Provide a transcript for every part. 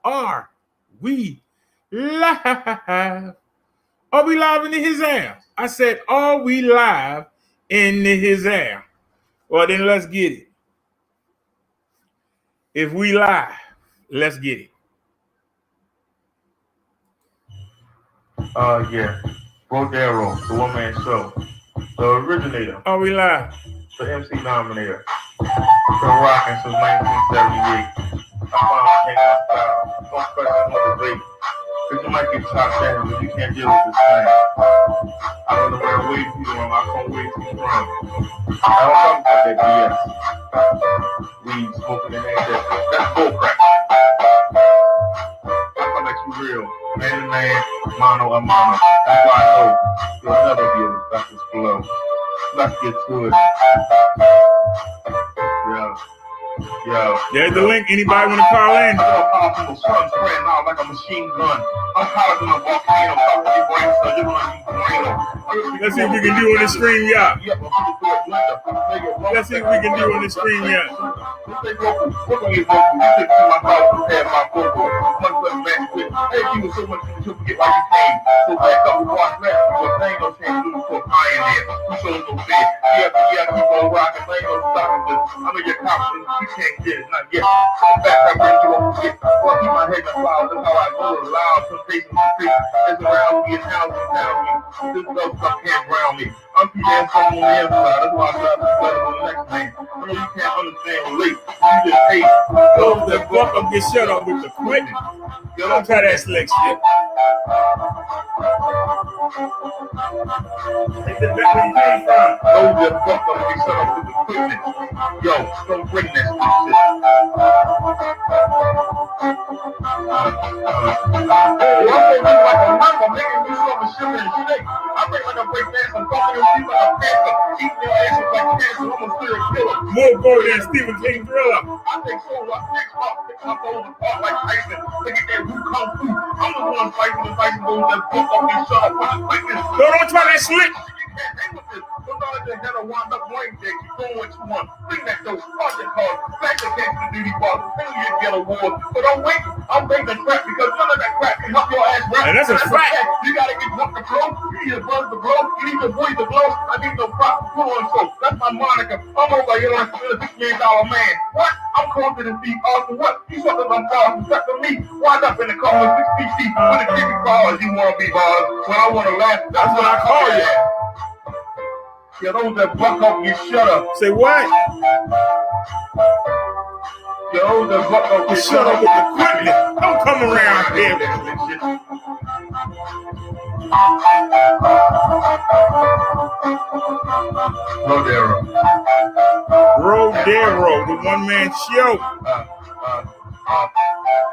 Are we live? Are we live in his air? I said, are we live in his air? Well, then let's get it. If we live, let's get it. Yeah. Rodero, the one man show. The originator. Are we live? The MC nominator. Been rocking since 1978. I finally came my style. Don't question no debate. Cause you might get top down, but you can't deal with this thing. I run around way too long. I come way too strong. I don't talk about that BS. Weed, smoking, and that's bullcrap. I come at you real. Man to man, mano a mano. That's why I know you'll never be able to stop this flow. Let's get to it. Yo. There's the link. Anybody want to call in? I'm spraying out like a machine gun. I'm hotter than a volcano. Your brain, so you're gonna need Drano. Let's see if we can do on the screen, yeah. Let's see if we can do on the screen, yeah. Hey, you was so much you forget why you came. So back up and watch that. Because they ain't no chance to do for a pioneer. You show them no fear. Yeah, keep on rocking. They ain't no stopping this. I'm in your confidence. You can't get it, not yet. I'm back, I bring you up to get. Well, I keep my head in the cloud. That's how I go loud. Some faces in the street. It's around me and down me. This love stuff can't drown me. I'm PDM from on the inside. That's why I try to sweat on the next name. I know you can't understand relate. You just hate. Those that fuck up get shut up with the Quentin. Don't try that slick shit. Take the back where you came from. Those that fuck up get shut up with the Quentin. Yo, don't bring that shit. I'm like a mama making you some sugar and shake. I think like a break dance and fucking your feet like a panther. Eating your asses like cancer. I'm a serial killer. More gold than Stephen King Thriller. I think so. I think so. Pick up over the part like Tyson. Look at that root kung fu. I'm the one fighting the Tyson those that fuck up and shut up with the quickness. Don't try that slick. You can't hang with this. Sometimes they had a wind up brain deck. You doing what you want. Bring that dope. Start your car. Back the case to duty bar. Bring you get a award. But don't wait. I'm bringing crap because none of that crap can help your ass rap. And that's a fact. You gotta get drunk to blow. You need to buzz to blow. You need to voice to blow. I need no prop to put on so. That's my moniker. I'm over here on a $6 million man. What? I'm confident to be awesome. What? You fucking on bars and stuck to me. Wind up in the car with 6 feet deep. With a creepy bars. You wanna be bars. When I wanna laugh, that's what I call you. Yeah, those that buck up, get shut up. Say what? Yeah, those that buck up, get Shut up with the quickness. Don't come around here. Rodero, the one-man show.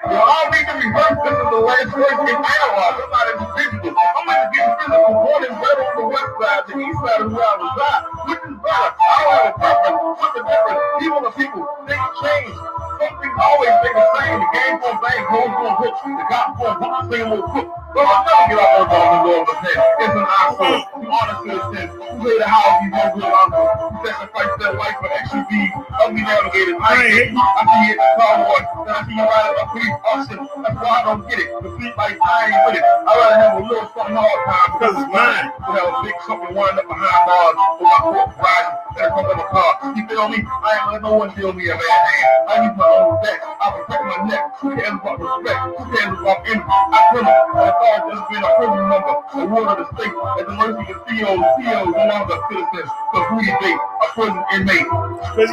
Yo, I don't need to reverse this is the last word in analog. I'm not individual. I'm going to get physical. Born and bred on the west side, the east side is where I reside. Which is better? I don't have a preference. What's the difference? Even the people, things change. Some things always stay the same. The game gon' bang, hoes gon' hit. The cops gon' hook, the thing will cook. Well, I'll never get out there on the door of the pen. It's an eyesore. You honest citizen. You made a house, you know good uncle. You sacrificed that life for extra V's. Ugly navigators. I see you at the car wash. Then I see you ride up a police auction. That's why I don't get it. The street life, I ain't with it. I'd rather have a little something hard time because it's mine. To have a big something wind up behind bars with my fork riding in the front of a car. You feel me? I ain't let no one deal me a bad hand. I use my own back. I protect my neck. Who cares about respect? Who cares about envy? I criminal. I thought just been a prison number. The word of the state. At the mercy of CEOs no longer citizens. Cause who you think? A prison inmate. Cause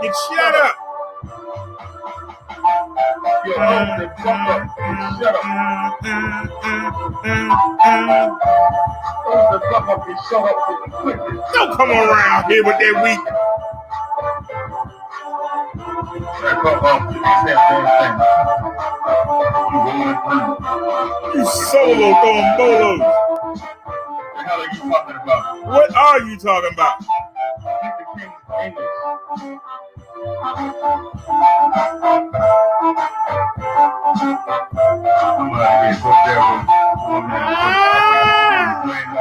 get shut up. Yo, the fuck up. Shut up. The fuck up and shut up with the quickness. Don't come around here with that weak. You solo throwing bolos. What the hell are you talking about? What are you talking about? Get the king's English. I'm out of here. Go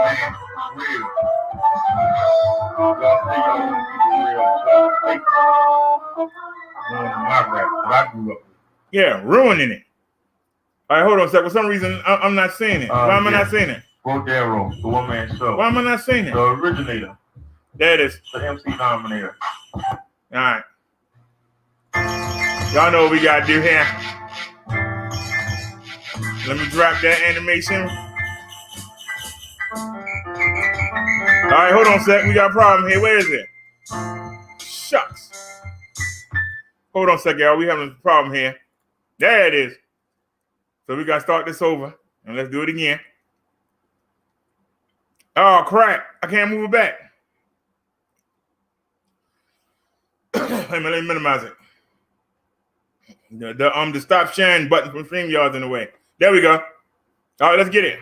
there. Real. Y'all say y'all gonna keep it real. So, one of my raps that I grew up with. Yeah, ruining it. All right, hold on a sec. For some reason, I'm not saying it. Why am I not saying it? Rodero, the one-man show. Why am I not saying it? The originator. There it is. The MC nominator. All right. Y'all know what we got to do here. Let me drop that animation. All right, hold on a sec. We got a problem here. Where is it? Shucks. Hold on a sec, y'all. We having a problem here. There it is. So we got to start this over. And let's do it again. Oh, crap. I can't move it back. Let me minimize it. The stop sharing button from StreamYard's in the way. There we go. All right, let's get it.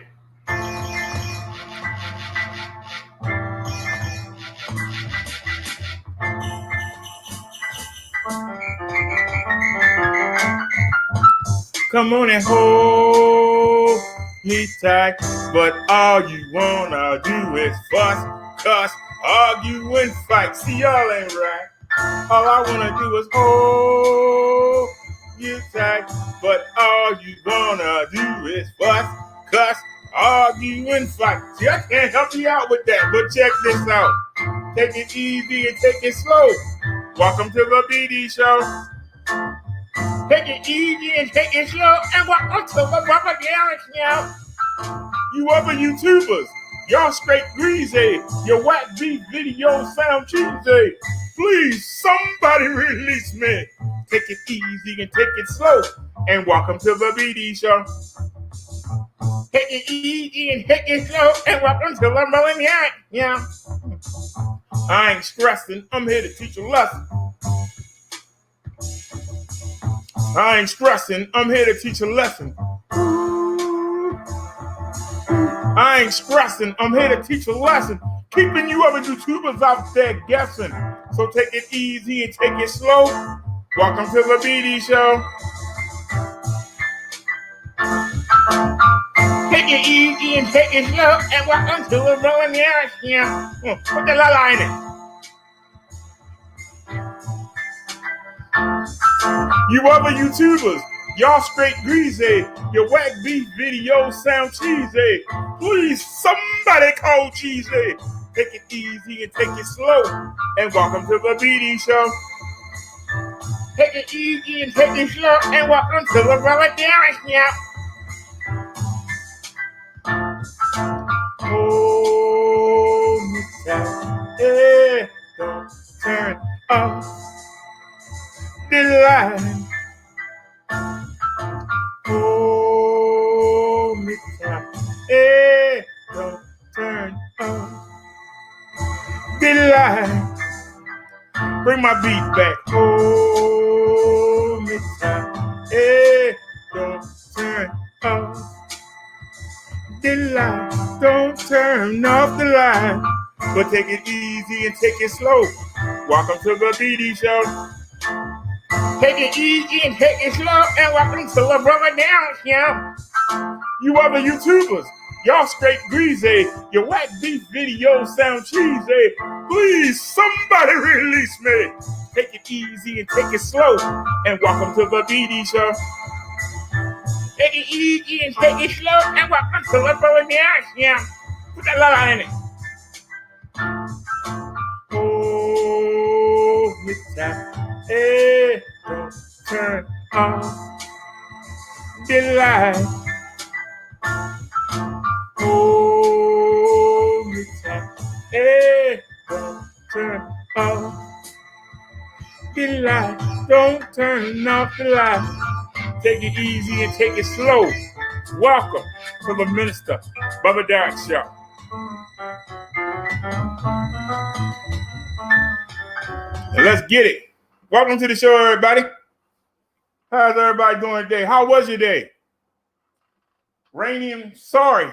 Come on and hold me tight, but all you wanna do is fuss, cuss, argue, and fight. See, y'all ain't right. All I wanna do is hold you tight, but all you wanna do is fuss, cuss, argue, and fight. See, I can't help you out with that, but check this out. Take it easy and take it slow. Welcome to the BD Show. Take it easy and take it slow, and welcome to the Rubber Garage now. You other YouTubers, y'all straight greasy. Your whack beef videos sound cheesy. Please, somebody release me. Take it easy and take it slow, and welcome to the BD Show. Take it easy and take it slow, and welcome to the Rubber Garage now. I ain't stressing, I'm here to teach a lesson. I ain't stressing, I'm here to teach a lesson. I ain't stressing, I'm here to teach a lesson. Keeping you other YouTubers out there guessing. So take it easy and take it slow. Welcome to the BD Show. Take it easy and take it slow, and welcome to the Rolling Yards here. Put the la in it. You other YouTubers, y'all straight greasy. Your whack beef videos sound cheesy. Please, somebody call cheesy. Take it easy and take it slow. And welcome to the BD Show. Take it easy and take it slow. And welcome to the Rubber Garage now. Oh, Mr. Hey, don't turn off the light. Oh, Mr. Hey, don't turn off the light. Bring my beat back. Oh, Mr. Hey, don't turn off the light. Don't turn off the light. But take it easy and take it slow. Welcome to the BD Show. Take it easy and take it slow, and welcome to the Rubber Garage now. You other YouTubers, y'all straight greasy. Your whack beef videos sound cheesy. Please, somebody release me. Take it easy and take it slow, and welcome to the BD Show. Take it easy and take it slow, and welcome to the Rubber Garage now. Put that la in it. Oh, Mr. Hey, don't turn off the light. Oh, Mr. Hey, don't turn off the light. Don't turn off the light. Take it easy and take it slow. Welcome to the Minister Bubba Derek Show. And let's get it. Welcome to the show, everybody. How's everybody doing today? How was your day? Rainy and sorry.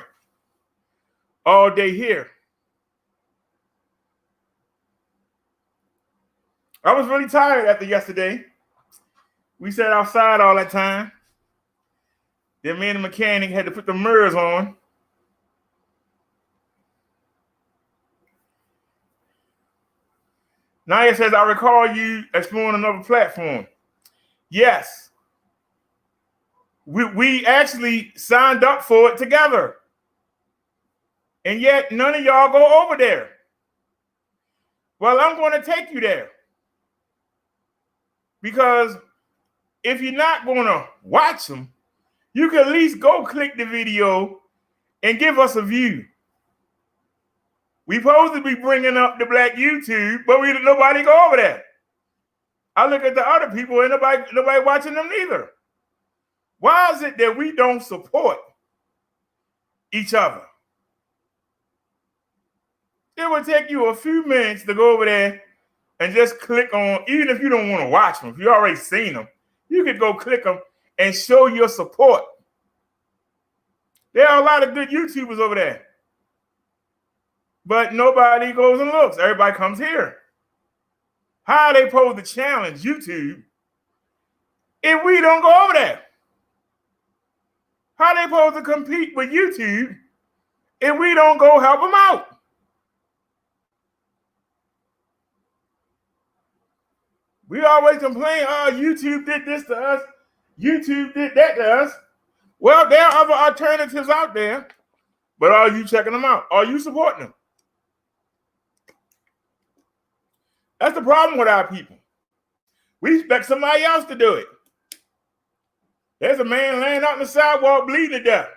All day here. I was really tired after yesterday. We sat outside all that time. Then me and the mechanic had to put the mirrors on. Naya says, I recall you exploring another platform. Yes. We actually signed up for it together. And yet none of y'all go over there. Well, I'm going to take you there. Because if you're not going to watch them, you can at least go click the video and give us a view. We supposed to be bringing up the Black YouTube, but nobody go over there. I look at the other people and nobody watching them neither. Why is it that we don't support each other? It would take you a few minutes to go over there and just click on, even if you don't want to watch them, if you already seen them, you could go click them and show your support. There are a lot of good YouTubers over there. But nobody goes and looks. Everybody comes here. How are they supposed to challenge YouTube if we don't go over there? How are they supposed to compete with YouTube if we don't go help them out? We always complain, oh, YouTube did this to us. YouTube did that to us. Well, there are other alternatives out there, but are you checking them out? Are you supporting them? That's the problem with our people. We expect somebody else to do it. There's a man laying out on the sidewalk bleeding to death.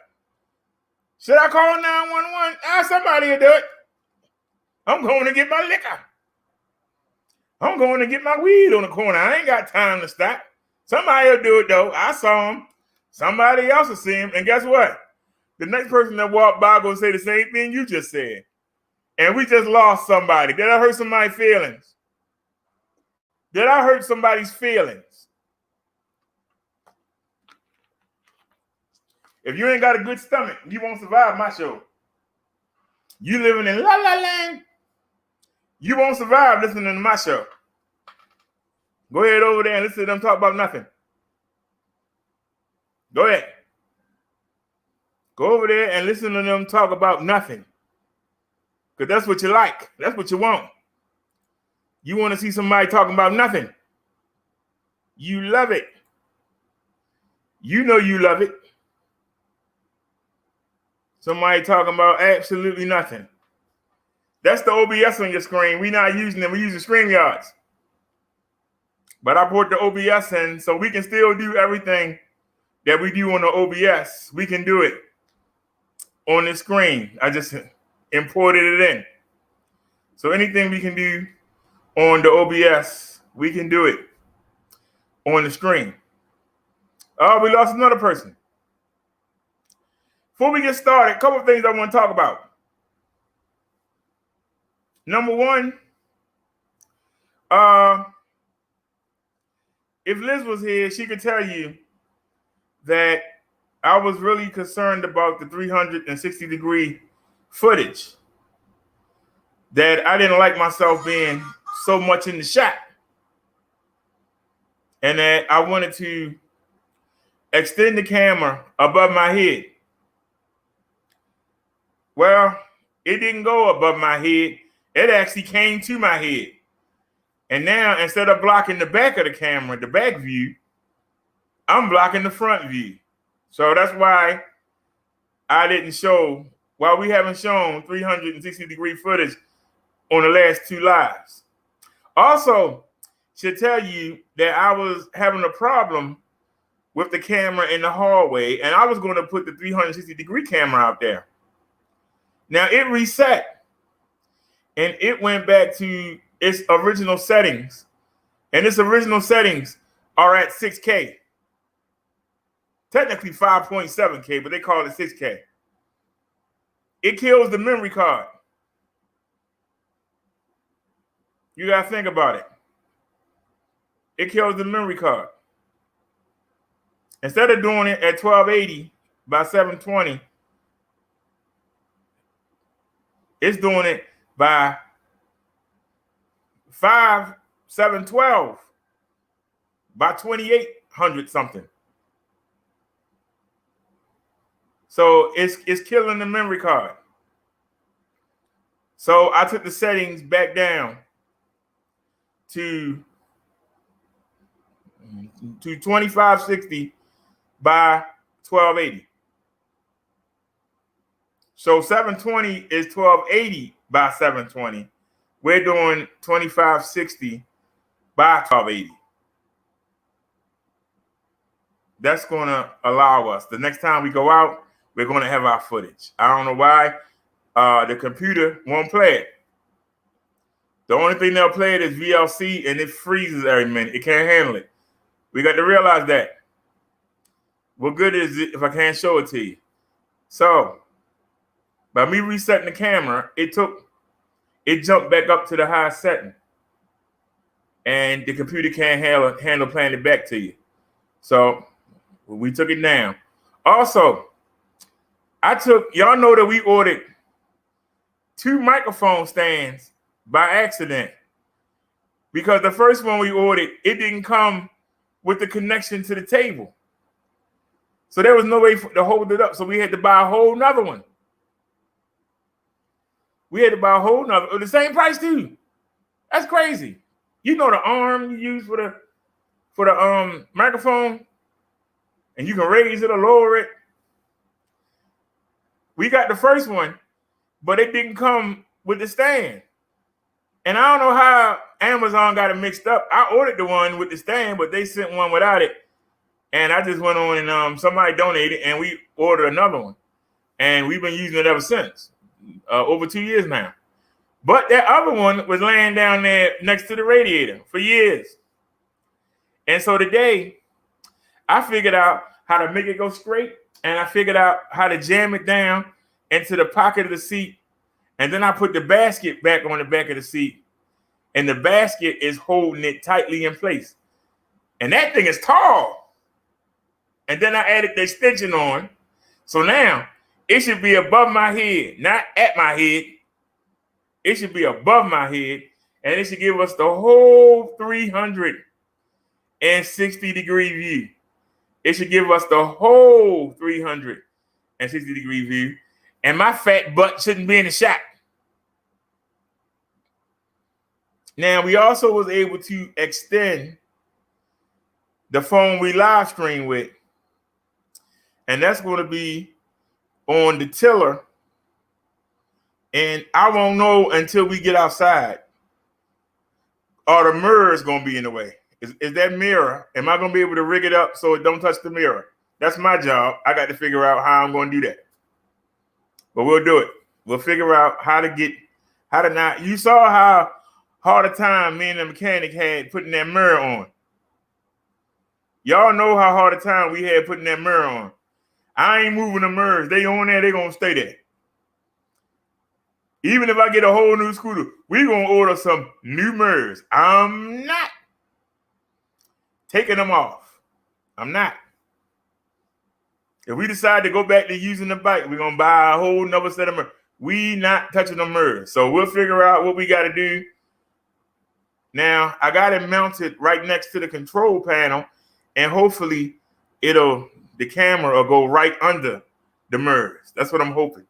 Should I call 911? Somebody will do it. I'm going to get my liquor. I'm going to get my weed on the corner. I ain't got time to stop. Somebody will do it, though. I saw him. Somebody else will see him. And guess what? The next person that walked by will say the same thing you just said. And we just lost somebody. Did I hurt somebody's feelings? Did I hurt somebody's feelings? If you ain't got a good stomach, you won't survive my show. You living in La La Land, you won't survive listening to my show. Go ahead over there and listen to them talk about nothing. Go ahead. Go over there and listen to them talk about nothing. Because that's what you like. That's what you want. You want to see somebody talking about nothing. You love it. You know you love it. Somebody talking about absolutely nothing. That's the OBS on your screen. We're not using them. We're using StreamYards. But I brought the OBS in so we can still do everything that we do on the OBS. We can do it on the screen. I just imported it in. So anything we can do on the OBS, we can do it on the screen. Oh, we lost another person. Before we get started, a couple of things I want to talk about. Number one, if Liz was here, she could tell you that I was really concerned about the 360-degree footage. That I didn't like myself being so much in the shot. And that I wanted to extend the camera above my head. Well, it didn't go above my head. It actually came to my head. And now, instead of blocking the back of the camera, the back view, I'm blocking the front view. So that's why I didn't show, why we haven't shown 360-degree footage on the last two lives. Also, should tell you that I was having a problem with the camera in the hallway, and I was going to put the 360-degree camera out there. Now, it reset, and it went back to its original settings. And its original settings are at 6K. Technically 5.7K, but they call it 6K. It kills the memory card. You got to think about it. It kills the memory card. Instead of doing it at 1280 by 720, it's doing it by 712 by 2800 something. So it's killing the memory card. So I took the settings back down to to 2560 by 1280. So 720 is 1280 by 720. We're doing 2560 by 1280. That's going to allow us. The next time we go out, we're going to have our footage. I don't know why the computer won't play it. The only thing they'll play it is VLC, and it freezes every minute. It can't handle it. We got to realize that. What good is it if I can't show it to you? So, by me resetting the camera, it jumped back up to the high setting. And the computer can't handle playing it back to you. So, we took it down. Also, y'all know that we ordered 2 microphone stands by accident. Because the first one we ordered, it didn't come with the connection to the table. So there was no way to hold it up. So we had to buy a whole nother one. We had to buy a whole nother, the same price too. That's crazy. You know the arm you use for the microphone, and you can raise it or lower it. We got the first one, but it didn't come with the stand. And I don't know how Amazon got it mixed up. I ordered the one with the stand, but they sent one without it. And I just went on and somebody donated, and we ordered another one. And we've been using it ever since, over 2 years now. But that other one was laying down there next to the radiator for years. And so today, I figured out how to make it go straight, and I figured out how to jam it down into the pocket of the seat. And then I put the basket back on the back of the seat, and the basket is holding it tightly in place. And that thing is tall. And then I added the extension on. So now it should be above my head, not at my head. It should be above my head, and it should give us the whole 360-degree view. It should give us the whole 360-degree view, and my fat butt shouldn't be in the shot. Now, we also was able to extend the phone we live stream with, and that's going to be on the tiller. And I won't know until we get outside. Or the mirror is going to be in the way. Is that mirror, am I going to be able to rig it up so it don't touch the mirror? That's my job. I got to figure out how I'm going to do that. But we'll do it. We'll figure out how to not. You saw how hard a time me and the mechanic had putting that mirror on. Y'all know how hard a time we had putting that mirror on. I ain't moving the mirrors. They on there, they going to stay there. Even if I get a whole new scooter, we're going to order some new mirrors. I'm not taking them off. I'm not. If we decide to go back to using the bike, we're going to buy a whole nother set of mirrors. We not touching the mirrors. So we'll figure out what we got to do. Now, I got it mounted right next to the control panel, and hopefully the camera will go right under the mirrors. That's what I'm hoping.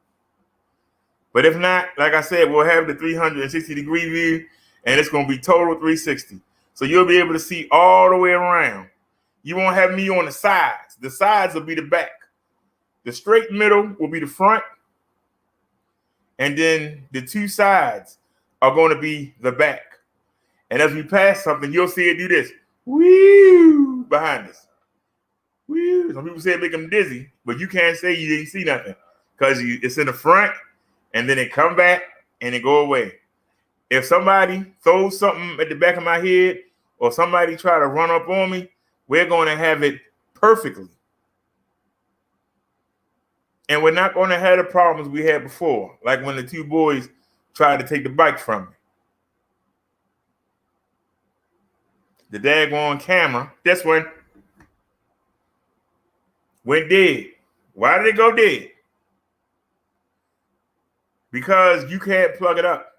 But if not, like I said, we'll have the 360-degree view, and it's going to be total 360. So you'll be able to see all the way around. You won't have me on the sides. The sides will be the back. The straight middle will be the front. And then the two sides are going to be the back. And as we pass something, you'll see it do this. Woo! Behind us. Woo! Some people say it make them dizzy, but you can't say you didn't see nothing because it's in the front. And then it come back and it go away. If somebody throws something at the back of my head or somebody try to run up on me, we're going to have it perfectly. And we're not going to have the problems we had before, like when the two boys tried to take the bike from me. The daggone camera, this one, went dead. Why did it go dead? Because you can't plug it up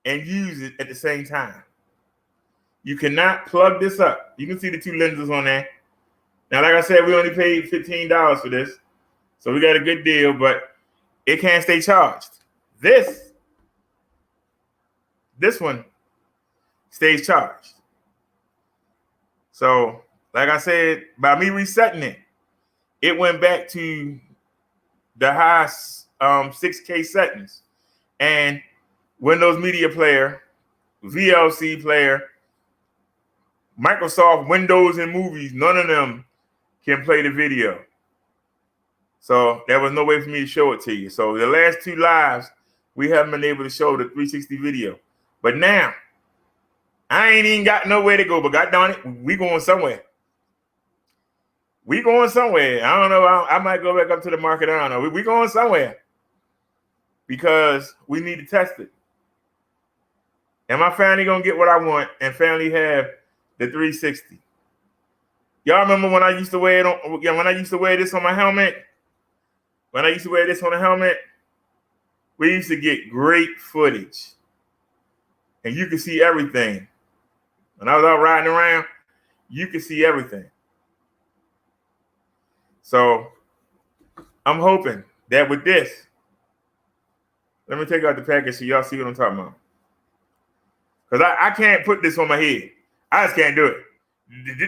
and use it at the same time. You cannot plug this up. You can see the two lenses on there. Now, like I said, we only paid $15 for this. So we got a good deal, but it can't stay charged. This one stays charged. So, like I said, by me resetting it, it went back to the high 6K settings. And Windows Media Player, VLC Player, Microsoft Windows and Movies, none of them can play the video. So there was no way for me to show it to you. So the last 2 lives, we haven't been able to show the 360 video. But now, I ain't even got nowhere to go. But God darn it, we going somewhere. We going somewhere. I don't know. I might go back up to the market. I don't know. We going somewhere. Because we need to test it. Am I finally going to get what I want and finally have the 360? Y'all remember when I used to wear it on, when I used to wear this on my helmet? When I used to wear this on the helmet, we used to get great footage. And you could see everything. When I was out riding around, you could see everything. So I'm hoping that with this, let me take out the package so y'all see what I'm talking about. Because I can't put this on my head. I just can't do it.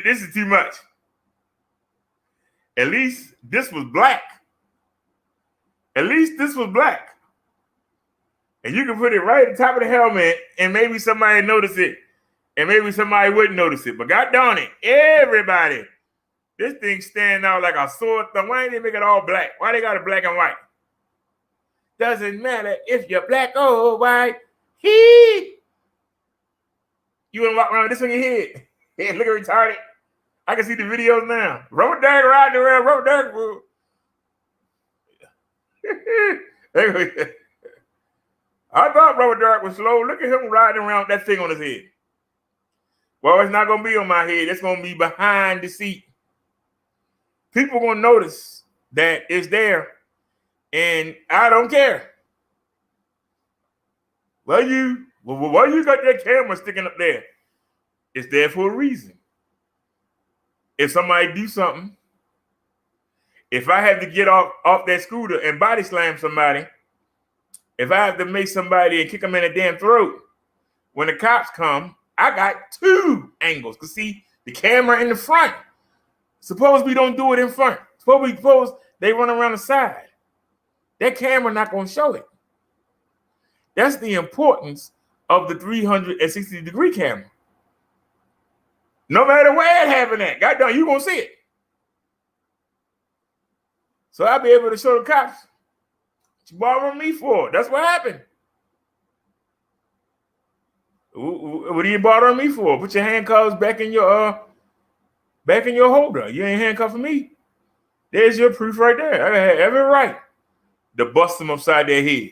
This is too much. At least this was black. At least this was black. And you can put it right at the top of the helmet and maybe somebody notice it. And maybe somebody wouldn't notice it. But God darn it, everybody. This thing stand out like a sore thumb. Why ain't they make it all black? Why they got it black and white? Doesn't matter if you're black or white. You want to walk around with this on your head. Hey, look at retarded. I can see the videos now. Robert Derrick riding around. Robert Derrick. I thought Robert Derrick was slow. Look at him riding around with that thing on his head. Well, it's not going to be on my head. It's going to be behind the seat. People going to notice that it's there, and I don't care. Why you got that camera sticking up there? It's there for a reason. If somebody do something, if I have to get off that scooter and body slam somebody, if I have to make somebody and kick them in the damn throat, when the cops come, I got 2 angles. Because see, the camera in the front. Suppose we don't do it in front. Suppose they run around the side. That camera not going to show it. That's the importance of the 360-degree camera. No matter where it happened at, goddamn, you going to see it. So I'll be able to show the cops what you borrowing me for. That's what happened. What are you borrowing me for? Put your handcuffs back in your holder. You ain't handcuffing me. There's your proof right there. I had every right to bust them upside their head.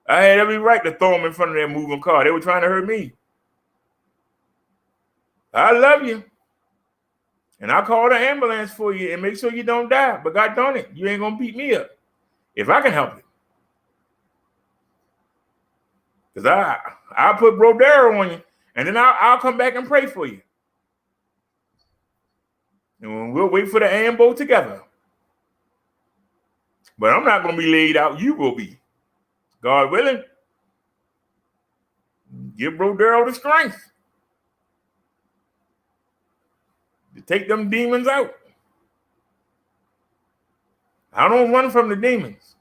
I had every right to throw them in front of that moving car. They were trying to hurt me. I love you. And I'll call the ambulance for you and make sure you don't die. But God darn it, you ain't going to beat me up if I can help it. Because I'll put Brodero on you, and then I'll come back and pray for you. And we'll wait for the ambo together. But I'm not going to be laid out. You will be. God willing. Give Brodero the strength to take them demons out. I don't run from the demons.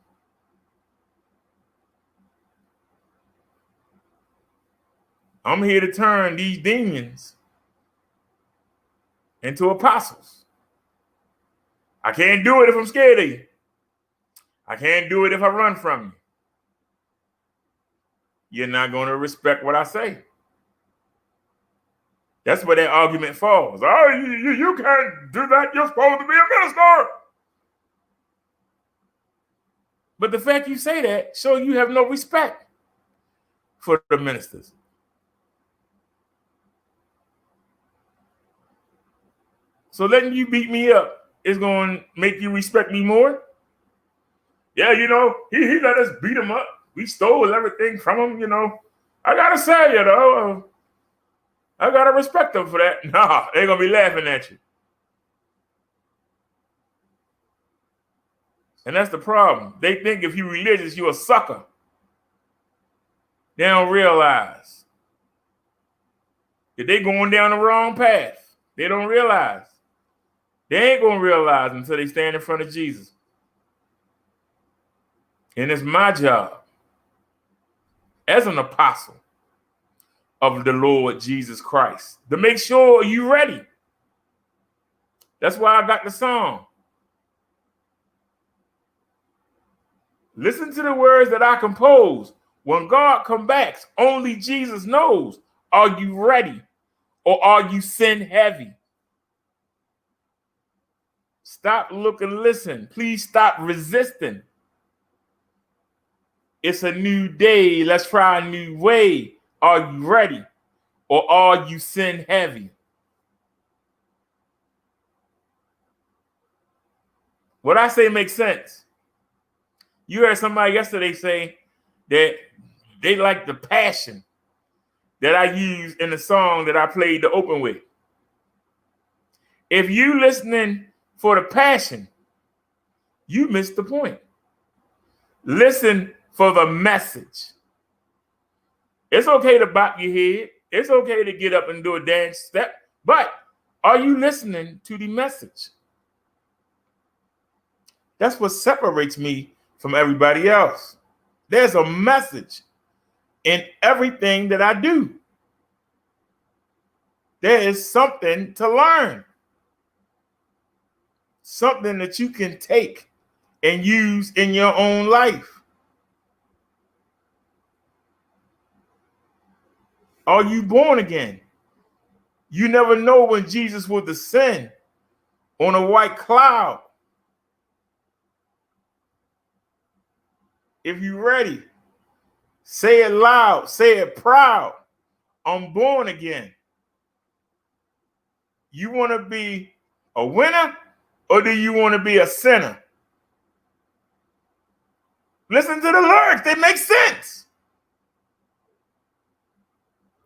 I'm here to turn these demons into apostles. I can't do it if I'm scared of you. I can't do it if I run from you. You're not going to respect what I say. That's where that argument falls. Oh, you can't do that. You're supposed to be a minister. But the fact you say that shows you have no respect for the ministers. So letting you beat me up is going to make you respect me more? Yeah, you know, he let us beat him up. We stole everything from him, you know. I got to say, you know, I got to respect them for that. Nah, they're going to be laughing at you. And that's the problem. They think if you're religious, you're a sucker. They don't realize that they're going down the wrong path. They don't realize. They ain't going to realize until they stand in front of Jesus. And it's my job as an apostle of the Lord Jesus Christ to make sure you're ready. That's why I got the song. Listen to the words that I compose. When God comes back, only Jesus knows. Are you ready or are you sin heavy? Stop, look, and listen. Please stop resisting. It's a new day. Let's try a new way. Are you ready or are you sin heavy? What I say makes sense. You heard somebody yesterday say that they like the passion that I use in the song that I played to open with. If you listening for the passion, you missed the point. Listen for the message. It's okay to bop your head. It's okay to get up and do a dance step. But are you listening to the message? That's what separates me from everybody else. There's a message in everything that I do. There is something to learn. Something that you can take and use in your own life. Are you born again? You never know when Jesus will descend on a white cloud. If you're ready, say it loud, say it proud. I'm born again. You want to be a winner or do you want to be a sinner? Listen to the lyrics. They make sense.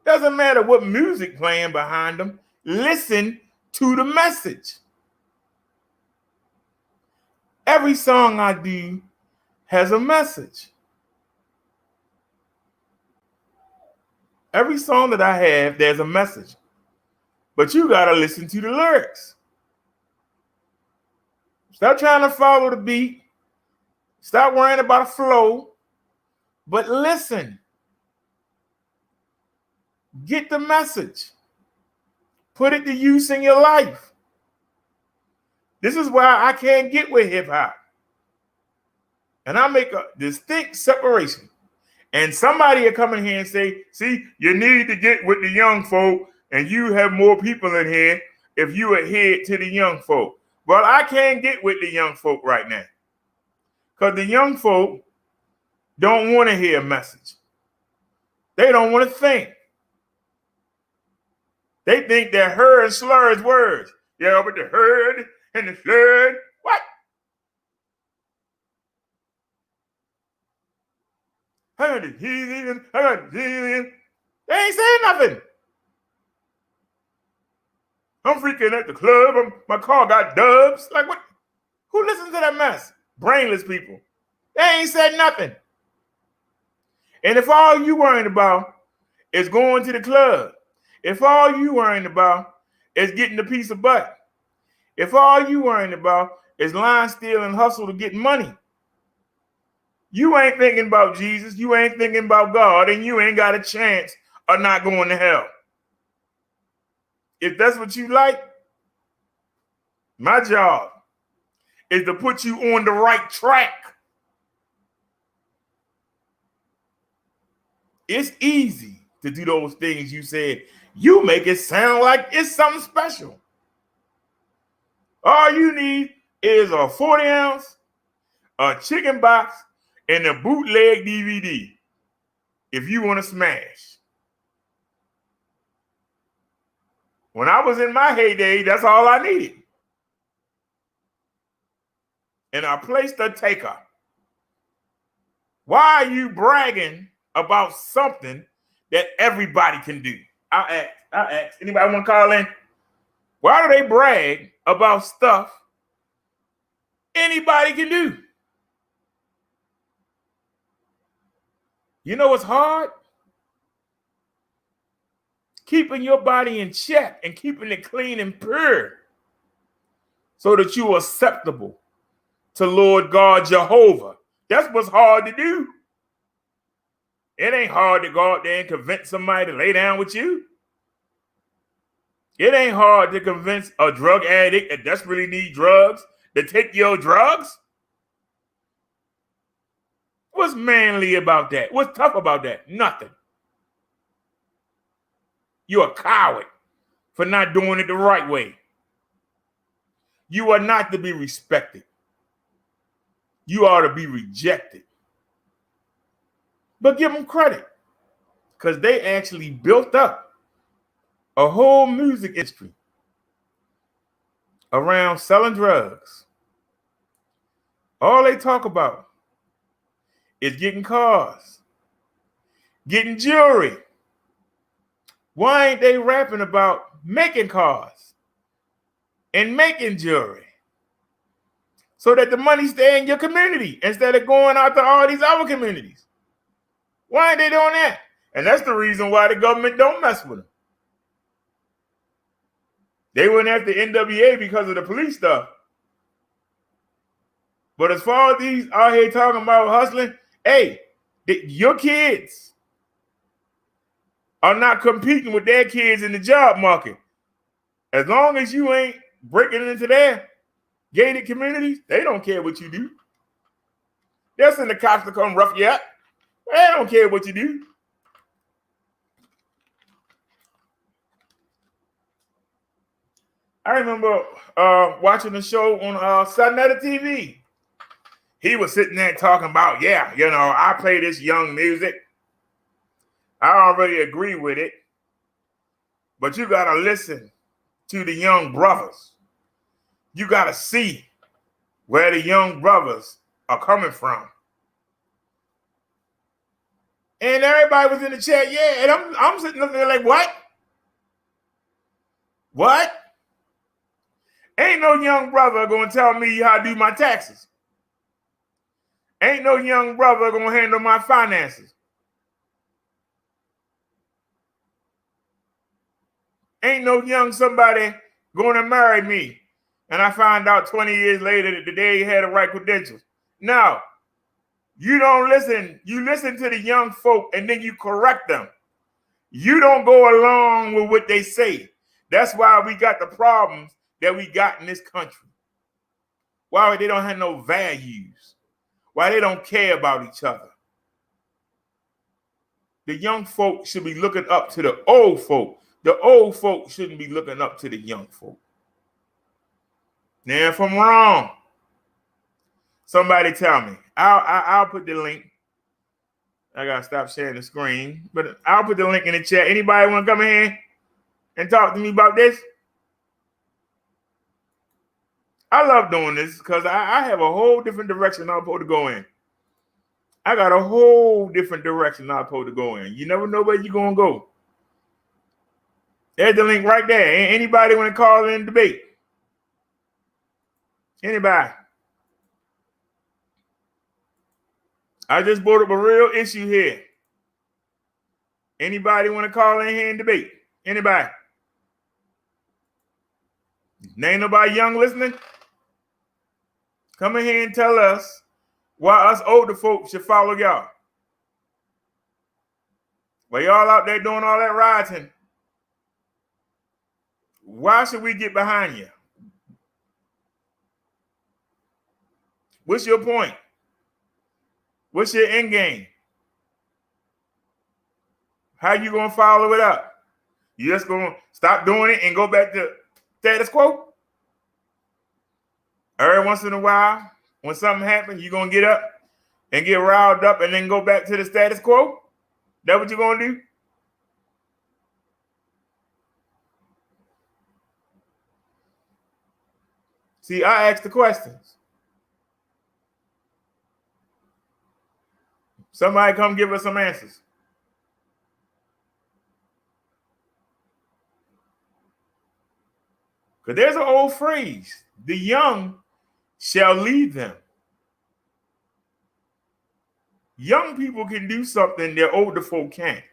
Doesn't matter what music playing behind them. Listen to the message. Every song I do has a message. Every song that I have, there's a message. But you got to listen to the lyrics. Stop trying to follow the beat. Stop worrying about a flow. But listen. Get the message. Put it to use in your life. This is why I can't get with hip hop. And I make a distinct separation. And somebody will come in here and say, see, you need to get with the young folk and you have more people in here if you adhere to the young folk. Well, I can't get with the young folk right now. Because the young folk don't want to hear a message. They don't want to think. They think that her and slur is words. Yeah, but the herd and the slurred. What? I got the heathen. I got the heathen. They ain't saying nothing. I'm freaking at the club. My car got dubs. Like what? Who listens to that mess? Brainless people. They ain't said nothing. And if all you worrying about is going to the club, if all you worrying about is getting a piece of butt, if all you worrying about is lying, steal, and hustle to get money, you ain't thinking about Jesus, you ain't thinking about God, and you ain't got a chance of not going to hell. If that's what you like, my job is to put you on the right track. It's easy to do those things you said. You make it sound like it's something special. All you need is a 40-ounce, a chicken box, and a bootleg DVD if you want to smash. When I was in my heyday, that's all I needed. And I placed a taker. Why are you bragging about something that everybody can do? I'll ask. Anybody want to call in? Why do they brag about stuff anybody can do? You know what's hard? keeping your body in check and keeping it clean and pure so that you are acceptable to Lord God Jehovah. That's what's hard to do. It ain't hard to go out there and convince somebody to lay down with you. It ain't hard to convince a drug addict that desperately needs drugs to take your drugs. What's manly about that? What's tough about that? Nothing. You're a coward for not doing it the right way. You are not to be respected. You are to be rejected. But give them credit, because they actually built up a whole music industry around selling drugs. All they talk about is getting cars, getting jewelry. Why ain't they rapping about making cars and making jewelry so that the money stay in your community instead of going out to all these other communities? Why ain't they doing that? And that's the reason why the government don't mess with them. They went after NWA because of the police stuff. But as far as these out here talking about hustling, hey, your kids are not competing with their kids in the job market. As long as you ain't breaking into their gated communities, they don't care what you do. They'll send the cops to come rough you up. They don't care what you do. I remember watching a show on Sunday TV. He was sitting there talking about, I play this young music. I already agree with it. But you got to listen to the young brothers. You got to see where the young brothers are coming from. And everybody was in the chat, and I'm sitting up there like, what? What? Ain't no young brother going to tell me how to do my taxes. Ain't no young brother going to handle my finances. Ain't no young somebody going to marry me. And I find out 20 years later that they had the right credentials. No, you don't listen. You listen to the young folk and then you correct them. You don't go along with what they say. That's why we got the problems that we got in this country. Why they don't have no values. Why they don't care about each other. The young folk should be looking up to the old folk. The old folk shouldn't be looking up to the young folk. Now, if I'm wrong, somebody tell me. I'll put the link. I gotta stop sharing the screen, but I'll put the link in the chat. Anybody want to come in here and talk to me about this? I love doing this because I have a whole different direction I'm supposed to go in. I got a whole different direction I'm supposed to go in. You never know where you're gonna go. There's the link right there. Anybody want to call in debate? Anybody? I just brought up a real issue here. Anybody want to call in here and debate? Anybody? Ain't nobody young listening? Come in here and tell us why us older folks should follow y'all. While y'all out there doing all that rioting, why should we get behind you? What's your point? What's your end game? How you going to follow it up? You just going to stop doing it and go back to status quo? Every once in a while, when something happens, you're going to get up and get riled up and then go back to the status quo? That what you're going to do? See, I asked the questions. Somebody come give us some answers. Because there's an old phrase, the young shall lead them. Young people can do something that older folk can't.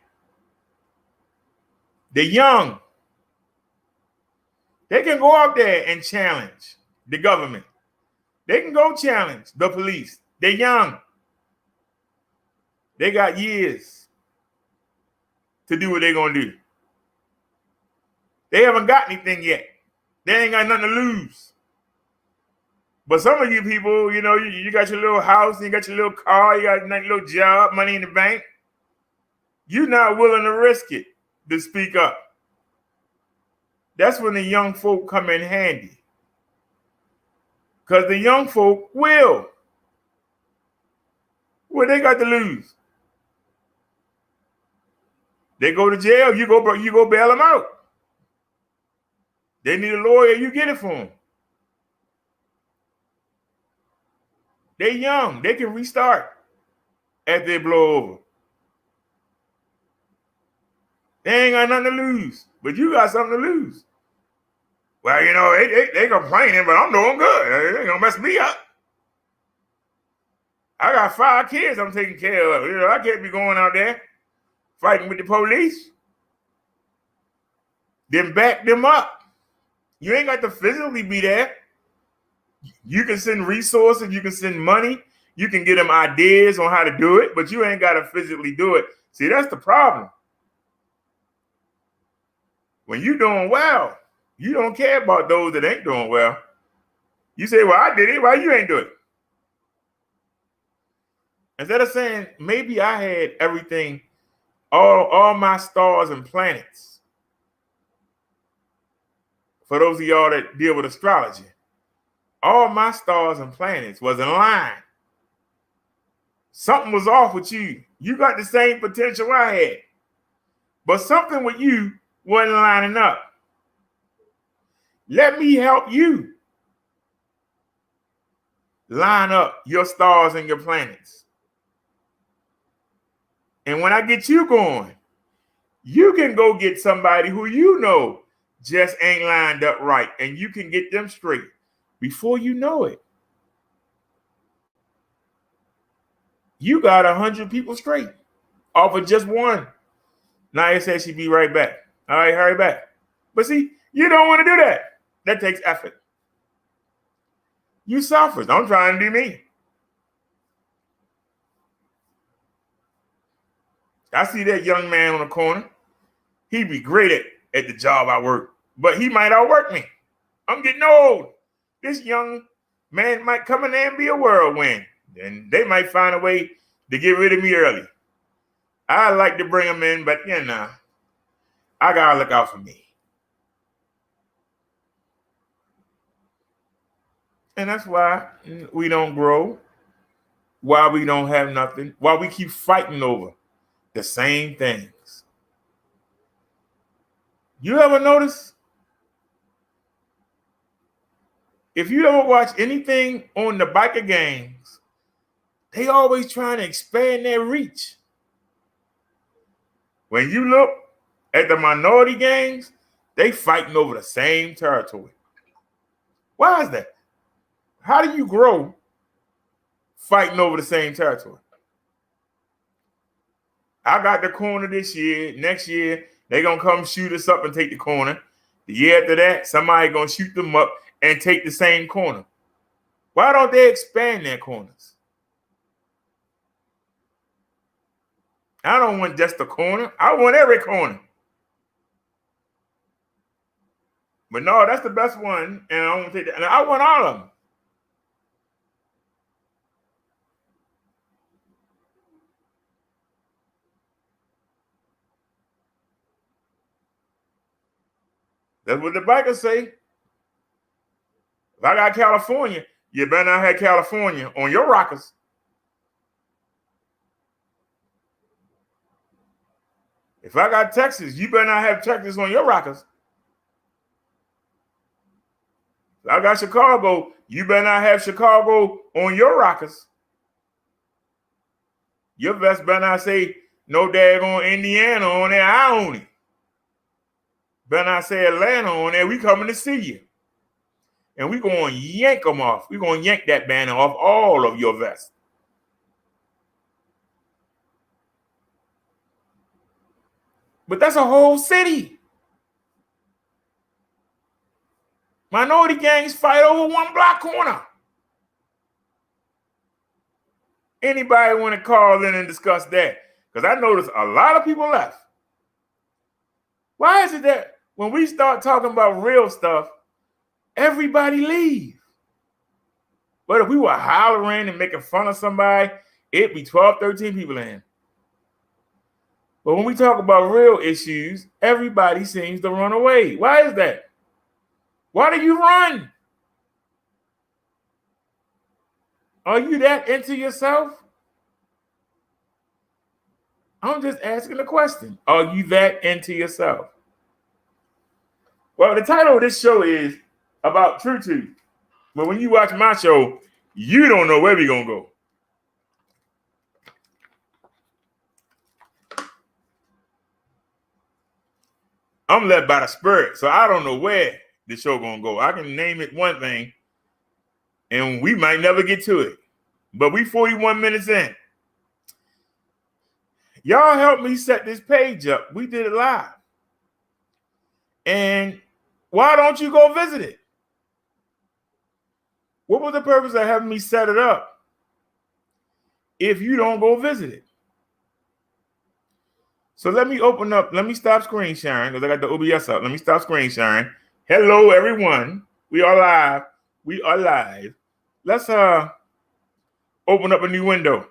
The young, they can go out there and challenge the government. They can go challenge the police. They're young. They got years to do what they're going to do. They haven't got anything yet. They ain't got nothing to lose. But some of you people, you know, you got your little house, you got your little car, you got your little job, money in the bank. You're not willing to risk it to speak up. That's when the young folk come in handy. Because the young folk will. What they got to lose? They go to jail, you go bail them out. They need a lawyer, you get it for them. They young, they can restart after they blow over. They ain't got nothing to lose, but you got something to lose. Well, you know, they complaining, but I'm doing good. They ain't gonna mess me up. I got 5 kids I'm taking care of. You know, I can't be going out there fighting with the police. Then back them up. You ain't got to physically be there. You can send resources, you can send money, you can get them ideas on how to do it, but you ain't got to physically do it. See, that's the problem. When you're doing well, you don't care about those that ain't doing well. You say, well, I did it. Why you ain't do it? Instead of saying, maybe I had everything, all my stars and planets. For those of y'all that deal with astrology, all my stars and planets was in line. Something was off with you. You got the same potential I had. But something with you wasn't lining up. Let me help you line up your stars and your planets. And when I get you going, you can go get somebody who you know just ain't lined up right, and you can get them straight before you know it. You got 100 people straight off of just one. Naya said she'd be right back. All right, hurry back. But see, you don't want to do that. That takes effort. You selfish. I'm trying to do me. I see that young man on the corner. He'd be great at the job I work, but he might outwork me. I'm getting old. This young man might come in there and be a whirlwind, and they might find a way to get rid of me early. I like to bring them in, but you know, I gotta look out for me. And that's why we don't grow, why we don't have nothing, why we keep fighting over the same things. You ever notice? If you ever watch anything on the biker gangs, they always trying to expand their reach. When you look at the minority gangs, they fighting over the same territory. Why is that? How do you grow fighting over the same territory? I got the corner this year. Next year, they're going to come shoot us up and take the corner. The year after that, somebody going to shoot them up and take the same corner. Why don't they expand their corners? I don't want just a corner. I want every corner. But no, that's the best one, and I want to take that. And I want all of them. That's what the bikers say. If I got California, you better not have California on your rockers. If I got Texas, you better not have Texas on your rockers. If I got Chicago, you better not have Chicago on your rockers. Your vest better not say no daggone Indiana on there. I own it. Better not say Atlanta on there. We coming to see you. And we going to yank them off. We're going to yank that banner off all of your vests. But that's a whole city. Minority gangs fight over one block corner. Anybody want to call in and discuss that? Because I noticed a lot of people left. Why is it that when we start talking about real stuff, everybody leave? But if we were hollering and making fun of somebody, it'd be 12, 13 people in. But when we talk about real issues, everybody seems to run away. Why is that? Why do you run? Are you that into yourself? I'm just asking a question. Are you that into yourself? Well, the title of this show is about Truutube. But when you watch my show, you don't know where we're going to go. I'm led by the Spirit, so I don't know where the show going to go. I can name it one thing, and we might never get to it. But we 41 minutes in. Y'all helped me set this page up. We did it live. And why don't you go visit it? What was the purpose of having me set it up if you don't go visit it? So let me open up. Let me stop screen sharing because I got the OBS up. Let me stop screen sharing. Hello, everyone. We are live. We are live. Let's open up a new window.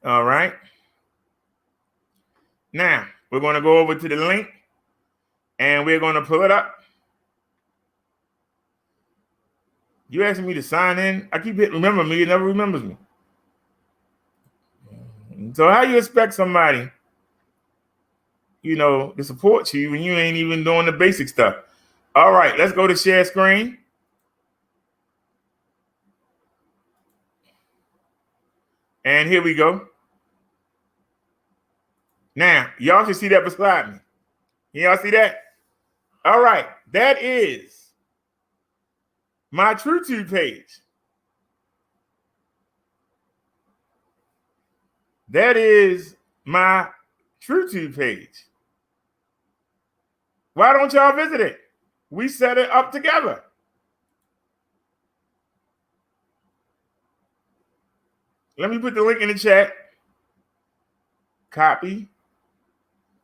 All right. Now, we're going to go over to the link and we're going to pull it up. You asking me to sign in? I keep hitting remember me. It never remembers me. So how you expect somebody, to support you when you ain't even doing the basic stuff? All right, let's go to share screen. And here we go. Now, y'all should see that beside me. Y'all see that? All right, that is my Truutube page. That is my Truutube page. Why don't y'all visit it? We set it up together. Let me put the link in the chat. Copy.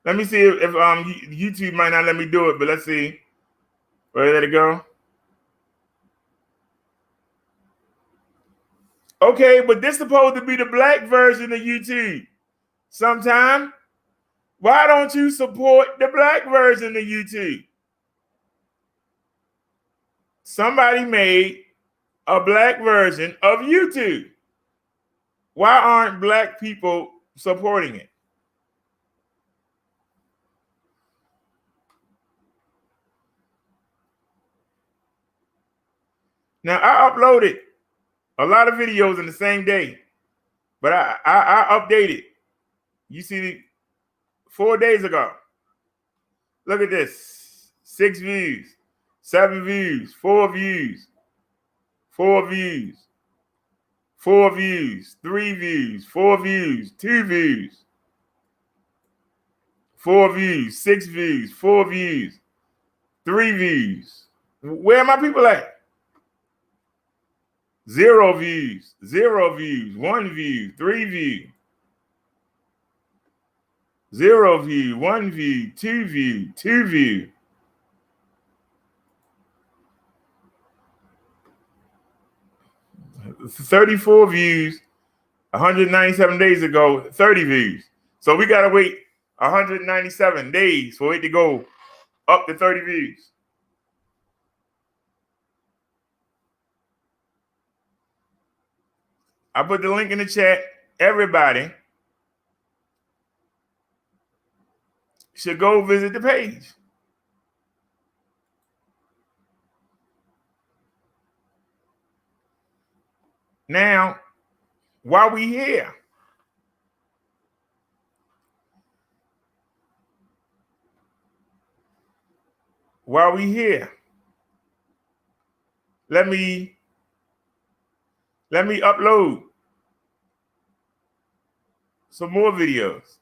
Let me see if YouTube might not let me do it, but let's see. Where did it go? Okay, but this is supposed to be the black version of YouTube. Sometime, why don't you support the black version of YouTube? Somebody made a black version of YouTube. Why aren't black people supporting it? Now, I uploaded a lot of videos in the same day, but I updated. You see, 4 days ago. Look at this. 6 views, 7 views, 4 views, 4 views, 4 views, 3 views, 4 views, 2 views, 4 views, 6 views, 4 views, 3 views. Where are my people at? 0 views, 0 views, 1 view, 3 views. 0 view, 1 view, 2 view, 2 view. $34 views 197 days ago, 30 views. So we got to wait 197 days for it to go up to 30 views. I put the link in the chat. Everybody should go visit the page. Now, while we here, let me upload some more videos.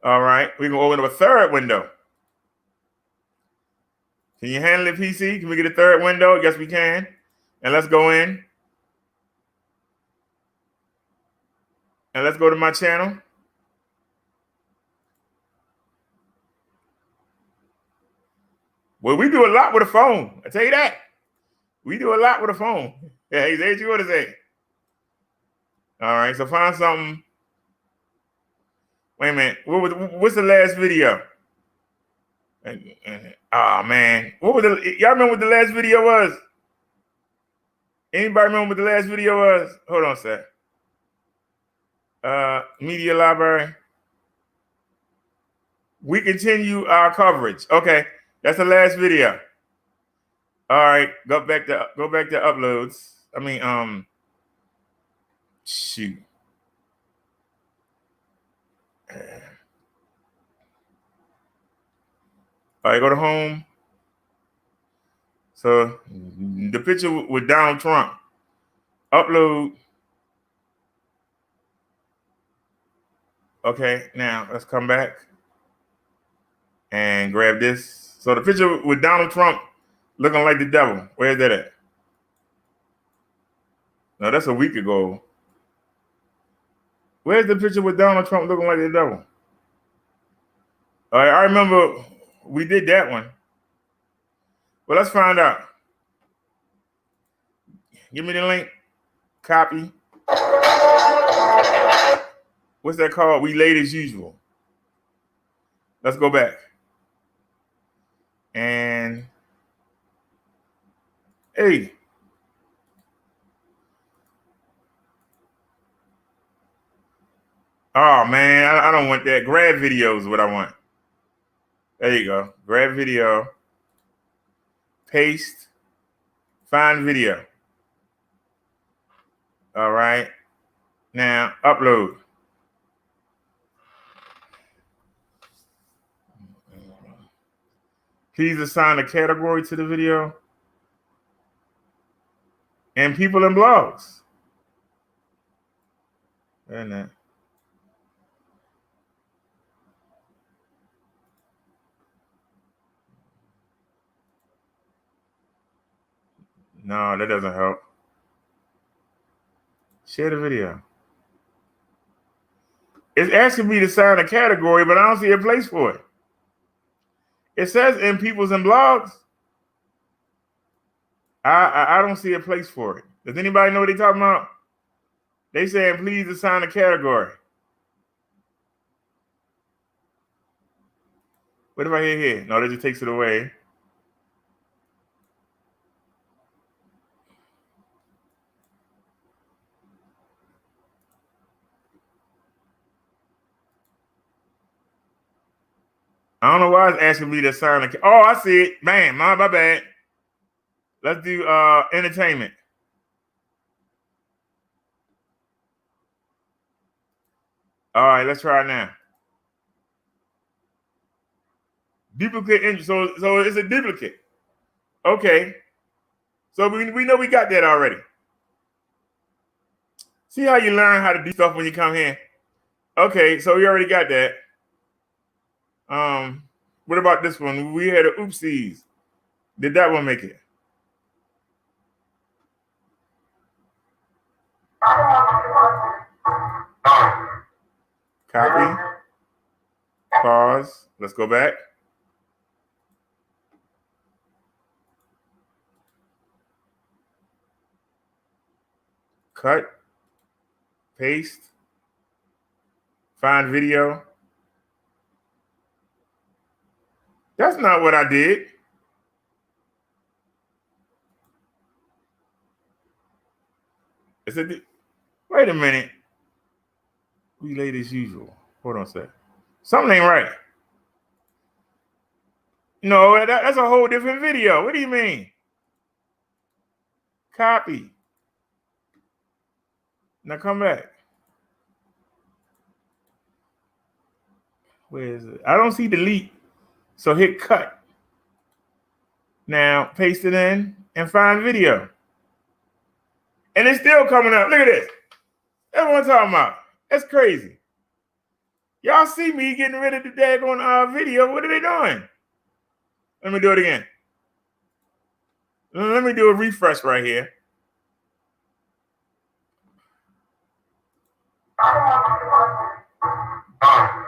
All right, we're gonna open up a third window. Can you handle it, PC? Can we get a third window? Yes, we can. And let's go in. And let's go to my channel. Well, we do a lot with a phone. I tell you that. We do a lot with a phone. Yeah, he's what you want to say. All right, so find something. Wait a minute. What's the last video? Oh man, what was y'all remember what the last video was? Anybody remember what the last video was? Hold on a sec. Media library. We continue our coverage. Okay, that's the last video. All right, go back to uploads. I mean, shoot. All right, go to home. So the picture with Donald Trump. Upload. Okay, now let's come back and grab this. So the picture with Donald Trump looking like the devil. Where's that at? No, that's a week ago. Where's the picture with Donald Trump looking like the devil? All right, I remember we did that one. Well, let's find out. Give me the link. Copy. What's that called? We late as usual. Let's go back. And hey. Oh man, I don't want that. Grab video is what I want. There you go. Grab video. Paste. Find video. All right. Now upload. Please assign a category to the video. And people and blogs. And that. No, that doesn't help. Share the video. It's asking me to assign a category, but I don't see a place for it. It says in peoples and blogs. I don't see a place for it. Does anybody know what they're talking about? They saying please assign a category. What if I hit here? No, that just takes it away. I don't know why it's asking me to assign a. Oh, I see it. Bam, my bad. Let's do entertainment. All right, let's try it now. Duplicate. So it's a duplicate. Okay. So we know we got that already. See how you learn how to do stuff when you come here? Okay, so we already got that. What about this one? We had a oopsies. Did that one make it? Copy. Pause. Let's go back. Cut. Paste. Find video. That's not what I did. Wait a minute. We late as usual. Hold on a sec. Something ain't right. No, that's a whole different video. What do you mean? Copy. Now come back. Where is it? I don't see delete. So hit cut. Now paste it in and find video. And it's still coming up. Look at this. That's what I'm talking about. That's crazy. Y'all see me getting rid of the daggone video. What are they doing? Let me do it again. Let me do a refresh right here.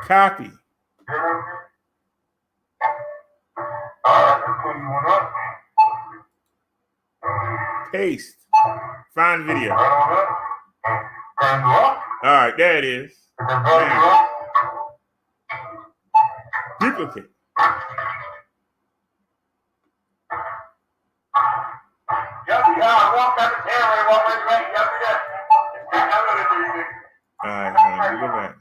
Copy. Paste. Find video. All right, there it is. Now, duplicate. All right, go back.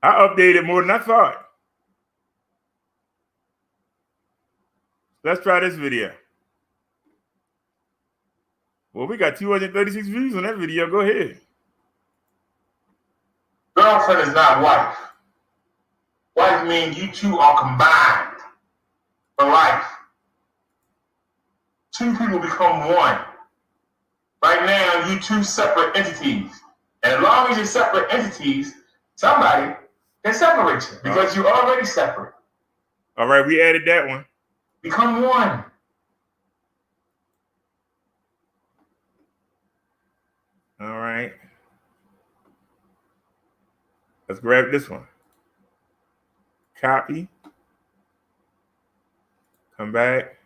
I updated more than I thought. Let's try this video. Well, we got 236 views on that video. Go ahead. Girlfriend is not wife. Wife means you two are combined for life. Two people become one. Right now, you two separate entities. And as long as you're separate entities, somebody can separate you because you're already separate. All right, we added that one. Become one. All right. Let's grab this one. Copy. Come back.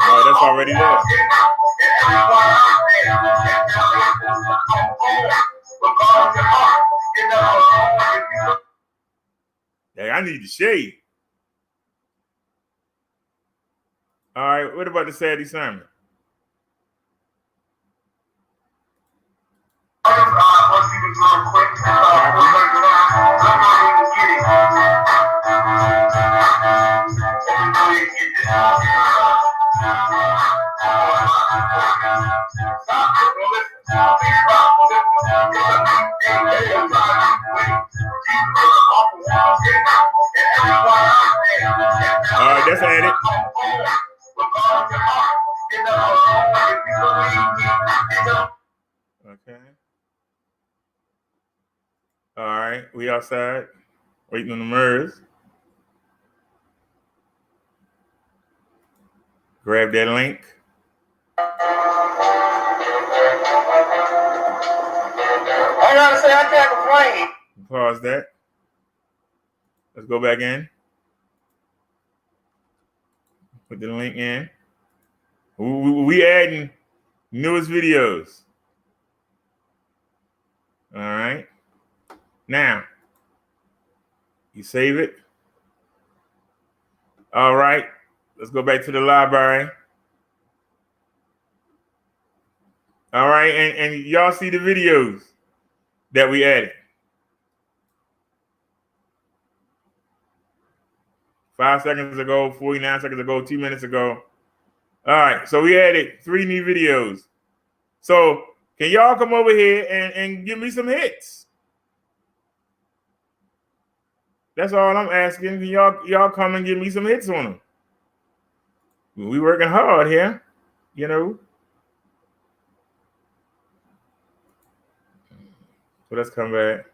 Oh, that's already there. Hey, I need to shade. All right, what about the Saturday sermon? All right, that's added. Okay. All right, we outside waiting on the MERS. Grab that link. I gotta say, I can't complain. Pause that. Let's go back in. Put the link in. We adding newest videos. All right. Now, you save it. All right. Let's go back to the library. All right. And y'all see the videos that we added. 5 seconds ago, 49 seconds ago, 2 minutes ago. All right. So we added 3 new videos. So can y'all come over here and give me some hits? That's all I'm asking. Can y'all come and give me some hits on them? We working hard here, you know. So let's come back.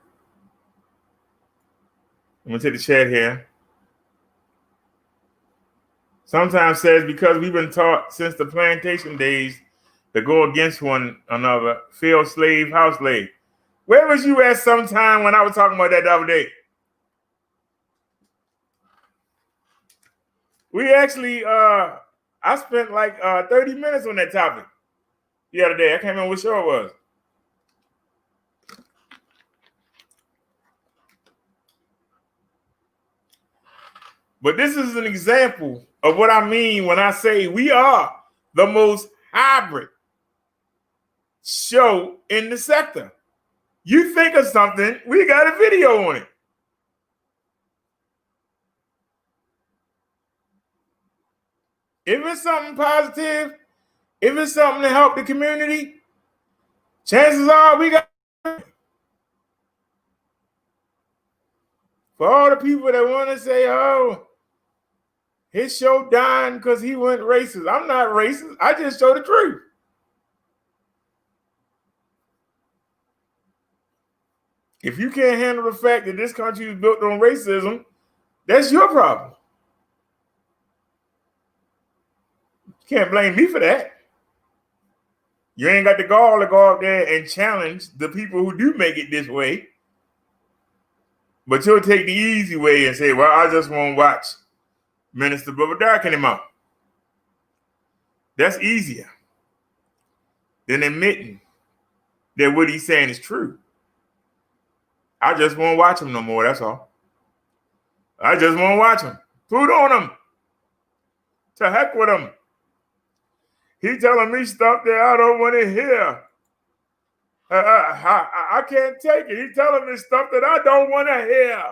I'm gonna take the chat here. Sometimes says because we've been taught since the plantation days to go against one another, field slave, house slave. Where was you at sometime when I was talking about that the other day? We actually, I spent like 30 minutes on that topic the other day. I can't remember what show it was. But this is an example of what I mean when I say we are the most hybrid show in the sector. You think of something, we got a video on it. If it's something positive, if it's something to help the community, Chances are we got, for all the people that want to say, oh, his show dying because he went racist. I'm not racist. I just show the truth. If you can't handle the fact that this country is built on racism, that's your problem. You can't blame me for that. You ain't got the gall to go out there and challenge the people who do make it this way. But you'll take the easy way and say, well, I just won't watch Minister Bubba Dark anymore. That's easier than admitting that what he's saying is true. I just won't watch him no more, that's all. I just won't watch him. Put on him. To heck with him. He telling me stuff that I don't want to hear. I can't take it. He telling me stuff that I don't want to hear.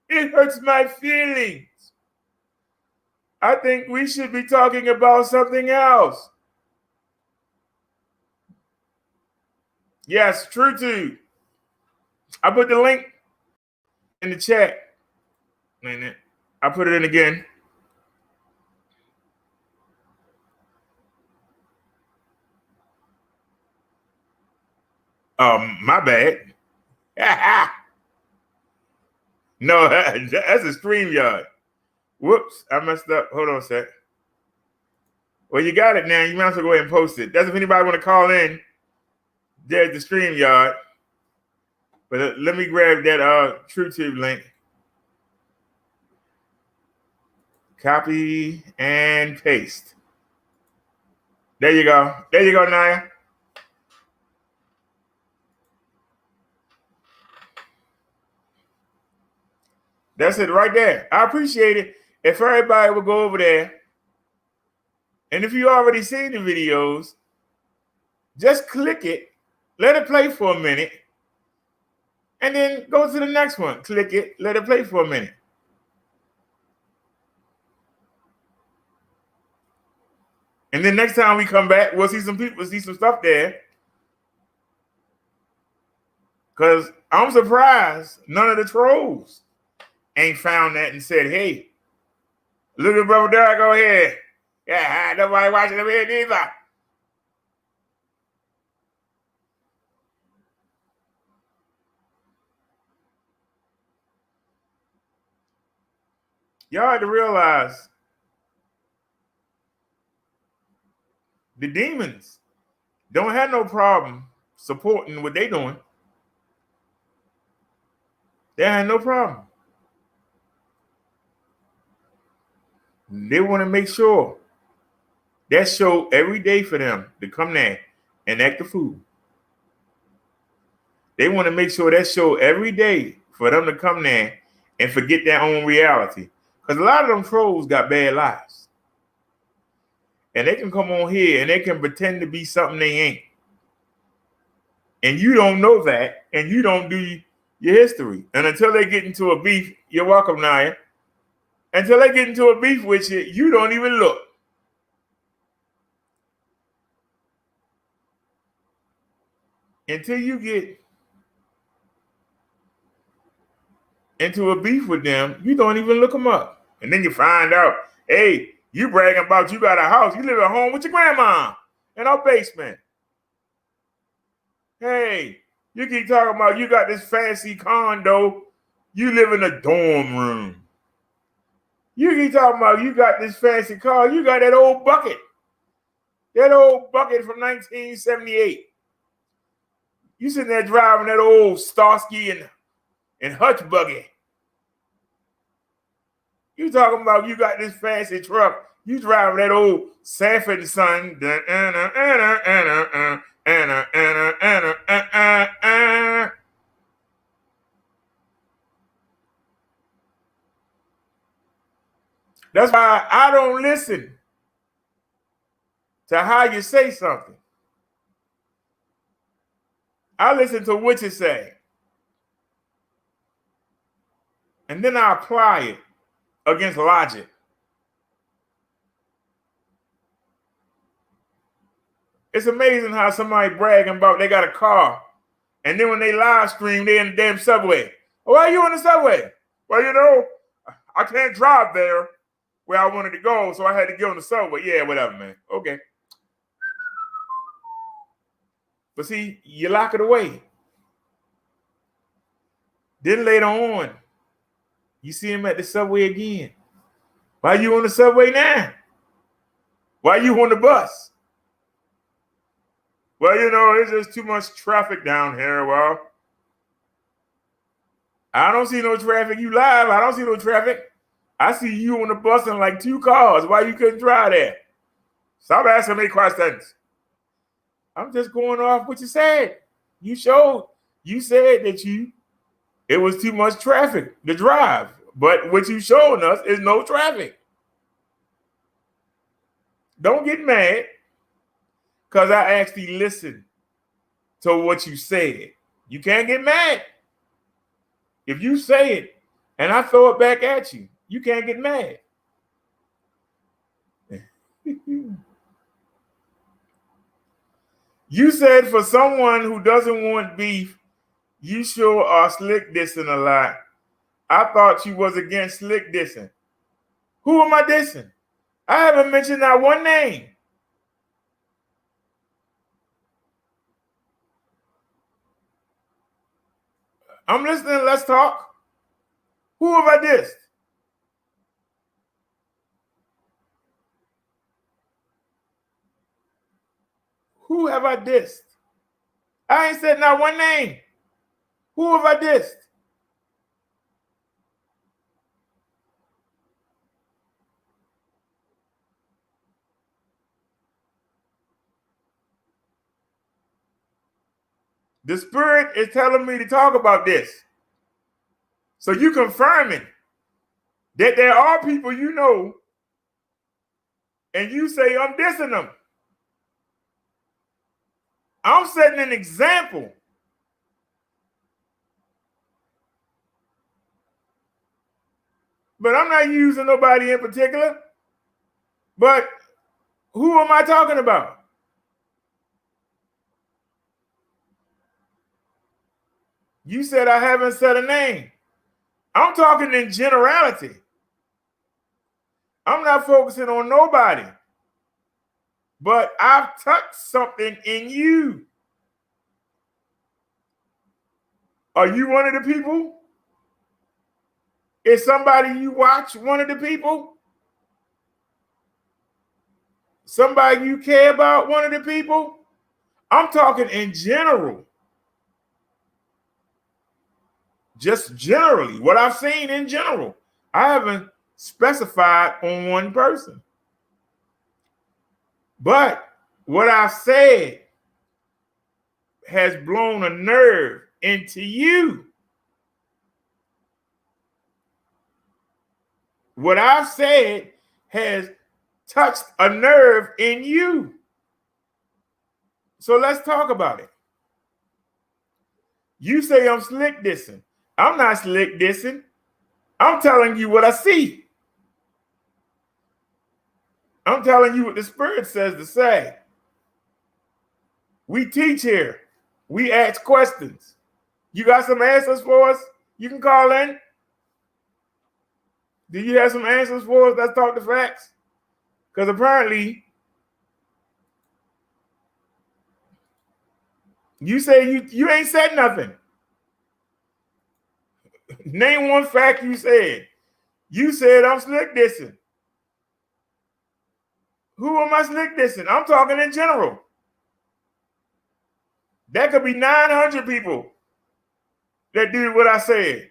It hurts my feelings. I think we should be talking about something else. Yes, Truutube. I put the link in the chat. I put it in again. My bad. No, that's a StreamYard. Whoops, I messed up. Hold on a sec. Well, you got it now. You might as well go ahead and post it. That's if anybody want to call in. There's the StreamYard. But let me grab that Truutube link. Copy and paste. There you go. There you go, Naya. That's it right there. I appreciate it if everybody would go over there. And if you already seen the videos, just click it, let it play for a minute, and then go to the next one. Click it, let it play for a minute. And then next time we come back, we'll see some people, see some stuff there. Because I'm surprised none of the trolls ain't found that and said, hey, look at Brother Derek over here. Yeah, nobody watching him here neither. Y'all had to realize the demons don't have no problem supporting what they doing. They have no problem. They want to make sure that show every day for them to come there and act the fool. They want to make sure that show every day for them to come there and forget their own reality. Because a lot of them trolls got bad lives. And they can come on here and they can pretend to be something they ain't. And you don't know that, and you don't do your history. And until they get into a beef, you're welcome, Naya. Until they get into a beef with you, you don't even look. Until you get into a beef with them, you don't even look them up. And then you find out, hey, you bragging about you got a house. You live at home with your grandma in our basement. Hey, you keep talking about you got this fancy condo. You live in a dorm room. You keep talking about you got this fancy car. You got that old bucket. That old bucket from 1978. You sitting there driving that old Starsky and Hutch buggy. You talking about you got this fancy truck. You driving that old Sanford and Son. That's why I don't listen to how you say something. I listen to what you say. And then I apply it against logic. It's amazing how somebody bragging about they got a car, and then when they live stream, they in the damn subway. Why are you in the subway? Well, you know, I can't drive there where I wanted to go, so I had to get on the subway. Yeah, whatever, man. Okay. But see, you lock it away. Then later on, you see him at the subway again. Why you on the subway now? Why you on the bus? Well, you know, it's just too much traffic down here. Well, I don't see no traffic. You live. I don't see no traffic. I see you on the bus in like 2 cars. Why you couldn't drive there? Stop asking me questions. I'm just going off what you said. You said that it was too much traffic to drive. But what you showing us is no traffic. Don't get mad because I actually listened to what you said. You can't get mad. If you say it and I throw it back at you, you can't get mad. You said for someone who doesn't want beef, you sure are slick dissing a lot. I thought you was against slick dissing. Who am I dissing? I haven't mentioned that one name. I'm listening. Let's talk. Who have I dissed? Who have I dissed? I ain't said not one name. Who have I dissed? The Spirit is telling me to talk about this. So you confirming that there are people you know, and you say I'm dissing them. I'm setting an example. But I'm not using nobody in particular. But who am I talking about? You said I haven't said a name. I'm talking in generality. I'm not focusing on nobody. But I've touched something in you. Are you one of the people? Is somebody you watch one of the people? Somebody you care about one of the people? I'm talking in general. Just generally, what I've seen in general. I haven't specified on one person. But what I've said has blown a nerve into you. What I've said has touched a nerve in you. So let's talk about it. You say I'm slick dissing. I'm not slick dissing. I'm telling you what I see. I'm telling you what the Spirit says to say. We teach here. We ask questions. You got some answers for us? You can call in. Do you have some answers for us? Let's talk the facts. Because apparently, you say you ain't said nothing. Name one fact you said. You said I'm slick dissing. Who am I slick dissing? I'm talking in general. That could be 900 people that do what I said.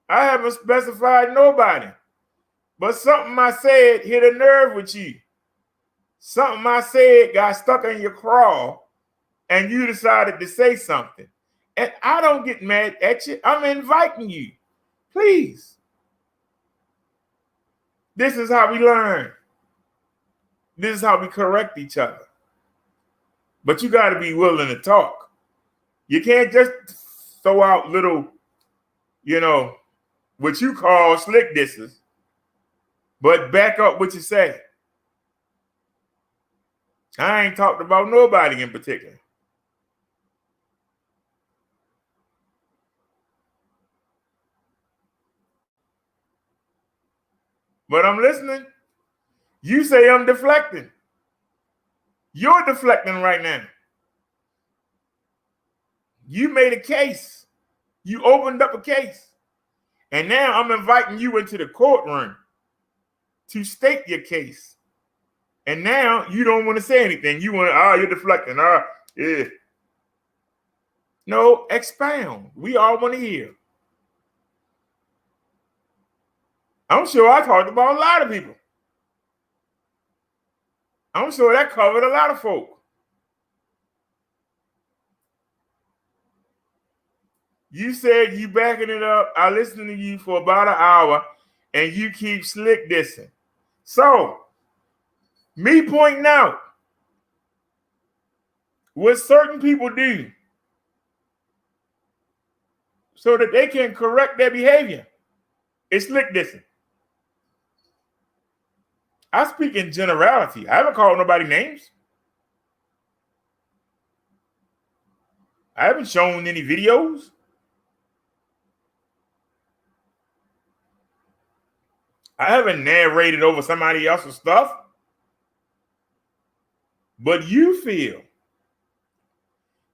I haven't specified nobody. But something I said hit a nerve with you. Something I said got stuck in your craw and you decided to say something. And I don't get mad at you. I'm inviting you. Please. This is how we learn. This is how we correct each other. But you got to be willing to talk. You can't just throw out little, what you call slick disses, but back up what you say. I ain't talked about nobody in particular. But I'm listening. You say I'm deflecting. You're deflecting right now. You made a case. You opened up a case. And now I'm inviting you into the courtroom to state your case. And now you don't want to say anything. You want to, you're deflecting. Yeah. No, expound. We all want to hear. I'm sure I talked about a lot of people. I'm sure that covered a lot of folk. You said you backing it up. I listened to you for about an hour, and you keep slick dissing. So, me pointing out what certain people do so that they can correct their behavior is slick dissing. I speak in generality. I haven't called nobody names. I haven't shown any videos. I haven't narrated over somebody else's stuff. But you feel.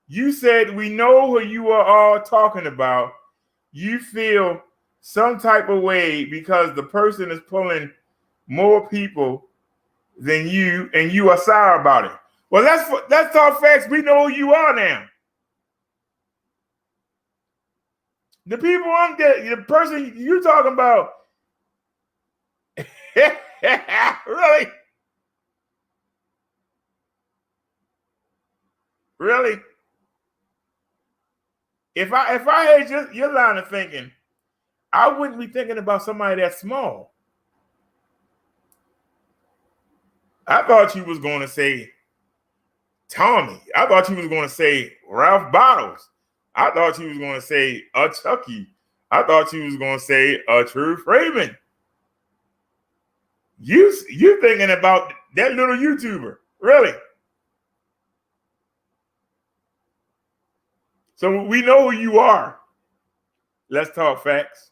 You said we know who you are all talking about. You feel some type of way because the person is pulling more people than you, and you are sour about it. Well, let's talk facts. We know who you are now. The people the person you talking about. Really? Really? If I had your line of thinking, I wouldn't be thinking about somebody that small. I thought you was going to say Tommy. I thought you was going to say Ralph Bottles. I thought you was going to say a Chucky. I thought you was going to say a True Freeman. You thinking about that little YouTuber. Really? So we know who you are. Let's talk facts.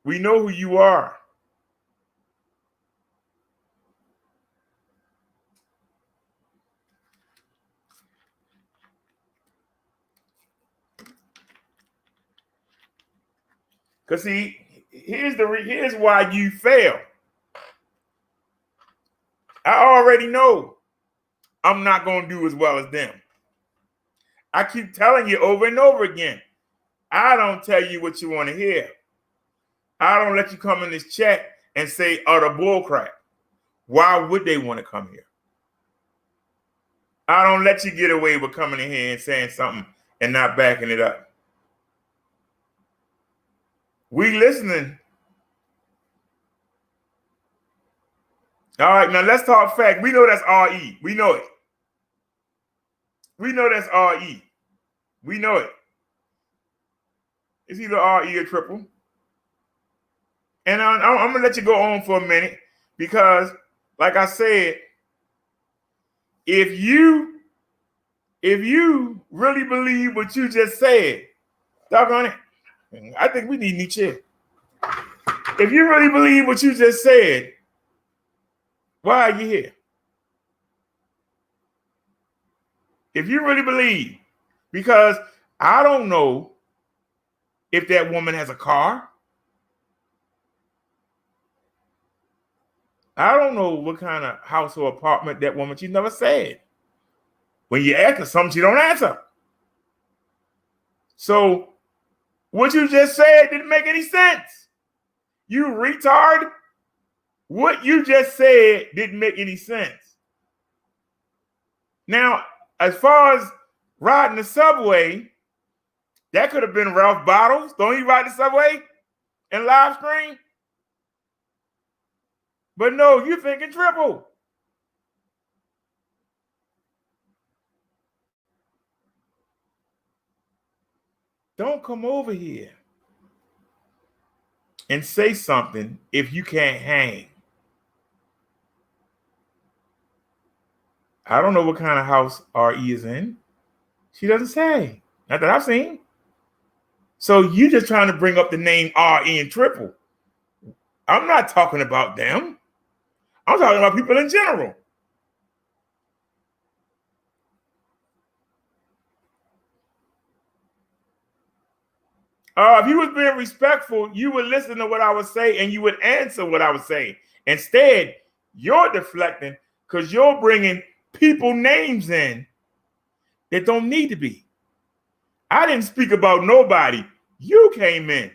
We know who you are. Because see, here's why you fail. I already know I'm not going to do as well as them. I keep telling you over and over again. I don't tell you what you want to hear. I don't let you come in this chat and say utter bullcrap. Why would they want to come here? I don't let you get away with coming in here and saying something and not backing it up. We listening. All right, now let's talk fact. We know that's RE. We know it. We know that's RE. We know it. It's either RE or triple. And I'm going to let you go on for a minute because, like I said, if you really believe what you just said, doggone it, I think we need a new chair. If you really believe what you just said, why are you here? If you really believe, because I don't know if that woman has a car. I don't know what kind of house or apartment that woman, she never said. When you ask her something, she don't answer. So what you just said didn't make any sense. You retard. What you just said didn't make any sense. Now, as far as riding the subway, that could have been Ralph Bottles. Don't he ride the subway and live stream? But no, you're thinking triple. Don't come over here and say something if you can't hang. I don't know what kind of house RE is in. She doesn't say. Not that I've seen. So you just trying to bring up the name RE and Triple. I'm not talking about them. I'm talking about people in general. If you was being respectful, you would listen to what I would say and you would answer what I would say. Instead, you're deflecting because you're bringing people names in that don't need to be. I didn't speak about nobody. You came in.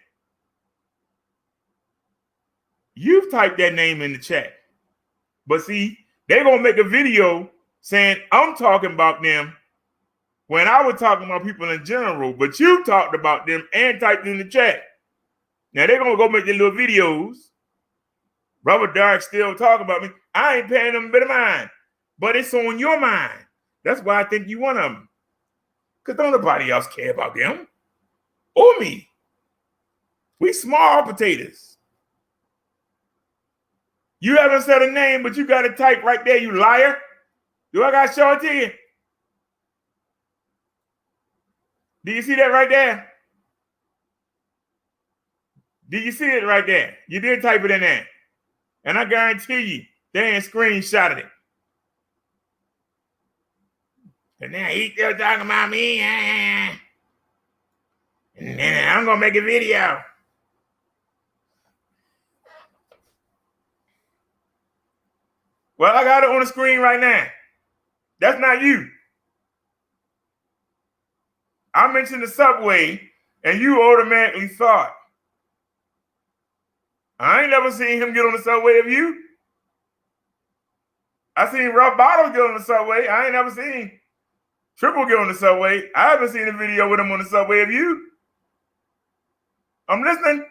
You've typed that name in the chat. But see, they're going to make a video saying I'm talking about them when I was talking about people in general, but you talked about them and typed in the chat. Now they're going to go make their little videos. Brother Dark still talking about me. I ain't paying them a bit of mind, but it's on your mind. That's why I think you one of them. Because don't nobody else care about them or me. We small potatoes. You haven't said a name, but you got to type right there, you liar. Do I got to show it to you? Do you see that right there? Do you see it right there? You did type it in there. And I guarantee you, they ain't screenshotted it. And now he's still talking about me. And then I'm going to make a video. Well, I got it on the screen right now. That's not you. I mentioned the subway, and you automatically thought. I ain't never seen him get on the subway of you. I seen Rough Bottom get on the subway. I ain't never seen Triple get on the subway. I haven't seen a video with him on the subway of you. I'm listening.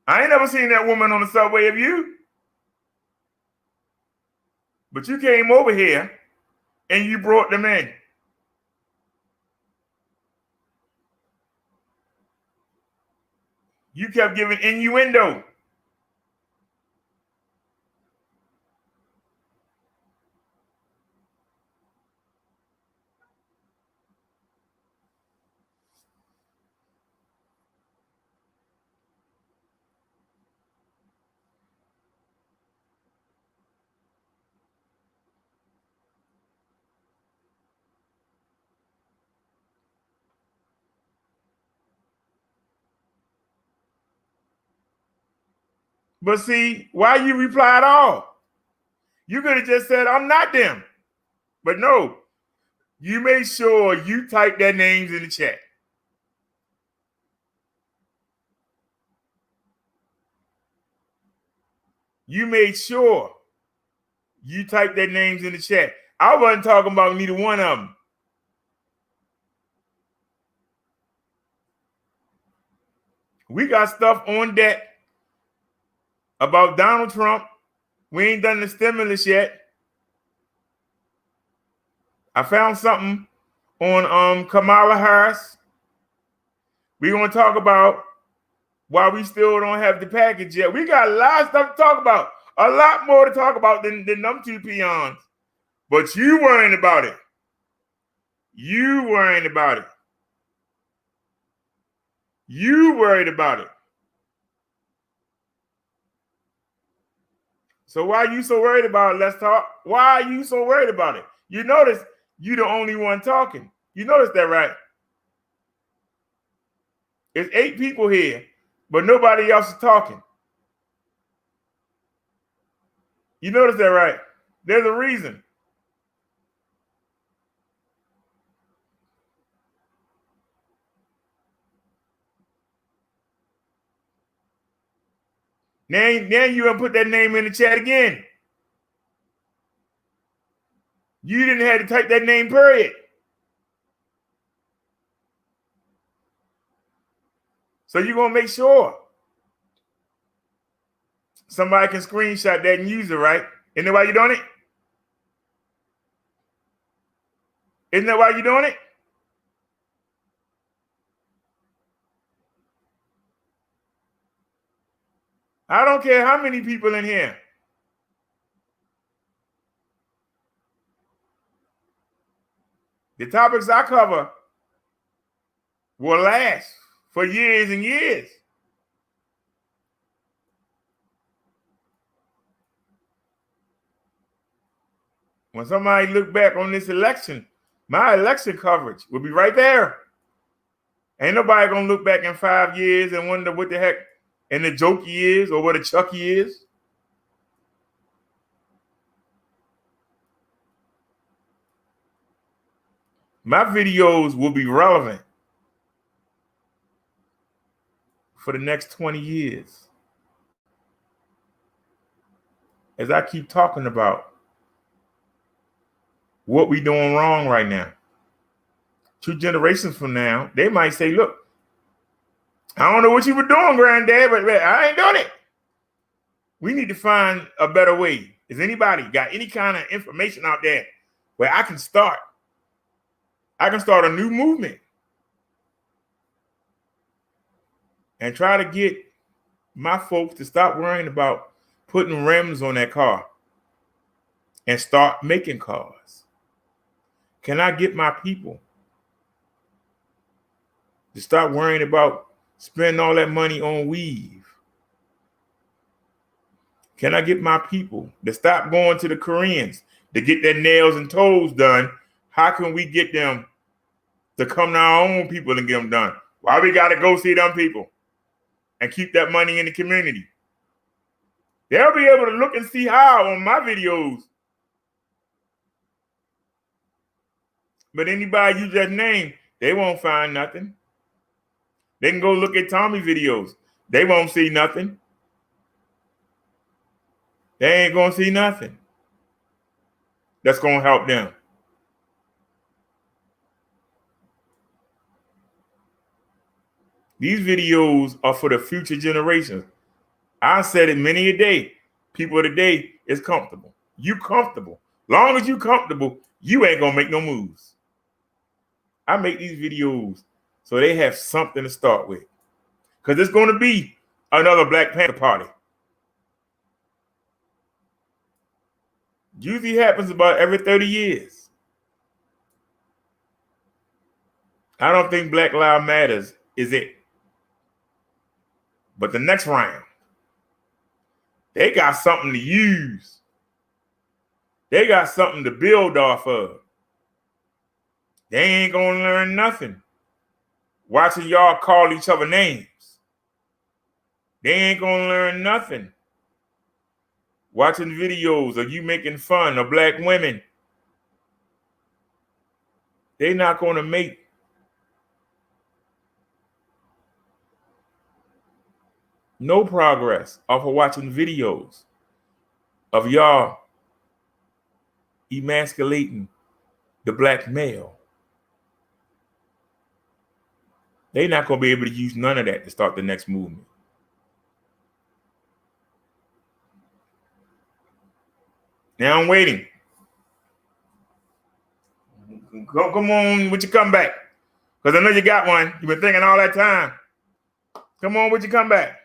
I ain't never seen that woman on the subway of you. But you came over here and you brought them in. You kept giving innuendo. But see, why you reply at all? You could have just said, I'm not them. But no, you made sure you typed their names in the chat. You made sure you typed their names in the chat. I wasn't talking about neither one of them. We got stuff on deck about Donald Trump. We ain't done the stimulus yet. I found something on Kamala Harris. We're going to talk about why we still don't have the package yet. We got a lot of stuff to talk about. A lot more to talk about than them two peons. But you worrying about it. You worrying about it. You worried about it. So why are you so worried about it? Let's talk. Why are you so worried about it? You notice you the only one talking. You notice that, right? It's 8 people here, but nobody else is talking. You notice that, right? There's a reason. Now you gonna put that name in the chat again. You didn't have to type that name, period. So you're gonna make sure somebody can screenshot that and use it, right? Isn't that why you're doing it? Isn't that why you're doing it? I don't care how many people in here. The topics I cover will last for years and years. When somebody look back on this election, my election coverage will be right there. Ain't nobody gonna look back in 5 years and wonder what the heck and the jokey is or what a Chucky is. My videos will be relevant for the next 20 years. As I keep talking about what we doing wrong right now. 2 generations from now, they might say, look, I don't know what you were doing, granddad, but I ain't doing it. We need to find a better way. Is anybody got any kind of information out there where I can start? I can start a new movement and try to get my folks to stop worrying about putting rims on that car and start making cars. Can I get my people to stop worrying about spending all that money on weave? Can I get my people to stop going to the Koreans to get their nails and toes done? How can we get them to come to our own people and get them done? Why we got to go see them people and keep that money in the community? They'll be able to look and see how on my videos. But anybody you just named, they won't find nothing. They can go look at Tommy videos. They won't see nothing. They ain't going to see nothing that's going to help them. These videos are for the future generations. I said it many a day. People today is comfortable. You comfortable. Long as you comfortable, you ain't going to make no moves. I make these videos so they have something to start with. Because there's going to be another Black Panther Party. Usually happens about every 30 years. I don't think Black Lives Matters is it. But the next round, they got something to use. They got something to build off of. They ain't going to learn nothing watching y'all call each other names. They ain't going to learn nothing watching videos of you making fun of Black women. They're not going to make no progress off of watching videos of y'all emasculating the Black male. They're not going to be able to use none of that to start the next movement. Now I'm waiting. Come on with your comeback. Because I know you got one. You've been thinking all that time. Come on with your comeback.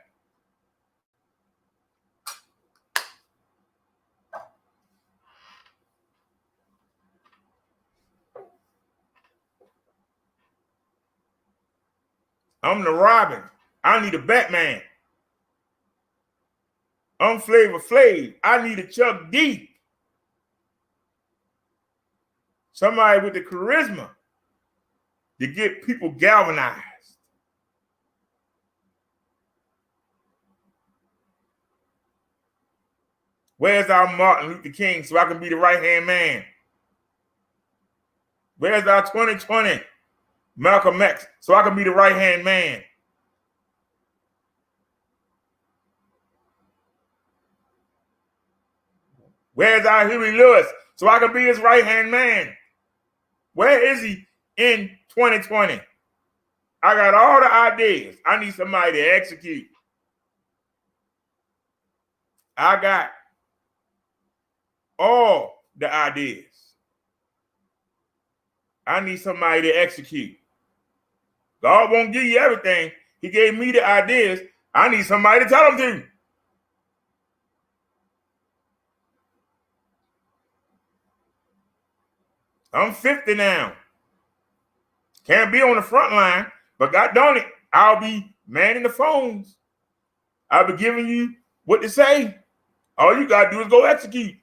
I'm the Robin. I need a Batman. I'm Flavor Flav. I need a Chuck D. Somebody with the charisma to get people galvanized. Where's our Martin Luther King so I can be the right-hand man? Where's our 2020 Malcolm X so I can be the right-hand man? Where's our Huey Lewis so I can be his right-hand man? Where is he in 2020? I got all the ideas. I need somebody to execute. I got all the ideas. I need somebody to execute. God won't give you everything. He gave me the ideas. I need somebody to tell them to. I'm 50 now. Can't be on the front line, but God darn it, I'll be manning the phones. I'll be giving you what to say. All you got to do is go execute.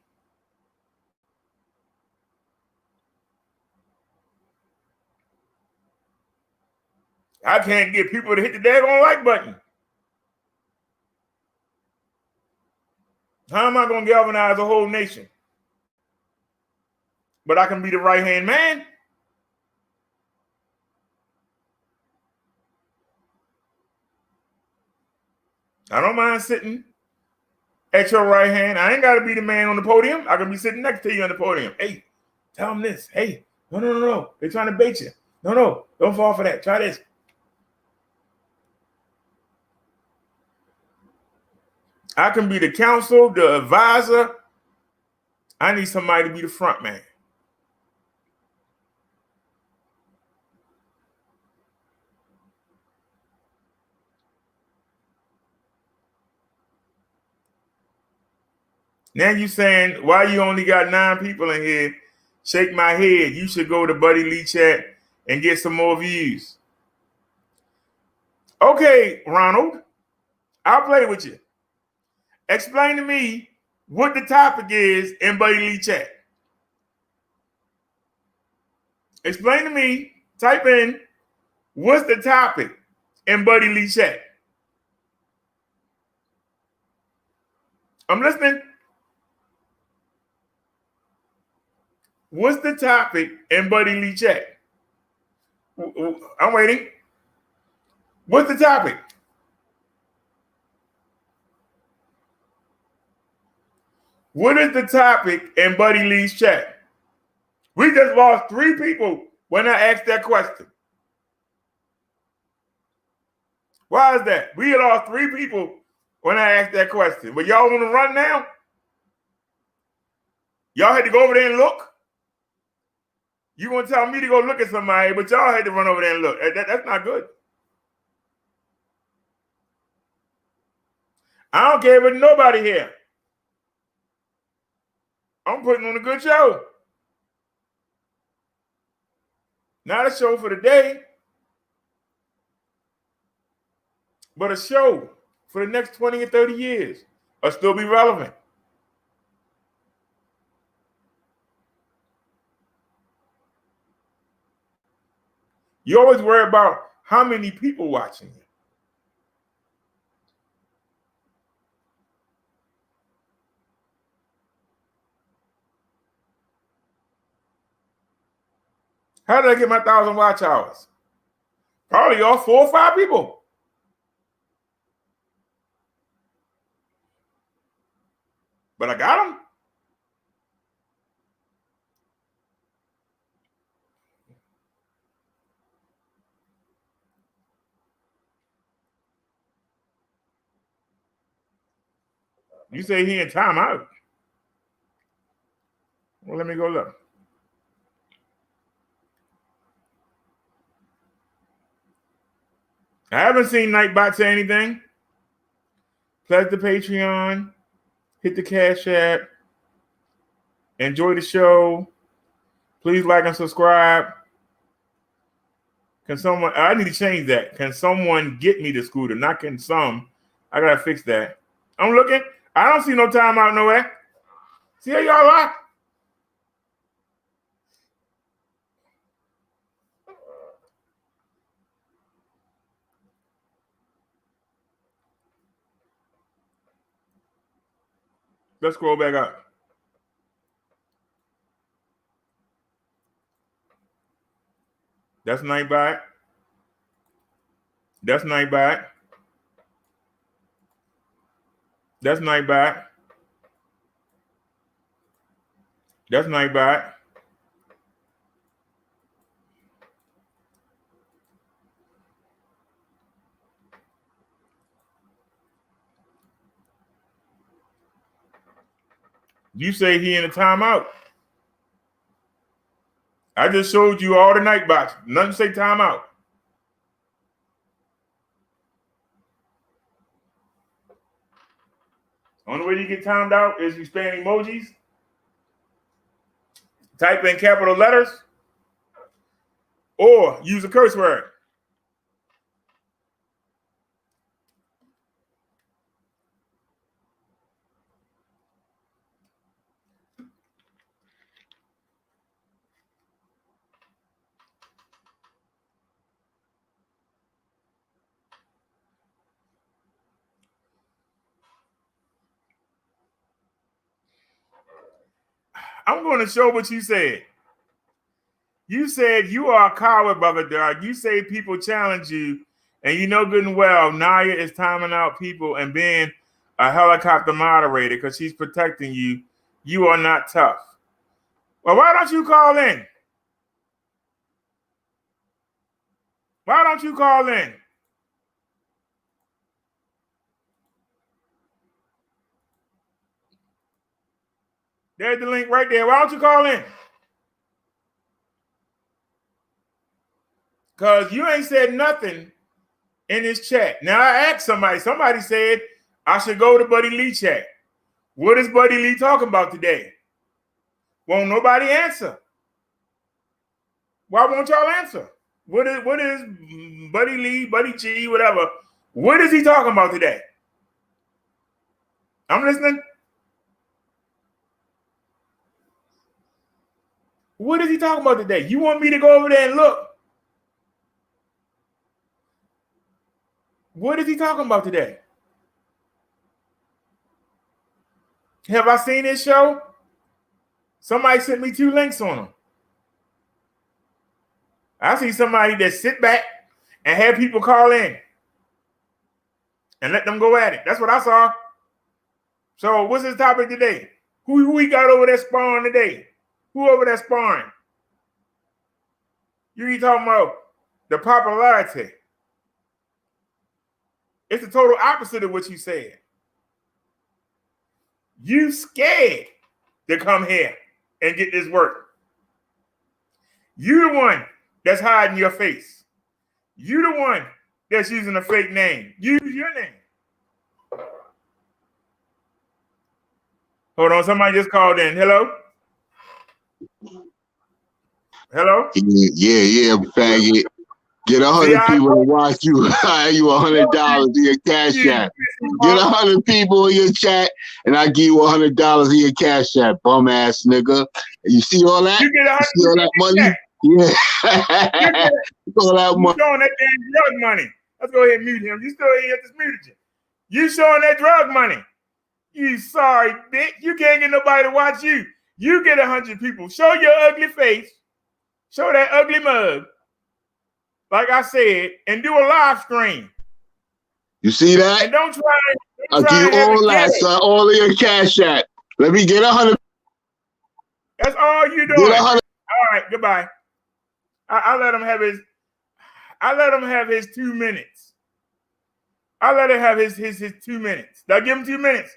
I can't get people to hit the daggone like button. How am I going to galvanize a whole nation? But I can be the right-hand man. I don't mind sitting at your right hand. I ain't got to be the man on the podium. I can be sitting next to you on the podium. Hey, tell them this. Hey, no. They're trying to bait you. No, don't fall for that. Try this. I can be the counsel, the advisor. I need somebody to be the front man. Now you saying, why you only got 9 people in here? Shake my head. You should go to Buddy Lee chat and get some more views. Okay, Ronald, I'll play with you. Explain to me what the topic is in Buddy Lee chat. Explain to me, type in, what's the topic in Buddy Lee chat? I'm listening. What's the topic in Buddy Lee chat? I'm waiting. What's the topic? What is the topic in Buddy Lee's chat? We just lost 3 people when I asked that question. Why is that? We lost 3 people when I asked that question. But y'all want to run now? Y'all had to go over there and look? You going to tell me to go look at somebody, but y'all had to run over there and look. That's not good. I don't care about nobody here. I'm putting on a good show. Not a show for the day, but a show for the next 20 or 30 years. Or still be relevant. You always worry about how many people watching you. How did I get my 1,000 watch hours? Probably all 4 or 5 people. But I got them. You say he in timeout. Well, let me go look. I haven't seen Nightbot say anything. Pledge the Patreon. Hit the Cash App. Enjoy the show. Please like and subscribe. Can someone, I need to change that. Can someone get me the scooter? Not can some. I got to fix that. I'm looking. I don't see no timeout nowhere. See how y'all are? Let's scroll back up. That's Nightbot. That's Nightbot. That's Nightbot. That's Nightbot. You say he in a timeout. I just showed you all the Nightbots. Nothing say timeout. Only way you get timed out is you spam emojis. Type in capital letters. or use a curse word. I'm going to show what you said. You said you are a coward, brother Doug. You say people challenge you, and you know good and well Naya is timing out people and being a helicopter moderator because she's protecting you. You are not tough. Well, why don't you call in? Why don't you call in? There's the link right there. Why don't you call in? Because you ain't said nothing in this chat. Now, I asked somebody said I should go to Buddy Lee chat. What is Buddy Lee talking about today? Won't nobody answer. Why won't y'all answer? What is Buddy Lee, Buddy G, whatever? What is he talking about today? I'm listening. What is he talking about today? You want me to go over there and look? What is he talking about today? Have I seen this show? Somebody sent me 2 links on them. I see somebody that sit back and have people call in and let them go at it. That's what I saw. So what's his topic today? Who we got over there sparring today? Who over there sparring? You talking about the popularity. It's the total opposite of what you said. You scared to come here and get this work. You the one that's hiding your face. You the one that's using a fake name. Use your name. Hold on, somebody just called in. Hello? Hello? Yeah, faggot. Get 100 people to watch you. I you $100 in your cash app. Get 100 people in your chat, and I give you $100 in your cash app, bum ass nigga. You see all that? You get see all that money? Yeah. All that money. You showing that damn drug money. Let's go ahead and mute him. You still here? Just muted you. You showing that drug money. You sorry, bitch. You can't get nobody to watch you. You get 100 people. Show your ugly face. Show that ugly mug. Like I said, and do a live stream. You see that? And don't try. I'll give you all that, son. All of your cash app. Let me get 100. That's all you doing. All right, goodbye. I let him have his. I let him have his 2 minutes. I let him have his 2 minutes. Did I give him 2 minutes?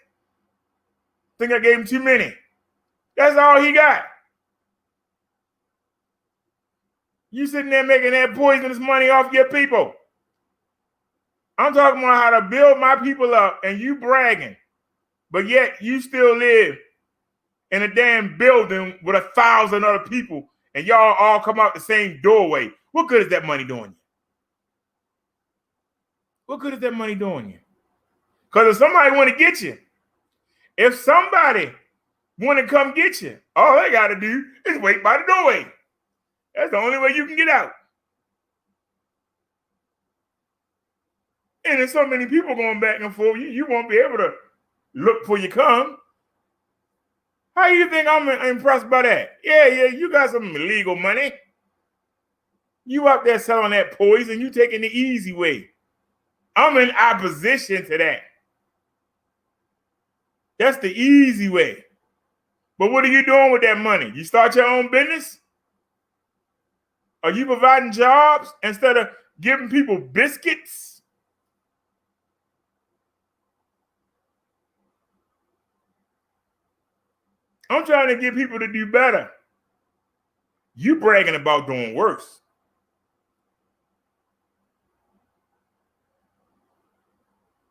Think I gave him too many. That's all he got. You sitting there making that poisonous money off your people. I'm talking about how to build my people up and you bragging. But yet you still live in a damn building with 1,000 other people and y'all all come out the same doorway. What good is that money doing you? What good is that money doing you? Because if somebody want to get you, if somebody want to come get you, all they got to do is wait by the doorway. That's the only way you can get out. And there's so many people going back and forth, you won't be able to look before you come. How do you think I'm impressed by that? Yeah, you got some illegal money. You out there selling that poison, you taking the easy way. I'm in opposition to that. That's the easy way. But what are you doing with that money? You start your own business? Are you providing jobs instead of giving people biscuits? I'm trying to get people to do better. You bragging about doing worse.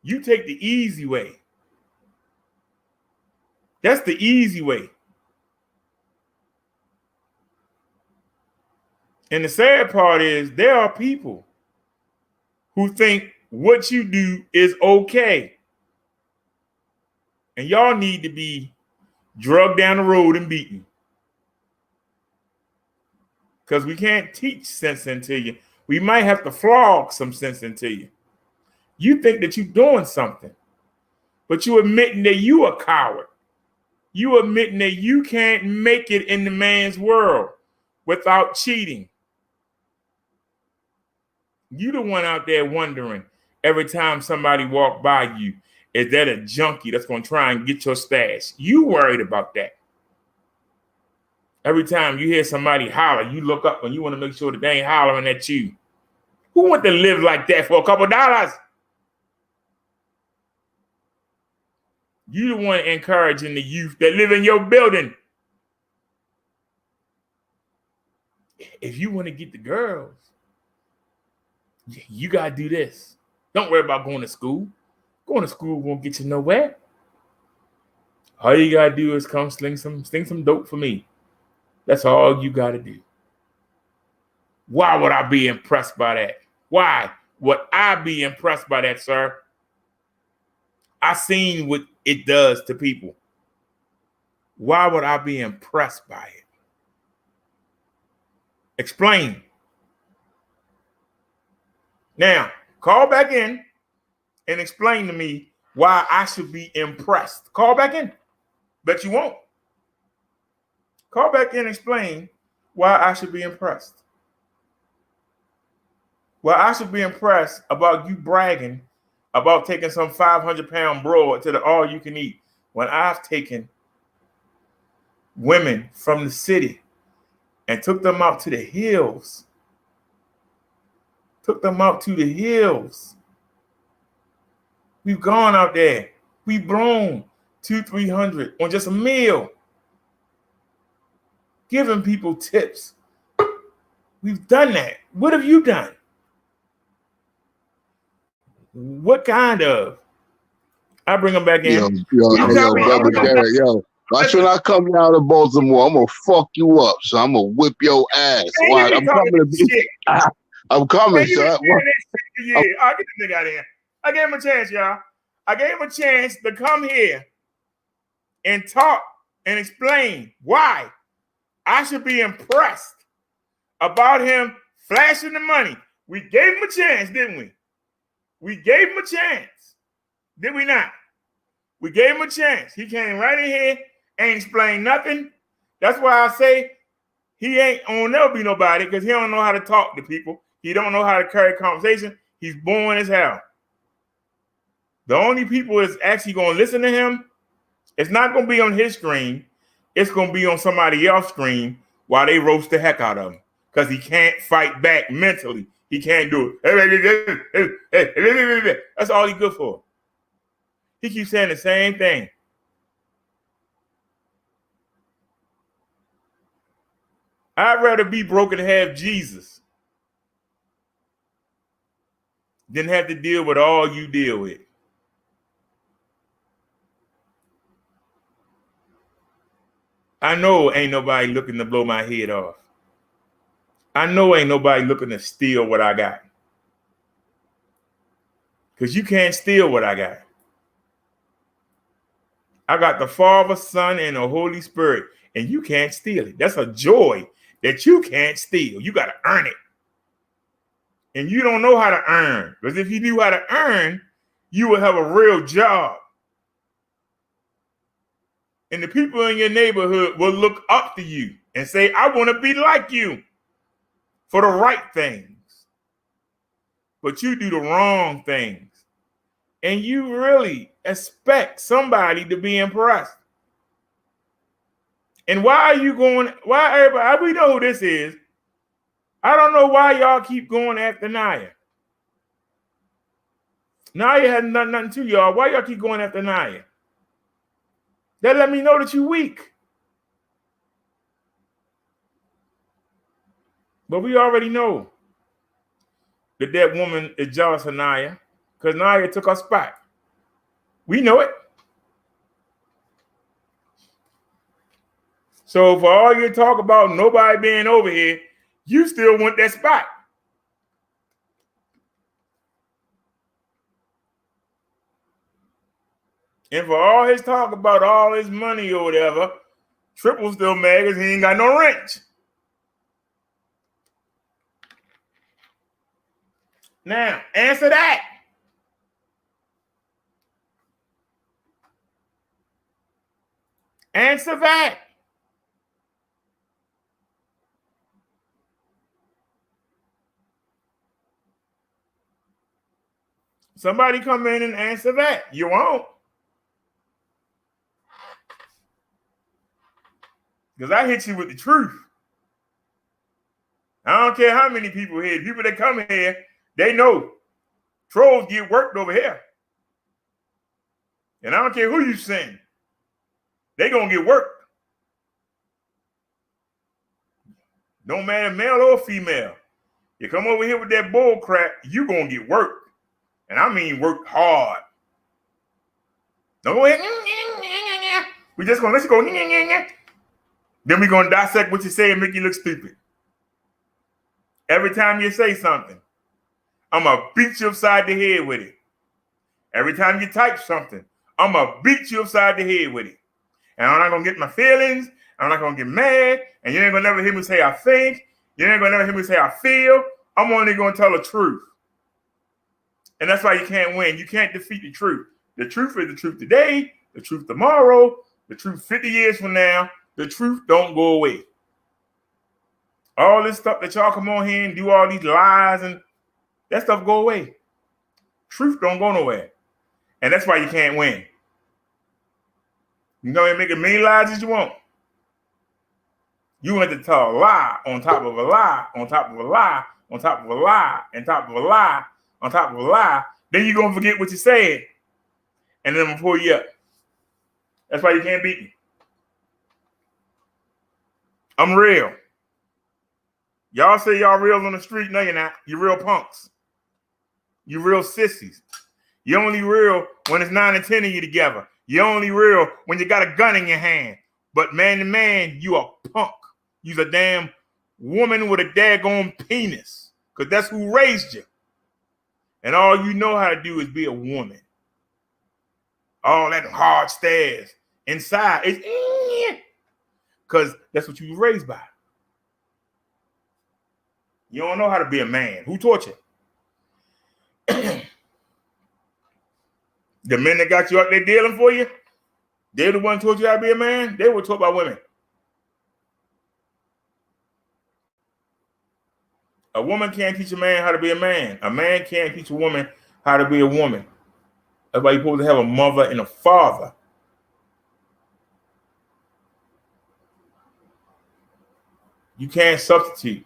You take the easy way. That's the easy way. And the sad part is there are people who think what you do is okay. And y'all need to be drugged down the road and beaten. Because we can't teach sense into you. We might have to flog some sense into you. You think that you're doing something, but you admitting that you a coward. You admitting that you can't make it in the man's world without cheating. You the one out there wondering every time somebody walk by you, is that a junkie that's going to try and get your stash? You worried about that. Every time you hear somebody holler, you look up and you want to make sure that they ain't hollering at you. Who want to live like that for a couple dollars? You the one encouraging the youth that live in your building. If you want to get the girls, you got to do this. Don't worry about going to school. Going to school won't get you nowhere. All you got to do is come sling some dope for me. That's all you got to do. Why would I be impressed by that? Why would I be impressed by that, sir? I seen what it does to people. Why would I be impressed by it? Explain. Now, call back in and explain to me why I should be impressed. Call back in. Bet you won't. Call back in and explain why I should be impressed. Well, I should be impressed about you bragging about taking some 500-pound broad to the all-you-can-eat when I've taken women from the city and took them out to the hills. Took them out to the hills. We've gone out there. We've blown $200-300 on just a meal. Giving people tips. We've done that. What have you done? What kind of? I bring them back in. Brother Derek, watch when I come down to Baltimore, I'm gonna fuck you up, so I'm gonna whip your ass. I'm coming to be. I'm coming, son. I'll get the nigga out of here. I gave him a chance, y'all. I gave him a chance to come here and talk and explain why I should be impressed about him flashing the money. We gave him a chance, didn't we? We gave him a chance. Did we not? We gave him a chance. He came right in here, ain't explained nothing. That's why I say he ain't gonna never be nobody, because he don't know how to talk to people. He don't know how to carry conversation. He's boring as hell. The only people that's actually gonna listen to him, it's not gonna be on his screen. It's gonna be on somebody else's screen while they roast the heck out of him, because he can't fight back mentally. He can't do it. That's all he's good for. He keeps saying the same thing. I'd rather be broken and have Jesus than have to deal with all you deal with. I know ain't nobody looking to blow my head off. I know ain't nobody looking to steal what I got. Because you can't steal what I got. I got the Father, Son, and the Holy Spirit, and you can't steal it. That's a joy that you can't steal. You got to earn it. And you don't know how to earn. Because if you knew how to earn, you would have a real job. And the people in your neighborhood will look up to you and say, I want to be like you. For the right things. But you do the wrong things. And you really expect somebody to be impressed. And why are you going, why everybody, we know who this is. I don't know why y'all keep going after Naya. Naya hasn't done nothing to y'all. Why y'all keep going after Naya? That let me know that you weak. But we already know that that woman is jealous of Naya because Naya took her spot. We know it. So for all you talk about nobody being over here, You still want that spot. And for all his talk about all his money or whatever, Triple still mad because he ain't got no ranch. Now, answer that. Answer that. Somebody come in and answer that. You won't. Because I hit you with the truth. I don't care how many people here. People that come here, they know trolls get worked over here. And I don't care who you send. They gonna get worked. No matter male or female. You come over here with that bull crap, you gonna get worked. And I mean worked hard. Don't go ahead. We just gonna let you go. Then we gonna dissect what you say and make you look stupid. Every time you say something, I'm gonna beat you upside the head with it. Every time you type something, I'm gonna beat you upside the head with it. And I'm not gonna get my feelings. I'm not gonna get mad. And you ain't gonna never hear me say I think. You ain't gonna never hear me say I feel. I'm only gonna tell the truth. And that's why you can't win. You can't defeat the truth. The truth is the truth today, the truth tomorrow, the truth 50 years from now. The truth don't go away. All this stuff that y'all come on here and do all these lies and that stuff go away. Truth don't go nowhere. And that's why you can't win. You can go and make as many lies as you want. You want to tell a lie on top of a lie, on top of a lie, on top of a lie, on top of a lie, on top of a lie. Then you're going to forget what you said. And then I'm going to pull you up. That's why you can't beat me. I'm real. Y'all say y'all real on the street. No, you're not. You're real punks. You're real sissies. You're only real when it's 9 and 10 of you together. You're only real when you got a gun in your hand. But man to man, you a punk. You's a damn woman with a daggone penis. Because that's who raised you. And all you know how to do is be a woman. All that hard stares inside is because that's what you was raised by. You don't know how to be a man. Who taught you? The men that got you out there dealing for you, they're the ones who taught you how to be a man. They were taught by women. A woman can't teach a man how to be a man. A man can't teach a woman how to be a woman. That's why you're supposed to have a mother and a father. You can't substitute.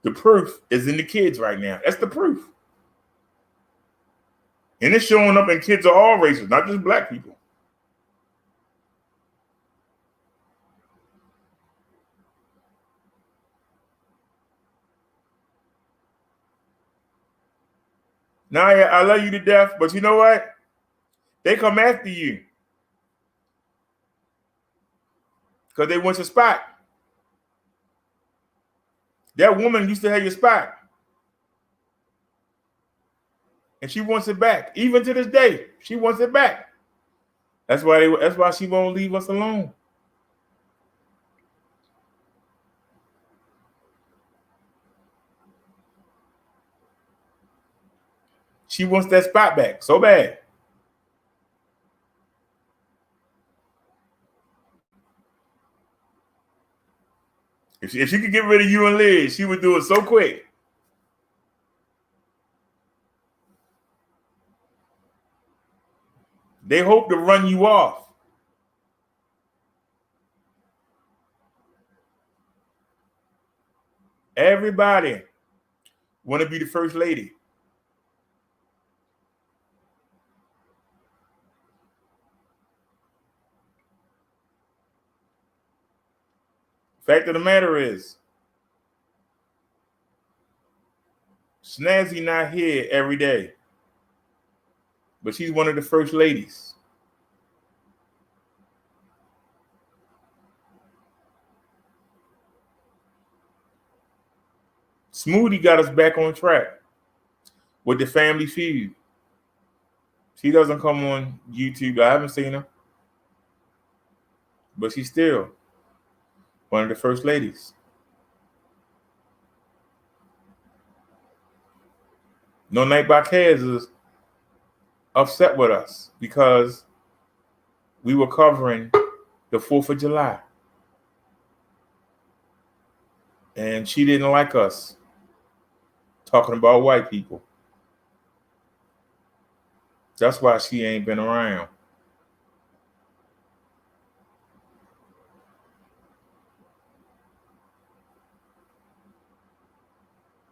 The proof is in the kids right now. That's the proof. And it's showing up in kids of all races, not just black people. Now, I love you to death, but you know what? They come after you because they want your spot. That woman used to have your spot. And she wants it back. Even to this day, she wants it back. That's why she won't leave us alone. She wants that spot back so bad. If she could get rid of you and Liz, she would do it so quick. They hope to run you off. Everybody want to be the first lady. Fact of the matter is, Snazzy not here every day, but she's one of the first ladies. Smoothie got us back on track with the Family Feud. She doesn't come on YouTube. I haven't seen her. But she's still one of the first ladies. No Night by Cares is upset with us because we were covering the 4th of July. And she didn't like us talking about white people. That's why she ain't been around.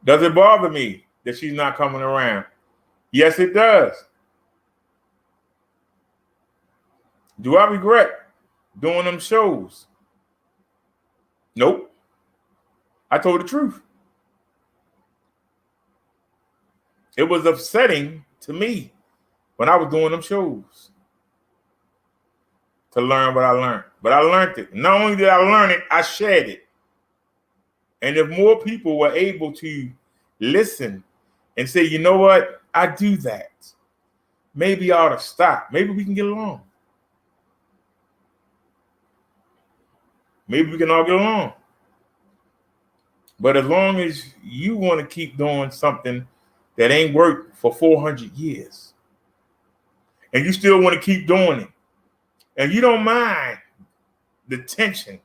Does it bother me that she's not coming around? Yes, it does. Do I regret doing them shows? Nope. I told the truth. It was upsetting to me when I was doing them shows to learn what I learned. But I learned it. Not only did I learn it, I shared it. And if more people were able to listen and say, you know what, I do that, maybe I ought to stop. Maybe we can get along. Maybe we can all get along. But as long as you want to keep doing something that ain't worked for 400 years, and you still want to keep doing it, and you don't mind the tension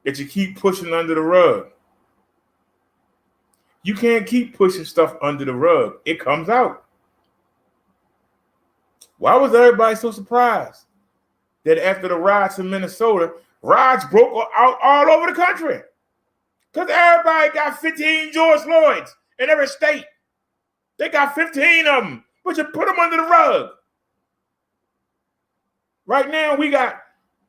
that you keep pushing under the rug, you can't keep pushing stuff under the rug. It comes out. Why was everybody so surprised that after the riots in Minnesota, riots broke out all over the country? Because everybody got 15 George Floyds in every state. They got 15 of them, but you put them under the rug. Right now, we got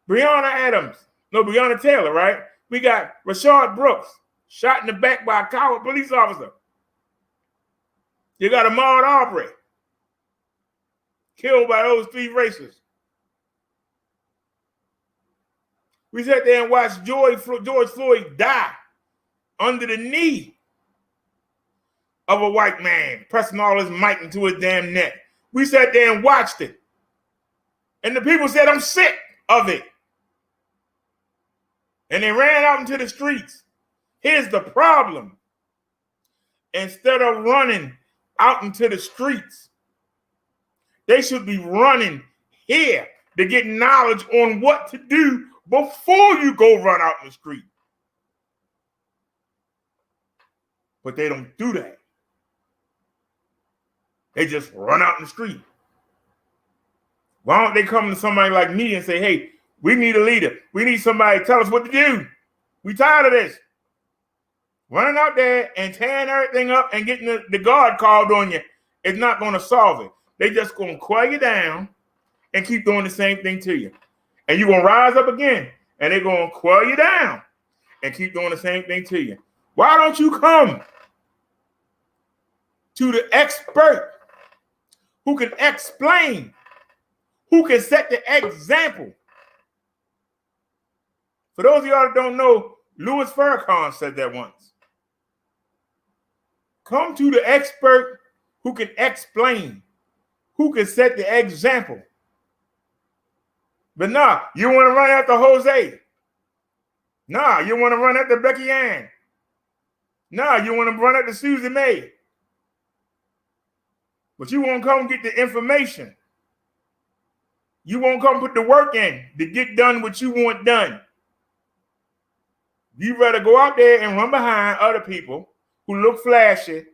Breonna Taylor, right? We got Rashard Brooks, shot in the back by a coward police officer. You got Ahmaud Arbery, killed by those 3 racists. We sat there and watched George Floyd die under the knee of a white man, pressing all his might into his damn neck. We sat there and watched it. And the people said, I'm sick of it. And they ran out into the streets. Here's the problem. Instead of running out into the streets, they should be running here to get knowledge on what to do before you go run out in the street. But they don't do that. They just run out in the street. Why don't they come to somebody like me and say, hey, we need a leader. We need somebody to tell us what to do. We tired of this. Running out there and tearing everything up and getting the guard called on you is not going to solve it. They just going to quiet you down and keep doing the same thing to you. And you're going to rise up again, and they're going to quiet you down and keep doing the same thing to you. Why don't you come to the expert who can explain, who can set the example? For those of y'all that don't know, Louis Farrakhan said that once. Come to the expert who can explain, who can set the example. But nah, you want to run after Jose. Nah, you want to run after Becky Ann. Nah, you want to run after Susie May. But you won't come get the information. You won't come put the work in to get done what you want done. You rather go out there and run behind other people who look flashy,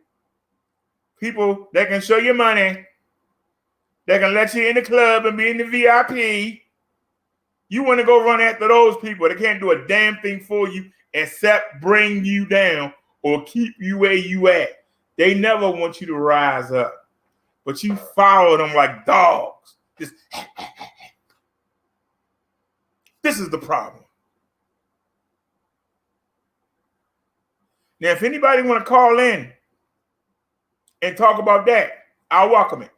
people that can show you money, that can let you in the club and be in the VIP. You want to go run after those people that can't do a damn thing for you except bring you down or keep you where you at. They never want you to rise up, but you follow them like dogs. This is the problem. Now, if anybody want to call in and talk about that, I'll welcome it.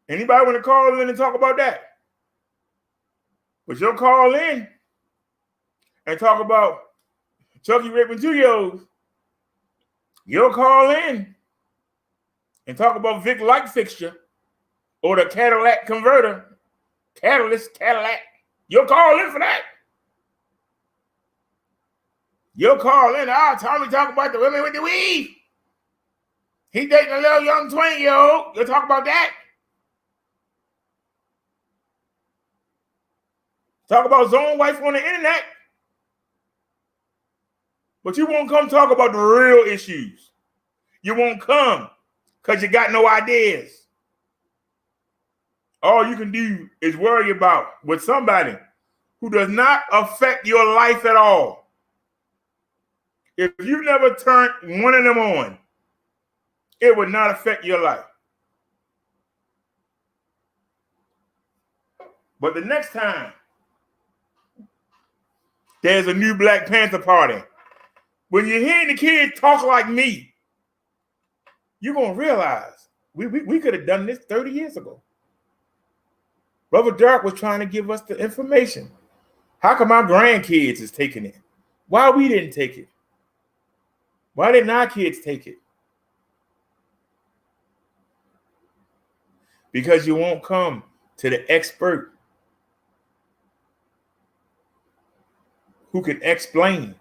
Anybody want to call in and talk about that? But you'll call in and talk about Chucky raping 2-year-olds. You'll call in and talk about Vic light fixture or the Cadillac converter, Cadillac. You'll call in for that. You'll call in. Tommy talk about the women with the weave. He dating a little young 20-year-old. You'll talk about that. Talk about zone wife on the internet. But you won't come talk about the real issues. You won't come because you got no ideas. All you can do is worry about with somebody who does not affect your life at all. If you've never turned one of them on, it would not affect your life. But the next time there's a new Black Panther party, when you're hearing the kids talk like me, you're going to realize we could have done this 30 years ago. Brother Dark was trying to give us the information. How come our grandkids is taking it? Why we didn't take it? Why didn't our kids take it? Because you won't come to the expert who can explain,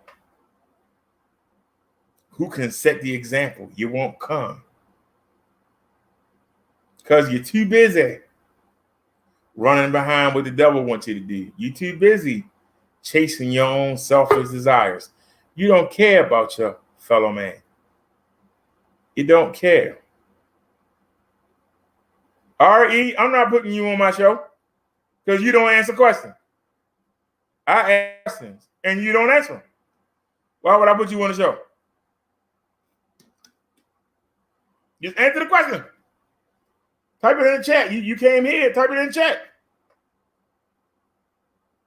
who can set the example. You won't come because you're too busy running behind what the devil wants you to do. You're too busy chasing your own selfish desires. You don't care about your fellow man. You don't care. R.E., I'm not putting you on my show because you don't answer questions. I ask questions and you don't answer them. Why would I put you on the show? Just answer the question. Type it in the chat. You came here, type it in the chat.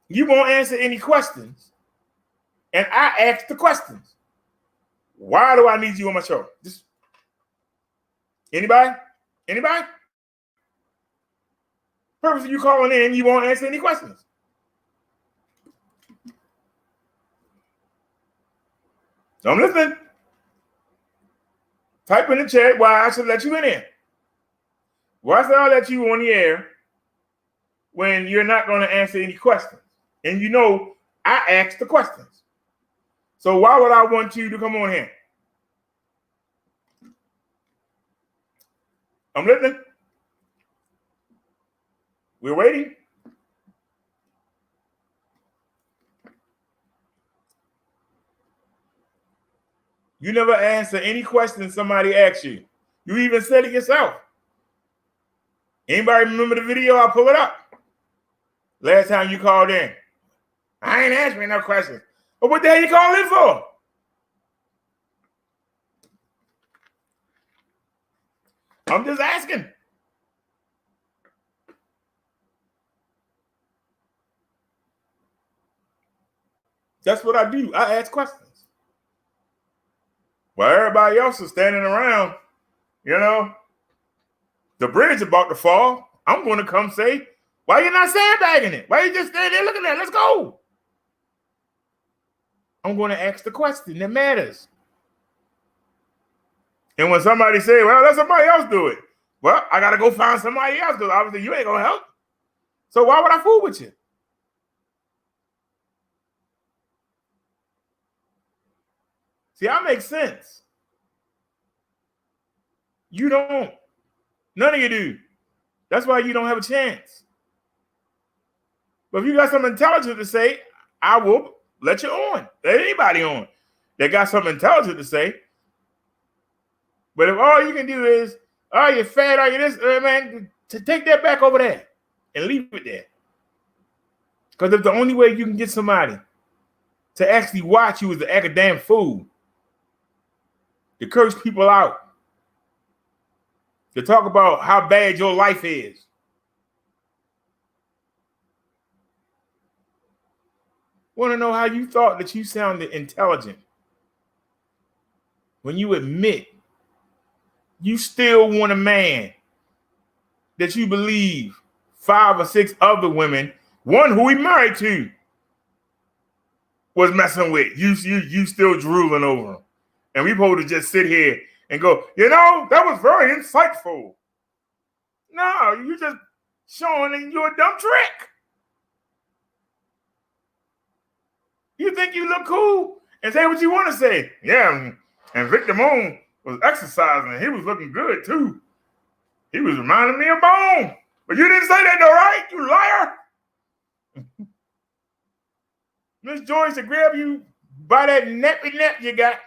You won't answer any questions. And I ask the questions. Why do I need you on my show? Just anybody? Anybody? Purpose of you calling in, you won't answer any questions. So I'm listening. Type in the chat why I should let you in here. Why should I let you on the air when you're not going to answer any questions? And you know I ask the questions. So why would I want you to come on here? I'm listening. We're waiting. You never answer any question somebody asks you. You even said it yourself. Anybody remember the video? I'll pull it up. Last time you called in. I ain't answering no questions. But what the hell you call in for? I'm just asking. That's what I do. I ask questions. While everybody else is standing around, you know, the bridge is about to fall. I'm going to come say, why you not sandbagging it? Why you just standing there looking at it? Let's go. I'm going to ask the question that matters. And when somebody say, well, let somebody else do it. Well, I got to go find somebody else because obviously you ain't going to help. So why would I fool with you? See, I make sense. You don't. None of you do. That's why you don't have a chance. But if you got something intelligent to say, I will let you on. Let anybody on that got something intelligent to say. But if all you can do is, oh, you're fat, are you this, man, to take that back over there and leave it there. Because if the only way you can get somebody to actually watch you is to act a damn fool, to curse people out, to talk about how bad your life is. Want to know how you thought that you sounded intelligent when you admit you still want a man that you believe 5 or 6 other women, one who he married to, was messing with. You still drooling over him. And we supposed to just sit here and go, that was very insightful. No, you just showing you a dumb trick. You think you look cool and say what you want to say. Yeah, and Victor Moon was exercising. He was looking good, too. He was reminding me of Bone. But you didn't say that, though, right? You liar. Miss Joyce to grab you by that nappy nap you got,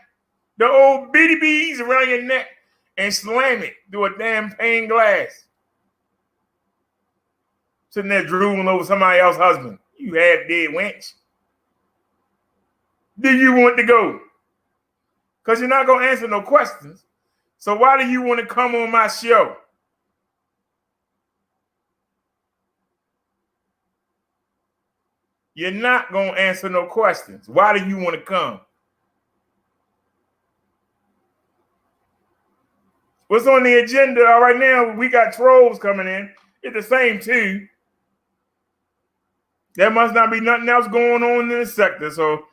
the old bitty beads around your neck, and slam it through a damn pane glass. Sitting there drooling over somebody else's husband. You half-dead wench. Do you want to go? Because you're not going to answer no questions. So why do you want to come on my show? You're not going to answer no questions. Why do you want to come? What's on the agenda right now? We got trolls coming in. It's the same too. There must not be nothing else going on in the sector. So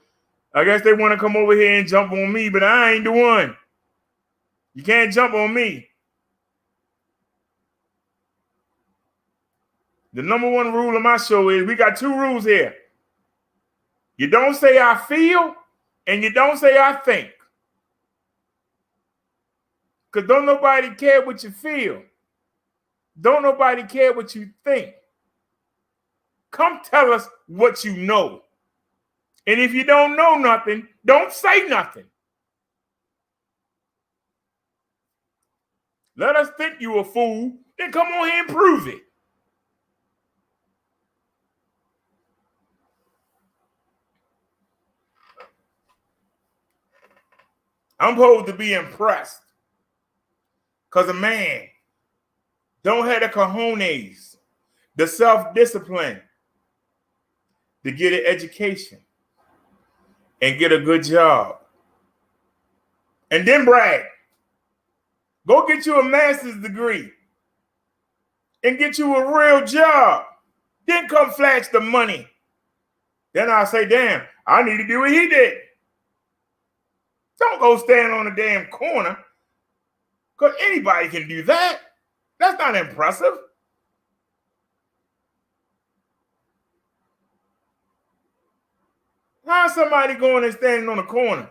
I guess they want to come over here and jump on me, but I ain't the one. You can't jump on me. The number one rule of my show is we got two rules here. You don't say I feel, and you don't say I think. Because don't nobody care what you feel. Don't nobody care what you think. Come tell us what you know. And if you don't know nothing, don't say nothing. Let us think you a fool, then come on here and prove it. I'm supposed to be impressed because a man don't have the cojones, the self-discipline to get an education and get a good job. And then brag. Go get you a master's degree and get you a real job. Then come flash the money. Then I'll say, damn, I need to do what he did. Don't go stand on a damn corner because anybody can do that. That's not impressive. How's somebody going and standing on a corner?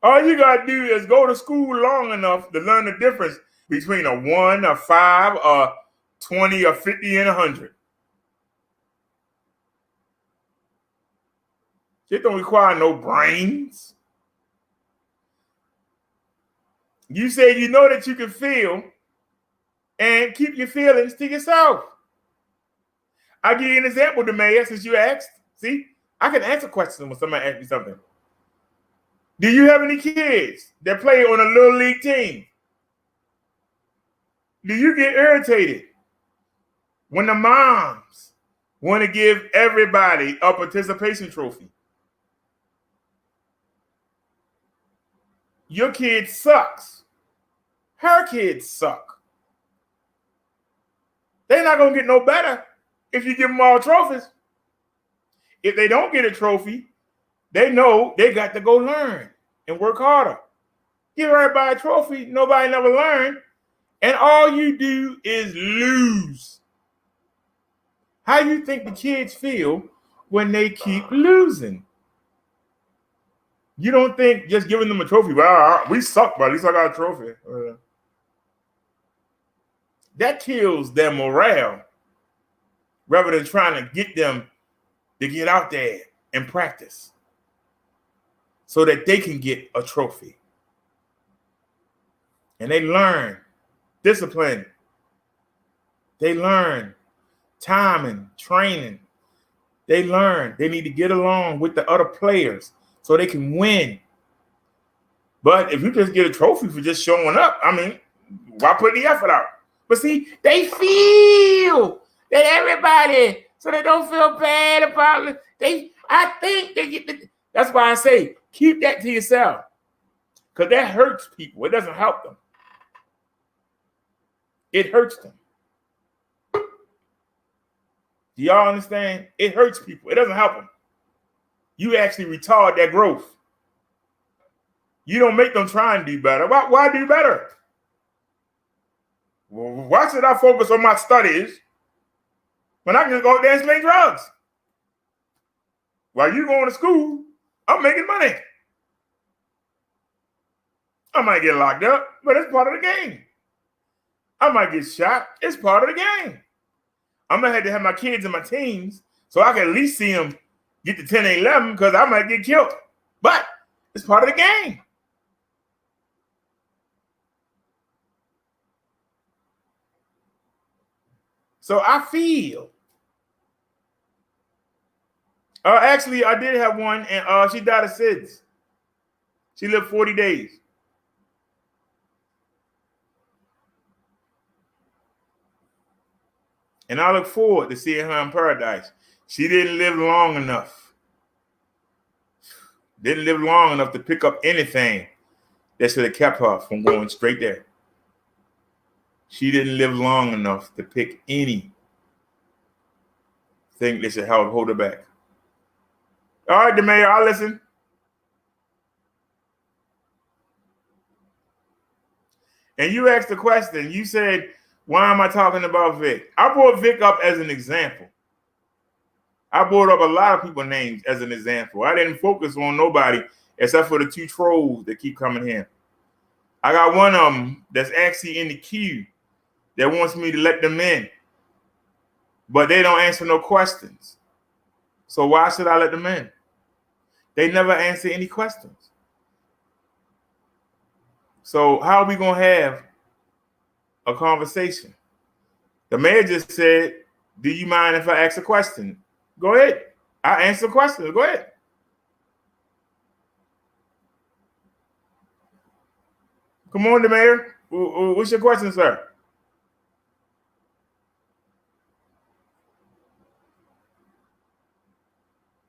All you got to do is go to school long enough to learn the difference between a 1, a 5, a 20, a 50, and 100. It don't require no brains. You said you know that you can feel and keep your feelings to yourself. I'll give you an example, Demaya, since you asked. See, I can answer questions when somebody asks me something. Do you have any kids that play on a little league team? Do you get irritated when the moms want to give everybody a participation trophy? Your kid sucks. Her kids suck. They're not going to get no better if you give them all trophies. If they don't get a trophy, they know they got to go learn and work harder. Give everybody a trophy, nobody never learned, and all you do is lose. How do you think the kids feel when they keep losing? You don't think just giving them a trophy, well, we suck, but at least I got a trophy. That kills their morale rather than trying to get them to get out there and practice so that they can get a trophy. And they learn discipline. They learn timing, training. They learn they need to get along with the other players so they can win. But if you just get a trophy for just showing up, I mean, why put the effort out? But see, they feel that everybody, so they don't feel bad about it. I think they get the, that's why I say keep that to yourself. Because that hurts people. It doesn't help them. It hurts them. Do y'all understand? It hurts people. It doesn't help them. You actually retard their growth. You don't make them try and do better. Why do better? Why should I focus on my studies when I can go out there and sling drugs? While you going to school, I'm making money. I might get locked up, but it's part of the game. I might get shot. It's part of the game. I'm going to have to have my kids and my teens so I can at least see them get to 10 and 11 because I might get killed. But it's part of the game. So I feel. Actually, I did have one, and she died of SIDS. She lived 40 days. And I look forward to seeing her in paradise. She didn't live long enough. Didn't live long enough to pick up anything that should have kept her from going straight there. She didn't live long enough to pick anything that should help hold her back. All right, the mayor, I'll listen. And you asked the question. You said, why am I talking about Vic? I brought Vic up as an example. I brought up a lot of people's names as an example. I didn't focus on nobody except for the two trolls that keep coming here. I got one of them that's actually in the queue that wants me to let them in, but they don't answer no questions. So why should I let them in? They never answer any questions. So how are we going to have a conversation? The mayor just said, do you mind if I ask a question? Go ahead. I answer the question. Go ahead. Come on, the mayor. What's your question, sir?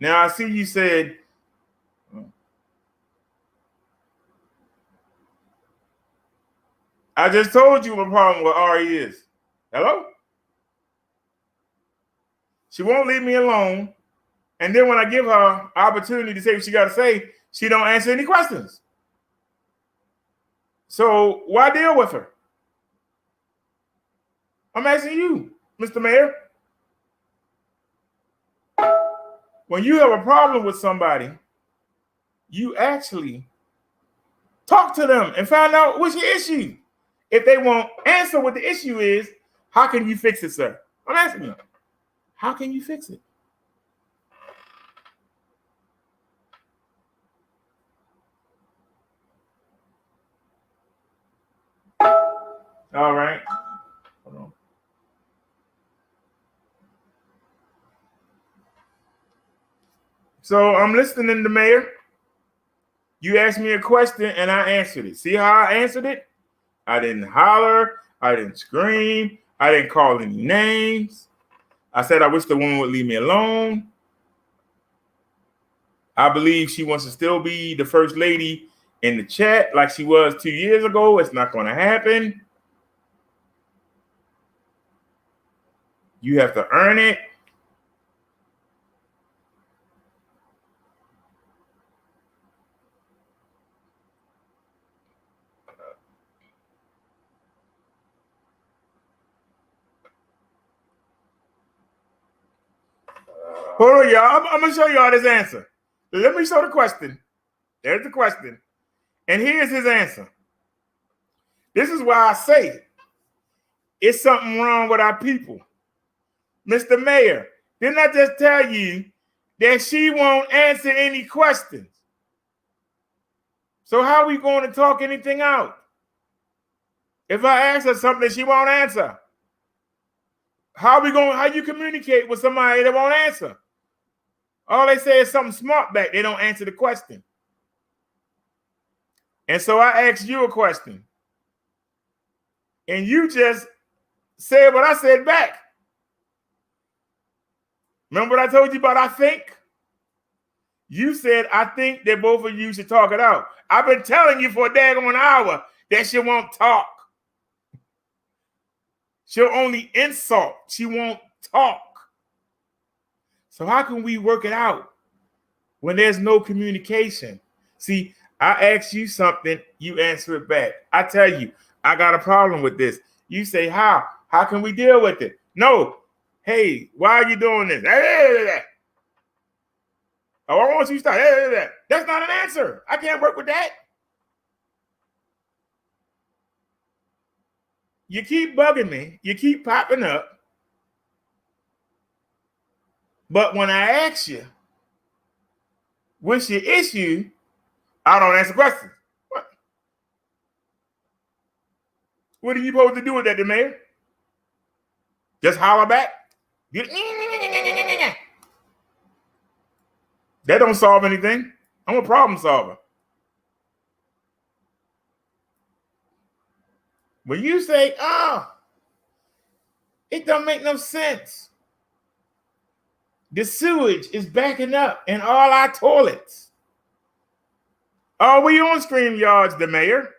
Now, I see you said, I just told you what problem with Ari is. Hello? She won't leave me alone. And then when I give her opportunity to say what she got to say, she don't answer any questions. So why deal with her? I'm asking you, Mr. Mayor. When you have a problem with somebody, you actually talk to them and find out what's your issue. If they won't answer what the issue is, how can you fix it, sir? I'm asking you. How can you fix it? All right. Hold on. So I'm listening to Mayor. You asked me a question and I answered it. See how I answered it? I didn't holler. I didn't scream. I didn't call any names. I said I wish the woman would leave me alone. I believe she wants to still be the first lady in the chat like she was 2 years ago. It's not going to happen. You have to earn it. Hold on, y'all. I'm going to show y'all this answer. Let me show the question. There's the question. And here's his answer. This is why I say it's something wrong with our people. Mr. Mayor, didn't I just tell you that she won't answer any questions? So how are we going to talk anything out? If I ask her something, she won't answer. How you communicate with somebody that won't answer? All they say is something smart back. They don't answer the question. And so I asked you a question. And you just said what I said back. Remember what I told you about I think? You said, I think that both of you should talk it out. I've been telling you for a daggone hour that she won't talk. She'll only insult. She won't talk. So how can we work it out when there's no communication? See, I ask you something, you answer it back. I tell you, I got a problem with this. You say, how? How can we deal with it? No. Hey, why are you doing this? Oh, I want you to stop. That's not an answer. I can't work with that. You keep bugging me. You keep popping up. But when I ask you, what's your issue? I don't answer questions. What are you supposed to do with that, the mayor? Just holler back? That don't solve anything. I'm a problem solver. When you say, oh, it don't make no sense. The sewage is backing up in all our toilets. Are we on StreamYards, the mayor?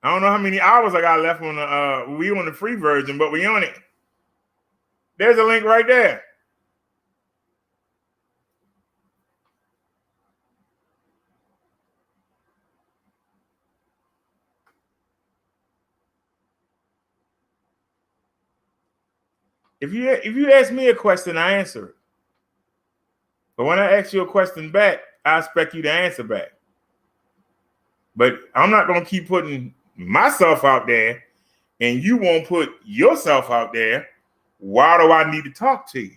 I don't know how many hours I got left on the we on the free version, but we on it. There's a link right there. If you ask me a question, I answer it. But when I ask you a question back, I expect you to answer back. But I'm not going to keep putting myself out there and you won't put yourself out there. Why do I need to talk to you?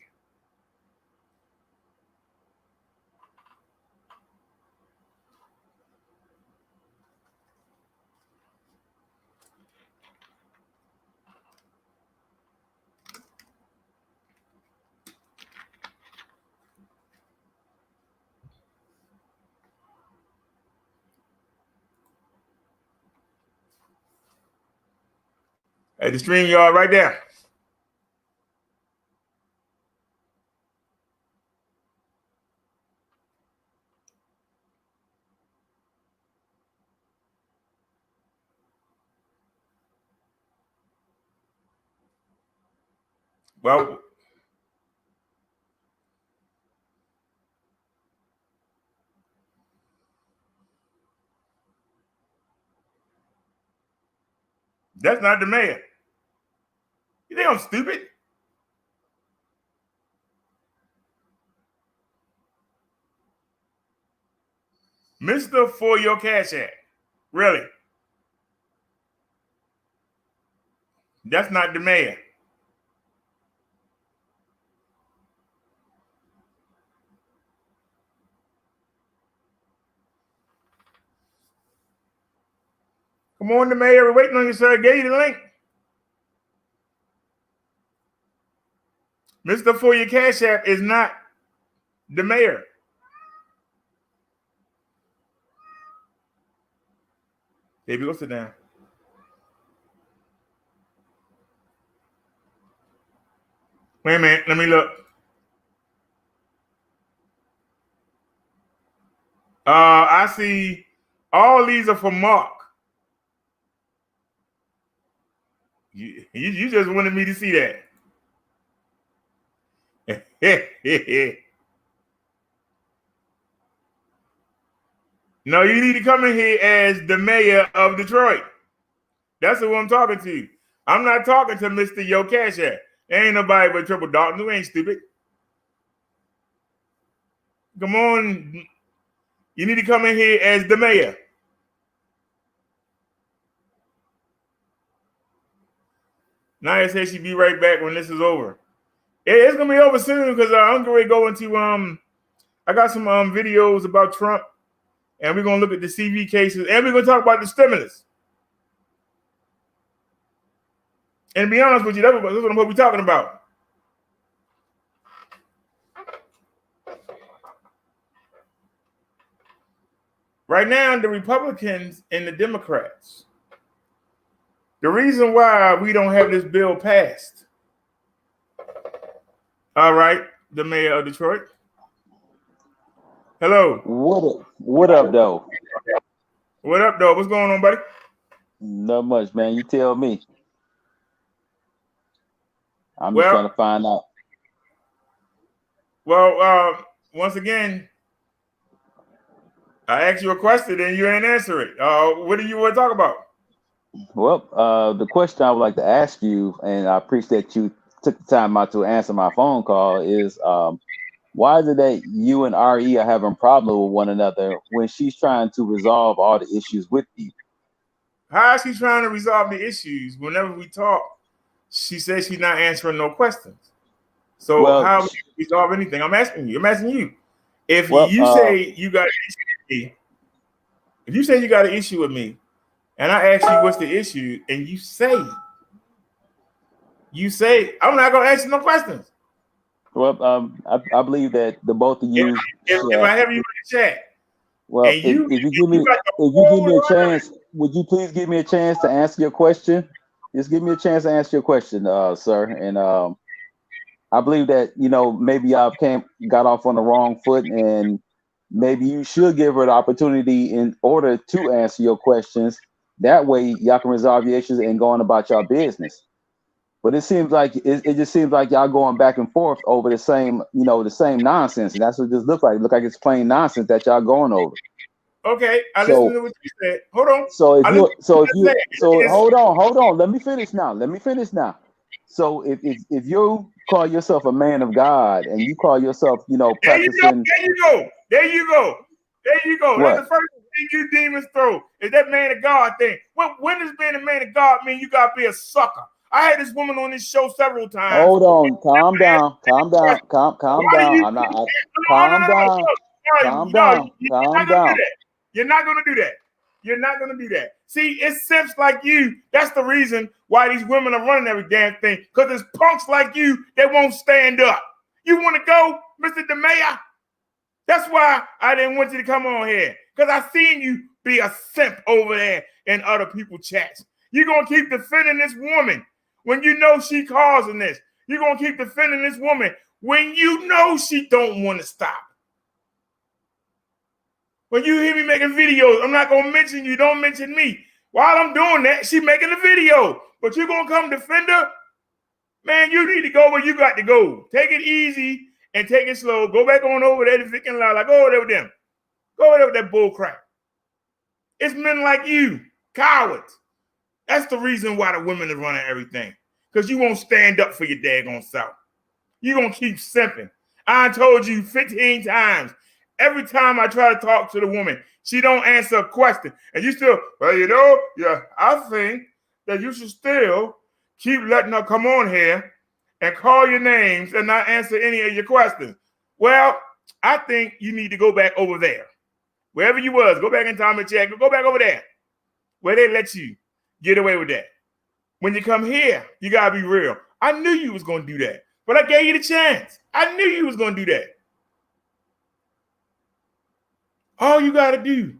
At the StreamYard right there. Well, that's not the mayor. You think I'm stupid? Mr. For your cash app. Really? That's not the mayor. Come on, the mayor. We're waiting on you, sir. I gave you the link. Mr. For your cash app is not the mayor. Baby, go sit down. Wait a minute. Let me look. I see all these are for Mark. You just wanted me to see that. No, you need to come in here as the mayor of Detroit. That's who I'm talking to. I'm not talking to Mr. Yo Cash App. There ain't nobody but Triple Dalton who ain't stupid. Come on. You need to come in here as the mayor. Naya said she'd be right back when this is over. It's gonna be over soon because I'm going to go into I got some videos about Trump, and we're gonna look at the CV cases, and we're gonna talk about the stimulus. And to be honest with you, that's what I'm we're talking about. Right now, the Republicans and the Democrats, the reason why we don't have this bill passed. All right, the mayor of Detroit. Hello. What up, though? What up, though? What's going on, buddy? Not much, man. You tell me. I'm just trying to find out. Well, once again, I asked you a question and you ain't answer it. What do you want to talk about? Well, the question I would like to ask you, and I appreciate you took the time out to answer my phone call, is why is it that you and RE are having problems with one another when she's trying to resolve all the issues with you? How is she trying to resolve the issues? Whenever we talk, she says she's not answering no questions. So how would you resolve anything? I'm asking you. If you say you got an issue with me, if you say you got an issue with me, and I ask you what's the issue, and you say, I'm not gonna ask you no questions. Well, I believe that the both of you. If I have you in the chat, well, if you give me a chance, would you please give me a chance to answer your question? Just give me a chance to answer your question, sir. And I believe that maybe y'all got off on the wrong foot, and maybe you should give her the opportunity in order to answer your questions. That way, y'all can resolve your issues and go on about your business. But it seems like it just seems like y'all going back and forth over the same nonsense, and that's what this looks like. It looks like it's plain nonsense that y'all going over. Okay, I listened to what you said. Hold on. Hold on. Let me finish now. So if you call yourself a man of God and you call yourself, practicing. There you go. What? That's the first thing you demons throw is that man of God thing. When does being a man of God mean you gotta be a sucker? I had this woman on this show several times. Hold on, calm down. I'm not. Calm down. You're not gonna do that. See, it's simps like you. That's the reason why these women are running every damn thing. Because it's punks like you that won't stand up. You want to go, Mr. DeMayor? That's why I didn't want you to come on here. Because I seen you be a simp over there in other people's chats. You're going to keep defending this woman when you know she causing this. You're going to keep defending this woman when you know she don't want to stop. When you hear me making videos, I'm not going to mention you. Don't mention me. While I'm doing that, she making a video. But you're going to come defend her? Man, you need to go where you got to go. Take it easy and take it slow. Go back on over there to Vic and Lala. Go over there with them. Go over there with that bull crap. It's men like you, cowards. That's the reason why the women are running everything. Because you won't stand up for your daggone self. You're going to keep simping. I told you 15 times. Every time I try to talk to the woman, she don't answer a question. And you still, I think that you should still keep letting her come on here and call your names and not answer any of your questions. Well, I think you need to go back over there. Wherever you was, go back in time and check. Go back over there where they let you get away with that. When you come here, you got to be real. I knew you was going to do that, but I gave you the chance. I knew you was going to do that. All you got to do,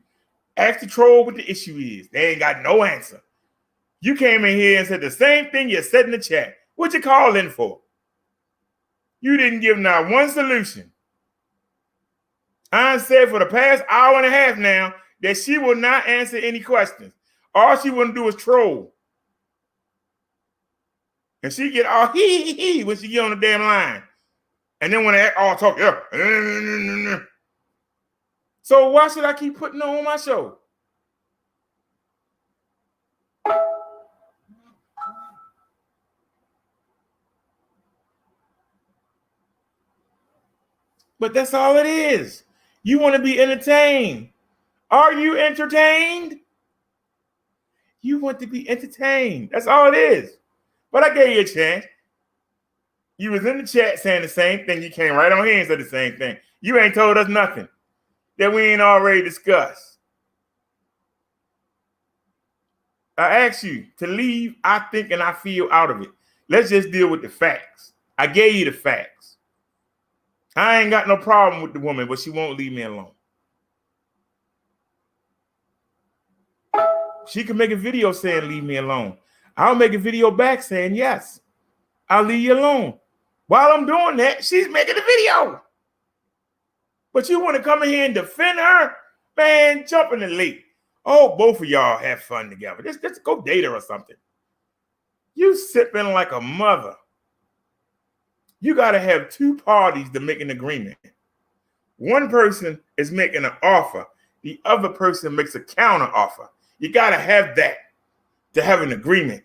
ask the troll what the issue is. They ain't got no answer. You came in here and said the same thing you said in the chat. What you call in for? You didn't give not one solution. I said for the past hour and a half now that she will not answer any questions. All she want to do is troll. And she get all hee when she get on the damn line. And then when they all talk, yeah. So why should I keep putting on my show? But that's all it is. You want to be entertained. Are you entertained? You want to be entertained. That's all it is. But I gave you a chance. You was in the chat saying the same thing. You came right on here and said the same thing. You ain't told us nothing that we ain't already discussed. I asked you to leave, I think, and I feel out of it. Let's just deal with the facts. I gave you the facts. I ain't got no problem with the woman, but she won't leave me alone. She can make a video saying leave me alone. I'll make a video back saying yes. I'll leave you alone. While I'm doing that, she's making a video. But you want to come in here and defend her? Man, jump in the lake. Oh, both of y'all have fun together. Just go date her or something. You sipping like a mother. You got to have two parties to make an agreement. One person is making an offer. The other person makes a counter offer. You got to have that to have an agreement.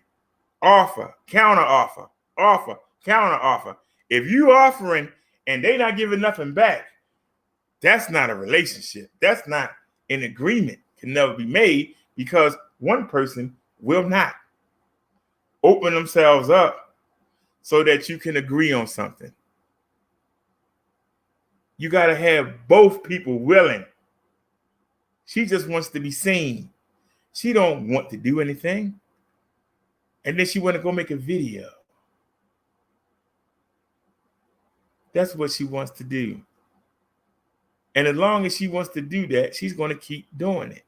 Offer, counter offer, offer, counter offer. If you offering and they not giving nothing back, that's not a relationship. That's not an agreement. Can never be made because one person will not open themselves up so that you can agree on something. You got to have both people willing. She just wants to be seen. She don't want to do anything. And then she want to go make a video. That's what she wants to do. And as long as she wants to do that, she's going to keep doing it.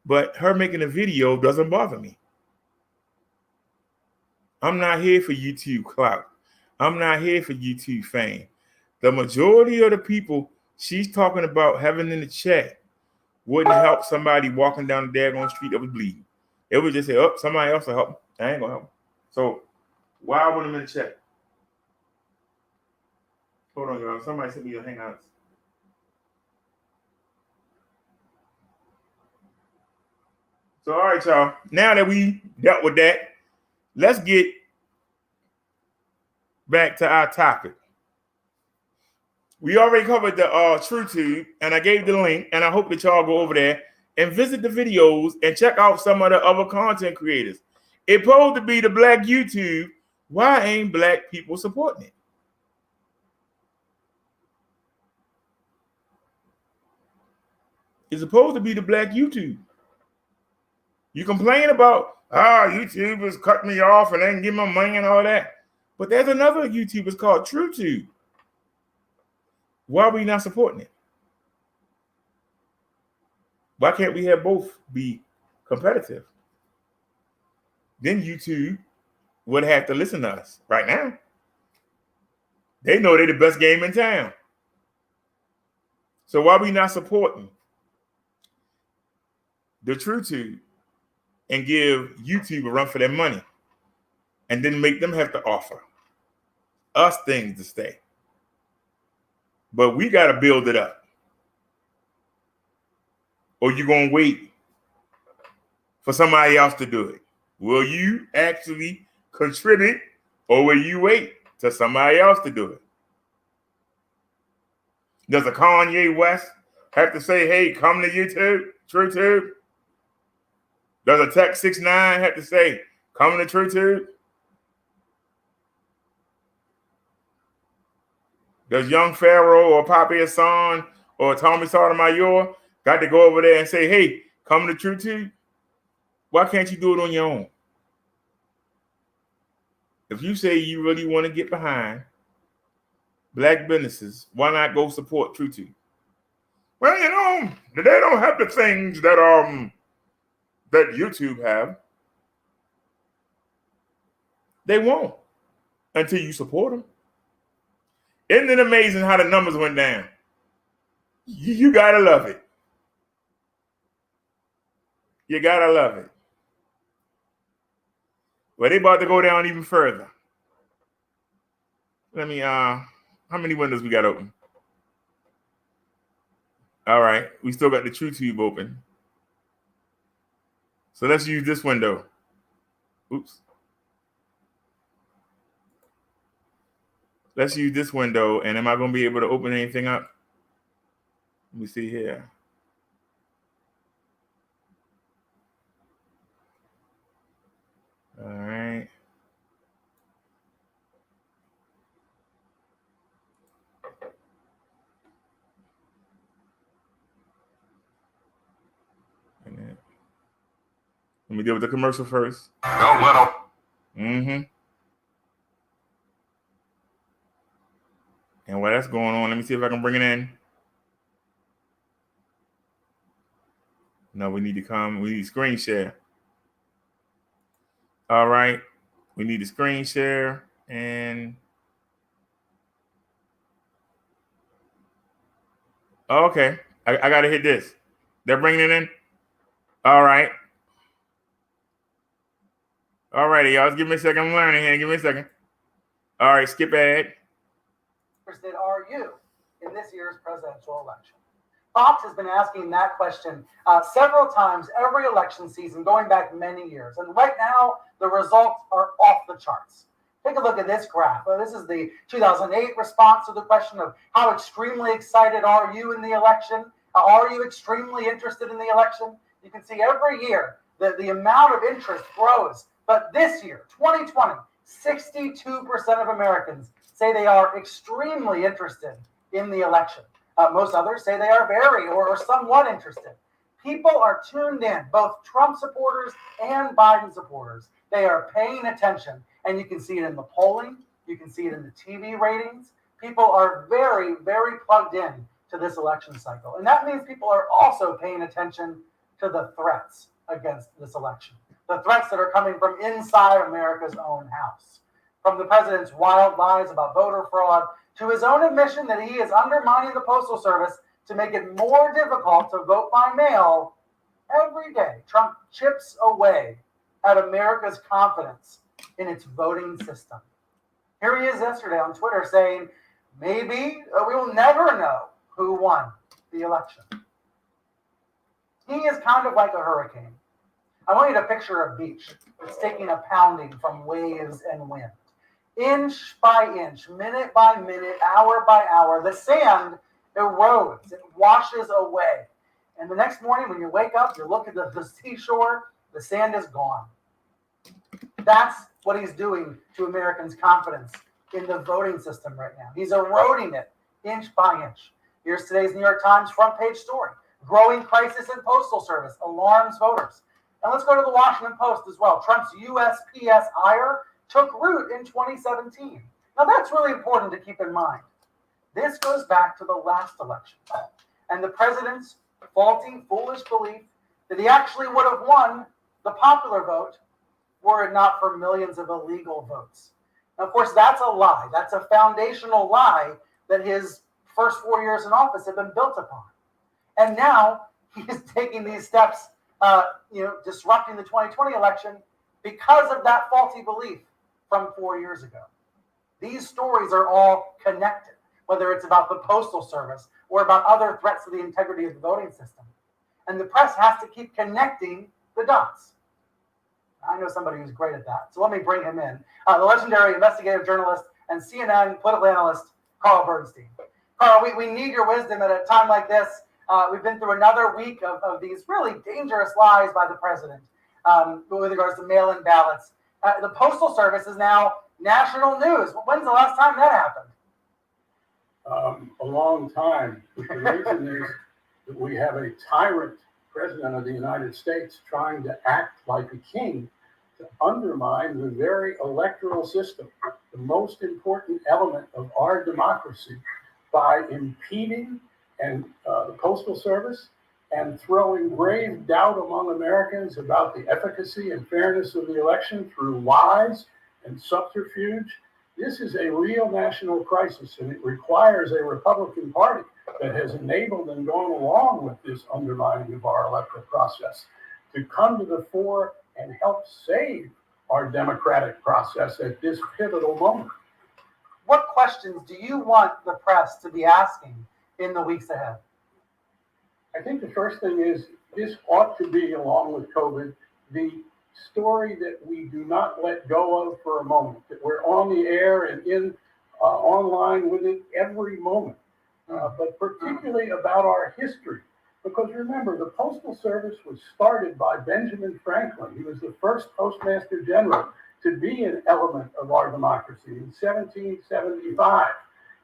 But her making a video doesn't bother me. I'm not here for YouTube clout. I'm not here for YouTube fame. The majority of the people she's talking about having in the chat wouldn't help somebody walking down the daggone street that was bleeding. It would just say, oh, somebody else will help them. I ain't going to help them. So why would them in the chat? Hold on, y'all. Somebody sent me your hangouts. So, all right, y'all. Now that we dealt with that, let's get back to our topic. We already covered the Truutube, and I gave the link, and I hope that y'all go over there and visit the videos and check out some of the other content creators. It's supposed to be the Black YouTube. Why ain't Black people supporting it? It's supposed to be the Black YouTube. You complain about, YouTube is cutting me off and they can give my money and all that. But there's another YouTube, it's called Truutube. Why are we not supporting it? Why can't we have both be competitive? Then YouTube would have to listen to us right now. They know they're the best game in town. So why are we not supporting the Truutube and give YouTube a run for their money and then make them have to offer us things to stay? But we got to build it up. Or you going to wait for somebody else to do it? Will you actually contribute or will you wait till somebody else to do it? Does a Kanye West have to say, hey, come to YouTube, Truutube? Does a Tech 6ix9ine have to say, come to Truutube? Does Young Pharaoh or Papi Hassan or Tommy Sotomayor got to go over there and say, hey, come to Truutube? Why can't you do it on your own? If you say you really want to get behind Black businesses, why not go support Truutube? Well, you know, they don't have the things that that YouTube have. They won't until you support them. Isn't it amazing how the numbers went down? You gotta love it. You gotta love it. Well, they about to go down even further. Let me, how many windows we got open? All right, we still got the Truutube open. So let's use this window. Oops. Let's use this window, and am I going to be able to open anything up? Let me see here. All right. Let me deal with the commercial first. Don't let them. Mm-hmm. And while that's going on, let me see if I can bring it in. No, we need screen share. All right. We need a screen share and okay. I gotta hit this. They're bringing it in. All right. All righty, y'all. Just give me a second. I'm learning here. Give me a second. All right, skip ahead. Interested are you in this year's presidential election? Fox has been asking that question several times every election season, going back many years. And right now, the results are off the charts. Take a look at this graph. This is the 2008 response to the question of how extremely excited are you in the election? Are you extremely interested in the election? You can see every year that the amount of interest grows. But this year, 2020, 62% of Americans say they are extremely interested in the election. Most others say they are very or somewhat interested. People are tuned in, both Trump supporters and Biden supporters. They are paying attention, and you can see it in the polling. You can see it in the TV ratings. People are very, very plugged in to this election cycle. And that means people are also paying attention to the threats against this election, the threats that are coming from inside America's own house. From the president's wild lies about voter fraud to his own admission that he is undermining the Postal Service to make it more difficult to vote by mail, every day Trump chips away at America's confidence in its voting system. Here he is yesterday on Twitter saying, maybe we will never know who won the election. He is kind of like a hurricane. I want you to picture a beach that's taking a pounding from waves and wind. Inch by inch, minute by minute, hour by hour, the sand erodes, it washes away. And the next morning when you wake up, you look at the seashore, the sand is gone. That's what he's doing to Americans' confidence in the voting system right now. He's eroding it inch by inch. Here's today's New York Times front page story. Growing crisis in Postal Service alarms voters. And let's go to the Washington Post as well. Trump's USPS ire took root in 2017. Now that's really important to keep in mind. This goes back to the last election and the president's faulty, foolish belief that he actually would have won the popular vote were it not for millions of illegal votes. Now, of course, that's a lie. That's a foundational lie that his first 4 years in office have been built upon. And now he is taking these steps, disrupting the 2020 election because of that faulty belief from 4 years ago. These stories are all connected, whether it's about the Postal Service or about other threats to the integrity of the voting system. And the press has to keep connecting the dots. I know somebody who's great at that, so let me bring him in. The legendary investigative journalist and CNN political analyst, Carl Bernstein. Carl, we need your wisdom at a time like this. We've been through another week of these really dangerous lies by the president with regards to mail-in ballots. The Postal Service is now national news. When's the last time that happened? A long time. The reason is that we have a tyrant president of the United States trying to act like a king to undermine the very electoral system, the most important element of our democracy, by impeding the Postal Service and throwing grave doubt among Americans about the efficacy and fairness of the election through lies and subterfuge. This is a real national crisis, and it requires a Republican Party that has enabled and gone along with this undermining of our electoral process to come to the fore and help save our democratic process at this pivotal moment. What questions do you want the press to be asking in the weeks ahead? I think the first thing is this ought to be, along with COVID, the story that we do not let go of for a moment, that we're on the air and in online with it every moment, but particularly about our history. Because remember, the Postal Service was started by Benjamin Franklin. He was the first Postmaster General to be an element of our democracy in 1775.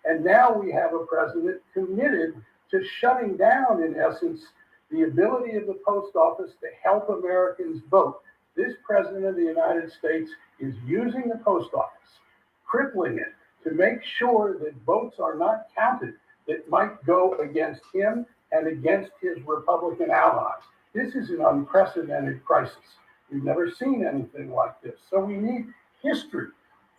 And now we have a president committed to shutting down, in essence, the ability of the post office to help Americans vote. This president of the United States is using the post office, crippling it, to make sure that votes are not counted that might go against him and against his Republican allies. This is an unprecedented crisis. We've never seen anything like this. So we need history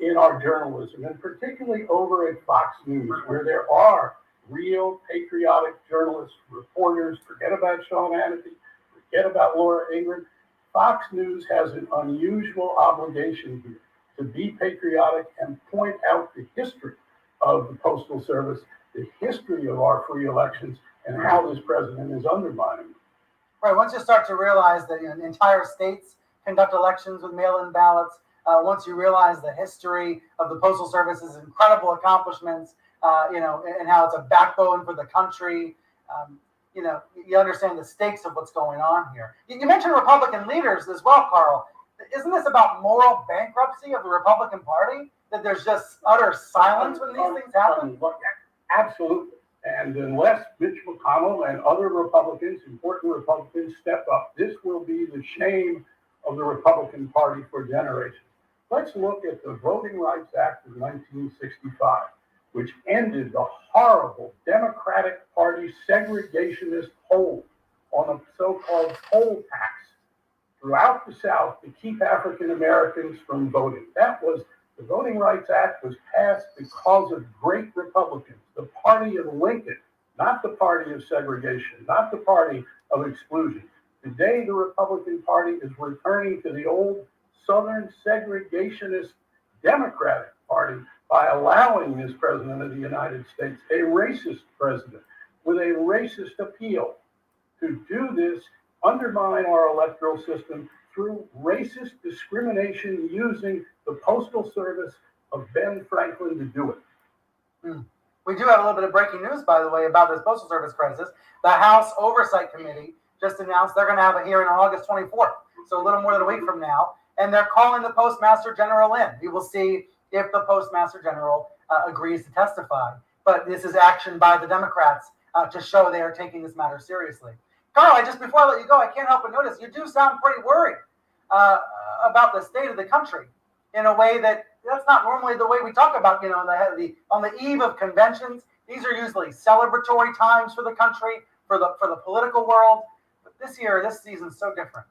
in our journalism, and particularly over at Fox News, where there are real patriotic journalists, reporters. Forget about Sean Hannity, forget about Laura Ingraham. Fox News has an unusual obligation here to be patriotic and point out the history of the Postal Service, the history of our free elections, and how this president is undermining them. Right. Once you start to realize that entire states conduct elections with mail-in ballots, once you realize the history of the Postal Service's incredible accomplishments, and how it's a backbone for the country, you understand the stakes of what's going on here. You mentioned Republican leaders as well, Carl. Isn't this about moral bankruptcy of the Republican Party? That there's just utter silence when these things happen? Absolutely. And unless Mitch McConnell and other Republicans, important Republicans, step up, this will be the shame of the Republican Party for generations. Let's look at the Voting Rights Act of 1965, which ended the horrible Democratic Party segregationist hold on a so-called poll tax throughout the South to keep African Americans from voting. The Voting Rights Act was passed because of great Republicans, the party of Lincoln, not the party of segregation, not the party of exclusion. Today, the Republican Party is returning to the old Southern segregationist Democratic Party by allowing this president of the United States, a racist president with a racist appeal, to do this, undermine our electoral system through racist discrimination using the Postal Service of Ben Franklin to do it. We do have a little bit of breaking news, by the way, about this Postal Service crisis. The House Oversight Committee just announced they're going to have a hearing on August 24th, so a little more than a week from now, and they're calling the Postmaster General in. We will see if the Postmaster General agrees to testify. But this is action by the Democrats to show they are taking this matter seriously. Carl, before I let you go, I can't help but notice you do sound pretty worried about the state of the country in a way that's not normally the way we talk about, on the eve of conventions. These are usually celebratory times for the country, for the political world. But this season's so different.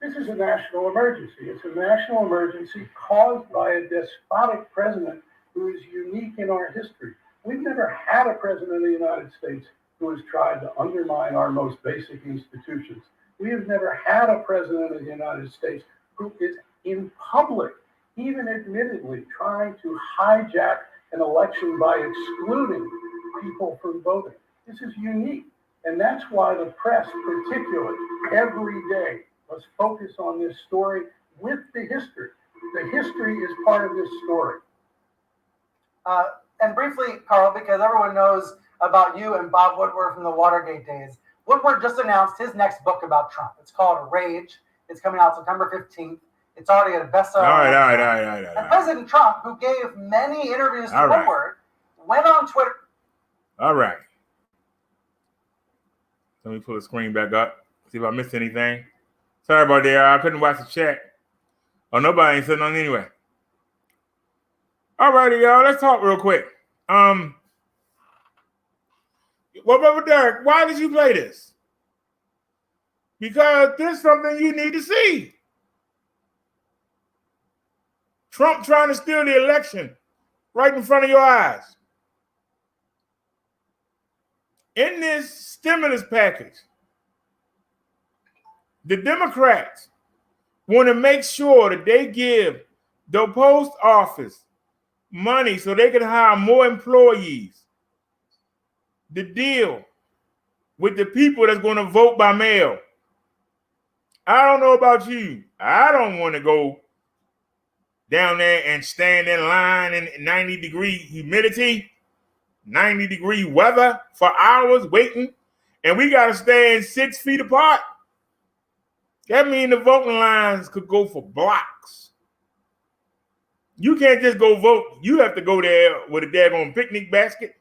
This is a national emergency. It's a national emergency caused by a despotic president who is unique in our history. We've never had a president of the United States who has tried to undermine our most basic institutions. We have never had a president of the United States who is in public, even admittedly, trying to hijack an election by excluding people from voting. This is unique. And that's why the press, particularly, every day must focus on this story with the history. The history is part of this story. And briefly, Carl, because everyone knows about you and Bob Woodward from the Watergate days, Woodward just announced his next book about Trump. It's called Rage. It's coming out September 15th. It's already a bestseller. All right. And President Trump, who gave many interviews to Woodward, went on Twitter. All right. Let me pull the screen back up, see if I missed anything. Sorry about that. I couldn't watch the chat. Oh, nobody ain't said nothing anyway. All righty, y'all. Let's talk real quick. Well, Brother Derek, why did you play this? Because this is something you need to see. Trump trying to steal the election right in front of your eyes. In this stimulus package, the Democrats want to make sure that they give the post office money so they can hire more employees. The deal with the people that's going to vote by mail. I don't know about you. I don't want to go down there and stand in line in 90-degree humidity, 90-degree weather for hours waiting, and we got to stand 6 feet apart. That means the voting lines could go for blocks. You can't just go vote. You have to go there with a daggone picnic basket,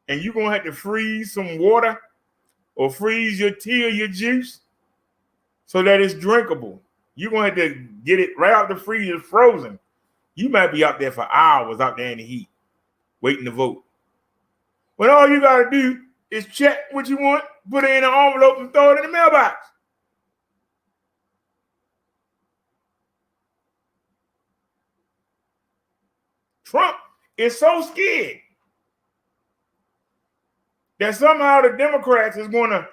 and you're going to have to freeze some water or freeze your tea or your juice so that it's drinkable. You're going to have to get it right out the freezer frozen. You might be out there for hours out there in the heat waiting to vote. When all you got to do is check what you want, put it in an envelope, and throw it in the mailbox. Trump is so scared that somehow the Democrats is going to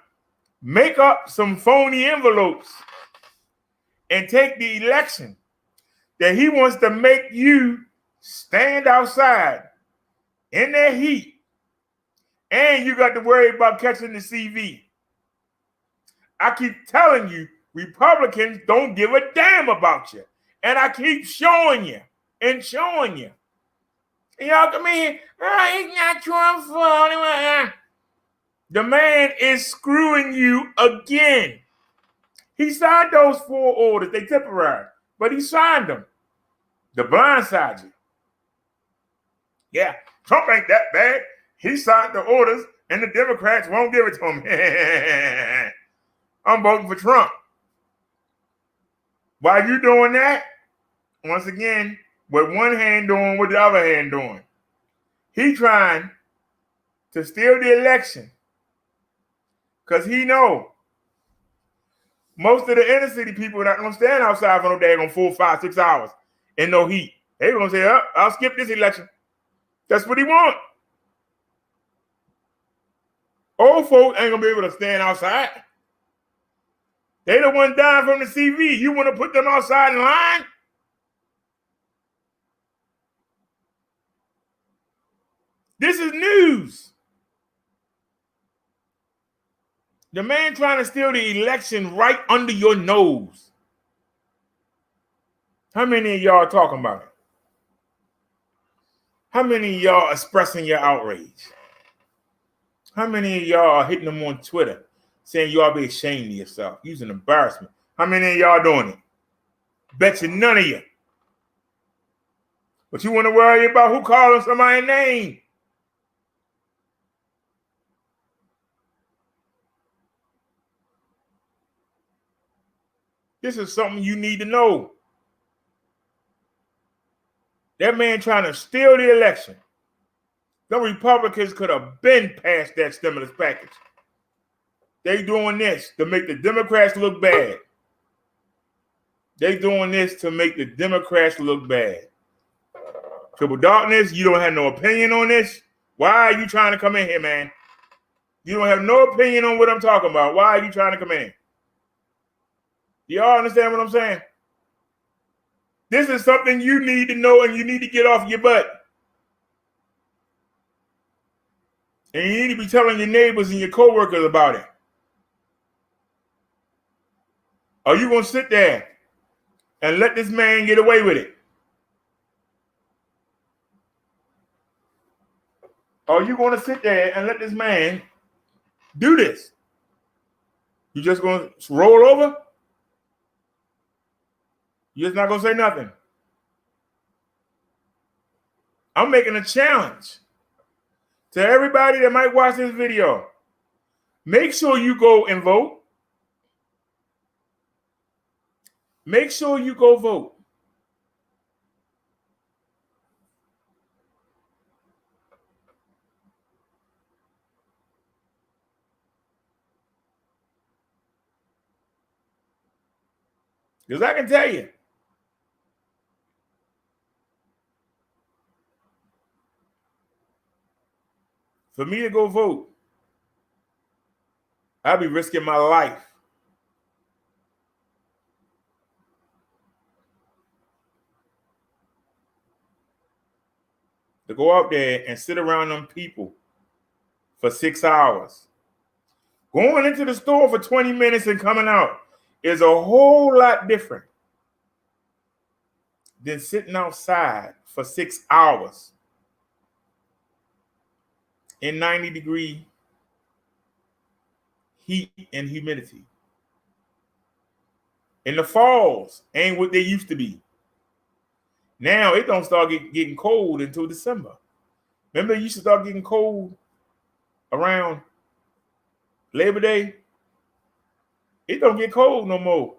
make up some phony envelopes and take the election that he wants to make you stand outside in that heat, and you got to worry about catching the CV. I keep telling you, Republicans don't give a damn about you. And I keep showing you and showing you. Y'all come in, it's not Trump's fault. The man is screwing you again. He signed those 4 orders. They temporary, but he signed them. The blindside you. Yeah, Trump ain't that bad. He signed the orders, and the Democrats won't give it to him. I'm voting for Trump. While you doing that, once again, with one hand doing what the other hand doing. He trying to steal the election because he know most of the inner city people are not going to stand outside for no daggone 4, 5, 6 hours in no heat. They're going to say, oh, I'll skip this election. That's what he want. Old folks ain't going to be able to stand outside. They the one dying from the CV. You want to put them outside in line? This is news. The man trying to steal the election right under your nose. How many of y'all talking about it? How many of y'all expressing your outrage? How many of y'all are hitting them on Twitter saying you ought to be ashamed of yourself? You're an embarrassment. How many of y'all doing it? Bet you none of you. But you want to worry about who calling somebody's name. This is something you need to know. That man trying to steal the election. The Republicans could have been passed that stimulus package. They doing this to make the Democrats look bad. They doing this to make the Democrats look bad. Triple Darkness, you don't have no opinion on this? Why are you trying to come in here, man? You don't have no opinion on what I'm talking about. Why are you trying to come in? Do y'all understand what I'm saying? This is something you need to know and you need to get off your butt. And you need to be telling your neighbors and your coworkers about it. Are you going to sit there and let this man get away with it? Are you going to sit there and let this man do this? You just going to roll over? You're just not going to say nothing. I'm making a challenge to everybody that might watch this video. Make sure you go and vote. Make sure you go vote. Because I can tell you, for me to go vote, I'll be risking my life. To go out there and sit around them people for 6 hours. Going into the store for 20 minutes and coming out is a whole lot different than sitting outside for 6 hours in 90-degree heat and humidity. And the falls ain't what they used to be. Now it don't start getting cold until December. Remember, it used to start getting cold around Labor Day. It don't get cold no more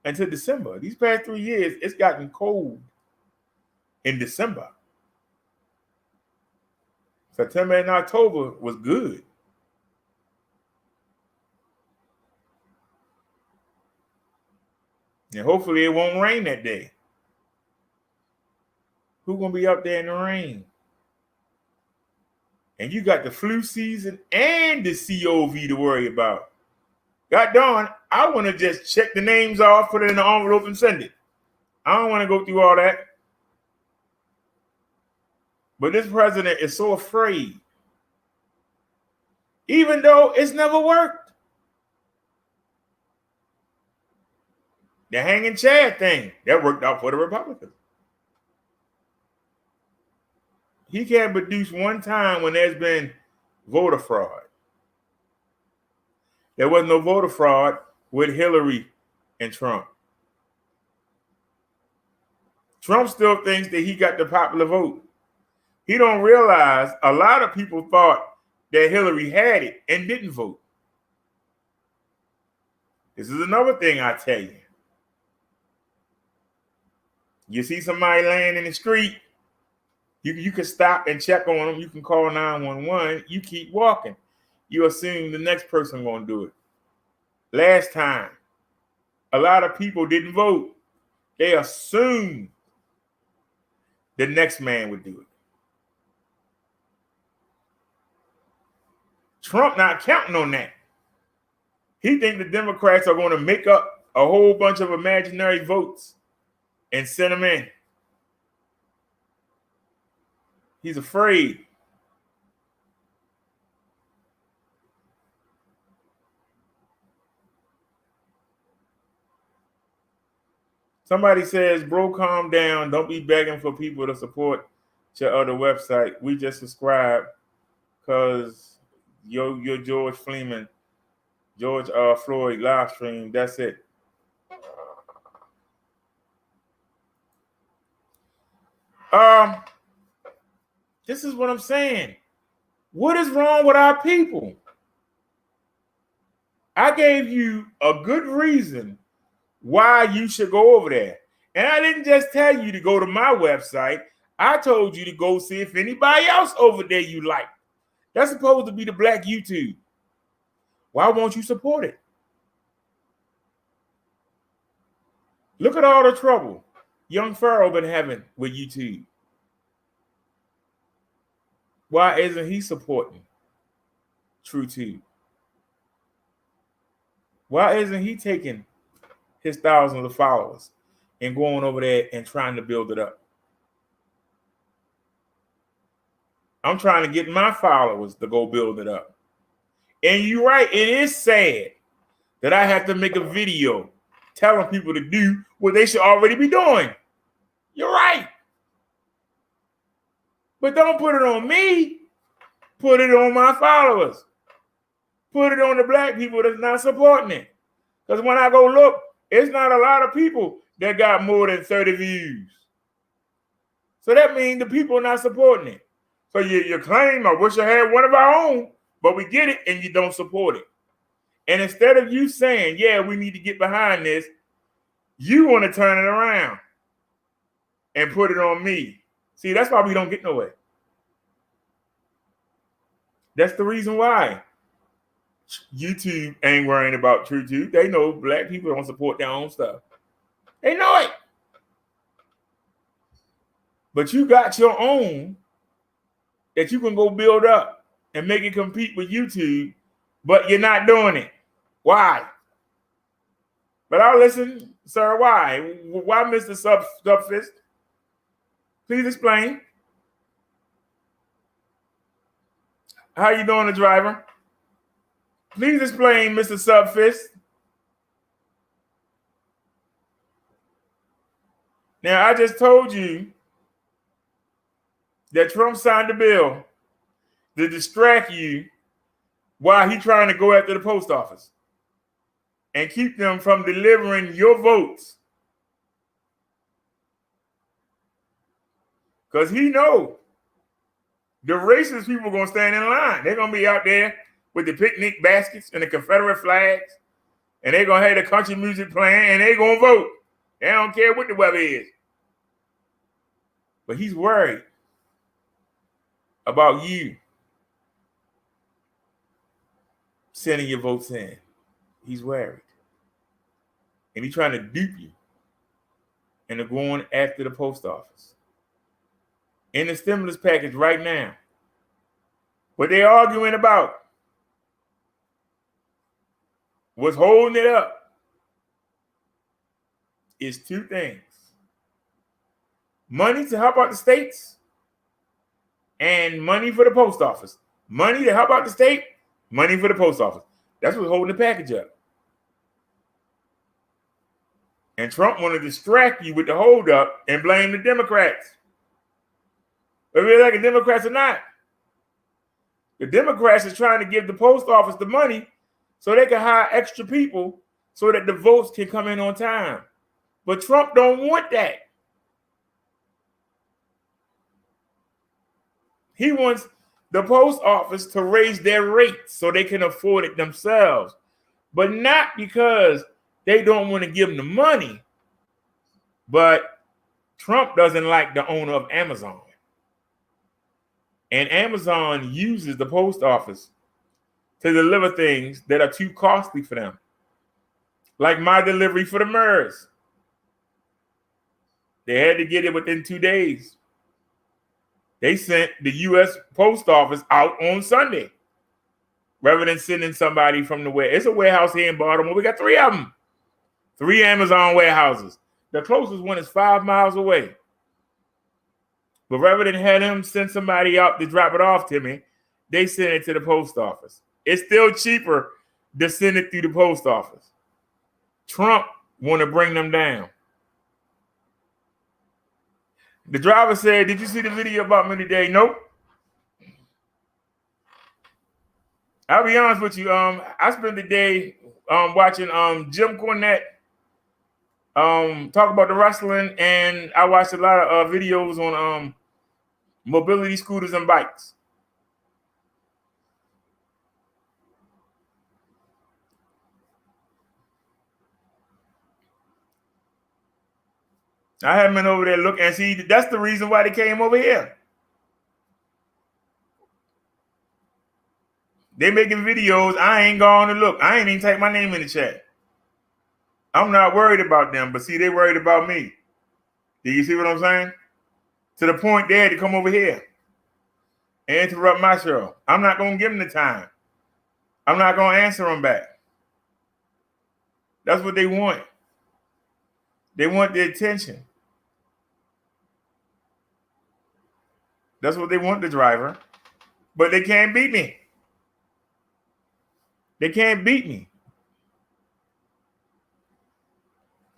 until December. These past 3 years, it's gotten cold in December. September and October was good. And hopefully it won't rain that day. Who's going to be up there in the rain? And you got the flu season and the COVID to worry about. God darn, I want to just check the names off, put it in the envelope and send it. I don't want to go through all that. But this president is so afraid, even though it's never worked. The hanging Chad thing, that worked out for the Republicans. He can't produce one time when there's been voter fraud. There was no voter fraud with Hillary and Trump. Trump still thinks that he got the popular vote. He don't realize a lot of people thought that Hillary had it and didn't vote. This is another thing I tell you. You see somebody laying in the street, you can stop and check on them. You can call 911. You keep walking. You assume the next person going to do it. Last time, a lot of people didn't vote. They assumed the next man would do it. Trump not counting on that. He thinks the Democrats are going to make up a whole bunch of imaginary votes and send them in. He's afraid. Somebody says, bro, calm down. Don't be begging for people to support your other website. We just subscribe because your George Floyd live stream. That's it. This is what I'm saying. What is wrong with our people? I gave you a good reason why you should go over there. And I didn't just tell you to go to my website. I told you to go see if anybody else over there you like. That's supposed to be the Black YouTube. Why won't you support it? Look at all the trouble young Pharaoh been having with YouTube. Why isn't he supporting Truutube? Why isn't he taking his thousands of followers and going over there and trying to build it up? I'm trying to get my followers to go build it up. And you're right, it is sad that I have to make a video telling people to do what they should already be doing. You're right. But don't put it on me. Put it on my followers. Put it on the Black people that's not supporting it. Because when I go look, it's not a lot of people that got more than 30 views. So that means the people are not supporting it. So you claim, I wish I had one of our own, but we get it and you don't support it. And instead of you saying, yeah, we need to get behind this, you want to turn it around and put it on me. See, that's why we don't get nowhere. That's the reason why YouTube ain't worrying about Truutube. They know Black people don't support their own stuff. They know it. But you got your own that you can go build up and make it compete with YouTube, but you're not doing it. Why? But I'll listen, sir. Why? Why, Mr. Subfist? Please explain. How you doing, the driver? Please explain, Mr. Subfist. Now, I just told you that Trump signed a bill to distract you while he's trying to go after the post office and keep them from delivering your votes. Because he knows the racist people are going to stand in line. They're going to be out there with the picnic baskets and the Confederate flags, and they're going to have the country music playing, and they're going to vote. They don't care what the weather is. But he's worried about you sending your votes in. He's worried. And he's trying to dupe you into going after the post office. In the stimulus package right now, what they're arguing about, what's holding it up, is two things. money to help out the states and money for the post office. Money to help out the state, money for the post office. That's what's holding the package up. And Trump want to distract you with the holdup and blame the Democrats. Whether you like the Democrats or not. The Democrats are trying to give the post office the money so they can hire extra people so that the votes can come in on time. But Trump don't want that. He wants the post office to raise their rates so they can afford it themselves. But not because they don't want to give them the money, but Trump doesn't like the owner of Amazon. And Amazon uses the post office to deliver things that are too costly for them. Like my delivery for the MERS. They had to get it within 2 days. They sent the U.S. Post Office out on Sunday rather than sending somebody from the warehouse. It's a warehouse here in Baltimore. We got 3 of them. 3 Amazon warehouses. The closest one is 5 miles away. But rather than have them send somebody out to drop it off to me, they send it to the post office. It's still cheaper to send it through the post office. Trump want to bring them down. The driver said, "Did you see the video about me today?" Nope. I'll be honest with you. I spent the day watching Jim Cornette talk about the wrestling, and I watched a lot of videos on mobility scooters and bikes. I haven't been over there looking and see. That's the reason why they came over here. They making videos. I ain't going to look. I ain't even type my name in the chat. I'm not worried about them, but see, they worried about me. Do you see what I'm saying? To the point they had to come over here and interrupt my show. I'm not going to give them the time. I'm not going to answer them back. That's what they want. They want the attention. That's what they want, the driver. But they can't beat me. They can't beat me.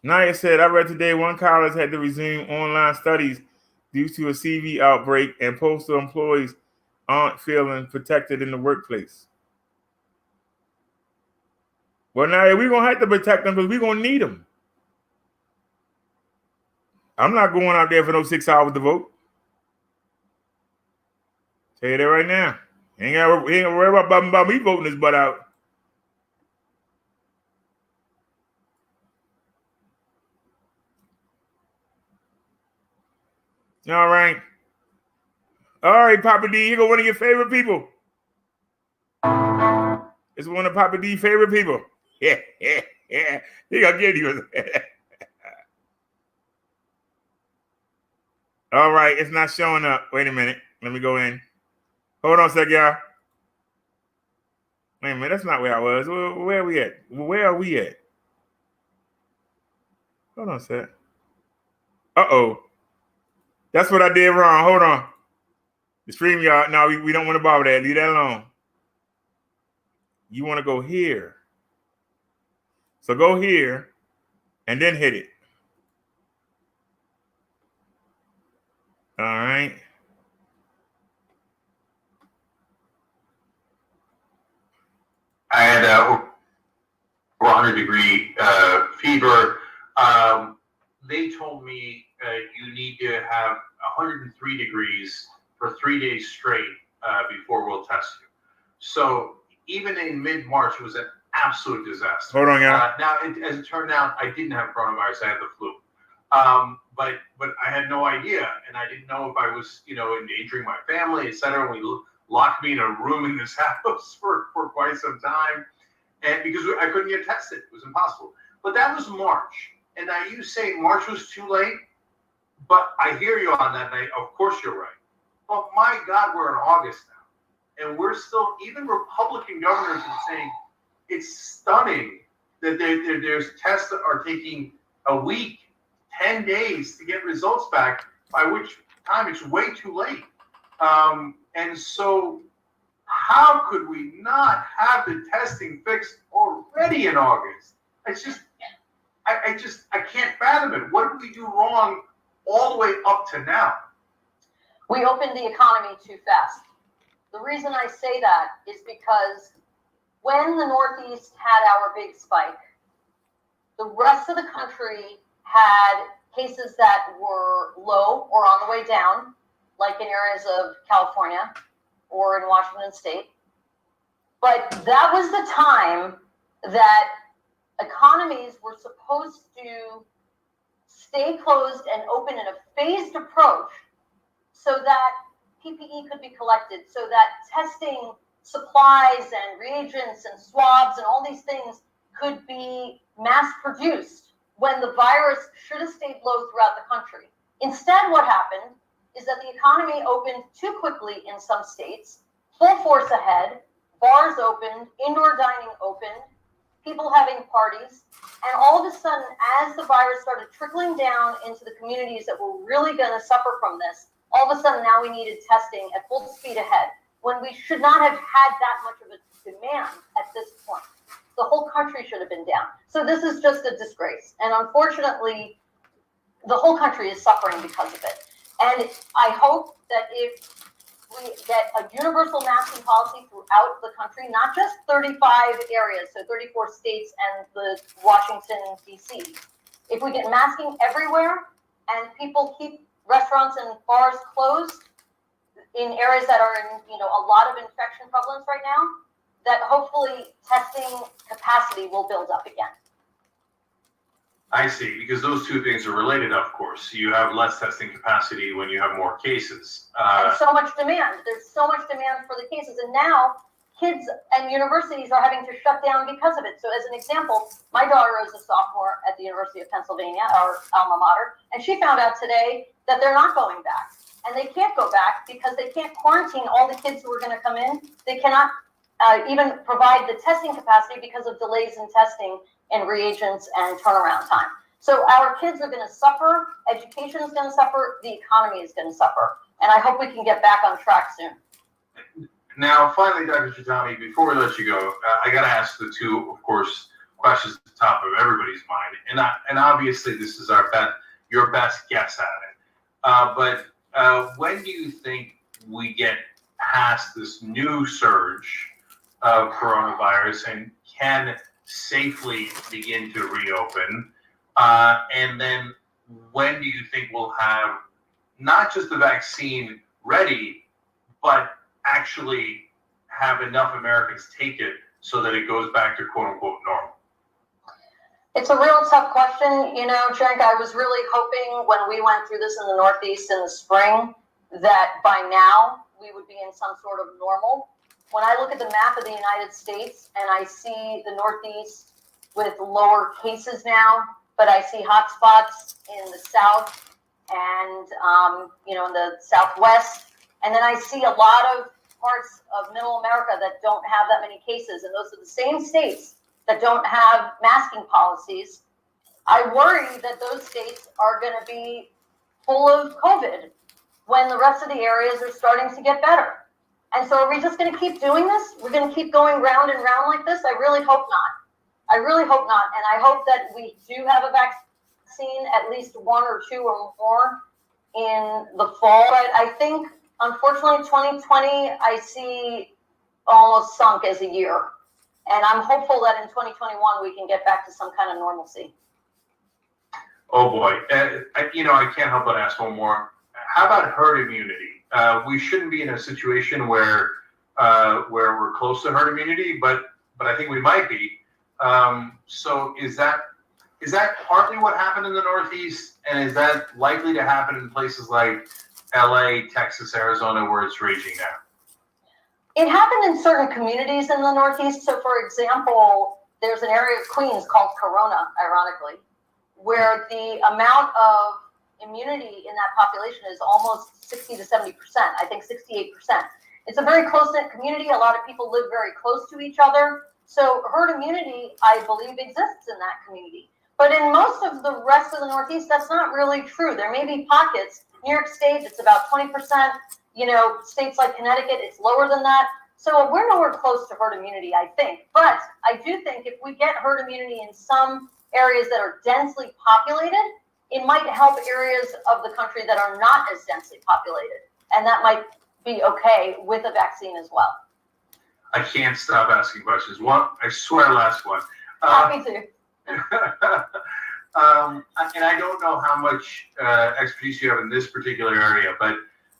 Naya said, I read today one college had to resume online studies due to a CV outbreak and postal employees aren't feeling protected in the workplace. Well, Naya, we're going to have to protect them because we're going to need them. I'm not going out there for no 6 hours to vote. Tell you that right now. He ain't got to worry about me voting his butt out. All right. All right, Papa D, here go one of your favorite people. It's one of Papa D's favorite people. Yeah. He gonna get you. All right, it's not showing up. Wait a minute. Let me go in. Hold on a sec, y'all. Wait a minute, that's not where I was. Where are we at? Where are we at? Hold on a sec. Uh-oh. That's what I did wrong. Hold on. The stream, y'all. No, we don't want to bother that. Leave that alone. You want to go here. So go here and then hit it. All right. I had 100-degree fever. They told me you need to have 103 degrees for 3 days straight before we'll test you. So even in mid-March, it was an absolute disaster. Hold on, y'all. Now, as it turned out, I didn't have coronavirus. I had the flu. But I had no idea, and I didn't know if I was, endangering my family, et cetera. We locked me in a room in this house for quite some time, and because I couldn't get tested, it was impossible. But that was March, and now you say March was too late, but I hear you on that night. Of course you're right. But my God, we're in August now, and we're still, even Republican governors are saying it's stunning that there's tests that are taking a week, 10 days to get results back. by which time it's way too late. And so how could we not have the testing fixed already in August? It's just, I can't fathom it. What did we do wrong all the way up to now? We opened the economy too fast. The reason I say that is because when the Northeast had our big spike, the rest of the country had cases that were low or on the way down, like in areas of California or in Washington State. But that was the time that economies were supposed to stay closed and open in a phased approach so that PPE could be collected, so that testing supplies and reagents and swabs and all these things could be mass produced when the virus should have stayed low throughout the country. Instead, what happened is that the economy opened too quickly in some states, full force ahead, bars opened, indoor dining opened, people having parties, and all of a sudden, as the virus started trickling down into the communities that were really going to suffer from this, all of a sudden now we needed testing at full speed ahead, when we should not have had that much of a demand at this point. The whole country should have been down. So this is just a disgrace. And unfortunately, the whole country is suffering because of it. And I hope that if we get a universal masking policy throughout the country, not just 35 areas, so 34 states and the Washington, D.C. If we get masking everywhere and people keep restaurants and bars closed in areas that are in, a lot of infection prevalence right now, that hopefully testing capacity will build up again. I see, because those two things are related, of course. You have less testing capacity when you have more cases. And so much demand. There's so much demand for the cases. And now kids and universities are having to shut down because of it. So as an example, my daughter is a sophomore at the University of Pennsylvania, our alma mater, and she found out today that they're not going back. And they can't go back because they can't quarantine all the kids who are going to come in. They cannot even provide the testing capacity because of delays in testing and reagents and turnaround time. So our kids are going to suffer, education is going to suffer, the economy is going to suffer. And I hope we can get back on track soon. Now, finally, Dr. Chitami, before we let you go, I got to ask the two, of course, questions at the top of everybody's mind. And obviously, this is your best guess at it. But when do you think we get past this new surge of coronavirus and can safely begin to reopen? And then when do you think we'll have not just the vaccine ready, but actually have enough Americans take it so that it goes back to quote unquote normal? It's a real tough question. Cenk, I was really hoping when we went through this in the Northeast in the spring that by now we would be in some sort of normal. When I look at the map of the United States and I see the Northeast with lower cases now, but I see hot spots in the South and, in the Southwest. And then I see a lot of parts of Middle America that don't have that many cases. And those are the same states that don't have masking policies. I worry that those states are going to be full of COVID when the rest of the areas are starting to get better. And so are we just going to keep doing this? We're going to keep going round and round like this? I really hope not. I really hope not. And I hope that we do have a vaccine, at least one or two or more in the fall. But I think, unfortunately, 2020, I see almost sunk as a year. And I'm hopeful that in 2021, we can get back to some kind of normalcy. Oh, boy. I can't help but ask one more. How about herd immunity? We shouldn't be in a situation where we're close to herd immunity, but I think we might be. So is that partly what happened in the Northeast, and is that likely to happen in places like LA, Texas, Arizona, where it's raging now? It happened in certain communities in the Northeast. So, for example, there's an area of Queens called Corona, ironically, where the amount of immunity in that population is almost 60 to 70%, I think 68%. It's a very close-knit community. A lot of people live very close to each other. So herd immunity, I believe, exists in that community. But in most of the rest of the Northeast, that's not really true. There may be pockets, New York State, it's about 20%. You know, states like Connecticut, it's lower than that. So we're nowhere close to herd immunity, I think. But I do think if we get herd immunity in some areas that are densely populated, it might help areas of the country that are not as densely populated. And that might be okay with a vaccine as well. I can't stop asking questions. One, I swear, last one. Me too. And I don't know how much expertise you have in this particular area, but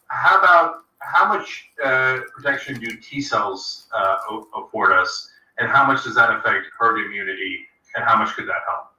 how much protection do T cells afford us, and how much does that affect herd immunity, and how much could that help?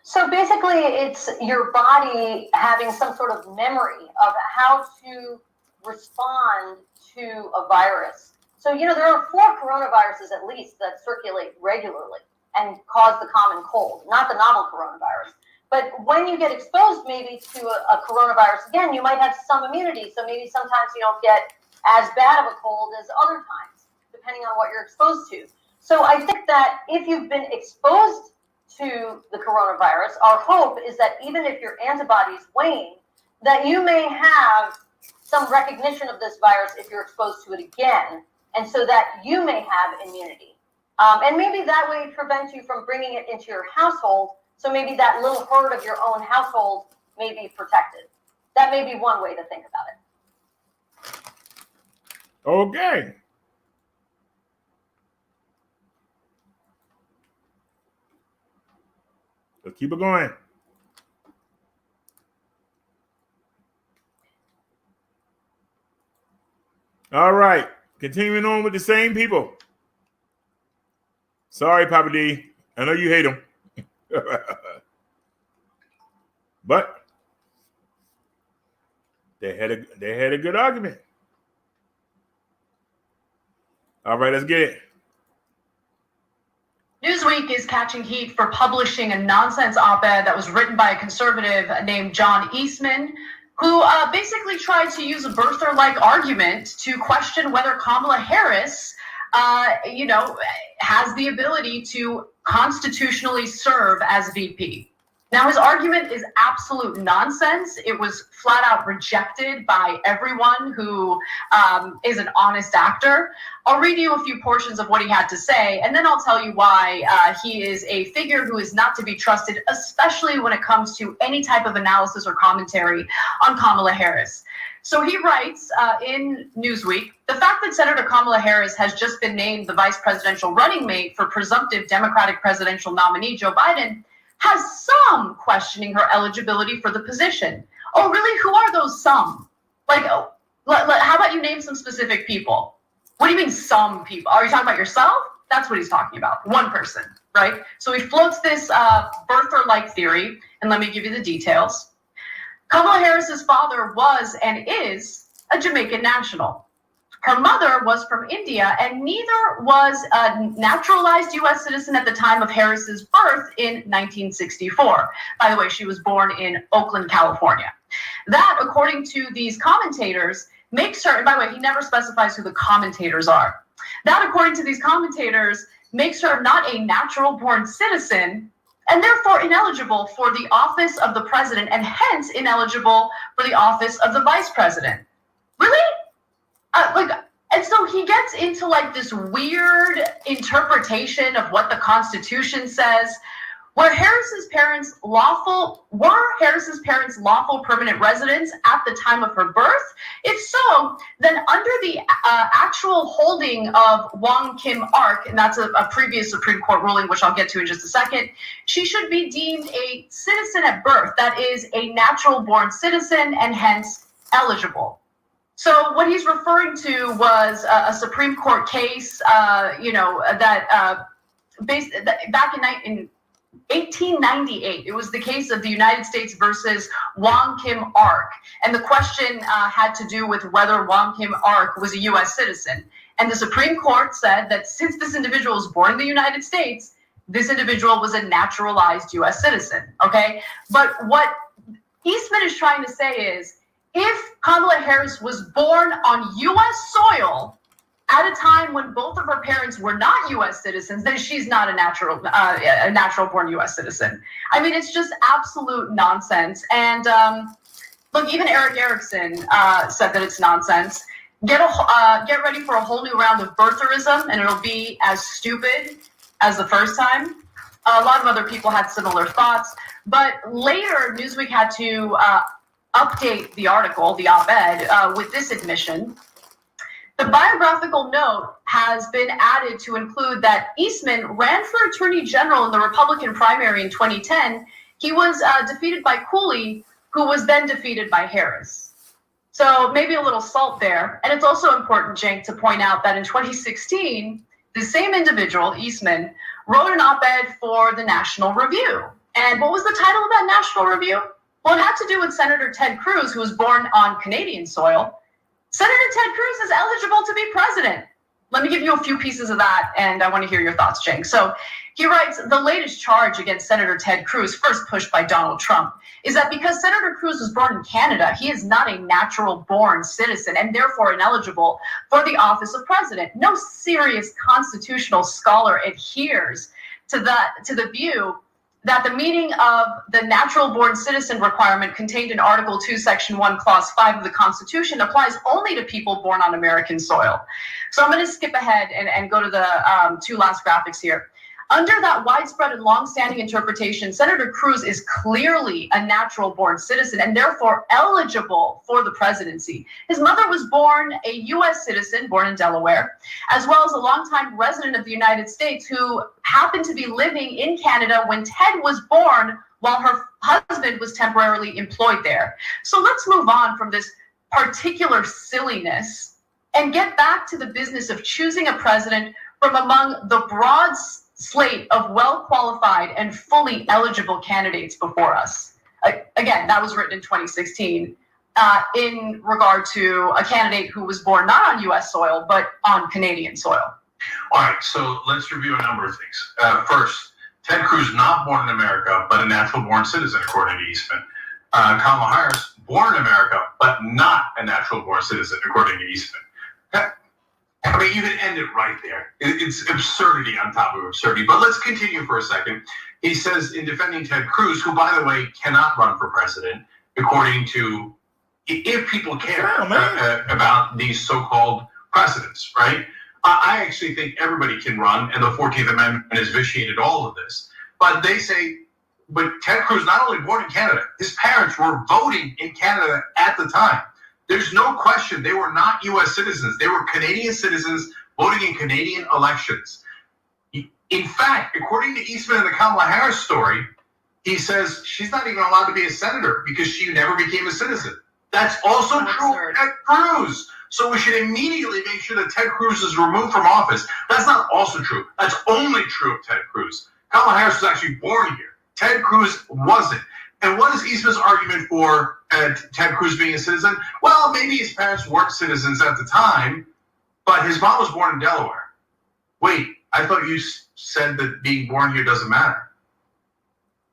So basically, it's your body having some sort of memory of how to respond to a virus. So, you know, there are 4 coronaviruses at least that circulate regularly and cause the common cold, not the novel coronavirus. But when you get exposed maybe to a coronavirus again, you might have some immunity. So maybe sometimes you don't get as bad of a cold as other times, depending on what you're exposed to. So I think that if you've been exposed to the coronavirus, our hope is that even if your antibodies wane, that you may have some recognition of this virus if you're exposed to it again, and so that you may have immunity. And maybe that way prevent you from bringing it into your household, so maybe that little herd of your own household may be protected. That may be one way to think about it. Okay. Let's keep it going. All right. Continuing on with the same people. Sorry, Papa D. I know you hate them. But they had a good argument. All right, let's get it. Newsweek is catching heat for publishing a nonsense op-ed that was written by a conservative named John Eastman, who basically tried to use a birther-like argument to question whether Kamala Harris, has the ability to constitutionally serve as VP. Now, his argument is absolute nonsense. It was flat out rejected by everyone who is an honest actor. I'll read you a few portions of what he had to say, and then I'll tell you why he is a figure who is not to be trusted, especially when it comes to any type of analysis or commentary on Kamala Harris. So he writes in Newsweek, the fact that Senator Kamala Harris has just been named the vice presidential running mate for presumptive Democratic presidential nominee Joe Biden has some questioning her eligibility for the position. Oh, really? Who are those some? Like, how about you name some specific people? What do you mean some people? Are you talking about yourself? That's what he's talking about. One person, right? So he floats this birther-like theory, and let me give you the details. Kamala Harris's father was and is a Jamaican national. Her mother was from India, and neither was a naturalized U.S. citizen at the time of Harris's birth in 1964. By the way, she was born in Oakland, California. That, according to these commentators, makes her, and by the way, he never specifies who the commentators are. That, according to these commentators, makes her not a natural-born citizen, and therefore ineligible for the office of the president, and hence ineligible for the office of the vice president. Really? And so he gets into like this weird interpretation of what the Constitution says. Were Harris's parents lawful permanent residents at the time of her birth? If so, then under the actual holding of Wong Kim Ark, and that's a previous Supreme Court ruling, which I'll get to in just a second, she should be deemed a citizen at birth, that is a natural-born citizen and hence eligible. So what he's referring to was a Supreme Court case, back in 1898. It was the case of the United States versus Wong Kim Ark. And the question had to do with whether Wong Kim Ark was a U.S. citizen. And the Supreme Court said that since this individual was born in the United States, this individual was a naturalized U.S. citizen, okay? But what Eastman is trying to say is, if Kamala Harris was born on U.S. soil at a time when both of her parents were not U.S. citizens, then she's not a natural-born U.S. citizen. I mean, it's just absolute nonsense. And Look, even Eric Erickson said that it's nonsense. Get ready for a whole new round of birtherism, and it'll be as stupid as the first time. A lot of other people had similar thoughts, but later Newsweek had to update the article, the op-ed, with this admission. The biographical note has been added to include that Eastman ran for Attorney General in the Republican primary in 2010. He was defeated by Cooley, who was then defeated by Harris. So maybe a little salt there. And it's also important, Cenk, to point out that in 2016, the same individual, Eastman, wrote an op-ed for the National Review. And what was the title of that National Review? Well, it had to do with Senator Ted Cruz, who was born on Canadian soil. Senator Ted Cruz is eligible to be president. Let me give you a few pieces of that, and I want to hear your thoughts, Cenk. So he writes, the latest charge against Senator Ted Cruz, first pushed by Donald Trump, is that because Senator Cruz was born in Canada, he is not a natural-born citizen and therefore ineligible for the office of president. No serious constitutional scholar adheres to the view that the meaning of the natural-born citizen requirement contained in Article 2, Section 1, Clause 5 of the Constitution applies only to people born on American soil. So I'm going to skip ahead and go to the two last graphics here. Under that widespread and longstanding interpretation, Senator Cruz is clearly a natural-born citizen and therefore eligible for the presidency. His mother was born a U.S. citizen, born in Delaware, as well as a longtime resident of the United States who happened to be living in Canada when Ted was born while her husband was temporarily employed there. So let's move on from this particular silliness and get back to the business of choosing a president from among the broad slate of well-qualified and fully eligible candidates before us. Again, that was written in 2016 in regard to a candidate who was born not on U.S. soil, but on Canadian soil. All right, so let's review a number of things. First, Ted Cruz not born in America, but a natural-born citizen, according to Eastman. Kamala Harris, born in America, but not a natural-born citizen, according to Eastman. I mean, you can end it right there. It's absurdity on top of absurdity. But let's continue for a second. He says in defending Ted Cruz, who, by the way, cannot run for president, according to, if people care about these so-called precedents, right? I actually think everybody can run, and the 14th Amendment has vitiated all of this. But they say, but Ted Cruz not only born in Canada, his parents were voting in Canada at the time. There's no question they were not U.S. citizens. They were Canadian citizens voting in Canadian elections. In fact, according to Eastman and the Kamala Harris story, he says she's not even allowed to be a senator because she never became a citizen. That's also true of Ted Cruz. So we should immediately make sure that Ted Cruz is removed from office. That's not also true. That's only true of Ted Cruz. Kamala Harris was actually born here. Ted Cruz wasn't. And what is Eastman's argument for Ted Cruz being a citizen? Well, maybe his parents weren't citizens at the time, but his mom was born in Delaware. Wait, I thought you said that being born here doesn't matter.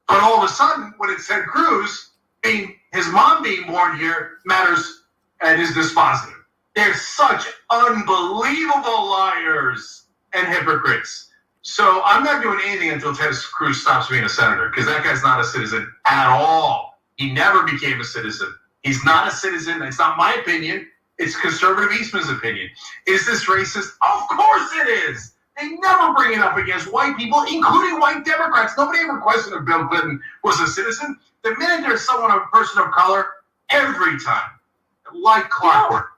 But all of a sudden, when it's Ted Cruz, his mom being born here matters and is dispositive. They're such unbelievable liars and hypocrites. So I'm not doing anything until Ted Cruz stops being a senator, because that guy's not a citizen at all. He never became a citizen. He's not a citizen. It's not my opinion. It's conservative Eastman's opinion. Is this racist? Of course it is. They never bring it up against white people, including white Democrats. Nobody ever questioned if Bill Clinton was a citizen. The minute there's someone, a person of color, every time, like clockwork.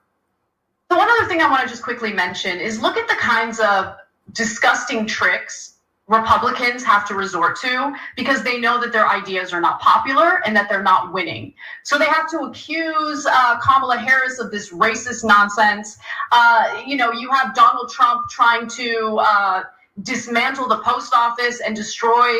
The one other thing I want to just quickly mention is look at the kinds of disgusting tricks Republicans have to resort to because they know that their ideas are not popular and that they're not winning. So they have to accuse Kamala Harris of this racist nonsense. You have Donald Trump trying to dismantle the post office and destroy,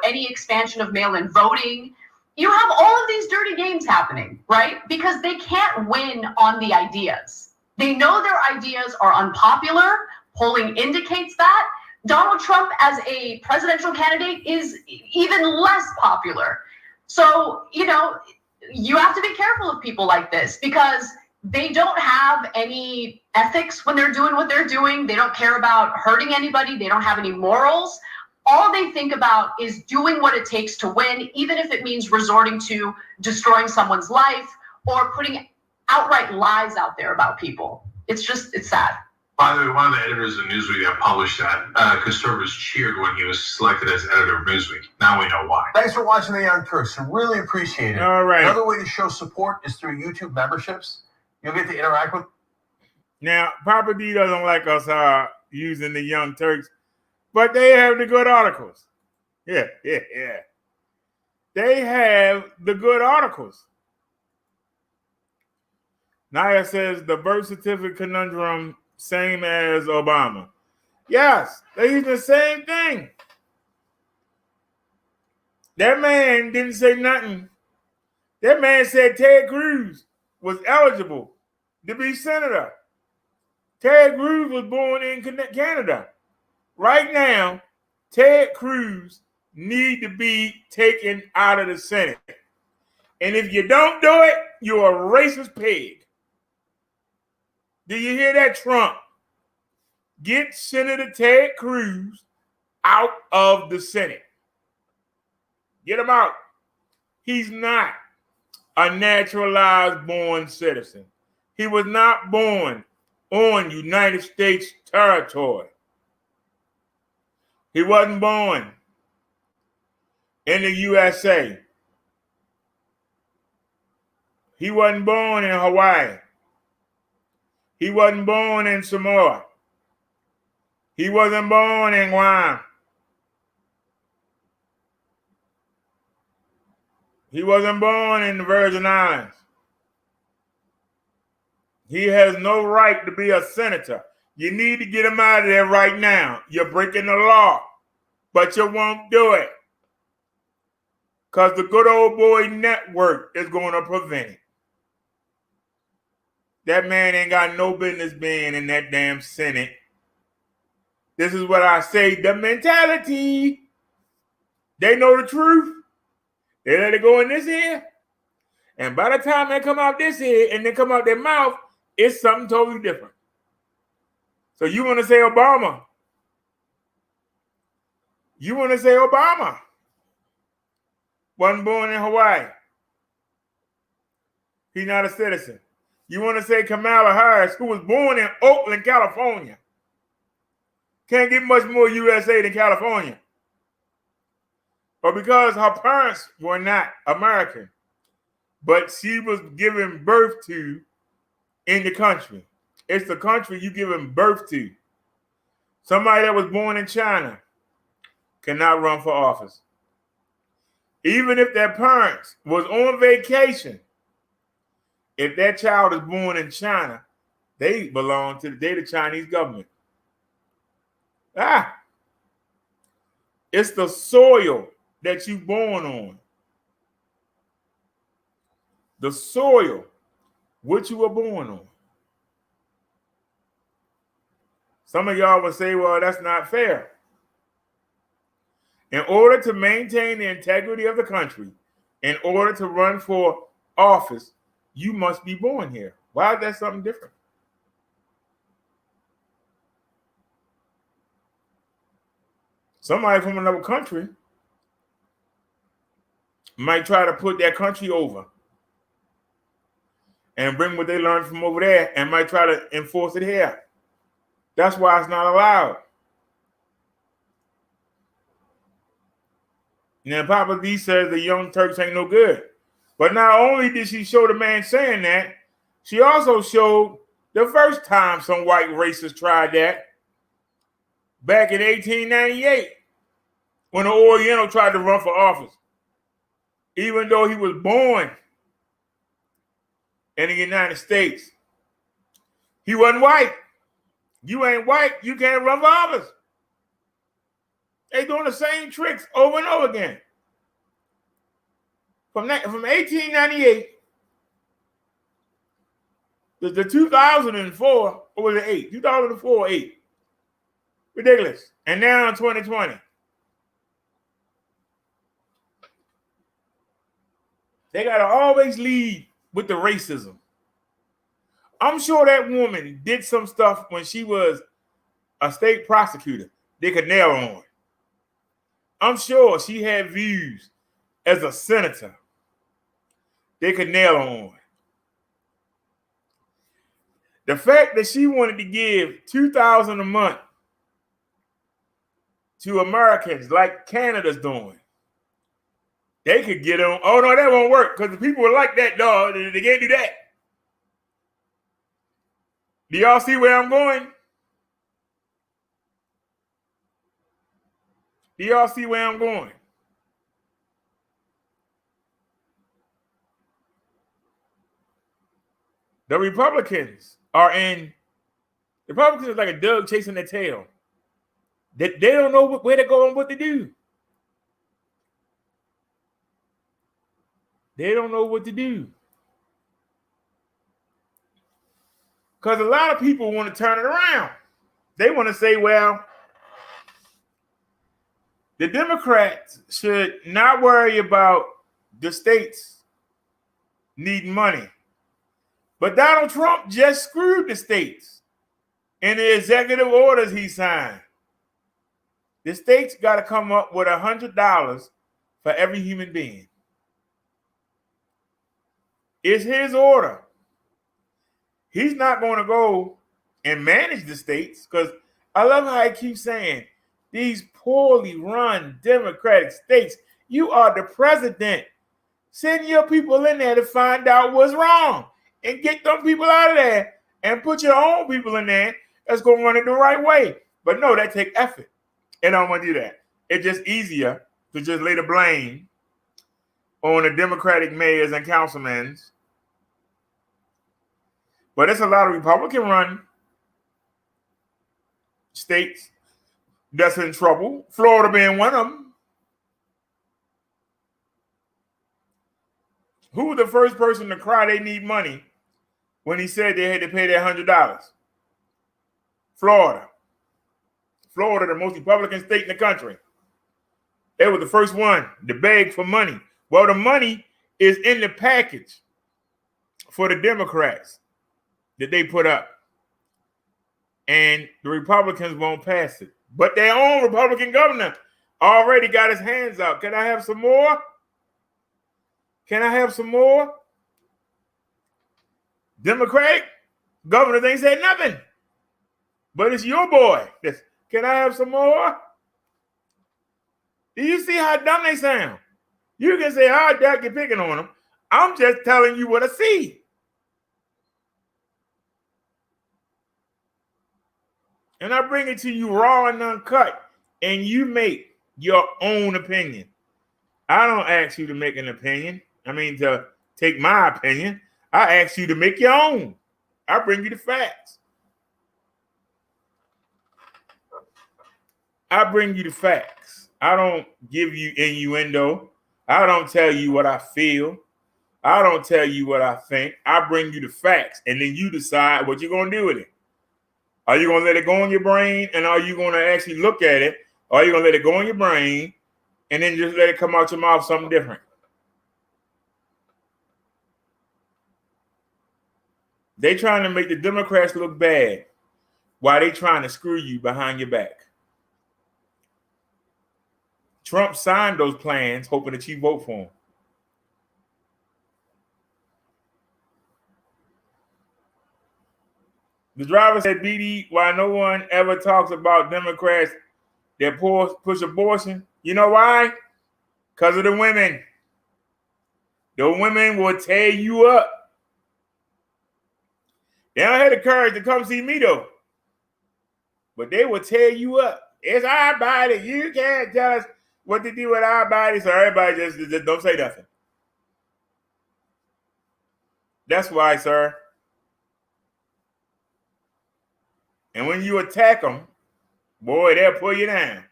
any expansion of mail-in voting. You have all of these dirty games happening, right? Because they can't win on the ideas. They know their ideas are unpopular. Polling indicates that. Donald Trump as a presidential candidate is even less popular. So, you have to be careful of people like this because they don't have any ethics when they're doing what they're doing. They don't care about hurting anybody. They don't have any morals. all they think about is doing what it takes to win, even if it means resorting to destroying someone's life or putting outright lies out there about people. It's sad. By the way, one of the editors of Newsweek that published that, conservatives cheered when he was selected as editor of Newsweek. Now we know why. Thanks for watching The Young Turks. I really appreciate it. All right. Another way to show support is through YouTube memberships. You'll get to interact with. Now, Papa D doesn't like us using the Young Turks, but they have the good articles. Yeah. They have the good articles. Naya says the birth certificate conundrum, same as Obama. Yes, they use the same thing. That man didn't say nothing. That man said Ted Cruz was eligible to be senator. Ted Cruz was born in Canada. Right now, Ted Cruz need to be taken out of the Senate. And if you don't do it, you're a racist pig. Do you hear that, Trump? Get Senator Ted Cruz out of the Senate. Get him out. He's not a naturalized born citizen. He was not born on United States territory. He wasn't born in the USA. He wasn't born in Hawaii. He wasn't born in Samoa. He wasn't born in Guam. He wasn't born in the Virgin Islands. He has no right to be a senator. You need to get him out of there right now. You're breaking the law, but you won't do it because the good old boy network is going to prevent it. That man ain't got no business being in that damn Senate. This is what I say, the mentality. They know the truth. They let it go in this ear. And by the time they come out this ear and they come out their mouth, it's something totally different. So you want to say Obama. You want to say Obama wasn't born in Hawaii. He's not a citizen. You want to say Kamala Harris, who was born in Oakland, California. Can't get much more USA than California. But because her parents were not American, but she was given birth to in the country. It's the country you giving birth to. Somebody that was born in China cannot run for office. Even if their parents was on vacation, if that child is born in China, they belong to the Chinese government. It's the soil that you born on. The soil which you were born on. Some of y'all will say, well, that's not fair. In order to maintain the integrity of the country, in order to run for office, you must be born here. Why is that something different? Somebody from another country might try to put their country over and bring what they learned from over there and might try to enforce it here. That's why it's not allowed. Now, Papa D says the Young Turks ain't no good. But not only did she show the man saying that, she also showed the first time some white racists tried that back in 1898 when the Oriental tried to run for office. Even though he was born in the United States, he wasn't white. You ain't white, you can't run for office. They doing the same tricks over and over again. From 1898 to 2004, or was it 8? 2004, 8. Ridiculous. And now in 2020. They got to always lead with the racism. I'm sure that woman did some stuff when she was a state prosecutor. They could nail on. I'm sure she had views as a senator they could nail on. The fact that she wanted to give $2,000 a month to Americans like Canada's doing, they could get on. Oh no, that won't work because the people are like that, dog. They can't do that. Do y'all see where I'm going? Do y'all see where I'm going? The Republicans are like a dog chasing their tail. They don't know where to go and what to do. They don't know what to do. Because a lot of people want to turn it around. They want to say, well, the Democrats should not worry about the states needing money. But Donald Trump just screwed the states in the executive orders he signed. The states got to come up with $100 for every human being. It's his order. He's not going to go and manage the states because I love how he keeps saying these poorly run Democratic states. You are the president. Send your people in there to find out what's wrong and get them people out of there and put your own people in there that's going to run it the right way. But no, that takes effort. And I don't want to do that. It's just easier to just lay the blame on the Democratic mayors and councilmen. But it's a lot of Republican-run states that's in trouble. Florida being one of them. Who was the first person to cry they need money when he said they had to pay their $100? Florida. Florida, the most Republican state in the country. They were the first one to beg for money. Well, the money is in the package for the Democrats that they put up. And the Republicans won't pass it. But their own Republican governor already got his hands out. Can I have some more? Can I have some more? Democratic governors ain't said nothing. But it's your boy. Can I have some more? Do you see how dumb they sound? You can say, how dare you picking on them. I'm just telling you what I see. And I bring it to you raw and uncut. And you make your own opinion. I don't ask you to make an opinion. To take my opinion. I ask you to make your own. I bring you the facts. I bring you the facts. I don't give you innuendo. I don't tell you what I feel. I don't tell you what I think. I bring you the facts, and then you decide what you're going to do with it. Are you going to let it go in your brain, and are you going to actually look at it, or are you going to let it go in your brain, and then just let it come out your mouth something different? They trying to make the Democrats look bad while they trying to screw you behind your back. Trump signed those plans hoping that you vote for him. The driver said, BD, why no one ever talks about Democrats that push abortion? You know why? Because of the women. The women will tear you up. They don't have the courage to come see me, though. But they will tear you up. It's our body. You can't tell us what to do with our body, so everybody just don't say nothing. That's why, sir. And when you attack them, boy, they'll pull you down.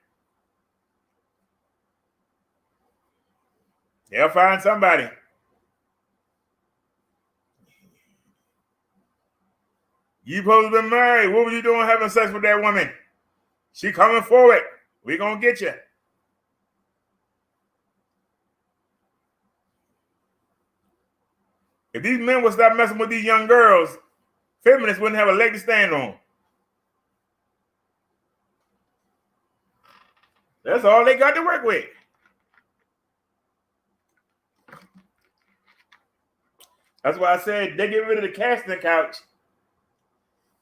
They'll find somebody. You supposed to be married. What were you doing having sex with that woman? She coming forward. We gonna get you. If these men would stop messing with these young girls, feminists wouldn't have a leg to stand on. That's all they got to work with. That's why I said they get rid of the casting couch.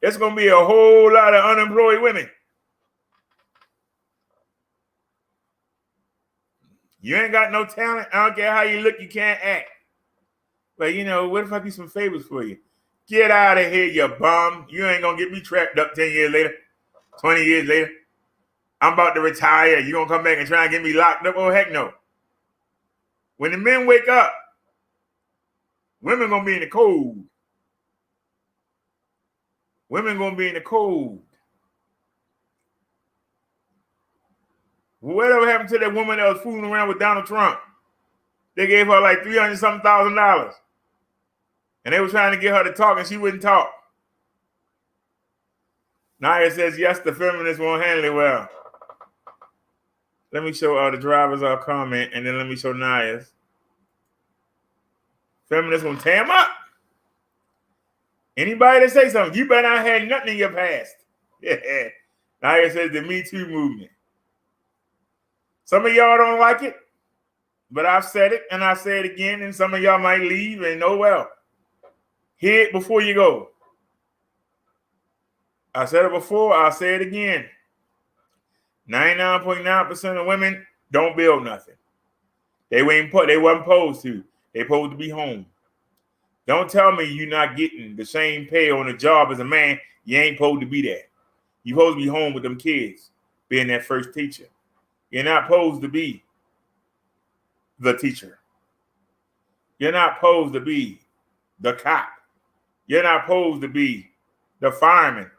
It's going to be a whole lot of unemployed women. You ain't got no talent. I don't care how you look, you can't act. But, you know, what if I do some favors for you? Get out of here, you bum. You ain't going to get me trapped up 10 years later, 20 years later. I'm about to retire. You going to come back and try and get me locked up? Oh, heck no. When the men wake up, women going to be in the cold. Women going to be in the cold. Whatever happened to that woman that was fooling around with Donald Trump? They gave her like $300,000. And they were trying to get her to talk, and she wouldn't talk. Naya says, yes, the feminists won't handle it well. Let me show the drivers our comment, and then let me show Naya's. Feminists gonna tear them up. Anybody that say something, you better not have nothing in your past. Yeah. Naya says the Me Too movement. Some of y'all don't like it, but I've said it, and I say it again, and some of y'all might leave and know well. Hear it before you go. I said it before, I'll say it again. 99.9% of women don't build nothing. They wasn't supposed to. They supposed to be home. Don't tell me you're not getting the same pay on a job as a man. You ain't supposed to be there. You're supposed to be home with them kids, being that first teacher. You're not supposed to be the teacher. You're not supposed to be the cop. You're not supposed to be the fireman.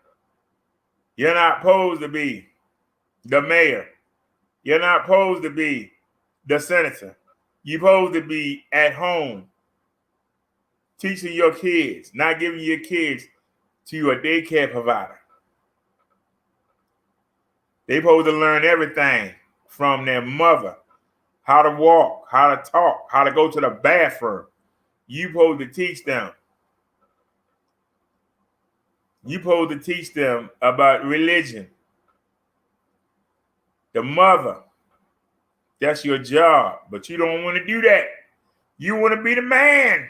You're not supposed to be the mayor. You're not supposed to be the senator. You're supposed to be at home teaching your kids, not giving your kids to a daycare provider. They're supposed to learn everything from their mother, how to walk, how to talk, how to go to the bathroom. You're supposed to teach them. You're supposed to teach them about religion. The mother, that's your job, but you don't want to do that. You want to be the man.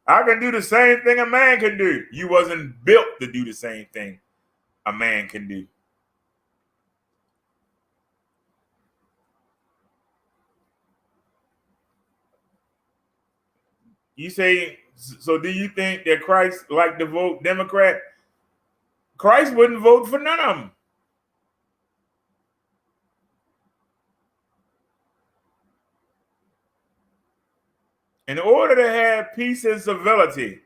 I can do the same thing a man can do. You wasn't built to do the same thing a man can do. You say, so do you think that Christ liked to vote Democrat? Christ wouldn't vote for none of them. In order to have peace and civility,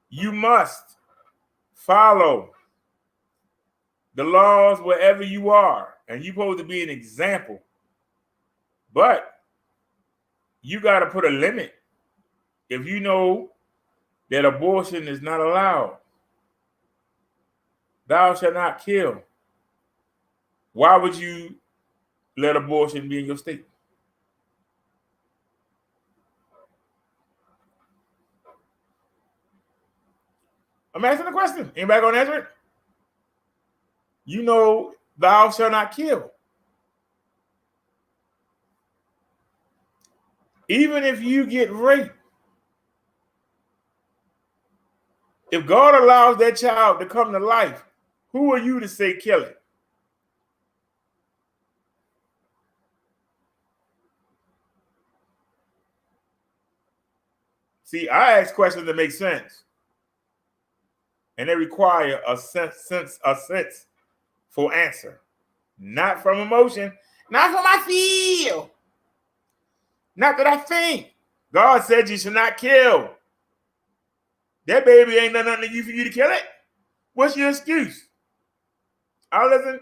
you must follow the laws wherever you are. And you're supposed to be an example. But you got to put a limit. If you know that abortion is not allowed, thou shalt not kill. Why would you let abortion be in your state? I'm asking the question. Anybody gonna answer it? You know, thou shalt not kill. Even if you get raped, if God allows that child to come to life, who are you to say kill it? See, I ask questions that make sense. And they require a sensible answer. Not from emotion, not from I feel, not that I think. God said you should not kill. That baby ain't done nothing to you for you to kill it. What's your excuse? I'll listen.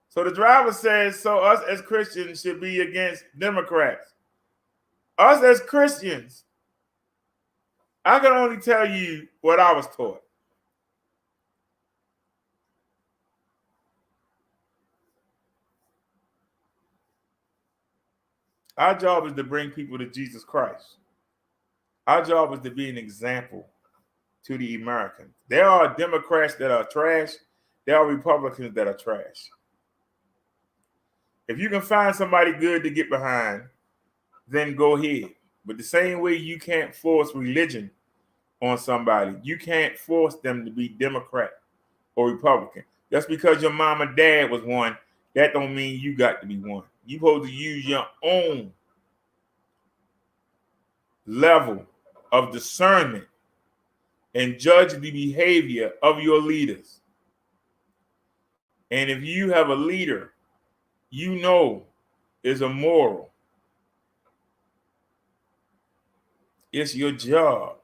So the driver says, so us as Christians should be against Democrats. Us as Christians, I can only tell you what I was taught. Our job is to bring people to Jesus Christ. Our job is to be an example to the Americans. There are Democrats that are trash. There are Republicans that are trash. If you can find somebody good to get behind, then go ahead. But the same way you can't force religion on somebody, you can't force them to be Democrat or Republican. Just because your mom and dad was one, that don't mean you got to be one. You're supposed to use your own level of discernment and judge the behavior of your leaders. And if you have a leader you know is immoral, it's your job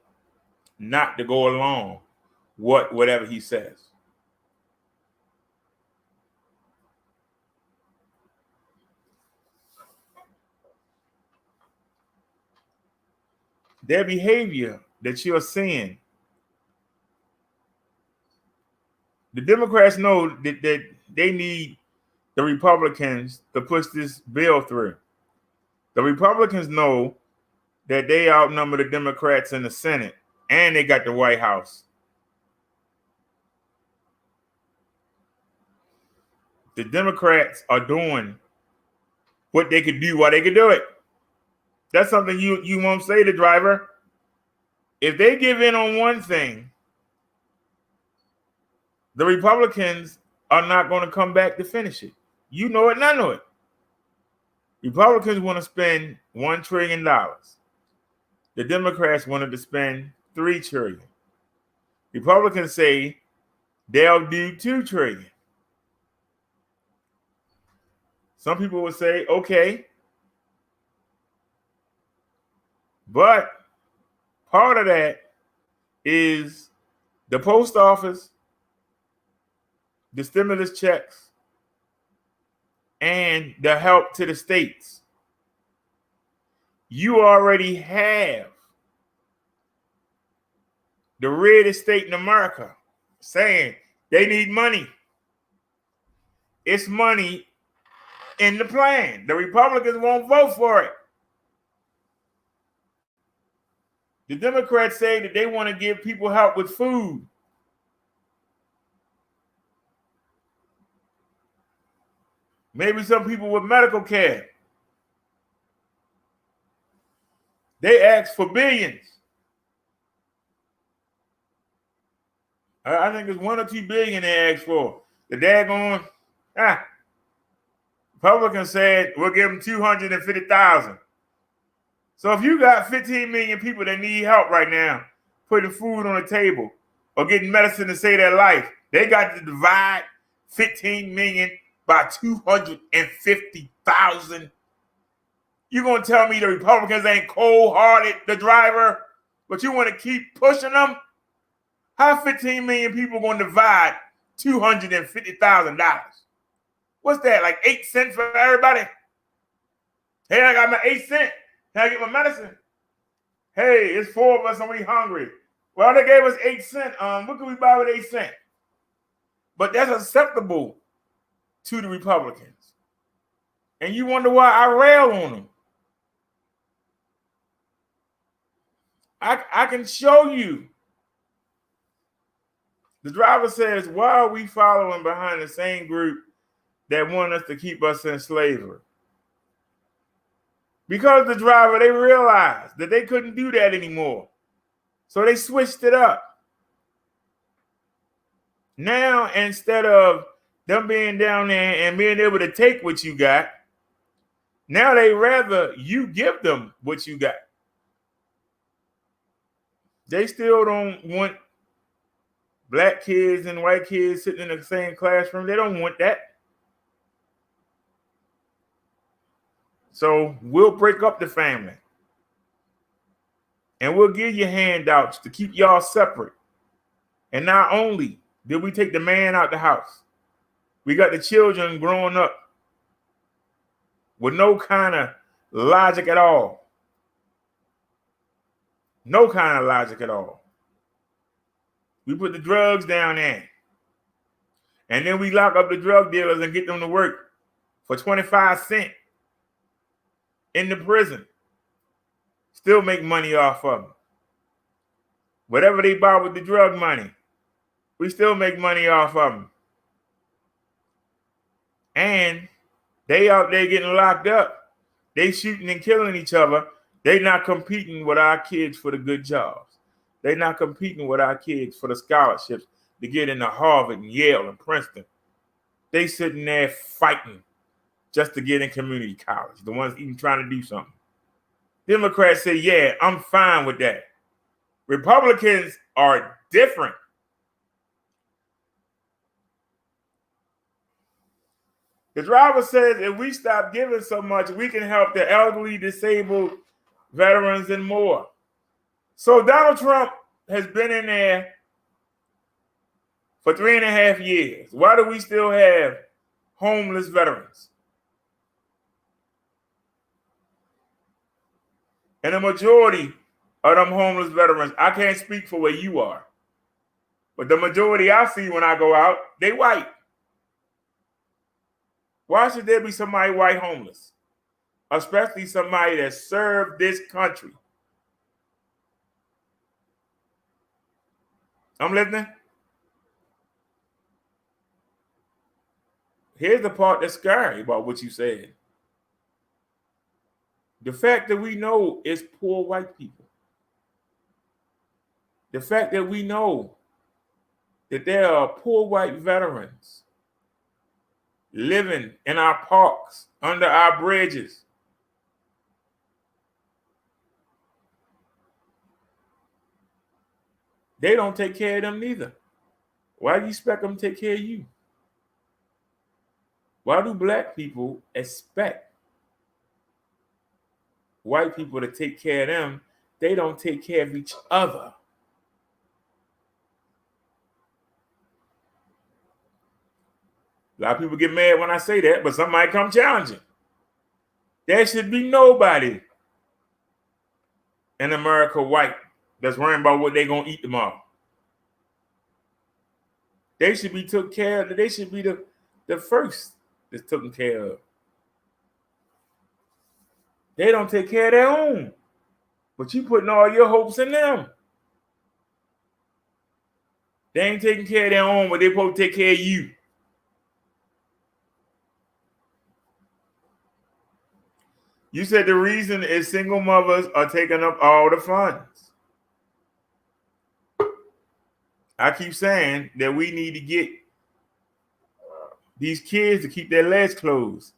not to go along with whatever he says. Their behavior that you're seeing, the Democrats know that they need the Republicans to push this bill through. The Republicans know that they outnumber the Democrats in the Senate, and they got the White House. The Democrats are doing what they could do while they could do it. That's something you won't say to driver. If they give in on one thing, the Republicans are not going to come back to finish it. You know it, and I know it. Republicans want to spend $1 trillion. The Democrats wanted to spend $3 trillion. Republicans say they'll do $2 trillion. Some people would say, okay. But part of that is the post office, the stimulus checks, and the help to the states. You already have the reddest state in America saying they need money. It's money in the plan. The Republicans won't vote for it. The Democrats say that they want to give people help with food. Maybe some people with medical care. They ask for billions. I think it's 1 or 2 billion they asked for. The daggone, Republicans said we'll give them 250,000. So if you got 15 million people that need help right now, putting food on the table or getting medicine to save their life, they got to divide 15 million by 250,000. You gonna tell me the Republicans ain't cold-hearted, the driver, but you want to keep pushing them? How 15 million people gonna divide $250,000? What's that, like 8 cents for everybody? Hey, I got my 8 cents. Can I get my medicine? Hey, it's 4 of us and we hungry. Well, they gave us 8 cents. What can we buy with 8 cents? But that's acceptable to the Republicans. And you wonder why I rail on them. I can show you. The driver says, why are we following behind the same group that want us to keep us in slavery? Because the driver, they realized that they couldn't do that anymore. So they switched it up. Now, instead of them being down there and being able to take what you got, now they rather you give them what you got. They still don't want black kids and white kids sitting in the same classroom. They don't want that. So we'll break up the family. And we'll give you handouts to keep y'all separate. And not only did we take the man out the house, we got the children growing up with no kind of logic at all. No kind of logic at all. We put the drugs down there. And then we lock up the drug dealers and get them to work for 25 cents in the prison. Still make money off of them. Whatever they buy with the drug money, we still make money off of them. And they out there getting locked up. They shooting and killing each other. They not competing with our kids for the good jobs. They not competing with our kids for the scholarships to get into Harvard and Yale and Princeton. They sitting there fighting just to get in community college, the ones even trying to do something. Democrats say, yeah, I'm fine with that. Republicans are different. The driver says if we stop giving so much, we can help the elderly, disabled, veterans, and more. So Donald Trump has been in there for 3.5 years. Why do we still have homeless veterans? And the majority of them homeless veterans, I can't speak for where you are, but the majority I see when I go out, they white. Why should there be somebody white homeless? Especially somebody that served this country. I'm listening. Here's the part that's scary about what you said. The fact that we know it's poor white people. The fact that we know that there are poor white veterans living in our parks, under our bridges. They don't take care of them neither. Why do you expect them to take care of you? Why do black people expect white people to take care of them? They don't take care of each other. A lot of people get mad when I say that, but somebody come challenging. There should be nobody in America white that's worrying about what they're going to eat tomorrow. They should be took care of. They should be the first that's taken care of. They don't take care of their own, but you putting all your hopes in them. They ain't taking care of their own, but they supposed to take care of you. You said the reason is single mothers are taking up all the funds. I keep saying that we need to get these kids to keep their legs closed.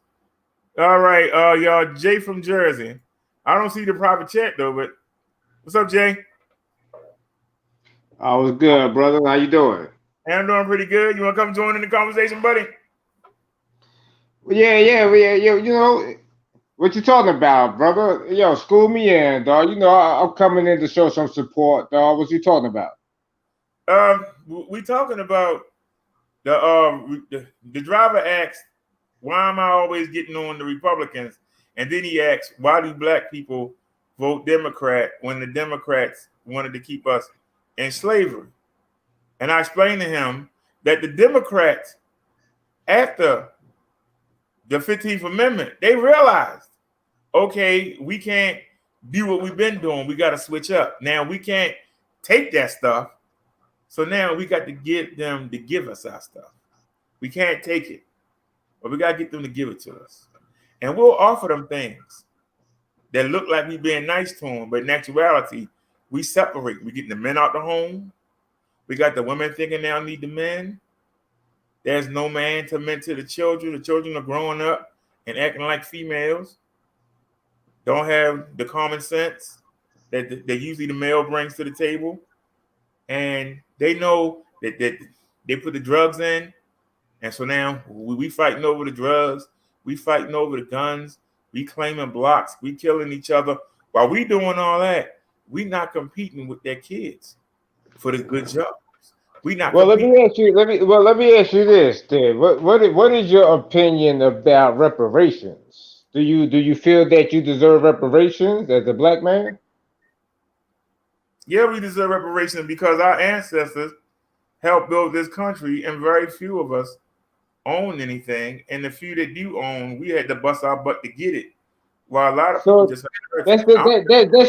All right, y'all, Jay from Jersey. I don't see the private chat though, but what's up, Jay? I was good, brother. How you doing? Hey, I'm doing pretty good. You want to come join in the conversation, buddy? Yeah. You know what you talking about, brother? Yo, school me in, dog. You know I'm coming in to show some support, dog. What you talking about? We talking about the driver asked, why am I always getting on the Republicans? And then he asked, why do black people vote Democrat when the Democrats wanted to keep us in slavery? And I explained to him that the Democrats, after the 15th Amendment, they realized, okay, we can't do what we've been doing. We got to switch up. Now we can't take that stuff. So now we got to get them to give us our stuff. We can't take it, but we got to get them to give it to us. And we'll offer them things that look like we being nice to them, but in actuality, we separate. We get the men out the home. We got the women thinking they don't need the men. There's no man to mentor the children. The children are growing up and acting like females. Don't have the common sense that usually the male brings to the table. And they know that they put the drugs in. And so now we fighting over the drugs. We fighting over the guns. We claiming blocks. We killing each other. While we doing all that, we not competing with their kids for the good jobs. We not. Well, let me ask you this then. What is your opinion about reparations? Do you feel that you deserve reparations as a black man? Yeah, we deserve reparations because our ancestors helped build this country, and very few of us own anything. And the few that do own, we had to bust our butt to get it. Well, a lot of people So just that's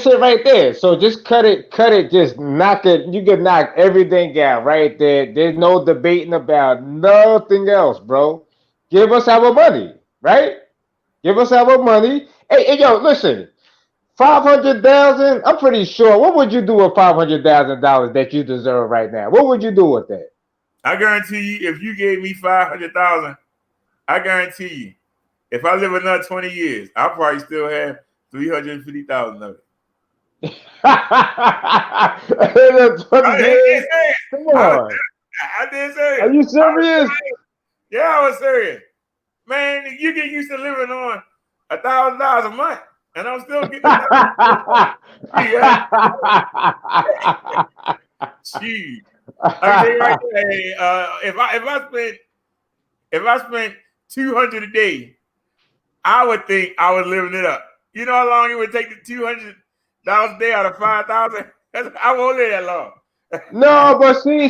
it right there. So just cut it, just knock it. You can knock everything out right there. There's no debating about nothing else, bro. Give us our money, right? Give us our money. Hey, yo, listen. 500,000. I'm pretty sure. What would you do with $500,000 that you deserve right now? What would you do with that? I guarantee you, if you gave me 500,000, I guarantee you, if I live another 20 years, I'll probably still have 350,000 of it. 20 years? Come on. I did serious. Are you serious? Yeah, I was serious. Man, you get used to living on $1,000 a month, and I'm still getting $1,000. Gee, I mean, right there, if I spent 200 a day, I would think I was living it up. You know how long it would take the $200 a day out of 5,000? I won't live that long. No, but see,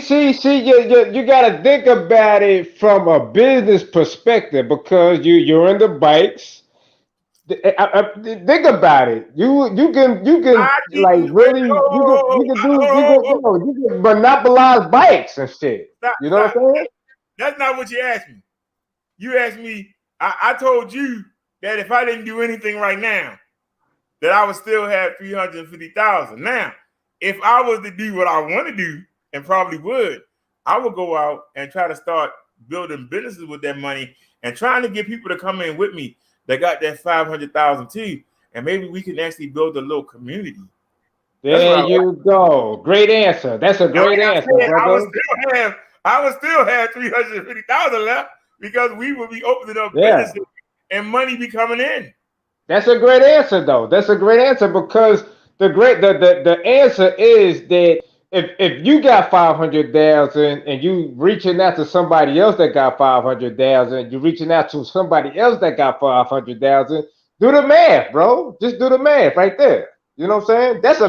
you gotta think about it from a business perspective because you're in the bikes. Think about it. You can like really you can monopolize bikes and shit. You know what I'm saying? That's not what you asked me. You asked me. I told you that if I didn't do anything right now, that I would still have 350,000. Now, if I was to do what I want to do, and probably would, I would go out and try to start building businesses with that money and trying to get people to come in with me that got that 500,000 too, and maybe we can actually build a little community. There you go. Great answer. That's a great answer, brother. I would still have 350,000 left because we would be opening up businesses and money be coming in. That's a great answer, though. That's a great answer because the answer is that if you got 500,000 and you reaching out to somebody else that got 500,000, you're reaching out to somebody else that got 500,000. Do the math, bro. Just do the math right there. You know what I'm saying? That's a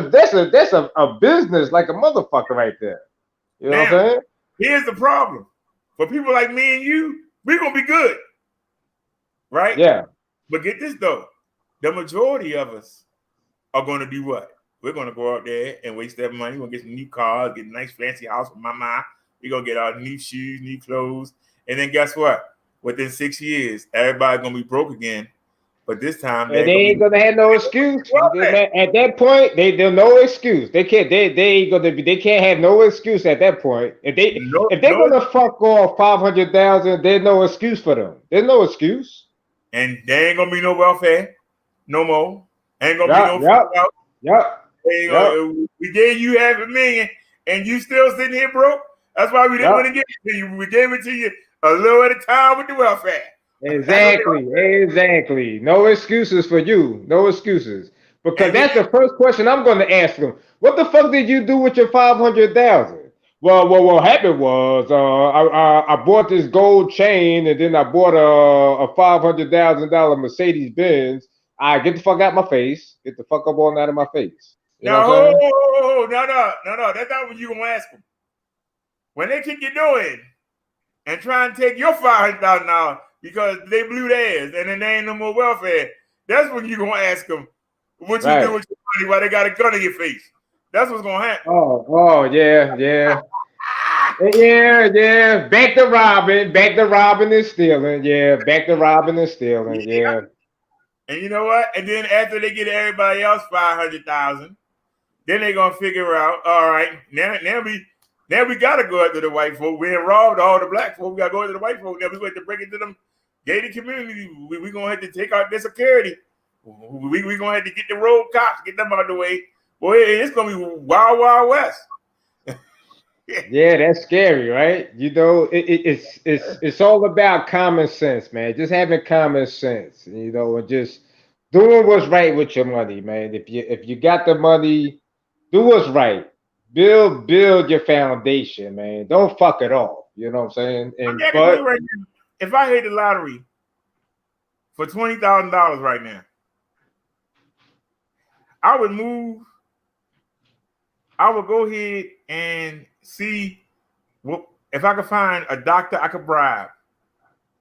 business like a motherfucker right there. You know what I'm saying? Here's the problem. For people like me and you, we're gonna be good. Right? Yeah. But get this though. The majority of us are gonna do what? We're gonna go out there and waste that money. We're gonna get some new cars, get a nice fancy house with my mom. We're gonna get our new shoes, new clothes. And then guess what? Within 6 years, everybody's gonna be broke again. But this time they ain't gonna have no excuse. At that point, they'll no excuse. They can't have no excuse at that point. If they're gonna fuck off 500,000, there's no excuse for them. There's no excuse. And there ain't gonna be no welfare no more. Ain't gonna be no We gave you $500,000 and you still sitting here broke. That's why we didn't want to give it to you. We gave it to you a little at a time with the welfare. Exactly. No excuses for you. No excuses. Because that's the first question I'm going to ask them. What the fuck did you do with your 500,000? Well, what happened was I bought this gold chain and then I bought a $500,000 Mercedes Benz. I get the fuck out of my face. Get the fuck up on out of my face. You know what I'm saying? No. That's not what you're gonna ask them. When they kick your door in and try and take your $500,000 because they blew theirs and then there ain't no more welfare, that's when you're gonna ask them what you do with your money while they got a gun in your face. That's what's gonna happen. Oh, yeah. Yeah. Back to robbing and stealing. Yeah, back to robbing and stealing. Yeah. And you know what? And then after they get everybody else 500,000, then they're gonna figure out, all right, now we gotta go after the white folk. We ain't robbed all the black folk. We gotta go after the white folk. Now we going to break into them gated community. We gonna have to take out their security. We gonna have to get the road cops, get them out of the way. Boy, it's gonna be wild, wild west. Yeah, that's scary, right? You know, it's all about common sense, man. Just having common sense, you know, and just doing what's right with your money, man. If you got the money, do what's right. Build your foundation, man. Don't fuck it off. You know what I'm saying? And if I hit the lottery for $20,000 right now, I would move. I would go ahead and see if I could find a doctor I could bribe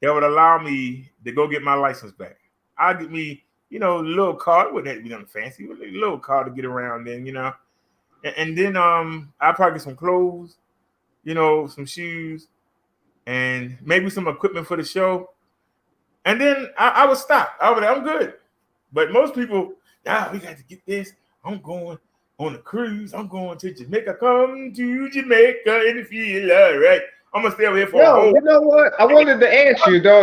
that would allow me to go get my license back. I'll get me little car. It wouldn't have to be nothing fancy. It was a little car to get around in, And then I probably get some clothes, some shoes, and maybe some equipment for the show. And then I would stop. I'm good. But most people, we got to get this. I'm going on a cruise. I'm going to Jamaica. Come to Jamaica and feel all right. I'm gonna stay over here for a whole. You know what? I wanted to ask you though.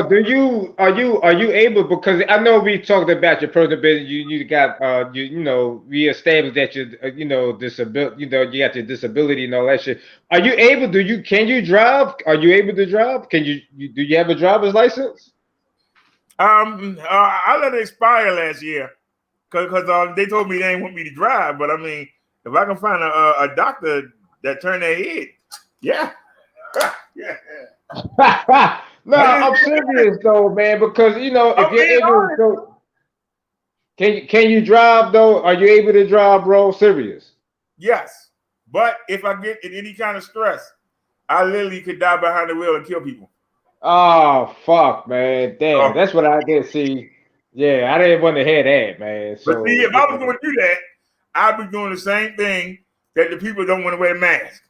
Are you able, because I know we talked about your personal business. You got we established that you disability. You got your disability and all that shit. Are you able? Can you drive? Are you able to drive? Do you have a driver's license? I let it expire last year because they told me they didn't want me to drive. But I mean, if I can find a doctor that turned their head, yeah. Yeah. No, I'm serious though, man. Because if you're able to, can you drive though? Are you able to drive, bro? Serious? Yes, but if I get in any kind of stress, I literally could die behind the wheel and kill people. Oh fuck, man! Damn, that's what I did see. Yeah, I didn't want to hear that, man. So, but see, if I was going to do that, I'd be doing the same thing that the people don't want to wear masks.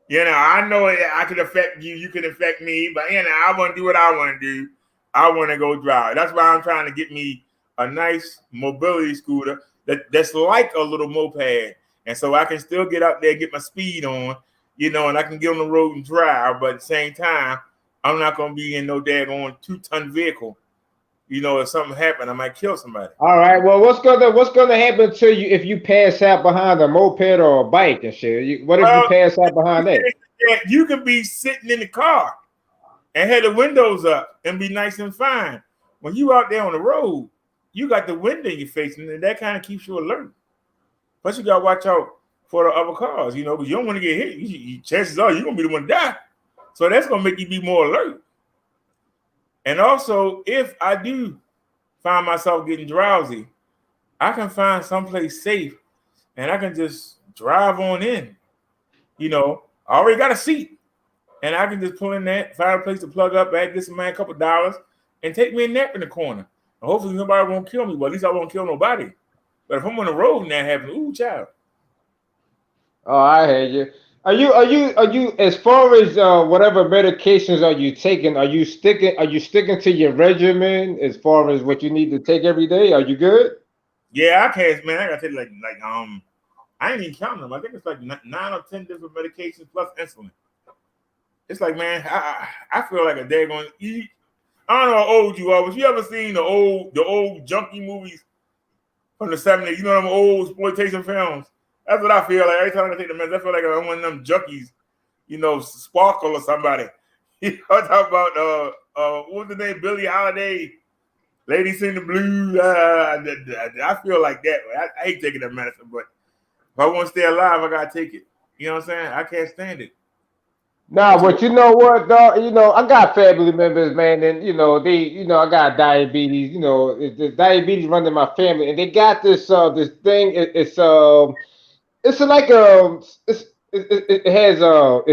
I know I could affect you. You could affect me, but I want to do what I want to do. I want to go drive. That's why I'm trying to get me a nice mobility scooter that's like a little moped, and so I can still get out there, get my speed on, and I can get on the road and drive. But at the same time, I'm not going to be in no daggone 2-ton vehicle. If something happened, I might kill somebody. All right. Well, what's gonna happen to you if you pass out behind a moped or a bike and shit? What if you pass out behind that? You can be sitting in the car and have the windows up and be nice and fine. When you out there on the road, you got the wind in your face, and that kind of keeps you alert. Plus, you got to watch out for the other cars, because you don't want to get hit. Chances are you're going to be the one to die. So that's going to make you be more alert. And also, if I do find myself getting drowsy, I can find someplace safe and I can just drive on in. I already got a seat and I can just pull in that, find a place to plug up, add this man a couple $, and take me a nap in the corner. And hopefully nobody won't kill me, but at least I won't kill nobody. But if I'm on the road and that happens, ooh, child. Oh, I hear you. Are you as far as whatever medications are you taking? Are you sticking to your regimen as far as what you need to take every day? Are you good? Yeah, I can't, man. I gotta take I ain't even counting them. I think it's like 9 or 10 different medications plus insulin. It's like, man, I feel like a daggone. I don't know how old you are, but you ever seen the old junkie movies from the 70s? Them old exploitation films. That's what I feel like every time I take the meds. I feel like I'm one of them junkies, Sparkle or somebody. I talk about what was the name? Billie Holiday, Lady Sing the Blues. I feel like that. I hate taking that medicine, but if I want to stay alive, I gotta take it. You know what I'm saying? I can't stand it. Nah, but you know what, dog? I got family members, man, and I got diabetes. The diabetes running my family, and they got this thing. It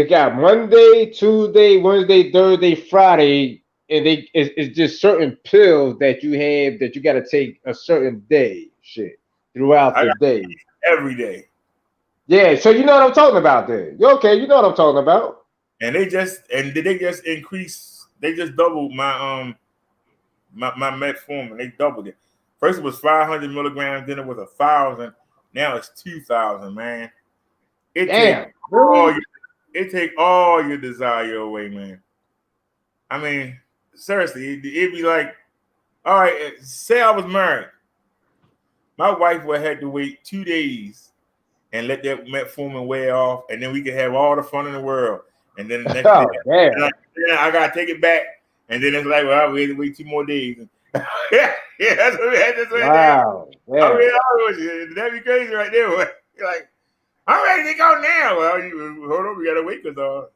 got Monday, Tuesday, Wednesday, Thursday, Friday, and it's just certain pills that you have that you got to take a certain day, throughout the day, every day. Yeah, so you know what I'm talking about, then. You okay? You know what I'm talking about. And they just increase. They just doubled my my metformin. They doubled it. First it was 500 milligrams, then it was 1,000. Now it's 2,000, man. It take all your desire away, man. I mean, seriously, it'd be like, all right, say I was married. My wife would have to wait 2 days and let that metformin wear off, and then we could have all the fun in the world. And then the next day, I gotta take it back, and then it's like, well, we had to wait 2 more days. yeah, that's what we had to say. Wow, that'd be crazy right there. You're like, I'm ready to go now. Well, hold on, we gotta wait because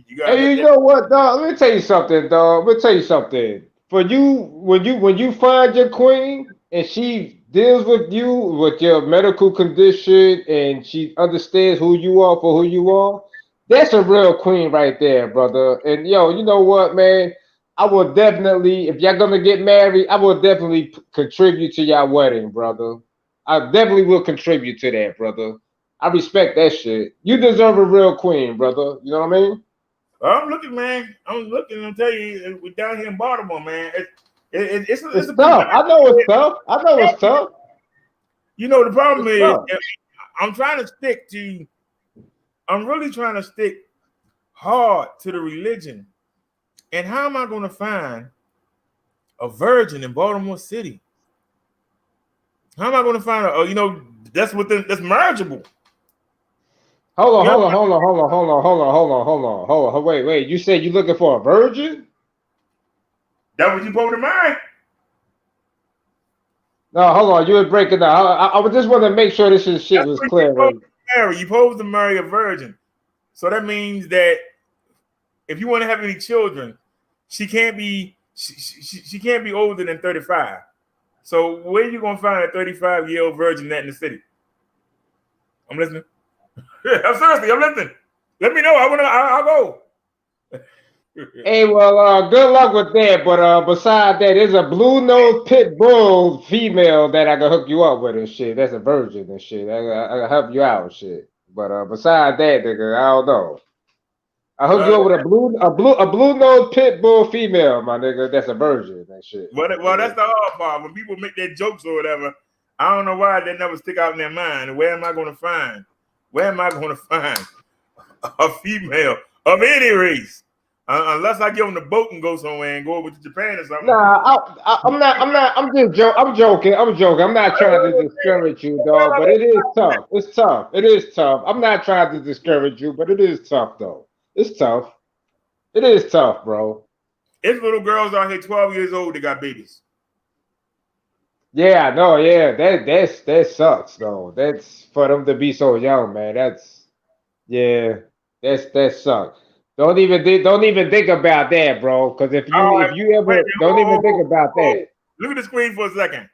you got. Hey, you know what, dog? Let me tell you something, dog. Let me tell you something. For you, when you find your queen and she deals with you with your medical condition and she understands who you are for who you are, that's a real queen right there, brother. And you know what, man? I will definitely, if y'all gonna get married, I will definitely contribute to your wedding, brother. I definitely will contribute to that, brother. I respect that shit. You deserve a real queen, brother. You know what I mean? Well, I'm looking, man. I'm looking. I'll tell you, we're down here in Baltimore, man. It's It's a tough. I know it's tough. I know it's tough. You know, the problem It's is, tough. I'm trying to stick to. I'm really trying to stick hard to the religion. And how am I going to find a virgin in Baltimore City? How am I going to find that's marriageable? Hold on. Wait. You said you looking for a virgin? That what you supposed to marry? No, hold on. You were breaking down. I just want to make sure this shit was clear. You supposed to marry a virgin. So that means that if you want to have any children, she can't be older than 35. So where you gonna find a 35-year-old virgin in the city? I'm listening. I'm seriously, I'm listening. Let me know. I'll go. Hey, well, good luck with that. But beside that, there's a blue nose pit bull female that I can hook you up with and shit. That's a virgin and shit. I can help you out and shit. But beside that, nigga, I don't know. I hook you up with a blue nose pit bull female, my nigga. That's a virgin and shit. Well, that's the hard part. When people make their jokes or whatever, I don't know why they never stick out in their mind. Where am I going to find a female of any race? Unless I get on the boat and go somewhere and go over to Japan or something. Nah, I'm not. I'm joking. I'm not trying to discourage you, dog. But it is tough. It's tough. It is tough. I'm not trying to discourage you, but it is tough, though. It's tough. It is tough, bro. It's little girls out here 12 years old that got babies. Yeah, no, yeah. That sucks, though. That's for them to be so young, man. That sucks. Don't even think about that, bro. Because if you ever don't even think about that. Look at the screen for a second.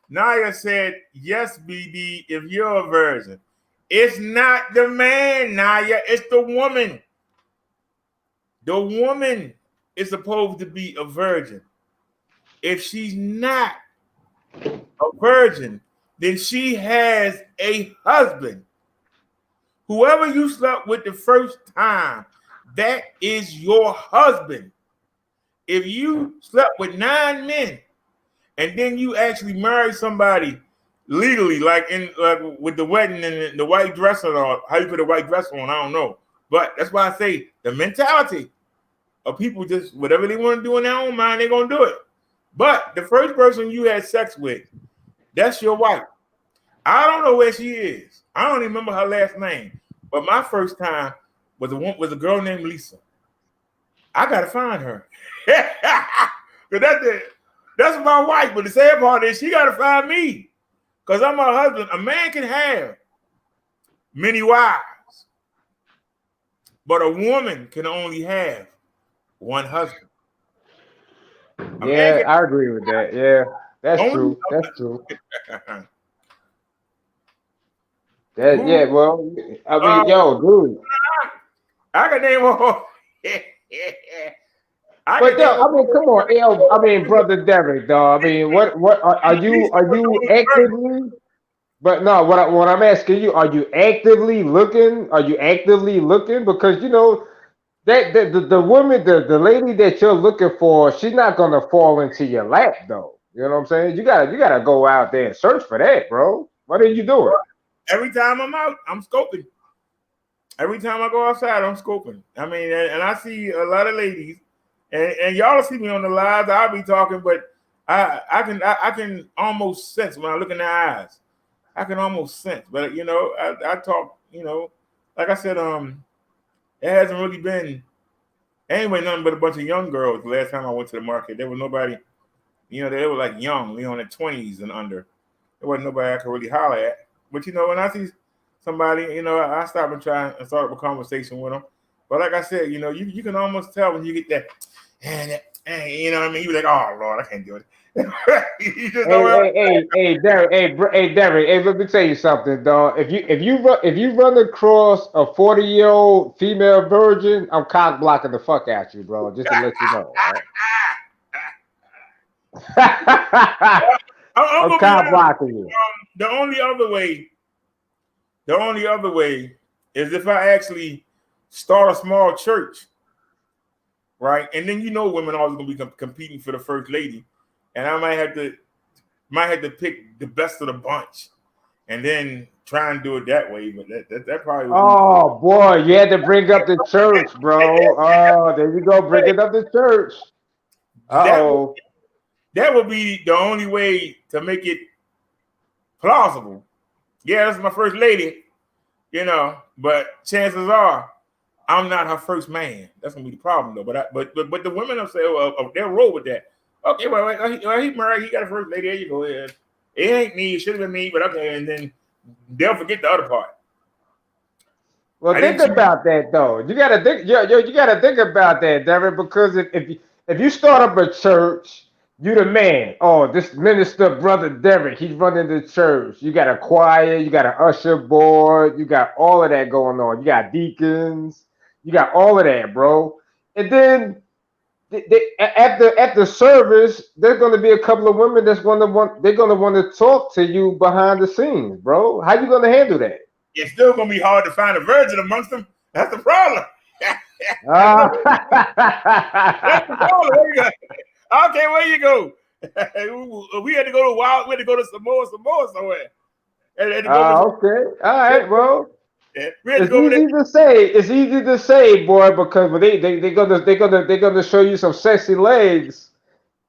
Naya said, "Yes, BD, if you're a virgin." It's not the man, Naya. It's the woman. The woman is supposed to be a virgin. If she's not a virgin, then she has a husband. Whoever you slept with the first time, that is your husband. If you slept with 9 men and then you actually marry somebody legally, like with the wedding and the white dress on, or how you put a white dress on, I don't know. But that's why I say the mentality of people, just whatever they want to do in their own mind, they're going to do it. But the first person you had sex with, that's your wife. I don't know where she is. I don't even remember her last name. But my first time was a girl named Lisa. I gotta find her. That's my wife. But the sad part is she gotta find me. Because I'm her husband. A man can have many wives, but a woman can only have one husband. Yeah, I agree with that. Yeah, that's true. That's true. Yeah, well, I mean, yo, dude. I can name all. But yo, I mean, come on, L. I mean, brother Derek, dog. I mean, what are you actively? But no, what I'm asking you, are you actively looking? Are you actively looking? Because you know that the woman, the lady that you're looking for, she's not gonna fall into your lap, though. You know what I'm saying? You gotta go out there and search for that, bro. What are you doing? Every time I'm out, I'm scoping. Every time I go outside, I'm scoping. I mean, and I see a lot of ladies, and y'all see me on the lives. I'll be talking, but I can almost sense when I look in their eyes. I can almost sense, but you know, I talk. You know, like I said, it hasn't really been anyway nothing but a bunch of young girls. The last time I went to the market, there was nobody. You know, they were like young, you know, in the 20s and under. There wasn't nobody I could really holler at. But you know, when I see somebody, you know, I stop and try and start up a conversation with them. But like I said, you know, you can almost tell when you get that And you know what I mean? You be like, oh Lord, I can't do it. You just Hey, Derek, hey, let me tell you something, dog. If you run across a 40-year-old female virgin, I'm cock blocking the fuck at you, bro. Just to let you know, all right? I'm I'm gonna be cock honest. blocking you. The only other way is if I actually start a small church, right? And then women always gonna be competing for the first lady, and I might have to pick the best of the bunch, and then try and do it that way. But that probably would be. Oh boy, you had to bring up the church, bro. Oh, there you go, bringing up the church. Uh-oh. That would be the only way to make it plausible. Yeah, that's my first lady, but chances are I'm not her first man. That's gonna be the problem, though. But the women will say, oh, they'll roll with that. Okay, well, he married, he got a first lady. There you go. It ain't me. It should have been me, but okay. And then they'll forget the other part. Well, think about that though. You gotta think, you gotta think about that, Derek, because if you start up a church, you the man. Oh, this minister brother Derek, he's running the church. You got a choir, you got an usher board, you got all of that going on. You got deacons, you got all of that, bro. And then after service, there's going to be a couple of women they're going to want to talk to you behind the scenes, bro. How you going to handle that? It's still gonna be hard to find a virgin amongst them. That's the problem. That's the problem. Okay, where you go? We had to go to Wild. We had to go to Samoa somewhere. Okay, all right, bro. It's easy to say, boy, because they're gonna show you some sexy legs.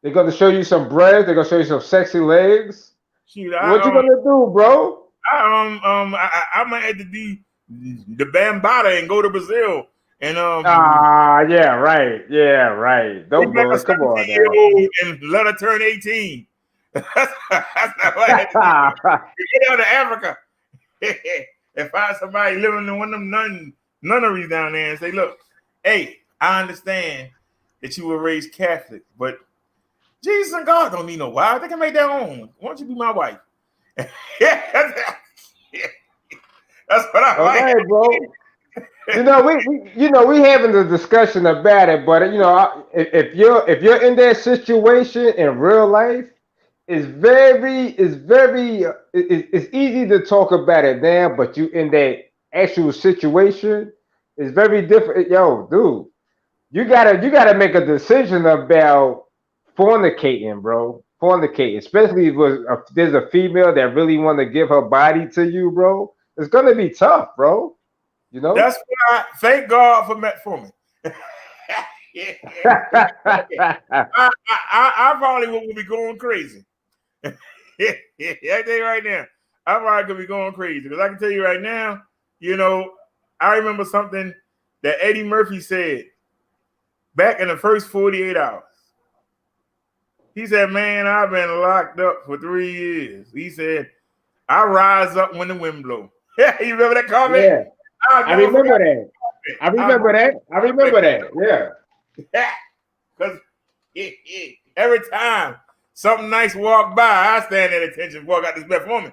They're gonna show you some breasts. They're gonna show you some sexy legs. Shoot, what you gonna do, bro? I might have to do the Bambata and go to Brazil and yeah, right. Don't go. Come on now. And let her turn 18. That's not what I had to do. Get down to Africa and find somebody living in one of them nunneries down there and say, look, hey, I understand that you were raised Catholic, but Jesus and God don't need no wife. They can make their own. Why don't you be my wife? That's what I like. All right, bro. We having a discussion about it, but if you're in that situation in real life, it's easy to talk about it now, but you in that actual situation, it's very different. Yo, dude, you gotta make a decision about fornicating, bro. Fornicating, especially if there's a female that really want to give her body to you, bro. It's gonna be tough, bro. That's why. Thank God for metformin. I probably will be going crazy. I tell you right now, I probably could be going crazy because I can tell you right now. I remember something that Eddie Murphy said back in the first 48 hours. He said, man, I've been locked up for 3 years. He said, I rise up when the wind blows. You remember that comment? Yeah. I remember that. I remember that. Yeah. Because every time something nice walk by, I stand at attention before I got this metformin.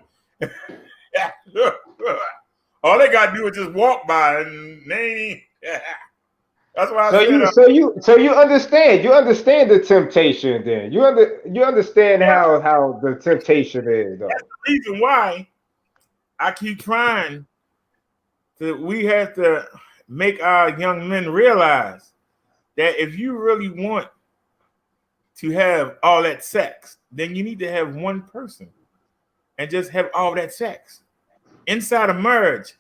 All they got to do is just walk by and they ain't. That's why So you understand the temptation then. You understand how the temptation is, though. That's the reason why I keep trying we have to make our young men realize that if you really want to have all that sex, then you need to have one person and just have all that sex. Inside a marriage,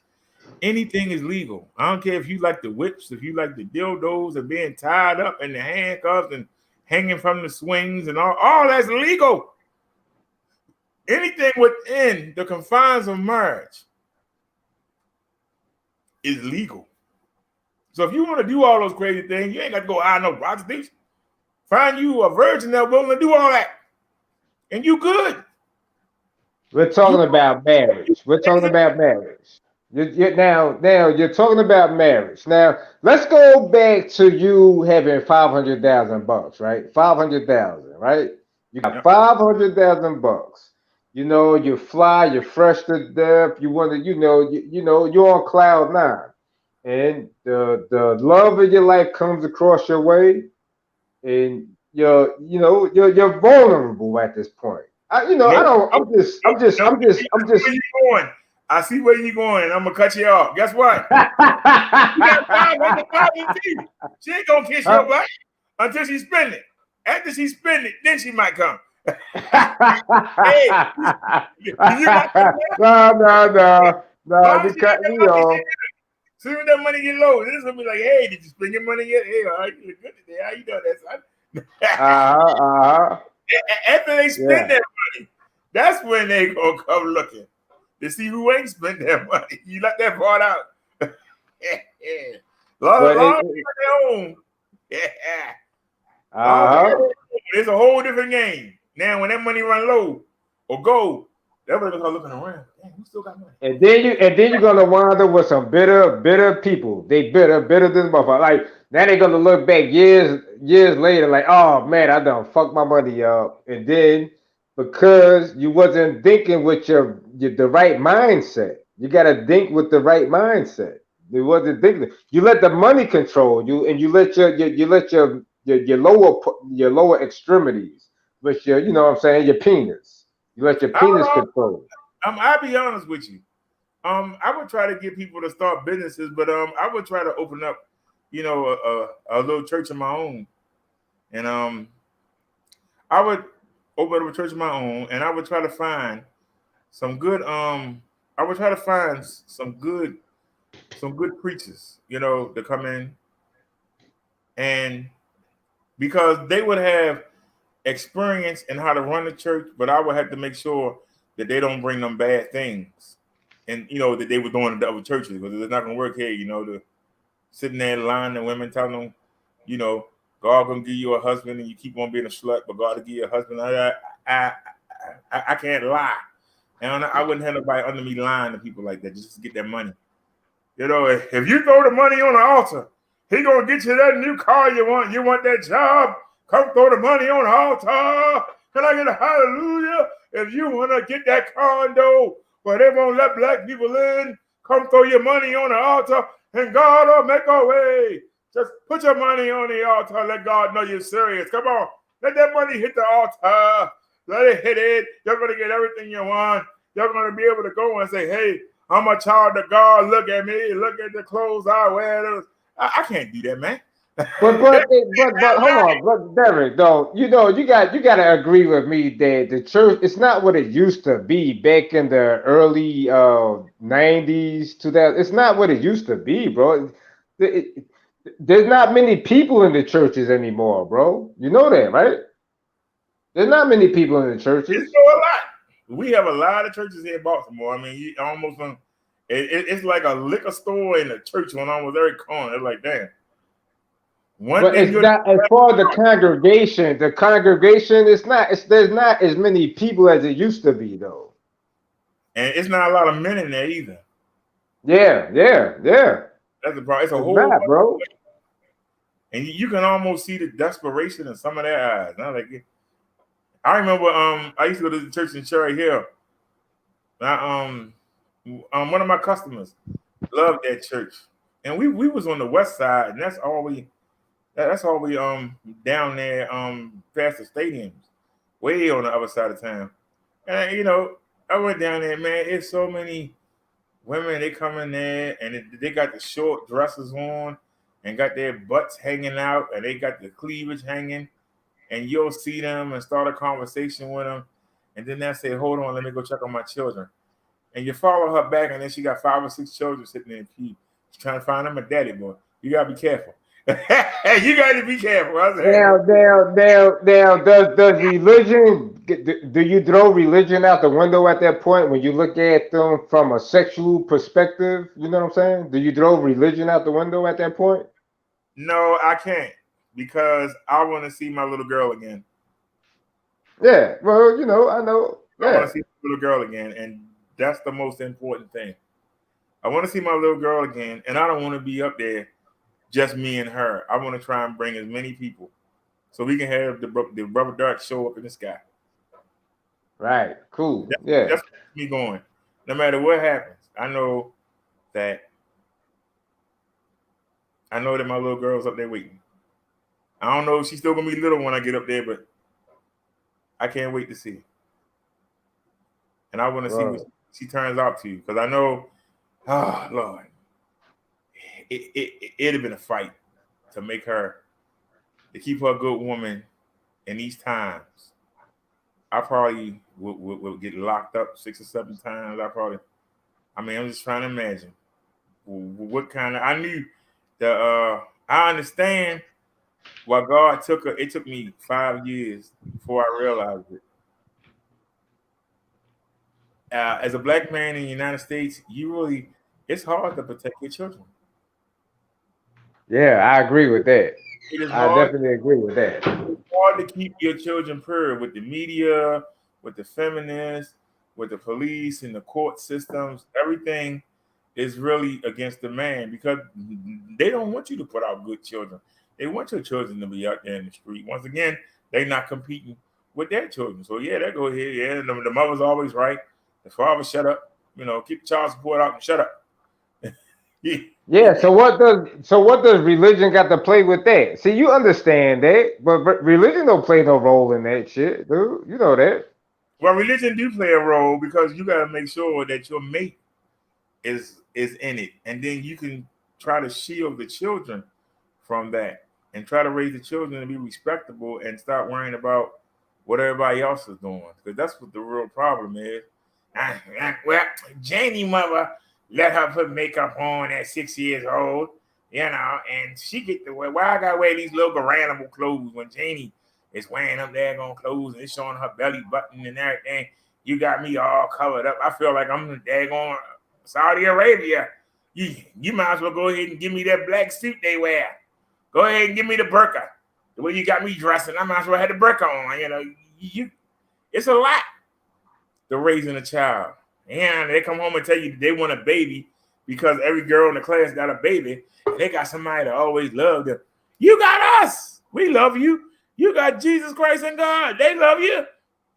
anything is legal. I don't care if you like the whips, if you like the dildos and being tied up and the handcuffs and hanging from the swings and all that's legal. Anything within the confines of marriage is legal. So if you want to do all those crazy things, you ain't got to go out no prostitutes. Find you a virgin that willing to do all that, and you good. We're talking about marriage. Now you're talking about marriage. Now let's go back to you having $500,000, right? 500,000, right? You got Yep. $500,000. You know, you fly, you're fresh to death. You want to, you're on cloud nine, and the love of your life comes across your way, and you're vulnerable at this point. I Nope. don't. Nope. Nope. Nope. I see where you going. I see where you going, and I'm gonna cut you off. Guess what? You got $500,000. She ain't gonna kiss your butt until she spend it. After she spend it, then she might come. Hey, you got no, because soon as that money get low, this is gonna be like, hey, did you spend your money yet? Hey, all right, you look good today. How you doing that, son? After they spend their money, that's when they gonna come looking to see who ain't spent their money. You let that part out. Long it's a whole different game. Now, when that money run low or go, everybody's gonna looking around. Damn, who still got money? And then you're gonna wind up with some bitter people. They bitter than motherfucker. Like now they're gonna look back years later, like, oh man, I done fucked my money up. And then because you wasn't thinking with the right mindset, you gotta think with the right mindset. You wasn't thinking. You let the money control you, and you let your lower extremities, with your, you know what I'm saying, your penis. You let your penis control. I'll be honest with you. I would try to get people to start businesses, but I would try to open up, a little church of my own, and I would open up a church of my own, and I would try to find some good. I would try to find some good preachers, to come in, and because they would have experience in how to run the church, but I would have to make sure that they don't bring them bad things, and that they were doing in the other churches, because it's not gonna work here. To sitting there lying to women, telling them, God gonna give you a husband, and you keep on being a slut, but God will give you a husband. I can't lie, and I wouldn't have nobody under me lying to people like that just to get that money. If you throw the money on the altar, he gonna get you that new car you want. You want that job? Come throw the money on the altar. Can I get a hallelujah? If you want to get that condo where they won't let black people in, come throw your money on the altar and God will make a way. Just put your money on the altar. Let God know you're serious. Come on. Let that money hit the altar. Let it hit it. You're going to get everything you want. You're going to be able to go and say, hey, I'm a child of God. Look at me. Look at the clothes I wear. I can't do that, man. But hold on, but Derek, though, you gotta agree with me that the church, it's not what it used to be back in the early 90s, 2000. It's not what it used to be, bro. There's not many people in the churches anymore, bro. You know that, right? There's not many people in the churches. It's a lot. We have a lot of churches here in Baltimore. I mean, you almost it's like a liquor store and a church on almost every corner. It's like, damn. But it's not as far as the congregation. The congregation, there's not as many people as it used to be, though. And it's not a lot of men in there either. Yeah. That's the problem. It's a whole lot, bro. And you can almost see the desperation in some of their eyes. I remember I used to go to the church in Cherry Hill. One of my customers loved that church, and we was on the west side, and that's all we down there past the stadiums, way on the other side of town. And I went down there, man. It's so many women. They come in there and they got the short dresses on and got their butts hanging out, and they got the cleavage hanging. And you'll see them and start a conversation with them, and then they'll say, "Hold on, let me go check on my children." And you follow her back, and then she got 5 or 6 children sitting in the pew. She's trying to find them a daddy, boy. You gotta be careful. You gotta be careful. Now, does religion? Do you throw religion out the window at that point when you look at them from a sexual perspective? You know what I'm saying? Do you throw religion out the window at that point? No, I can't, because I want to see my little girl again. Yeah, well, I know. Yeah. I want to see my little girl again, and that's the most important thing. I want to see my little girl again, and I don't want to be up there just me and her. I want to try and bring as many people so we can have the rubber duck show up in the sky. Right. Cool. Yeah. That's me going. No matter what happens, I know that my little girl's up there waiting. I don't know if she's still gonna be little when I get up there, but I can't wait to see it. And I want to see what she turns out to, because I know, oh Lord, it'd have been a fight to make her, to keep her a good woman in these times. I probably would get locked up 6 or 7 times. I'm just trying to imagine what kind of, I understand why God took her. It took me 5 years before I realized it. As a black man in the United States, it's hard to protect your children. Yeah, I agree with that. I definitely agree with that. It's hard to keep your children pure with the media, with the feminists, with the police and the court systems. Everything is really against the man, because they don't want you to put out good children. They want your children to be out there in the street. Once again, they're not competing with their children. So yeah, they go ahead. Yeah, the mother's always right. The father, shut up. Keep the child support out and shut up. Yeah. So what does religion got to play with that? See, you understand that, but religion don't play no role in that shit, dude. You know that. Well, religion do play a role, because you got to make sure that your mate is in it, and then you can try to shield the children from that, and try to raise the children to be respectable and stop worrying about what everybody else is doing, because that's what the real problem is. Well, Janie mother let her put makeup on at 6 years old, and she get to wear. Why I gotta wear these little animal clothes when Janie is wearing them daggone clothes and it's showing her belly button and everything? You got me all covered up. I feel like I'm in daggone Saudi Arabia. You might as well go ahead and give me that black suit they wear. Go ahead and give me the burqa. The way you got me dressing, I might as well have the burqa on. It's a lot to raising a child. And they come home and tell you they want a baby because every girl in the class got a baby, and they got somebody that always loved them. You got us. We love you. You got Jesus Christ and God. They love you.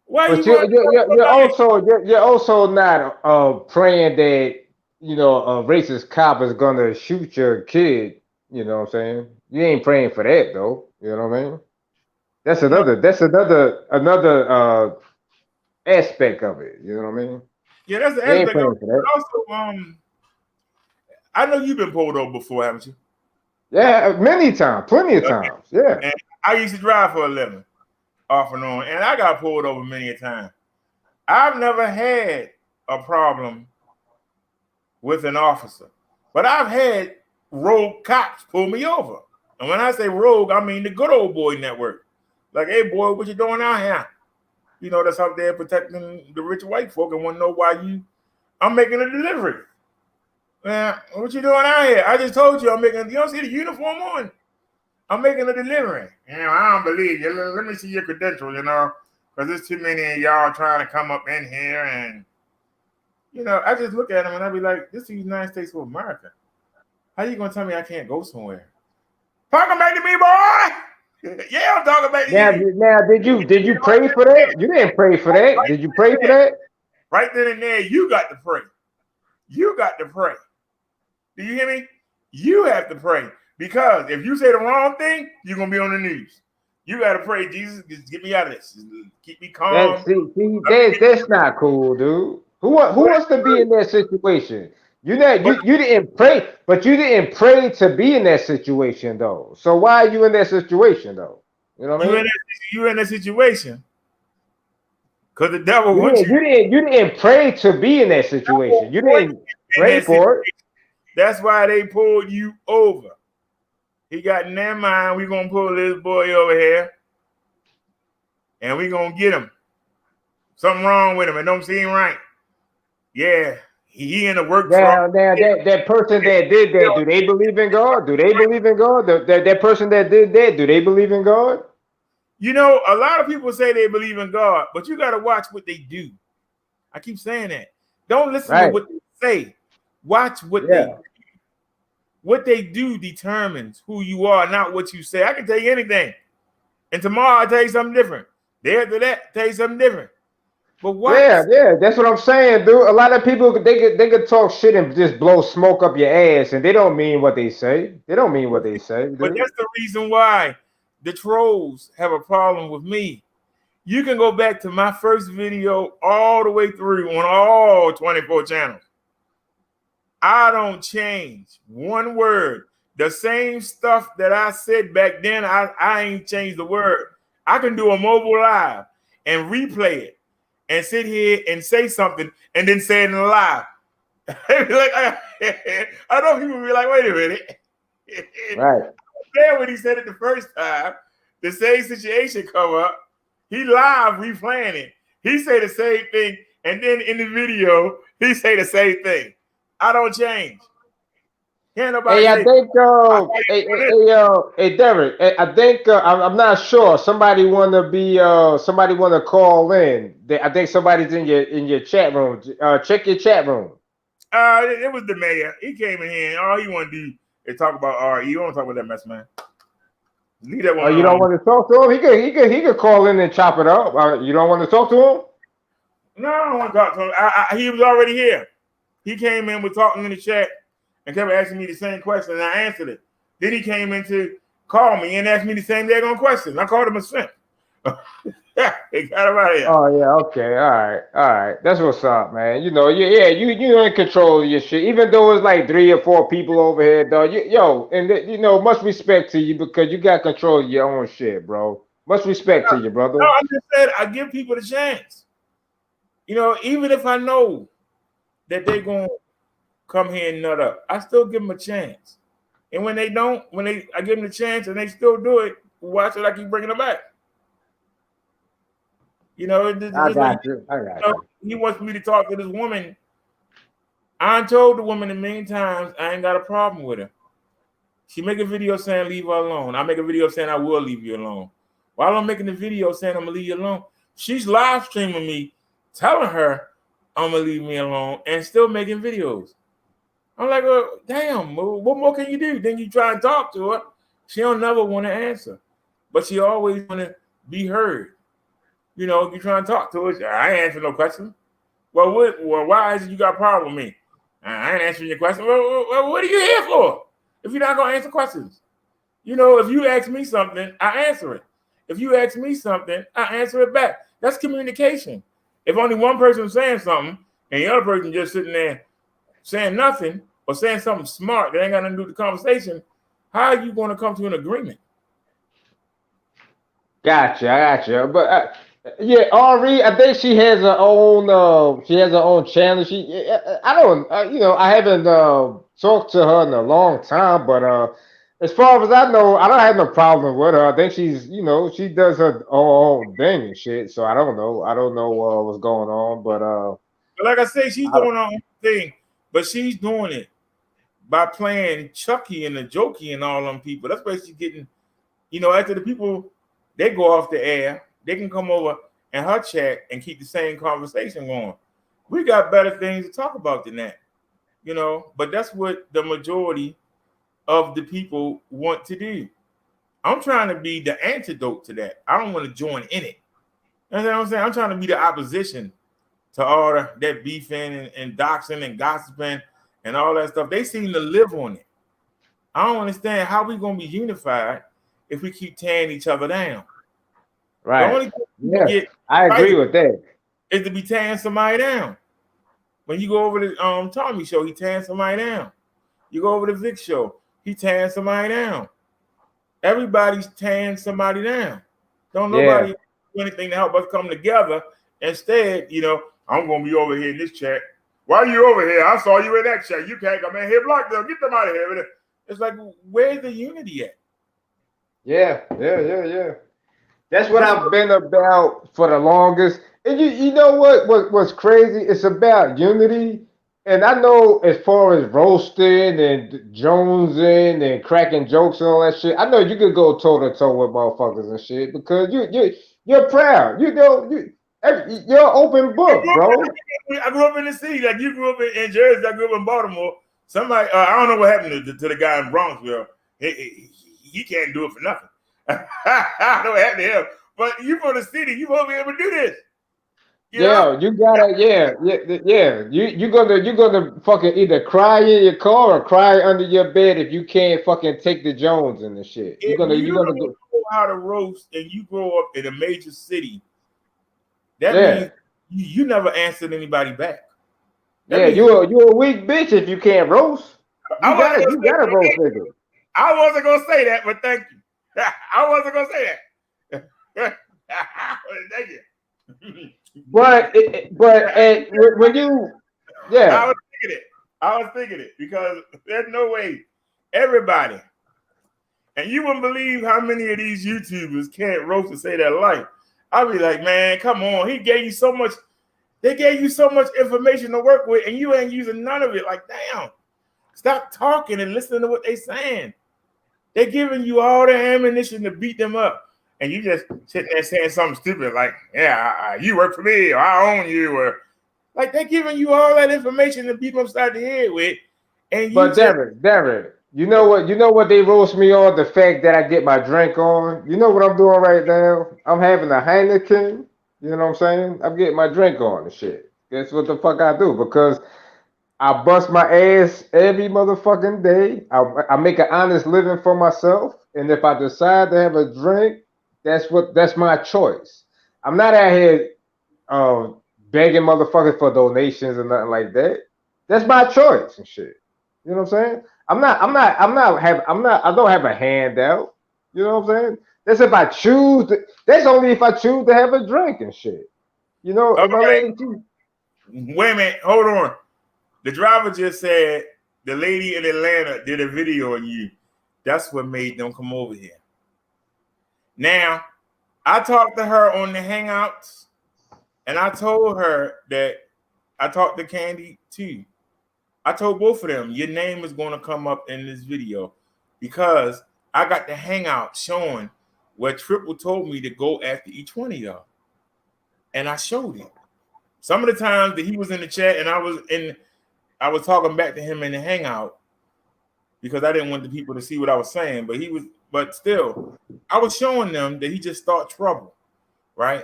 Why but you're also not praying that a racist cop is gonna shoot your kid. You know what I'm saying? You ain't praying for that though. You know what I mean? That's another aspect of it. You know what I mean? Yeah, that's the aspect of it. But also, I know you've been pulled over before, haven't you? Yeah, many times, plenty of times. Yeah. And I used to drive for a living, off and on, and I got pulled over many a time. I've never had a problem with an officer, but I've had rogue cops pull me over. And when I say rogue, I mean the good old boy network. Like, hey boy, what you doing out here? That's out there protecting the rich white folk and want to know why I'm making a delivery. Man, what you doing out here? I just told you I'm making, you don't see the uniform on? I'm making a delivery. I don't believe you. Let me see your credentials, because there's too many of y'all trying to come up in here. And, I just look at them and I be like, this is the United States of America. How you going to tell me I can't go somewhere? Talking back to me, boy. Yeah, I'm talking about you. Now, did you pray for that? You didn't pray for that. Did you pray for that? Right then and there, you got to pray. You got to pray. Do you hear me? You have to pray, because if you say the wrong thing, you're gonna be on the news. You got to pray, Jesus, just get me out of this. Keep me calm. That's not cool, dude. Who wants to be in that situation? You didn't pray, but you didn't pray to be in that situation though. So why are you in that situation though? You know what I mean? You're in that situation because the devil wants you. You didn't pray to be in that situation. You didn't pray for it. That's why they pulled you over. He got in their mind, we're gonna pull this boy over here and we're gonna get him. Something wrong with him. It don't seem right. Yeah. He in the work truck. Now that person that did that, do they believe in God? Do they believe in God? That person that did that, do they believe in God? A lot of people say they believe in God, but you got to watch what they do. I keep saying that. Don't listen to what they say. Watch what they do determines who you are, not what you say. I can tell you anything, and tomorrow I'll tell you something different. Day after that, tell you something different. But watch. Yeah, that's what I'm saying, dude. A lot of people they could talk shit and just blow smoke up your ass, and they don't mean what they say. They don't mean what they say, dude. But that's the reason why the trolls have a problem with me. You can go back to my first video all the way through on all 24 channels. I don't change one word. The same stuff that I said back then, I ain't changed the word. I can do a mobile live and replay it and sit here and say something and then say it in live. I know people be like, wait a minute. Right. There when he said it the first time, the same situation come up. He live replaying it. He say the same thing, and then in the video, he say the same thing. I don't change. Can't nobody I think, hey, Derek, I think I'm not sure. Somebody wanna call in. I think somebody's in your chat room. Check your chat room. It was the mayor. He came in here, and all he want to do is talk about RE. You want to talk about that mess, man? Leave that one. Oh, you don't want to talk to him? He could call in and chop it up. You don't want to talk to him? No, I don't want to talk to him. He was already here. He came in, was talking in the chat, and kept asking me the same question, and I answered it. Then he came in to call me and asked me the same daggone question. I called him a simp. He got him out of here. Oh yeah, okay, all right. That's what's up, man. You in control of your shit. Even though it's like 3 or 4 people over here, dog. Much respect to you because you got control of your own shit, bro. Much respect to you, brother. No, I just said I give people the chance. Even if I know that they're gonna come here and nut up, I still give them a chance. And when they don't, I give them the chance and they still do it, why should I keep bringing them back? I got you. He wants me to talk to this woman. I told the woman a million times I ain't got a problem with her. She make a video saying leave her alone. I make a video saying I will leave you alone. While I'm making the video saying I'm gonna leave you alone, she's live streaming me, telling her I'm gonna leave me alone, and still making videos. I'm like, well, damn, what more can you do? Then you try and talk to her. She don't never want to answer, but she always want to be heard. You try and talk to her. I ain't answering no question. Well, why is it you got a problem with me? I ain't answering your question. Well, what are you here for? If you're not gonna answer questions, if you ask me something, I answer it. If you ask me something, I answer it back. That's communication. If only one person is saying something and the other person just sitting there saying nothing or saying something smart that ain't got nothing to do with the conversation, how are you going to come to an agreement? Gotcha. But yeah, Ari, I think she has her own. She has her own channel. I haven't talked to her in a long time. But as far as I know, I don't have no problem with her. I think she's, she does her own thing and shit. So I don't know. I don't know what's going on. But like I say, she's doing her own thing, but she's doing it by playing Chucky and the Jokey and all them people. That's why she's getting. After the people they go off the air, they can come over in her chat and keep the same conversation going. We got better things to talk about than that, but that's what the majority of the people want to do. I'm trying to be the antidote to that. I don't want to join in it. You know what I'm saying? I'm trying to be the opposition to all that beefing and doxing and gossiping and all that stuff. They seem to live on it. I don't understand how we going to be unified if we keep tearing each other down. Right. I agree with that. Is to be tearing somebody down. When you go over the Tommy show, he tearing somebody down. You go over the Vic show, he tearing somebody down. Everybody's tearing somebody down. Don't nobody do anything to help us come together. Instead, I'm gonna be over here in this chat. Why are you over here? I saw you in that chat. You can't come in here, block them, get them out of here. It's like, where's the unity at? Yeah. That's what I've been about for the longest. And you know what's crazy? It's about unity. And I know as far as roasting and jonesing and cracking jokes and all that shit, I know you could go toe to toe with motherfuckers and shit because you're proud. You're an open book, bro. I grew up in the city, like you grew up in Jersey. I grew up in Baltimore. Somebody, I don't know what happened to the guy in Bronxville. He can't do it for nothing. I don't know what happened to him. But you from the city, you won't be able to do this. You gotta, you're gonna fucking either cry in your car or cry under your bed if you can't fucking take the Jones and the shit. If you're you gonna don't go know how to roast and you grow up in a major city, that means you never answered anybody back. You're a weak bitch if you can't roast. You gotta roast nigga. I wasn't gonna say that, but thank you. I wasn't gonna say that. Thank you. But when you, I was thinking it because there's no way everybody, and you wouldn't believe how many of these YouTubers can't roast and say their life. I'd be like, man, come on. He gave you so much. They gave you so much information to work with, and you ain't using none of it. Like, damn, stop talking and listen to what they saying. They're giving you all the ammunition to beat them up. And you just sit there saying something stupid like, yeah, you work for me, or I own you, or like they're giving you all that information to beat them upside the head with. And but Darren, you know what they roast me on? The fact that I get my drink on. You know what I'm doing right now? I'm having a Heineken. You know what I'm saying? I'm getting my drink on and shit. That's what the fuck I do because I bust my ass every motherfucking day. I make an honest living for myself. And if I decide to have a drink, that's my choice. I'm not out here begging motherfuckers for donations and nothing like that. That's my choice and shit. You know what I'm saying? I don't have a handout. You know what I'm saying? That's if I choose that's only if I choose to have a drink and shit. You know, okay. my lady too. Wait a minute, hold on. The driver just said the lady in Atlanta did a video on you. That's what made them come over here. Now, I talked to her on the Hangouts, and I told her that I talked to Candy too. I told both of them, your name is going to come up in this video because I got the Hangout showing where Triple told me to go after each one of y'all. And I showed it. Some of the times that he was in the chat and I was talking back to him in the Hangout because I didn't want the people to see what I was saying, but still, I was showing them that he just started trouble, right?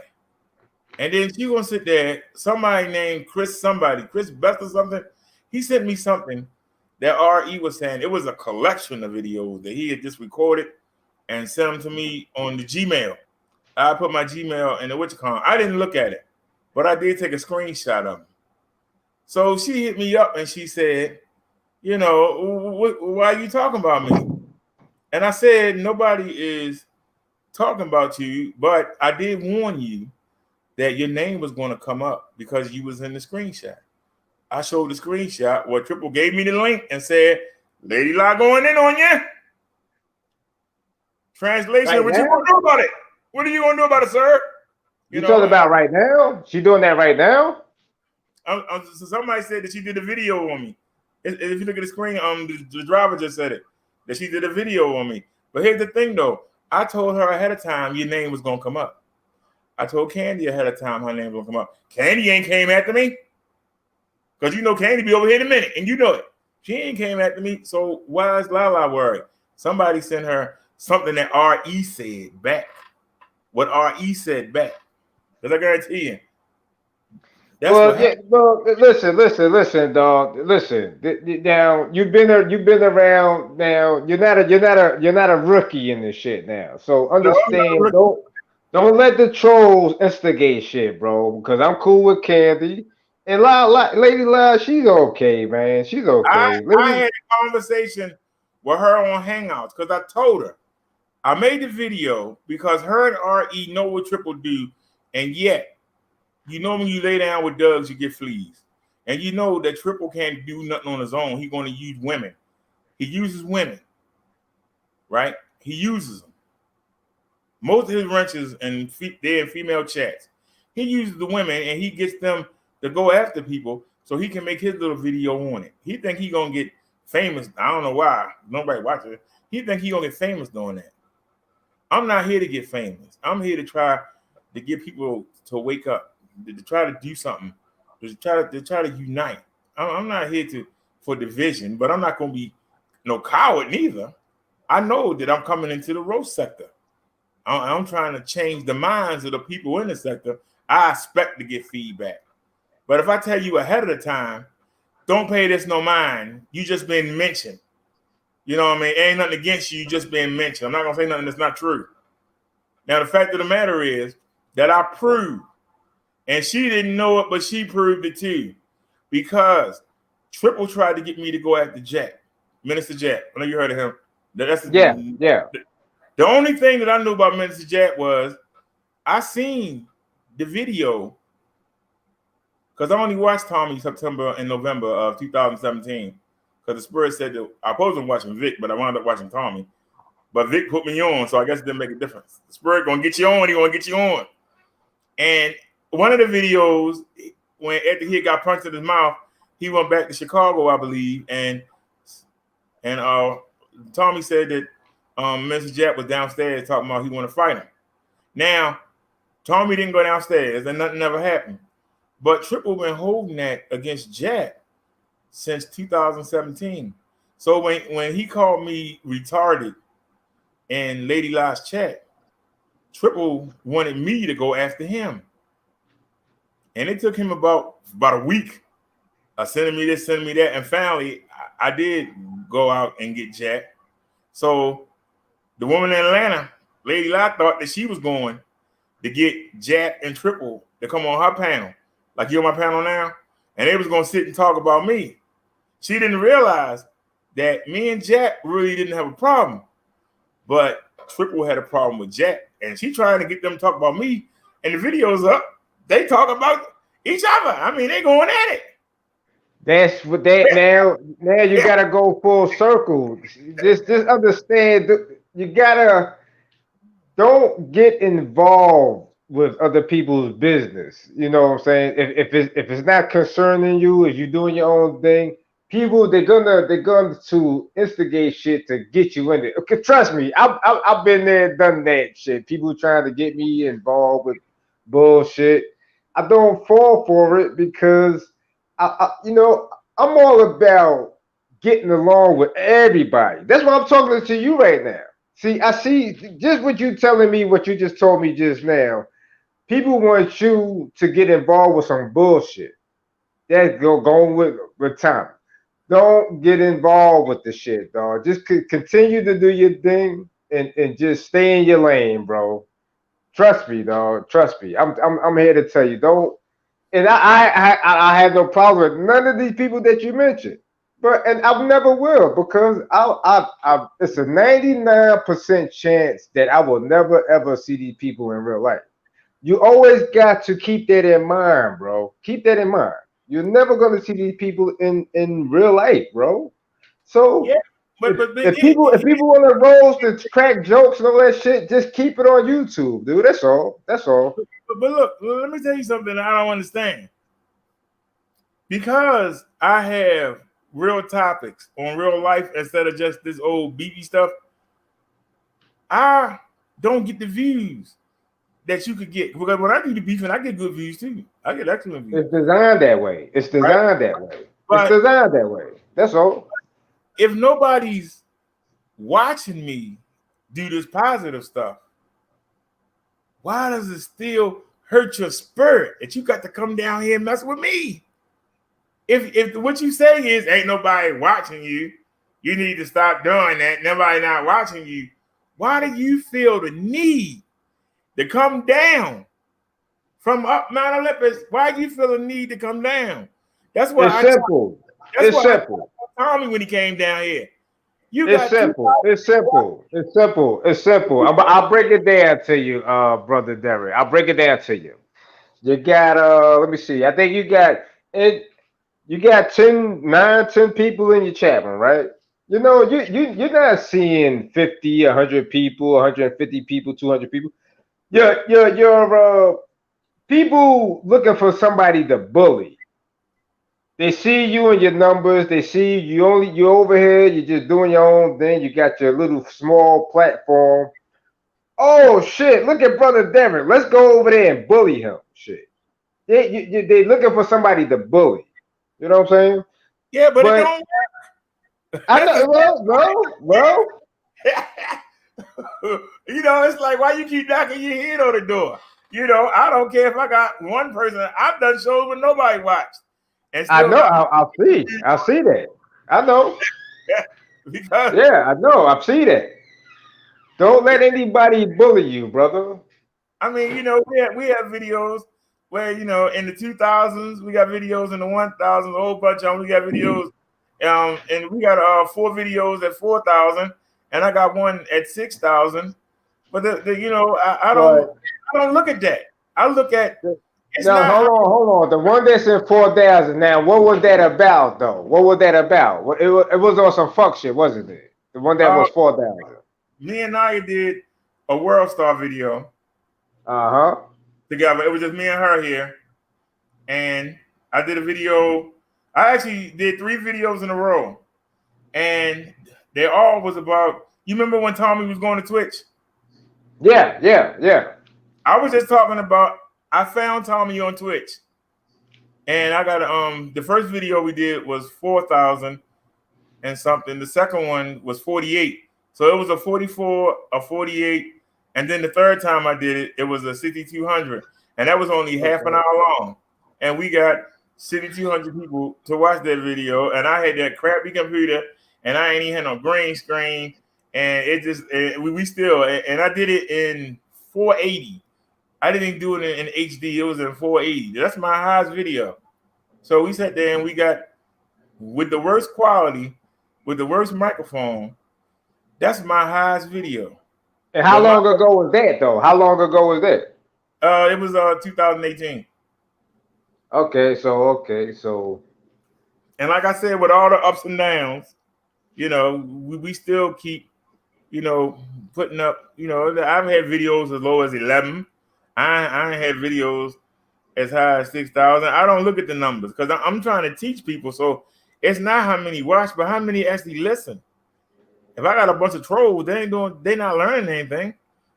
And then she gonna sit there, somebody named Chris Best or something, he sent me something that RE was saying. It was a collection of videos that he had just recorded and sent them to me on the Gmail. I put my Gmail in the WitchCon. I didn't look at it, but I did take a screenshot of it. So she hit me up and she said, you know, why are you talking about me? And I said, nobody is talking about you, but I did warn you that your name was going to come up because you was in the screenshot. I showed the screenshot where Triple gave me the link and said, Lady La going in on you. Translation, right what now? you going to do about it? What are you going to do about it, sir? You talking about right now? She doing that right now? So somebody said that she did a video on me. If you look at the screen, the driver just said it, that she did a video on me. But here's the thing, though. I told her ahead of time your name was going to come up. I told Candy ahead of time her name was going to come up. Candy ain't came after me. Because you know Candy be over here in a minute, and you know it. She ain't came after me, so why is Lala worried? Somebody sent her something that RE said back. What RE said back. Because I guarantee you. Listen, dog. Listen. Now you've been around. Now you're not a rookie in this shit now. So understand. Don't let the trolls instigate shit, bro. Because I'm cool with Candy. And Lady La, she's okay, man. She's okay. I had a conversation with her on Hangouts because I told her I made the video because her and RE know what Triple do, and yet you know when you lay down with Doug's, you get fleas, and you know that Triple can't do nothing on his own. He's going to use women. He uses women, right? He uses them. Most of his wrenches and they're in female chats. He uses the women and he gets them to go after people so he can make his little video on it. He think he gonna get famous. I don't know why. Nobody watches it. He think he gonna get famous doing that. I'm not here to get famous. I'm here to try to get people to wake up. to try to do something, to try to unite. I'm not here for division, but I'm not going to be no coward neither. I know that I'm coming into the roast sector. I'm trying to change the minds of the people in the sector. I expect to get feedback. But if I tell you ahead of the time, don't pay this no mind, you just been mentioned. You know what I mean? Ain't nothing against you, just being mentioned. I'm not going to say nothing that's not true. Now, the fact of the matter is that I proved, and she didn't know it, but she proved it too, because Triple tried to get me to go after Jack, Minister Jack. I know you heard of him. The only thing that I knew about Minister Jack was I seen the video, because I only watched Tommy September and November of 2017, because the Spurs said that I wasn't watching Vic, but I wound up watching Tommy. But Vic put me on, so I guess it didn't make a difference. The Spurs gonna get you on, he gonna get you on. And one of the videos, when after he got punched in his mouth, he went back to Chicago, I believe, and Tommy said that Mr. Jack was downstairs talking about he want to fight him. Now, Tommy didn't go downstairs, and nothing ever happened. But Triple been holding that against Jack since 2017. So when he called me retarded in Lady Last chat, Triple wanted me to go after him. And it took him about a week of sending me this, sending me that. And finally, I did go out and get Jack. So the woman in Atlanta, Lady La, thought that she was going to get Jack and Triple to come on her panel, like you're on my panel now, and they was going to sit and talk about me. She didn't realize that me and Jack really didn't have a problem, but Triple had a problem with Jack, and she trying to get them to talk about me, and the video's up. They talk about each other. I mean, they going at it. That's what that now you gotta go full circle. Just understand, you gotta don't get involved with other people's business. You know what I'm saying? If it's not concerning you, if you're doing your own thing, people they're going to instigate shit to get you in it. Okay, trust me, I've been there, done that shit. People trying to get me involved with bullshit. I don't fall for it because I'm all about getting along with everybody. That's why I'm talking to you right now. See, I see just what you telling me, what you just told me just now. People want you to get involved with some bullshit. That's going with time. Don't get involved with the shit, dog. Just continue to do your thing and just stay in your lane, bro. Trust me, dog. Trust me. I'm here to tell you. Don't. And I have no problem with none of these people that you mentioned. And I never will, because it's a 99% chance that I will never ever see these people in real life. You always got to keep that in mind, bro. Keep that in mind. You're never gonna see these people in real life, bro. So yeah, if people want to roast and crack jokes and all that shit, just keep it on YouTube, dude. That's all. That's all. But look, let me tell you something that I don't understand. Because I have real topics on real life instead of just this old BB stuff, I don't get the views that you could get. Because when I do the beefing, I get good views too. I get excellent views. It's designed that way. It's designed that way. It's designed that way. That's all. If nobody's watching me do this positive stuff, why does it still hurt your spirit that you got to come down here and mess with me? If what you say is ain't nobody watching you, you need to stop doing that. Nobody not watching you. Why do you feel the need to come down from up Mount Olympus? Why do you feel the need to come down? That's why it's simple. It's simple. Tommy when he came down here. It's simple. It's simple. It's simple. It's simple. I'll break it down to you, brother Derek. I'll break it down to you. You got let me see. I think you got it. You got 10 people in your chat room, right? You know, you're not seeing 50, 100 people, 150 people, 200 people. You're people looking for somebody to bully. They see you and your numbers. They see you over here. You're just doing your own thing. You got your little small platform. Oh shit! Look at brother Derek. Let's go over there and bully him. Shit. They looking for somebody to bully. You know what I'm saying? Yeah, but it But don't. I know, well. You know, it's like, why you keep knocking your head on the door? You know, I don't care if I got one person. I've done shows with nobody watched, and I still know. got I'll see that. I know. because Yeah, I know. I've seen that. Don't let anybody bully you, brother. I mean, you know, we have videos where, you know, in the 2000s we got videos, in the 1000s, a whole bunch of them. We got videos, and we got 4 videos at 4,000, and I got one at 6,000. But you know, I But don't look at that. I look at it's now, not. hold on. The one that's in 4,000 now, what was that about, though? What was that about? It was on some fuck shit, wasn't it? The one that Uh, was 4,000. Me and Naya did a World Star video Uh-huh. together. It was just me and her here, and I did a video. I actually did 3 videos in a row, and they all was about. You remember when Tommy was going to Twitch? Yeah. I was just talking about. I found Tommy on Twitch, and I got the first video we did was 4,000 and something. The second one was 48. So it was a 44, a 48, and then the third time I did it, it was a 6,200, and that was only half an hour long. And we got 6,200 people to watch that video, and I had that crappy computer, and I ain't even had no green screen, and it just we still, and I did it in 480. I didn't do it in HD. It was in 480. That's my highest video. So we sat there and we got with the worst quality, with the worst microphone. That's my highest video. And how long ago was that, though? How long ago was that? It was 2018. Okay, so. And like I said, with all the ups and downs, you know, we still keep, you know, putting up. You know, I've had videos as low as 11. I ain't had videos as high as 6,000. I don't look at the numbers because I'm trying to teach people. So it's not how many watch, but how many actually listen. If I got a bunch of trolls, they're not learning anything.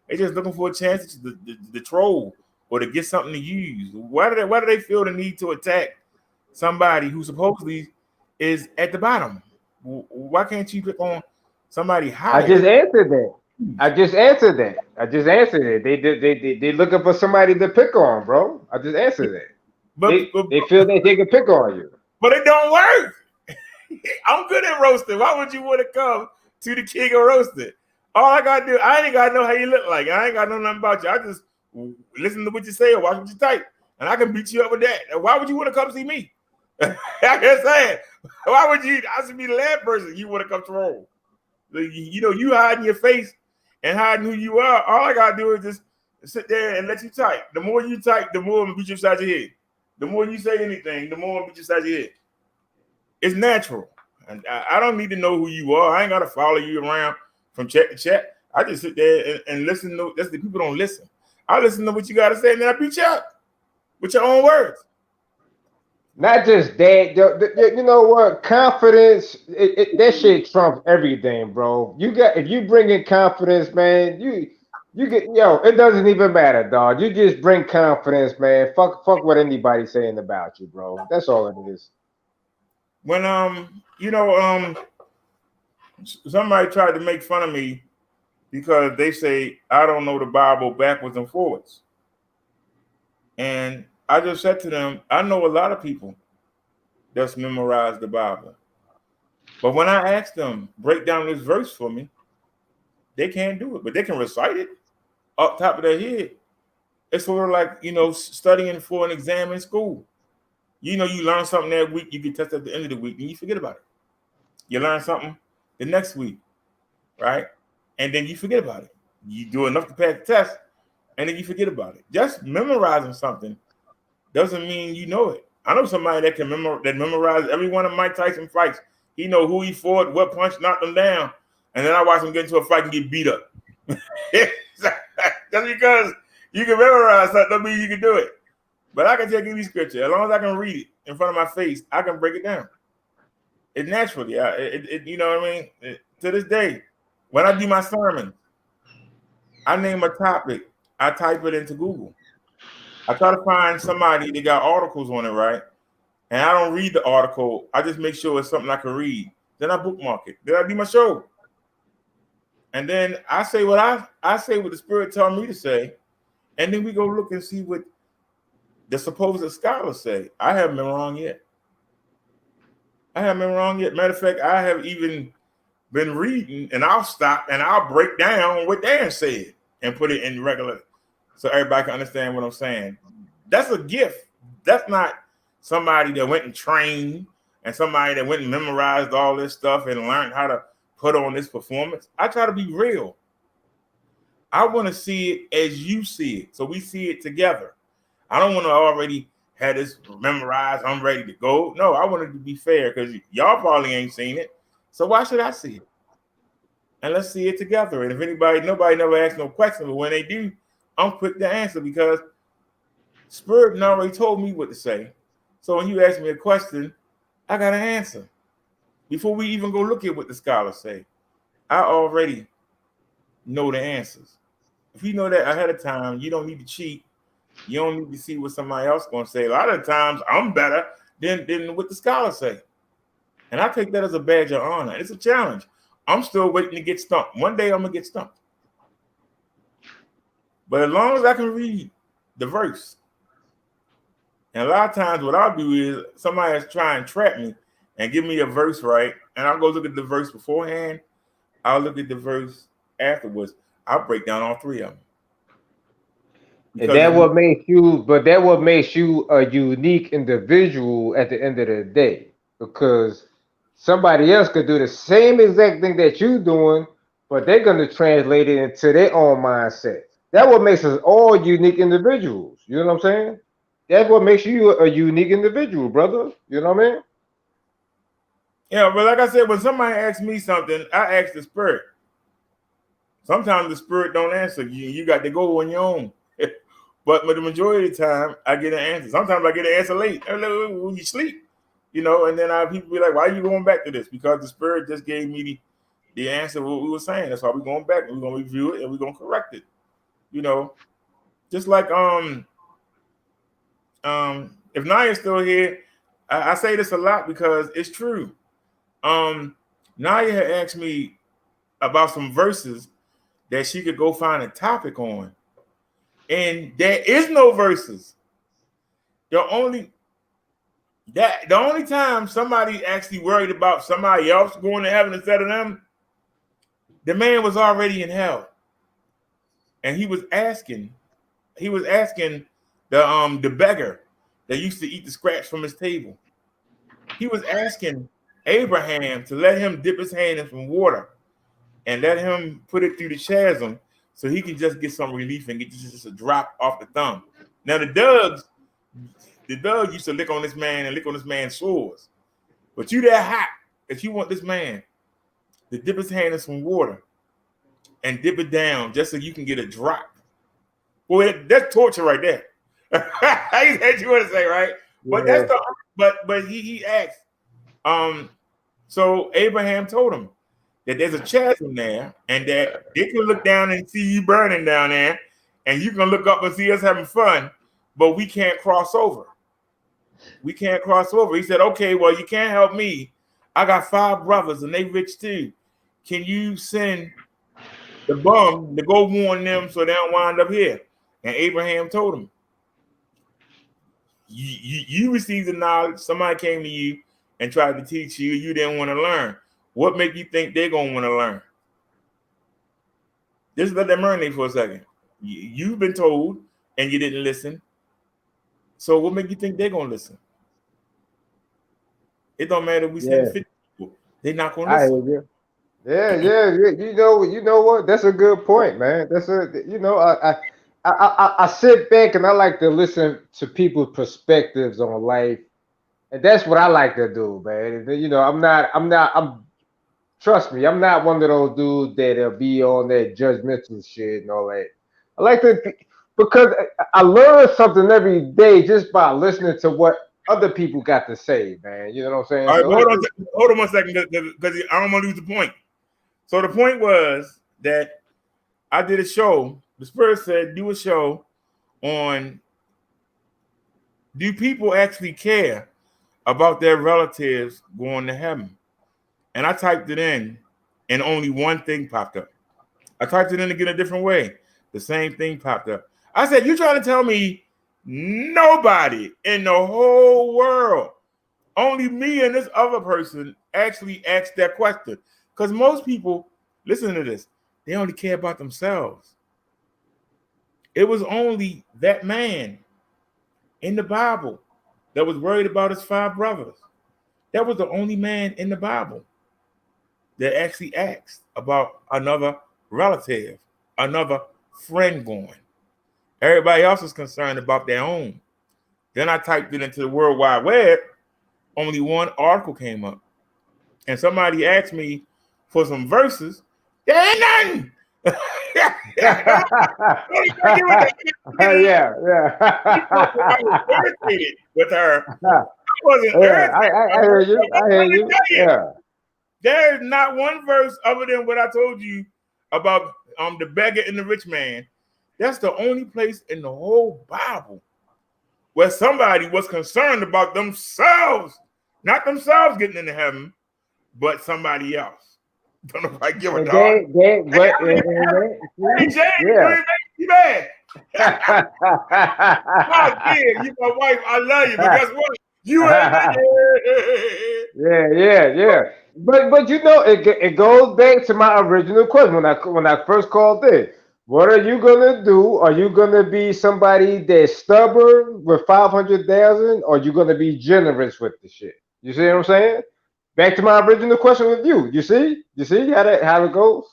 They're just looking for a chance to troll or to get something to use. Why do they feel the need to attack somebody who supposedly is at the bottom? Why can't you click on somebody higher? I just answered that. They looking for somebody to pick on, bro. I just answered that. But they feel that they can pick on you. But it don't work. I'm good at roasting. Why would you want to come to the king of roasting? All I gotta do, I ain't gotta know how you look like. I ain't gotta know nothing about you. I just listen to what you say or watch what you type, and I can beat you up with that. Why would you want to come see me? I'm just saying. Why would you? I should be the last person you want to come troll. You know, you hiding your face and hiding who you are. All I gotta do is just sit there and let you type. The more you type, the more I'm gonna beat you upside your head. The more you say anything, the more I'm gonna beat you upside your head. It's natural. And I don't need to know who you are. I ain't gotta follow you around from chat to chat. I just sit there and listen to. That's the people don't listen. I listen to what you gotta say, and then I beat you up with your own words. Not just that, you know what? Confidence, that shit trumps everything, bro. If you bring in confidence, man, you get it doesn't even matter, dog. You just bring confidence, man. Fuck what anybody's saying about you, bro. That's all it is. When somebody tried to make fun of me because they say I don't know the Bible backwards and forwards, and I just said to them, I know a lot of people that's memorized the Bible, but when I ask them break down this verse for me, they can't do it, but they can recite it up top of their head. It's sort of like studying for an exam in school. You learn something that week, you get tested at the end of the week, and you forget about it. You learn something the next week, right? And then you forget about it. You do enough to pass the test, and then you forget about it. Just memorizing something doesn't mean you know it. I know somebody that can memorize every one of Mike Tyson fights. He know who he fought, what punch knocked him down, and then I watch him get into a fight and get beat up. Just because you can memorize something doesn't mean you can do it. But I can take any scripture. As long as I can read it in front of my face, I can break it down. It naturally, you know what I mean? To this day, when I do my sermon, I name a topic, I type it into Google. I try to find somebody that got articles on it, right? And I don't read the article. I just make sure it's something I can read. Then I bookmark it. Then I do my show. And then I say what I say what the Spirit told me to say. And then we go look and see what the supposed scholars say. I haven't been wrong yet. Matter of fact, I have even been reading, and I'll stop and I'll break down what Dan said and put it in regular so everybody can understand what I'm saying. That's a gift. That's not somebody that went and trained and somebody that went and memorized all this stuff and learned how to put on this performance. I try to be real. I want to see it as you see it, so we see it together. I don't want to already have this memorized. I'm ready to go. No, I want it to be fair because y'all probably ain't seen it. So why should I see it? And let's see it together. And if nobody never asks no question, but when they do, I'm quick to answer because Spirit already told me what to say. So when you ask me a question, I got an answer. Before we even go look at what the scholars say, I already know the answers. If you know that ahead of time, you don't need to cheat. You don't need to see what somebody else is going to say. A lot of times, I'm better than what the scholars say. And I take that as a badge of honor. It's a challenge. I'm still waiting to get stumped. One day, I'm going to get stumped. But as long as I can read the verse, and a lot of times what I'll do is somebody is trying and trap me and give me a verse right, and I'll go look at the verse beforehand. I'll look at the verse afterwards. I'll break down all three of them. And that what makes you a unique individual at the end of the day, because somebody else could do the same exact thing that you're doing, but they're going to translate it into their own mindset. That's what makes us all unique individuals. You know what I'm saying? That's what makes you a unique individual, brother. You know what I mean? Yeah, but like I said, when somebody asks me something, I ask the Spirit. Sometimes the Spirit don't answer. You got to go on your own. But the majority of the time, I get an answer. Sometimes I get an answer late. When you sleep, and then people be like, why are you going back to this? Because the Spirit just gave me the answer what we were saying. That's why we're going back. We're going to review it and we're going to correct it. Just like if Naya's still here, I say this a lot because it's true. Naya had asked me about some verses that she could go find a topic on. And there is no verses. The only time somebody actually worried about somebody else going to heaven instead of them, the man was already in hell. And he was asking the beggar that used to eat the scraps from his table. He was asking Abraham to let him dip his hand in some water and let him put it through the chasm so he can just get some relief and get just a drop off the thumb. Now the dog used to lick on this man and lick on this man's sores. But you that hot if you want this man to dip his hand in some water and dip it down just so you can get a drop. Well, that's torture right there. I heard you want to say, right? But Yeah. but he asked. So Abraham told him that there's a chasm there and that they can look down and see you burning down there, and you can look up and see us having fun, but we can't cross over. We can't cross over. He said, okay, well, you can't help me. I got 5 brothers and they rich too. Can you send the bum to go warn them so they don't wind up here? And Abraham told him, you received the knowledge. Somebody came to you and tried to teach you. You didn't want to learn. What make you think they're going to want to learn? Just let that marinate for a second. You've been told and you didn't listen. So what make you think they're going to listen? It don't matter if we send 50 people. They're not going to listen. Yeah. You know what? That's a good point, man. I sit back and I like to listen to people's perspectives on life, and that's what I like to do, man. Trust me, I'm not one of those dudes that'll be on that judgmental shit and all that. I like to, because I learn something every day just by listening to what other people got to say, man. You know what I'm saying? All right, hold on 1 second, because I don't want to lose the point. So the point was that I did a show. The Spirit said do a show on do people actually care about their relatives going to heaven? And I typed it in, and only one thing popped up. I typed it in again a different way. The same thing popped up. I said, you trying to tell me nobody in the whole world, only me and this other person actually asked that question? Because most people, listen to this, they only care about themselves. It was only that man in the Bible that was worried about his 5 brothers. That was the only man in the Bible that actually asked about another relative, another friend going. Everybody else is concerned about their own. Then I typed it into the World Wide Web. Only one article came up. And somebody asked me for some verses. There ain't nothing. Yeah. I was irritated with her. I wasn't irritated. I hear you. I hear you. Yeah. There is not one verse other than what I told you about the beggar and the rich man. That's the only place in the whole Bible where somebody was concerned about themselves, not themselves getting into heaven, but somebody else. Don't know if I give a dog. Hey, Jay, you ain't mad. Oh, yeah, you my wife. I love you, but guess what? You ain't. Yeah. But you know, it goes back to my original question when I first called in. What are you gonna do? Are you gonna be somebody that's stubborn with 500,000, or are you gonna be generous with the shit? You see what I'm saying? Back to my original question with you. You see how it goes?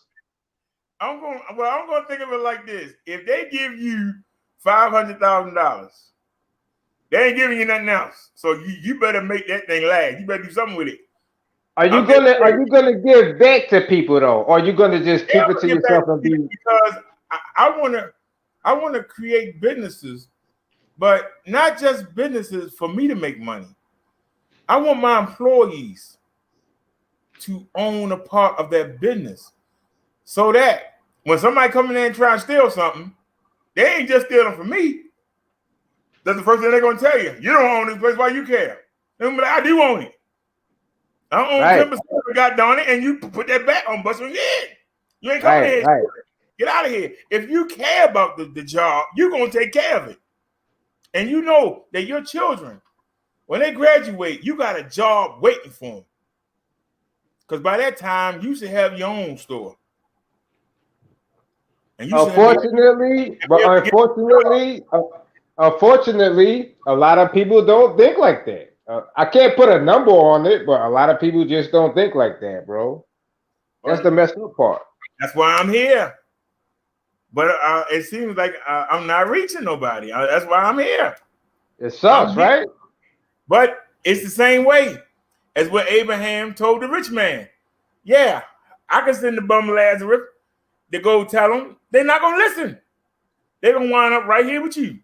I'm gonna think of it like this: if they give you $500,000, they ain't giving you nothing else. So you better make that thing last. You better do something with it. Are you gonna give back to people though, or are you gonna just keep it to yourself and be? Because I wanna create businesses, but not just businesses for me to make money. I want my employees to own a part of that business, so that when somebody come in there and try and steal something, they ain't just stealing from me. That's the first thing they're gonna tell you. You don't own this place. Why you care? And like, I do own it. I own 10% of it, God darn it, and you put that back on busting your head. You ain't coming in here. Get out of here. If you care about the job, you're gonna take care of it. And you know that your children, when they graduate, you got a job waiting for them. Because by that time, you should have your own store. And Unfortunately, a lot of people don't think like that. I can't put a number on it, but a lot of people just don't think like that, bro. That's the messed up part. That's why I'm here. But it seems like I'm not reaching nobody. That's why I'm here. It sucks, right? But it's the same way as what Abraham told the rich man. Yeah, I can send the bum Lazarus to go tell them. They're not going to listen. They're going to wind up right here with you.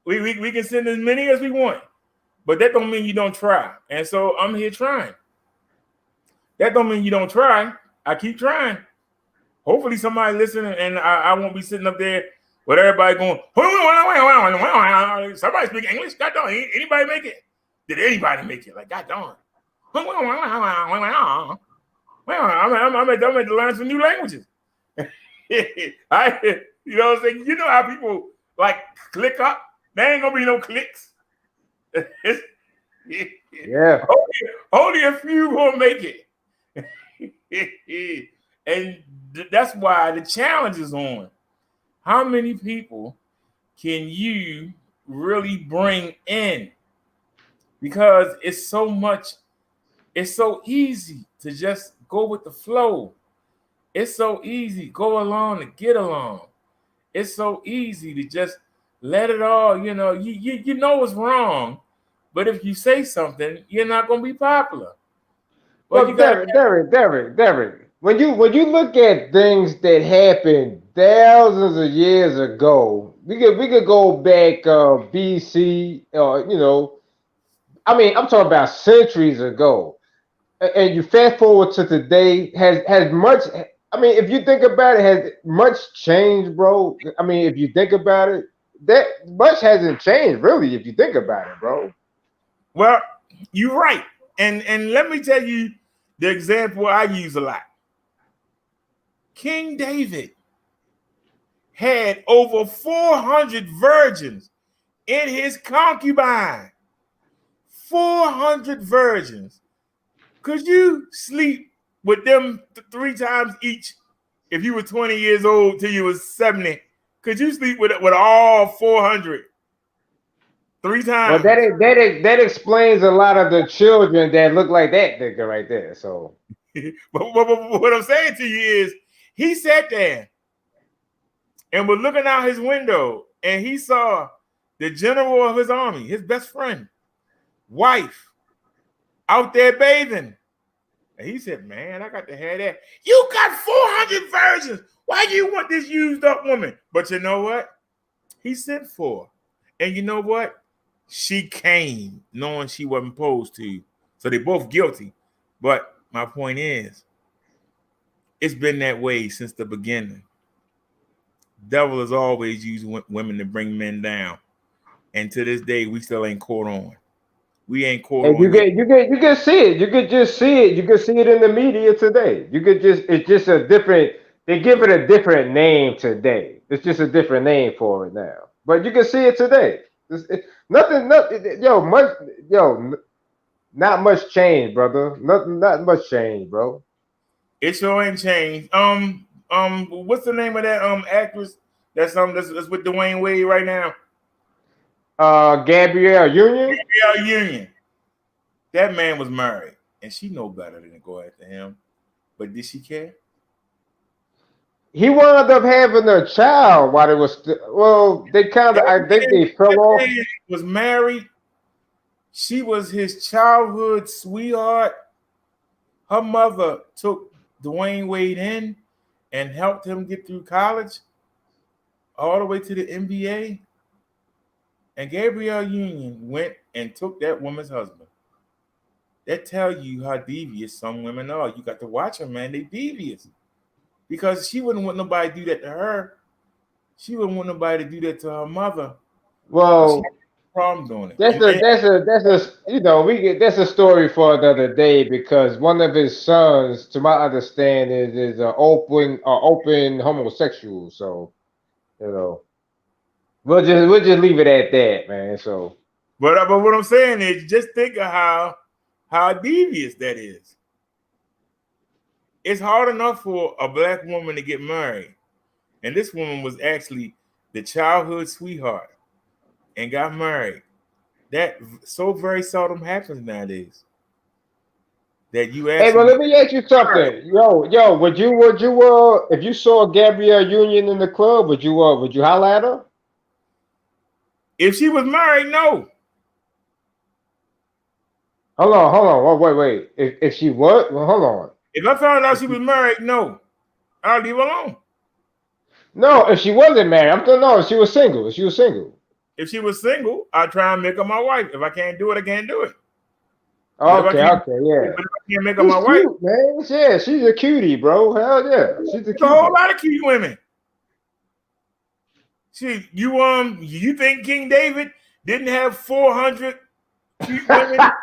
We can send as many as we want. But that don't mean you don't try. And so I'm here trying. That don't mean you don't try. I keep trying. Hopefully somebody listening, and I won't be sitting up there with everybody going, somebody speak English? God darn, anybody make it? Did anybody make it? Like, God darn. I'm at to learn some new languages. You know what I'm saying? You know how people like click up? There ain't gonna be no clicks. Yeah. Only a few will make it. And that's why the challenge is on. How many people can you really bring in? Because it's so easy to just go with the flow. It's so easy, go along and get along. It's so easy to just let it all, you know it's wrong, but if you say something, you're not going to be popular. Well, Derek, when you look at things that happened thousands of years ago, we could go back BC, I mean, I'm talking about centuries ago, and you fast forward to today, has much. I mean, if you think about it, has much changed, bro? I mean, if you think about it, that much hasn't changed, really, if you think about it, bro. Well, you're right. And let me tell you the example I use a lot. King David had over 400 virgins in his concubine. 400 virgins. Could you sleep with them 3 times each if you were 20 years old till you was 70? Could you sleep with all 400 3 times? Well, that explains a lot of the children that look like that nigga right there. So, but what I'm saying to you is, he sat there and was looking out his window, and he saw the general of his army, his best friend, wife, out there bathing. And he said, man, I got to have that. You got 400 virgins. Why do you want this used up woman? But you know what? He sent for her. And you know what? She came knowing she wasn't supposed to. So they're both guilty. But my point is, it's been that way since the beginning. Devil has always used women to bring men down. And to this day, we still ain't caught on. We ain't caught on. You can see it. You could just see it. You can see it in the media today. It's just a different, they give it a different name today. It's just a different name for it now. But you can see it today. Nothing, not much change, brother. Not much change, bro. It sure ain't changed. What's the name of that actress that's with Dwayne Wade right now? Gabrielle Union. Gabrielle Union. That man was married, and she know better than to go after him. But did she care? He wound up having a child while it was they kind of, I think they fell off. Was married. She was his childhood sweetheart. Her mother took Dwayne Wade in and helped him get through college, all the way to the NBA. And Gabrielle Union went and took that woman's husband. That tell you how devious some women are. You got to watch them, man. They devious. Because she wouldn't want nobody to do that to her. She wouldn't want nobody to do that to her mother. Well, problem doing it. That's a story for another day, because one of his sons, to my understanding, is an open homosexual. So, we'll just leave it at that, man. So, but what I'm saying is, just think of how devious that is. It's hard enough for a black woman to get married, and this woman was actually the childhood sweetheart and got married. That so very seldom happens nowadays. That you actually. Hey, well, let me ask you something. Yo, would you if you saw Gabrielle Union in the club, would you holler at her? If she was married, no. Hold on. Wait. If she was, well, hold on. If I found out she was married, no, I'll leave her alone. No, if she wasn't married, if she was single. If she was single. If she was single, I'd try and make her my wife. If I can't do it, I can't do it. Okay, yeah. But if I can't make her my wife, man. Yeah, she's a cutie, bro. Hell yeah, she's a cutie. A whole lot of cute women. See, you think King David didn't have 400 cute women? Have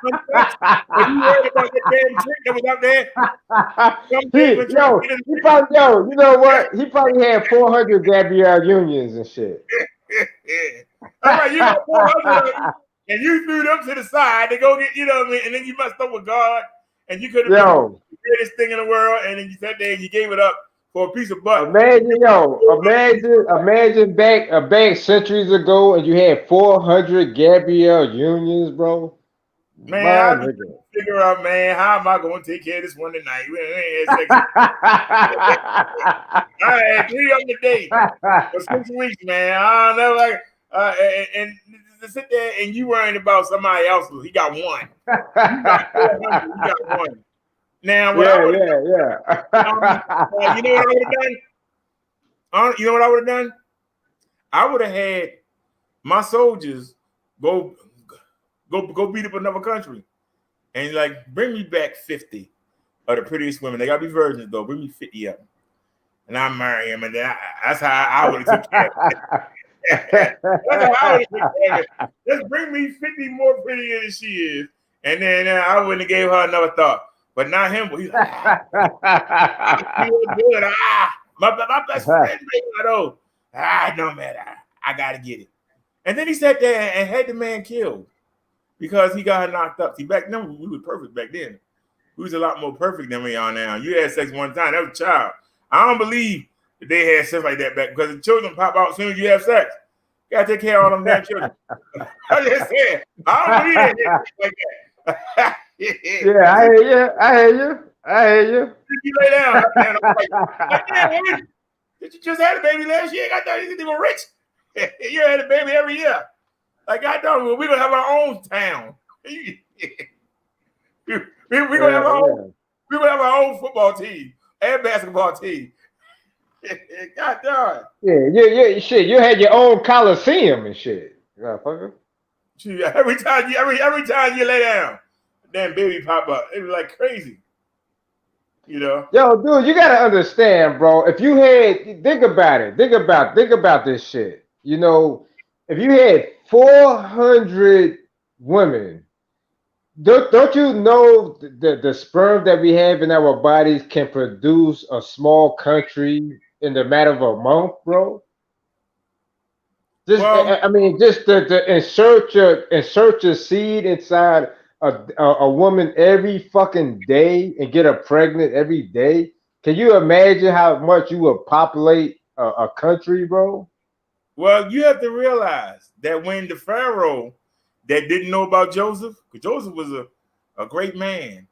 you heard about that damn trick that was out there? You know what? He probably had 400 Gabrielle Unions and shit. All right, you got 400 and you threw them to the side to go get, what I mean? And then you messed up with God, and you could have been the greatest thing in the world, and then you sat there and you gave it up for a piece of butt. Imagine back centuries ago, and you had 400 Gabrielle Unions, bro. Man, I need to figure out, man, how am I going to take care of this one tonight? I had 3 of them today for 6 weeks, man. I don't know, and to sit there and you worrying about somebody else. He got 1. You got 400. You got 1. Now, what I would have done? You know what I would have done? You know what I would have done? I would have had my soldiers go beat up another country, and bring me back 50 of the prettiest women. They gotta be virgins though. Bring me 50 of them, and I marry them, and then that's how I would have took care of it. That's how I would have been. Just bring me 50 more prettier than she is, and then I wouldn't have gave her another thought. But not him. He's like, he was good. My best friend, though. No matter. I gotta get it. And then he sat there and had the man killed because he got her knocked up. See, back then we were perfect. Back then, we was a lot more perfect than we are now. You had sex one time. That was a child. I don't believe that they had sex like that back because the children pop out as soon as you have sex. You gotta take care of all them damn children. I just said, I don't believe that like that. Yeah, I hear you. Did you lay down? And I'm like, did you just have a baby last year? I thought you were rich. You had a baby every year. Like I thought we're gonna have our own town. we're gonna have our own football team and basketball team. God darn. Yeah, shit. You had your own coliseum and shit. Motherfucker. Every time you lay down, damn baby pop up. It was like crazy. You know? Yo, dude, you gotta understand, bro. If you had think about it, think about this shit. You know, if you had 400 women, don't you know the sperm that we have in our bodies can produce a small country in the matter of a month, bro? Just just to insert your seed inside a woman every fucking day and get her pregnant every day. Can you imagine how much you would populate a country, bro? Well, you have to realize that when the Pharaoh that didn't know about Joseph, because Joseph was a great man,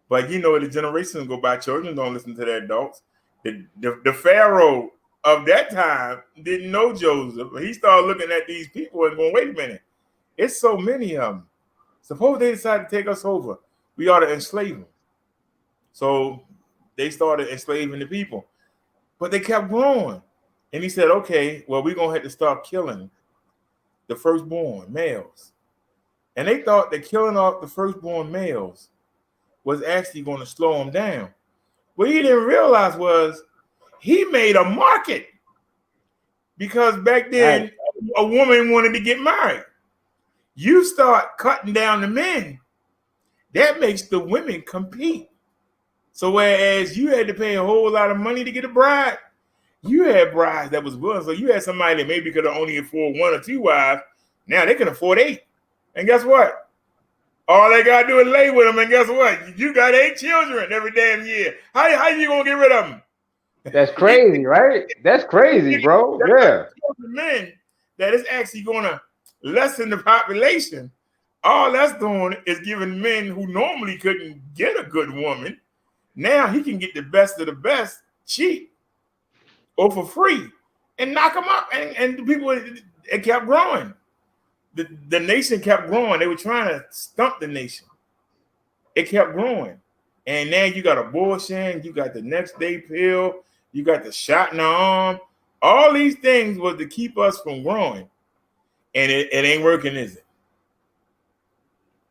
but the generations go by, children don't listen to their adults. The Pharaoh of that time didn't know Joseph. He started looking at these people and going, wait a minute, it's so many of them. Suppose they decide to take us over. We ought to enslave them. So they started enslaving the people. But they kept growing. And he said, okay, well, we're going to have to start killing the firstborn males. And they thought that killing off the firstborn males was actually going to slow them down. What he didn't realize was he made a market. Because back then, a woman wanted to get married. You start cutting down the men, that makes the women compete. So whereas you had to pay a whole lot of money to get a bride, you had brides that was willing. So you had somebody that maybe could have only afford 1 or 2 wives. Now they can afford 8. And guess what? All they got to do is lay with them. And guess what? You got 8 children every damn year. How you going to get rid of them? That's crazy, right? That's crazy, bro. Yeah. Men that is actually going to lessen the population. All that's doing is giving men who normally couldn't get a good woman. Now he can get the best of the best cheap or for free and knock them up. And the people, it kept growing. The nation kept growing. They were trying to stump the nation. It kept growing. And now you got abortion, you got the next day pill, you got the shot in the arm. All these things was to keep us from growing. And it ain't working, is it?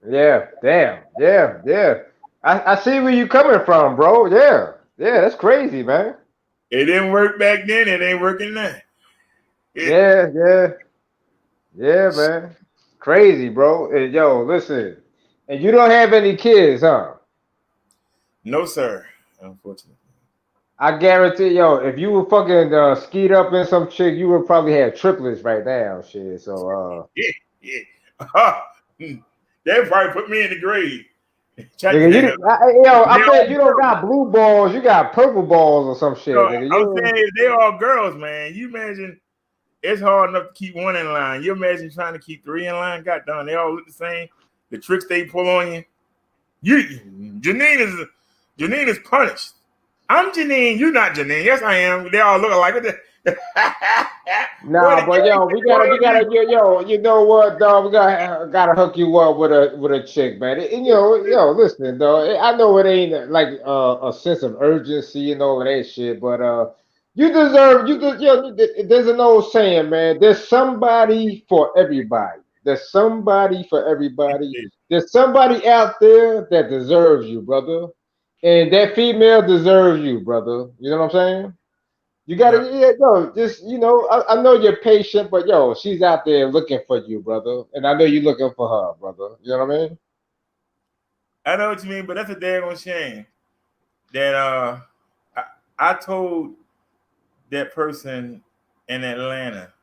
Yeah, damn. Yeah. I see where you coming from, bro. Yeah, that's crazy, man. It didn't work back then. It ain't working now. Yeah, man. Crazy, bro. And, yo, listen. And you don't have any kids, huh? No, sir. Unfortunately. I guarantee, yo, if you were fucking skied up in some chick, you would probably have triplets right now, shit. So, They'd probably put me in the grave. Nigga, I bet you don't got blue balls, you got purple balls or some shit. Nigga. I'm saying if they all girls, man, you imagine it's hard enough to keep 1 in line. You imagine trying to keep 3 in line? God darn, they all look the same. The tricks they pull on you. Janine is punished. I'm Janine. You're not Janine. Yes, I am. They all look alike. Nah, but yo, we gotta, yo, you know what, dog? We gotta hook you up with a chick, man. And, yo, listen, dog. I know it ain't like a sense of urgency and all of that shit, but you deserve. There's an old saying, man. There's somebody for everybody. There's somebody for everybody. There's somebody out there that deserves you, brother. And that female deserves you, brother. You know what I'm saying? You gotta, yeah, no, just I know you're patient, but yo, she's out there looking for you, brother, and I know you're looking for her, brother. You know what I mean? I know what you mean, but that's a daggone shame that I told that person in Atlanta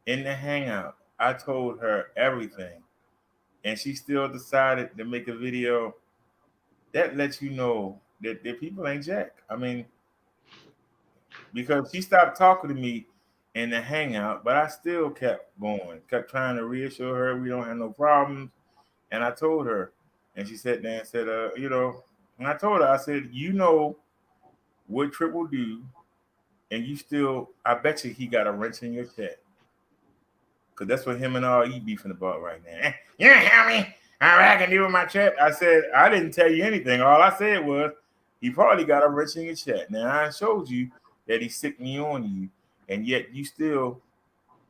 in the hangout. I told her everything, and she still decided to make a video. That lets you know that people ain't jack. I mean, because she stopped talking to me in the hangout, but I still kept going, kept trying to reassure her we don't have no problems. And I told her, and she sat there and said, and I told her, I said, what Trip will do, and you still, I bet you he got a wrench in your check. Because that's what him and RE beefing about right now. You don't tell me how I can do with my check. I said, I didn't tell you anything. All I said was, he probably got a wrench in your check. Now, I showed you that he sicked me on you, and yet you still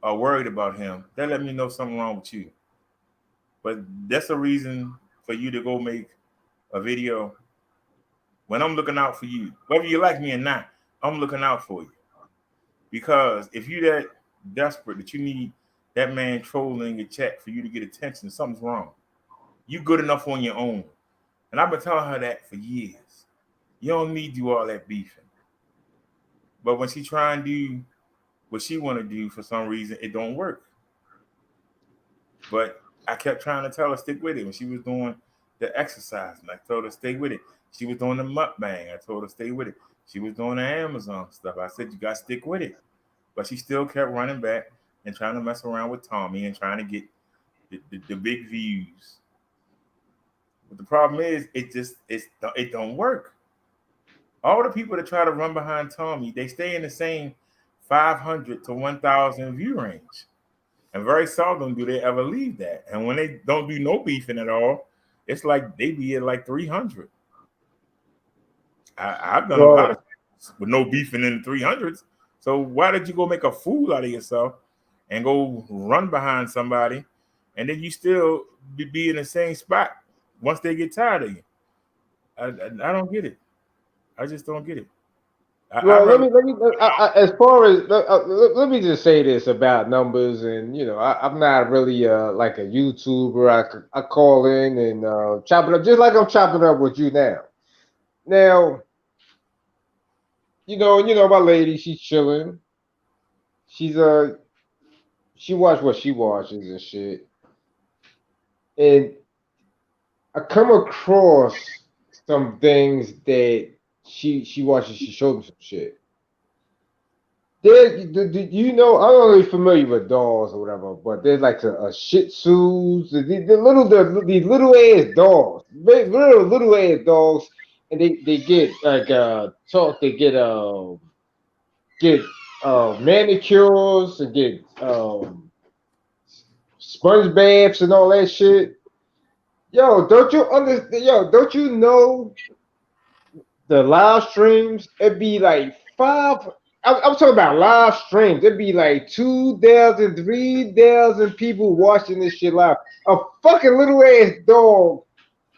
are worried about him. That let me know something wrong with you. But that's a reason for you to go make a video when I'm looking out for you. Whether you like me or not, I'm looking out for you. Because if you're that desperate that you need that man trolling your chat for you to get attention, something's wrong. You good enough on your own. And I've been telling her that for years. You don't need to do all that beefing. But when she try and do what she want to do, for some reason, it don't work. But I kept trying to tell her stick with it. When she was doing the exercise, and I told her stay with it. She was doing the mukbang. I told her stay with it. She was doing the Amazon stuff. I said you got to stick with it. But she still kept running back and trying to mess around with Tommy and trying to get the big views. But the problem is, it don't work. All the people that try to run behind Tommy, they stay in the same 500 to 1,000 view range. And very seldom do they ever leave that. And when they don't do no beefing at all, it's like they be at like 300. I've done a lot of things with no beefing in the 300s. So why did you go make a fool out of yourself and go run behind somebody, and then you still be in the same spot once they get tired of you? I don't get it. I just don't get it. Let me. As far as let me just say this about numbers, and I'm not really like a YouTuber. I call in and chop it up just like I'm chopping up with you now. Now, my lady, she's chilling. She watch what she watches and shit, and I come across some things that she watches. She showed me some shit. I'm not really familiar with dolls or whatever, but there's like a Shih Tzus, these little ass dogs, little ass dogs, and they get like they get manicures and get sponge baths and all that shit. Yo, don't you understand? Yo, don't you know the live streams? It'd be like five. I'm talking about live streams. It'd be like 2,000, 3,000 people watching this shit live. A fucking little ass dog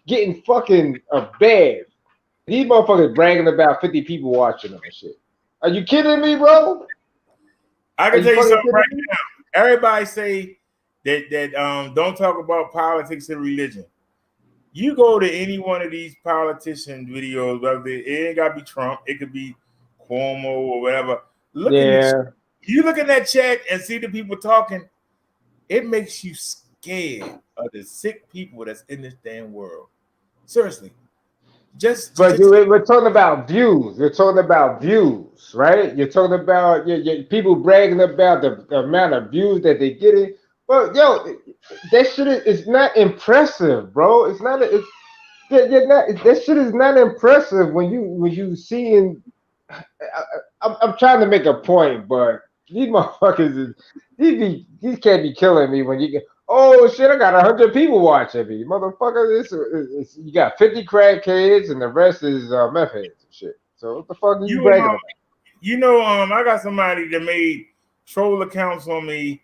getting fucking a bath. These motherfuckers bragging about 50 people watching them and shit. Are you kidding me, bro? I can tell you something right now. Everybody say that don't talk about politics and religion. You go to any one of these politician videos, whether it ain't gotta be Trump, it could be Cuomo or whatever. You look at that chat and see the people talking, it makes you scared of the sick people that's in this damn world. Seriously. We're talking about views. We're talking about views, right? You're talking about people bragging about the amount of views that they're getting. Well, yo, that shit is not impressive, bro. It's not. That shit is not impressive when you seeing. I'm trying to make a point, but these motherfuckers these can't be killing me when you get. Oh shit! I got 100 people watching me, motherfucker. You got 50 crackheads and the rest is meth heads and shit. So what the fuck are you bragging about? I got somebody that made troll accounts on me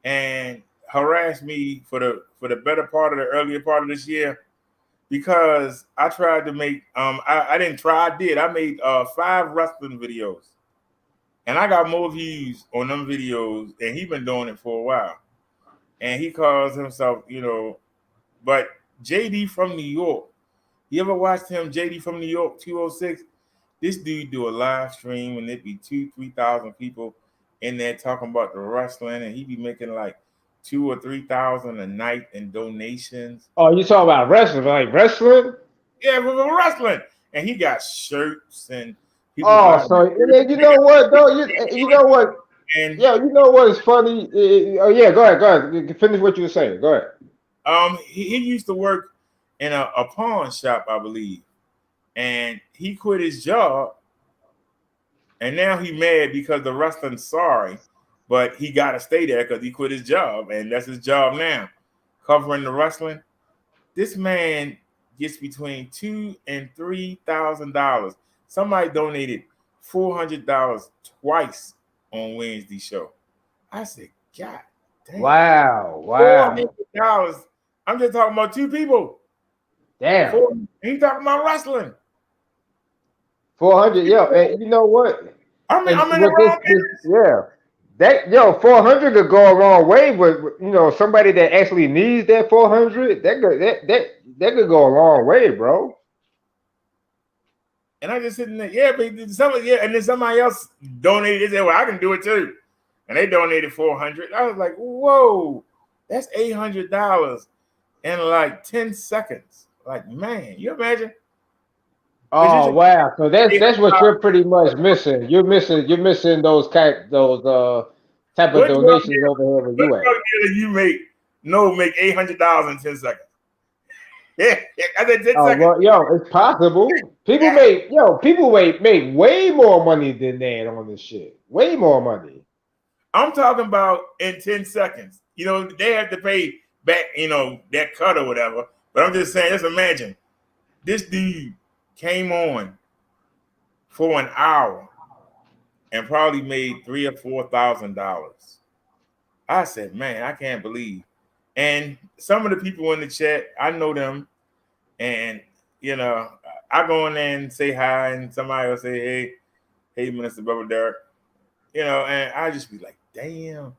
and harassed me for the better part of the earlier part of this year because I tried to make I didn't try, I did. I made 5 wrestling videos. And I got more views on them videos, and he been doing it for a while. And he calls himself, but JD from New York. You ever watched him, JD from New York, 206? This dude do a live stream and it be 2,000-3,000 people in there talking about the wrestling, and he be making like 2,000 or 3,000 a night in donations. Oh, you talking about wrestling, like wrestling? Yeah, we're wrestling, and he got shirts and people. Oh, so you know what though? You know what? And yeah, you know what is funny? Oh yeah, go ahead. Finish what you were saying. Go ahead. He used to work in a pawn shop, I believe, and he quit his job, and now he mad because the wrestling's sorry, but he got to stay there because he quit his job, and that's his job now, covering the wrestling. This man gets between $2,000 and $3,000. Somebody donated $400 twice on Wednesday show. I said, God damn. Wow. $400. I'm just talking about two people. Damn. He talking about wrestling. 400. Yo, and you know what? I'm in the wrong business. Yeah. That 400 could go a long way with somebody that actually needs that 400. That could go a long way, bro. And I just sitting there, and then somebody else donated. They said, well, I can do it too. And they donated $400. I was like, whoa, that's $800 in like 10 seconons. Like, man, you imagine? Oh wow! So that's what you're pretty much missing. You're missing those type of donations over here where you at. You make $800 in 10 seconds. Yeah, I said 10 seconds. Well, yo, it's possible. People make way more money than that on this shit. Way more money. I'm talking about in 10 seconds. They have to pay back, that cut or whatever. But I'm just saying, just imagine this dude came on for an hour and probably made $3,000 or $4,000. I said, man, I can't believe. And some of the people in the chat, I know them, and I go in there and say hi, and somebody will say, hey, Minister Brother Derek, and I just be like, damn,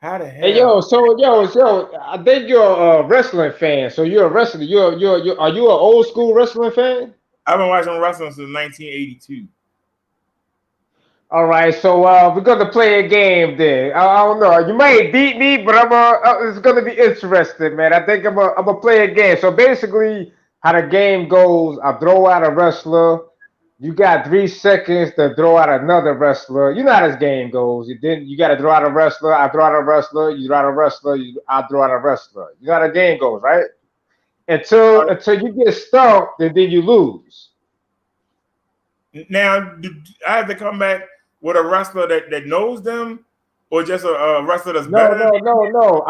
how the hell? Hey, so I think you're a wrestling fan. So you're a wrestler. Are you an old school wrestling fan? I've been watching wrestling since 1982. All right, so we're gonna play a game then. I don't know. You might beat me, but it's gonna be interesting, man. I think I'm gonna play a game. So basically, how the game goes, I throw out a wrestler. You got 3 seconds to throw out another wrestler. You know how this game goes. You got to throw out a wrestler. I throw out a wrestler. You throw out a wrestler. I throw out a wrestler. You know how the game goes, right? Until you get stumped, and then you lose. Now, I have to come back with a wrestler that knows them, or just a wrestler that's better? No. No.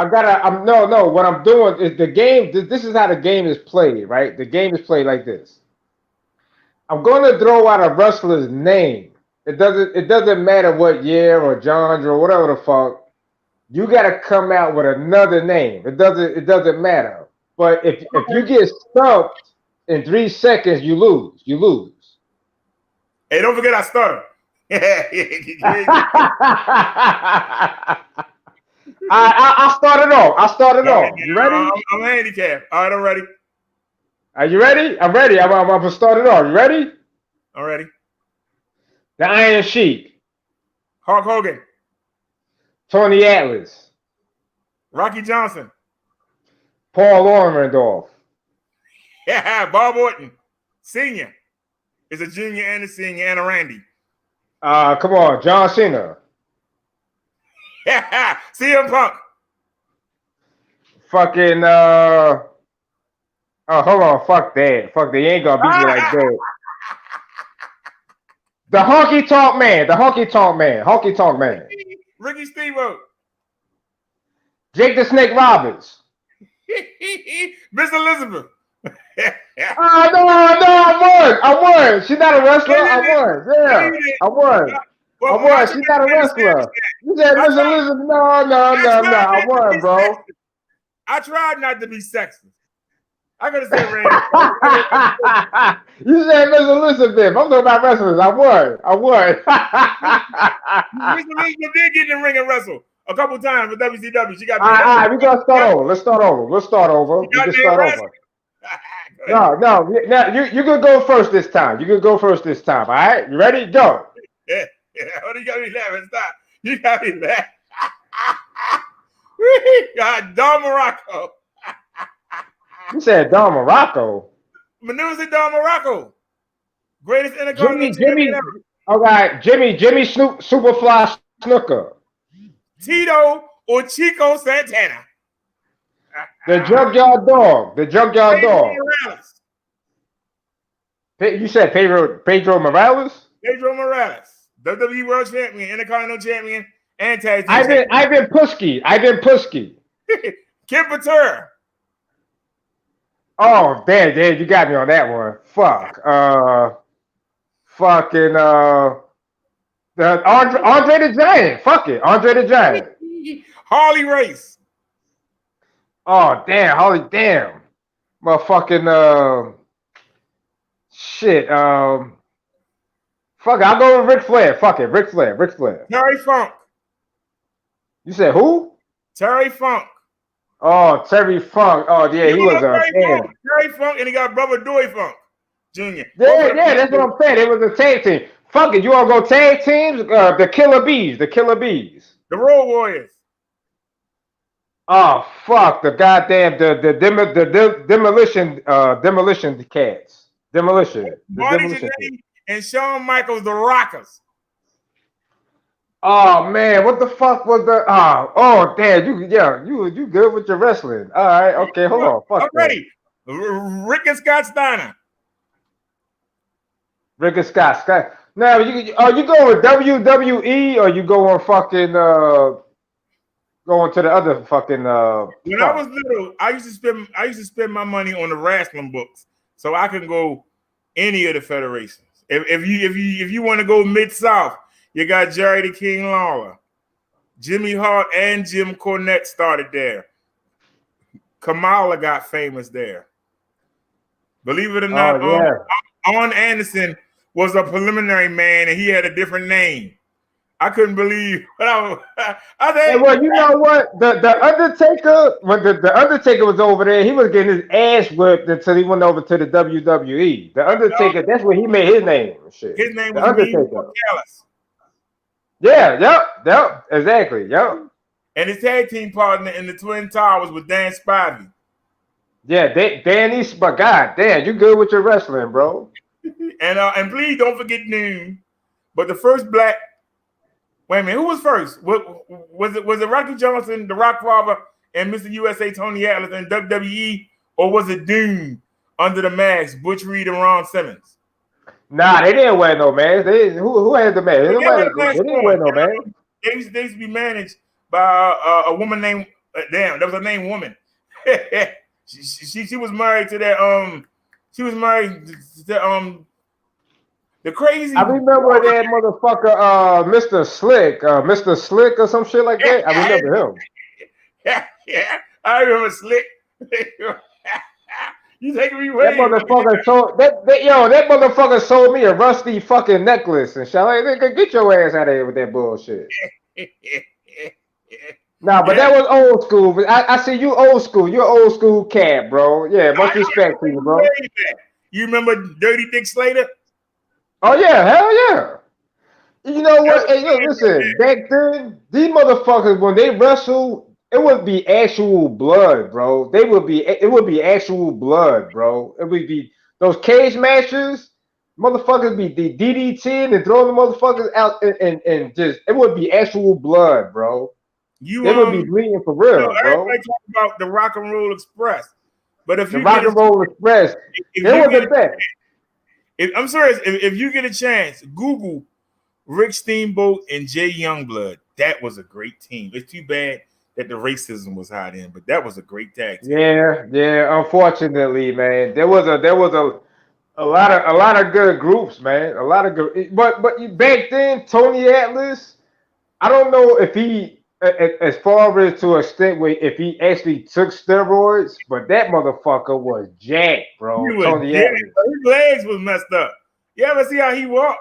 What I'm doing is the game. This is how the game is played, right? The game is played like this. I'm going to throw out a wrestler's name. It doesn't matter what year or genre or whatever the fuck. You got to come out with another name. It doesn't matter. But if you get stumped in 3 seconds, you lose. You lose. Hey, don't forget I stutter. I'll start it off. You ready? I'm handicapped. All right, I'm ready. Are you ready? I'm ready. I'm gonna start it off. You ready? I'm ready. The Iron Sheik. Hulk Hogan. Tony Atlas. Rocky Johnson. Paul Orndorff. Yeah, Bob Orton. Senior. It's a junior and a senior and a Randy. Come on, John Cena. Yeah, CM Punk. Fucking oh, hold on, fuck that. Fuck that. You ain't gonna beat me like that. The honky tonk man. Ricky Steamboat. Jake the Snake Roberts. Miss Elizabeth. I won. She's not a wrestler. I won. Yeah, I won. She's not a wrestler. You said Miss Elizabeth. No. I won, bro. I tried not to be sexist. I could have said Randy. You said Miss Elizabeth. I'm talking about wrestlers. I won. You did get in the ring and wrestle a couple times with WCW. She got all right, we gotta start over. Let's start over. We can start over. No. Now you can go first this time. All right, you ready? Go. Yeah. What you got me laughing? Stop. You got me laughing. God, Don Morocco. You said Don Morocco. Manu said Don Morocco. Greatest intercontinental Jimmy. champion ever. All right, Jimmy Superfly Snooker. Tito or Chico Santana. The Junkyard Dog. Morales. You said Pedro Morales? Pedro Morales. WWE World Champion, Intercontinental Champion, and Tag Team Champion. Ivan Putski. Kim Patura. Oh, damn, you got me on that one. Fuck. The Andre the Giant. Fuck it. Andre the Giant. Harley Race. Oh, damn. Harley, damn. Motherfucking, shit. Fuck it. I'll go with Ric Flair. Fuck it. Ric Flair. Terry Funk. You said who? Terry Funk. Oh, Terry Funk. Oh, yeah, he was a Terry Funk, and he got brother Dory Funk Jr. Yeah, that's what I'm saying. It was a tag team. Fuck it. You want to go tag teams? The Killer Bees. The Road Warriors. Oh, fuck. The goddamn, the demolition cats. Demolition. Marty Jannetty and Shawn Michaels, the Rockers. Oh man, what the fuck was the? Oh damn, you good with your wrestling? All right, okay, hold on. Fuck. I'm ready. Rick and Scott Steiner. Rick and Scott. Now you go with WWE or you go on fucking going to the other fucking When I was little, I used to spend my money on the wrestling books, so I can go any of the federations. If you want to go Mid-South, you got Jerry the King Lawler. Jimmy Hart and Jim Cornette started there. Kamala got famous there. Believe it or not, Arn Anderson was a preliminary man, and he had a different name. I couldn't believe. Well, you know what? The Undertaker, when the Undertaker was over there, he was getting his ass whipped until he went over to the WWE. The Undertaker, that's where he made his name. Shit. His name was the Undertaker. Callis. Yeah, yep, exactly, yep. And his tag team partner in the Twin Towers was Dan Spivey. Yeah, Danny, but god damn, you good with your wrestling, bro. And please don't forget Noon. But the first black. Wait a minute, who was first? Was it Rocky Johnson, the Rock Father, and Mr. USA Tony Atlas in WWE, or was it Doom under the mask, Butch Reed and Ron Simmons? Nah, they didn't wear no mask. Who had the mask? They didn't wear no mask. They used to be managed by a woman named there was a named woman. she was married to that she was married to the crazy. I remember that motherfucker, Mr. Slick or some shit like that. I remember him. Yeah, I remember Slick. You taking me way? That motherfucker sold that motherfucker sold me a rusty fucking necklace and shit. Like, get your ass out of here with that bullshit. Nah, but that was old school. But I see you old school. You're old school cat, bro. Yeah, much respect to you, bro. You remember Dirty Dick Slater? Oh yeah, hell yeah. You know what? Hey, listen, back then, these motherfuckers, when they wrestle, it would be actual blood, bro. It would be actual blood, bro. It would be those cage matches, motherfuckers be DDTing and throwing the motherfuckers out and just it would be actual blood, bro. They would be bleeding for real, bro. Everybody talk about the Rock and Roll Express, but if the Rock and Roll Express, they were the best. I'm serious. If you get a chance, Google Rick Steamboat and Jay Youngblood. That was a great team. It's too bad that the racism was hot in, but that was a great tag team. Yeah. Unfortunately, man, there was a lot of good groups, man. A lot of good. But back then, Tony Atlas, I don't know if as far as to a extent where if he actually took steroids, but that motherfucker was jacked, He bro. was Tony yeah, Atlas. his legs was messed up. You ever see how he walked?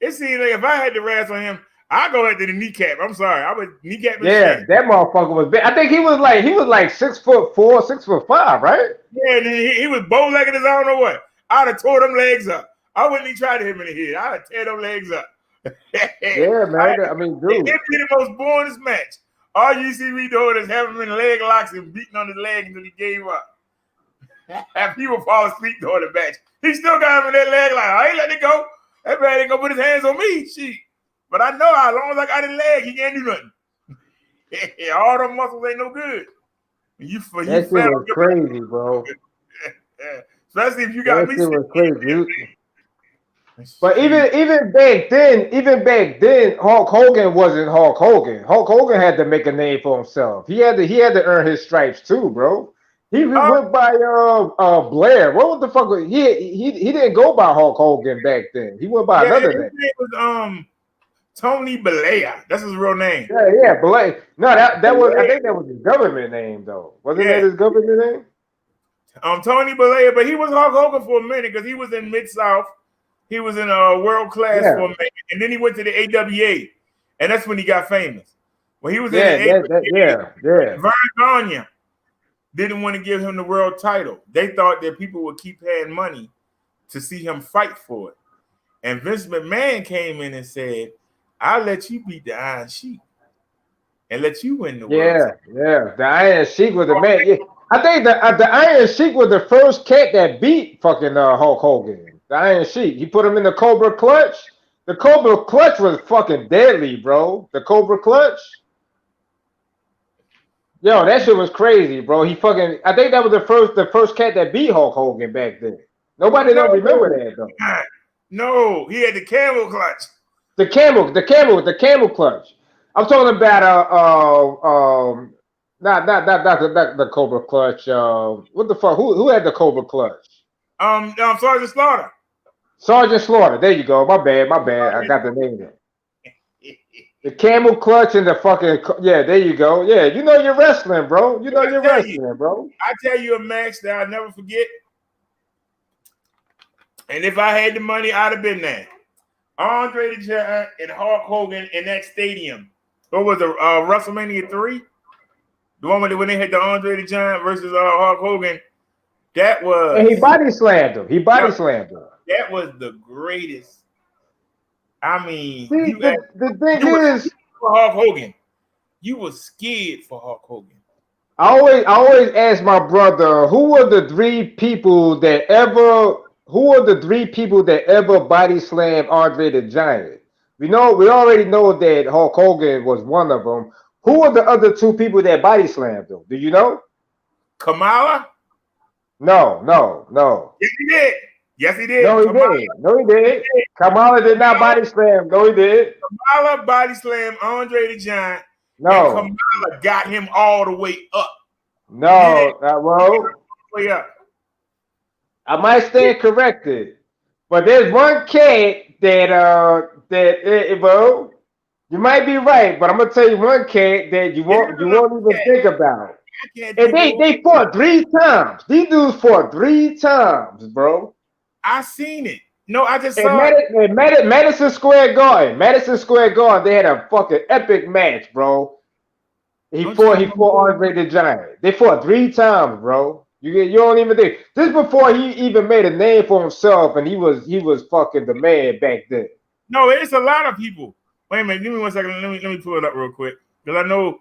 It seemed like if I had the rats on him, I'd go after the kneecap. I'm sorry, I would kneecap his Yeah, shit. that motherfucker was big. I think he was like 6'4", 6'5", right? Yeah, and then he was bow-legged as I don't know what. I'd have tore them legs up. I wouldn't even try to hit him in the head. I'd have tear them legs up. Yeah, man. I mean, dude. It'd be the most boringest match. All you see me doing is having him in leg locks and beating on his leg until he gave up. And people fall asleep during the match. He still got him in that leg like, I ain't letting it go. That man ain't gonna put his hands on me. Shit. But I know as long as I got his leg, he can't do nothing. All them muscles ain't no good. That shit was crazy, bro. Especially if you got that me. Shit was crazy. But even back then, Hulk Hogan wasn't Hulk Hogan. Hulk Hogan had to make a name for himself. He had to earn his stripes too, bro. He went by Blair. What the fuck? He didn't go by Hulk Hogan back then. He went by another name. His name was Tony Balea. That's his real name. Yeah, Balea. No, that was I think that was his government name though. Wasn't that his government name? Tony Balea, but he was Hulk Hogan for a minute because he was in Mid-South. He was in World Class for a minute, and then he went to the AWA, and that's when he got famous. When he was in the AWA, Vern Gagne didn't want to give him the world title. They thought that people would keep paying money to see him fight for it. And Vince McMahon came in and said, I'll let you beat the Iron Sheik and let you win the world title. Yeah. The Iron Sheik was the man. Yeah. I think the Iron Sheik was the first cat that beat fucking Hulk Hogan. The Iron Sheik. He put him in the Cobra Clutch. The Cobra Clutch was fucking deadly, bro. The Cobra Clutch. Yo, that shit was crazy, bro. I think that was the first cat that beat Hulk Hogan back then. Nobody don't remember that though. No, he had the camel clutch. The camel clutch. I'm talking about not the Cobra Clutch. What the fuck? Who had the Cobra Clutch? Sergeant Slaughter. Sergeant Slaughter. There you go. My bad. I got the name there. The camel clutch and the fucking there you go. Yeah, you know you're wrestling, bro. You know you're wrestling, bro. I tell you a match that I'll never forget. And if I had the money, I'd have been there. Andre the Giant and Hulk Hogan in that stadium. What was it? WrestleMania 3? The one when they had the Andre the Giant versus Hulk Hogan. That was. And he body slammed him. That was the greatest. I mean, see, the thing is, for Hulk Hogan, you were scared for Hulk Hogan. I always ask my brother, who were the three people that ever body slammed Andre the Giant? We already know that Hulk Hogan was one of them. Who were the other two people that body slammed him? Do you know? Kamala? No. Yes, he did. Yes, he did. No, he did. Kamala did not body slam. No, he did. Kamala body slammed Andre the Giant. No. And Kamala got him all the way up. No, way up. I might stand corrected, but there's one cat that you might be right, but I'm gonna tell you one cat that you won't even think about. And they fought 3 times. These dudes fought 3 times, bro. I seen it. No, I just saw it. Madison Square Garden. They had a fucking epic match, bro. He fought Andre the Giant. They fought 3 times, bro. You don't even think. This before he even made a name for himself, and he was fucking the man back then. No, it's a lot of people. Wait a minute, give me 1 second. Let me pull it up real quick because I know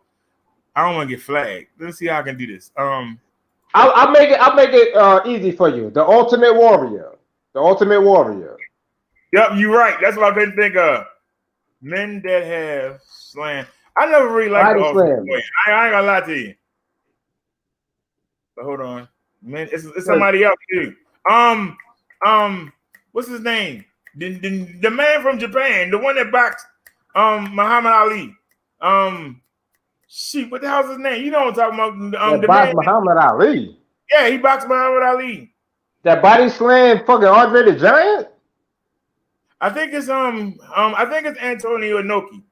I don't want to get flagged. Let's see how I can do this. I'll make it easy for you. The Ultimate Warrior. Yep, you're right. That's what I couldn't think of. Men that have slam. I never really liked the Ultimate Warrior. I ain't gonna lie to you. But hold on, man. It's somebody else too. What's his name? The man from Japan, the one that boxed Muhammad Ali. What the hell's his name? You know what I'm talking about? The man Muhammad Ali. Yeah, he boxed Muhammad Ali. That body slam fucking Andre the Giant? I think it's Antonio Inoki.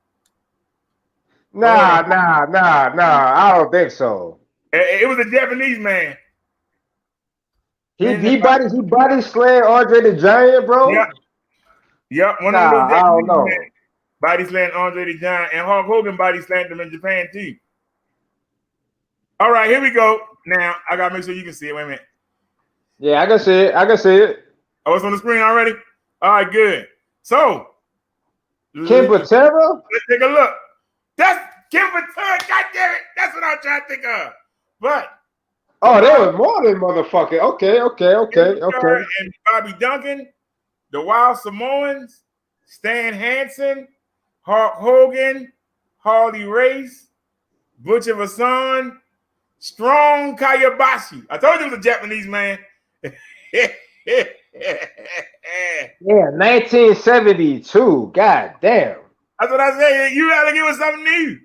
Nah. I don't think so. It was a Japanese man. He body slammed Andre the Giant, bro. Yep. One of those I don't Japanese know. men body slammed Andre the Giant, and Hulk Hogan body slammed him in Japan too. All right, here we go. Now I gotta make sure you can see it. Wait a minute. Yeah, I can see it. Oh, it's on the screen already. All right, good. So, Ken Patera? Let's take a look. That's Ken Patera. God damn it! That's what I'm trying to think of. But there was more than motherfucking. Okay. And Bobby Duncan, the Wild Samoans, Stan Hansen, Hulk Hogan, Harley Race, Butcher Vassan, Strong Kayabashi. I told you it was a Japanese man. Yeah, 1972. God damn. That's what I say. You gotta give us something new.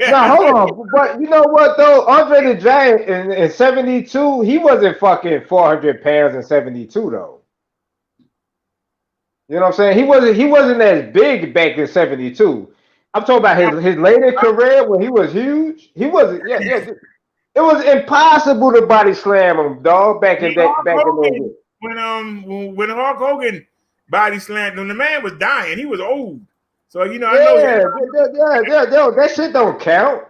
Now hold on, but you know what though? Andre the Giant in 72, he wasn't fucking 400 pounds in 72 though. You know what I'm saying? He wasn't as big back in 72. I'm talking about his later career when he was huge. He wasn't. Yeah. It was impossible to body slam him, dog. Back in those days. When Hulk Hogan body slammed him, the man was dying. He was old. So, I know. Yeah. That shit don't count.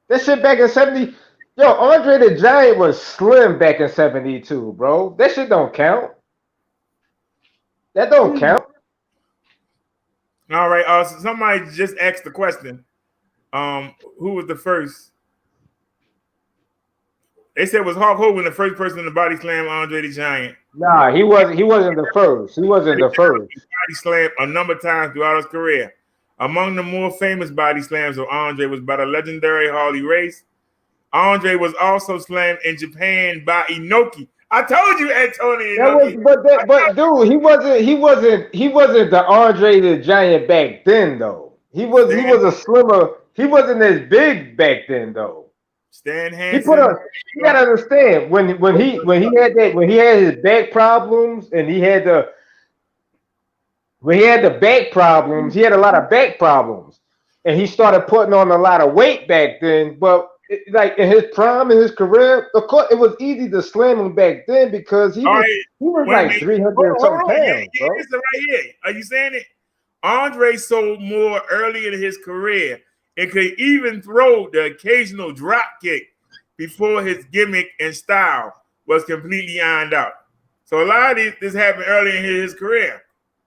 That shit back in 70. Yo, Andre the Giant was slim back in 72, bro. That shit don't count. That don't count. All right. So somebody just asked the question. Who was the first? They said was Hulk Hogan the first person to body slam Andre the Giant. Nah, he wasn't the first. He wasn't the first. Body slammed a number of times throughout his career. Among the more famous body slams of Andre was by the legendary Harley Race. Andre was also slammed in Japan by Inoki. I told you, Antonio. But dude, he wasn't the Andre the Giant back then though. He was a slimmer. He wasn't as big back then though. Stan Hansen. You gotta understand when he had his back problems and he had the back problems, he had a lot of back problems, and he started putting on a lot of weight back then. But like in his prime in his career, of course, it was easy to slam him back then because he was like 300 something pounds. Yeah, this is right here. Are you saying it? Andre sold more early in his career and could even throw the occasional drop kick before his gimmick and style was completely ironed out. So a lot of this happened early in his career.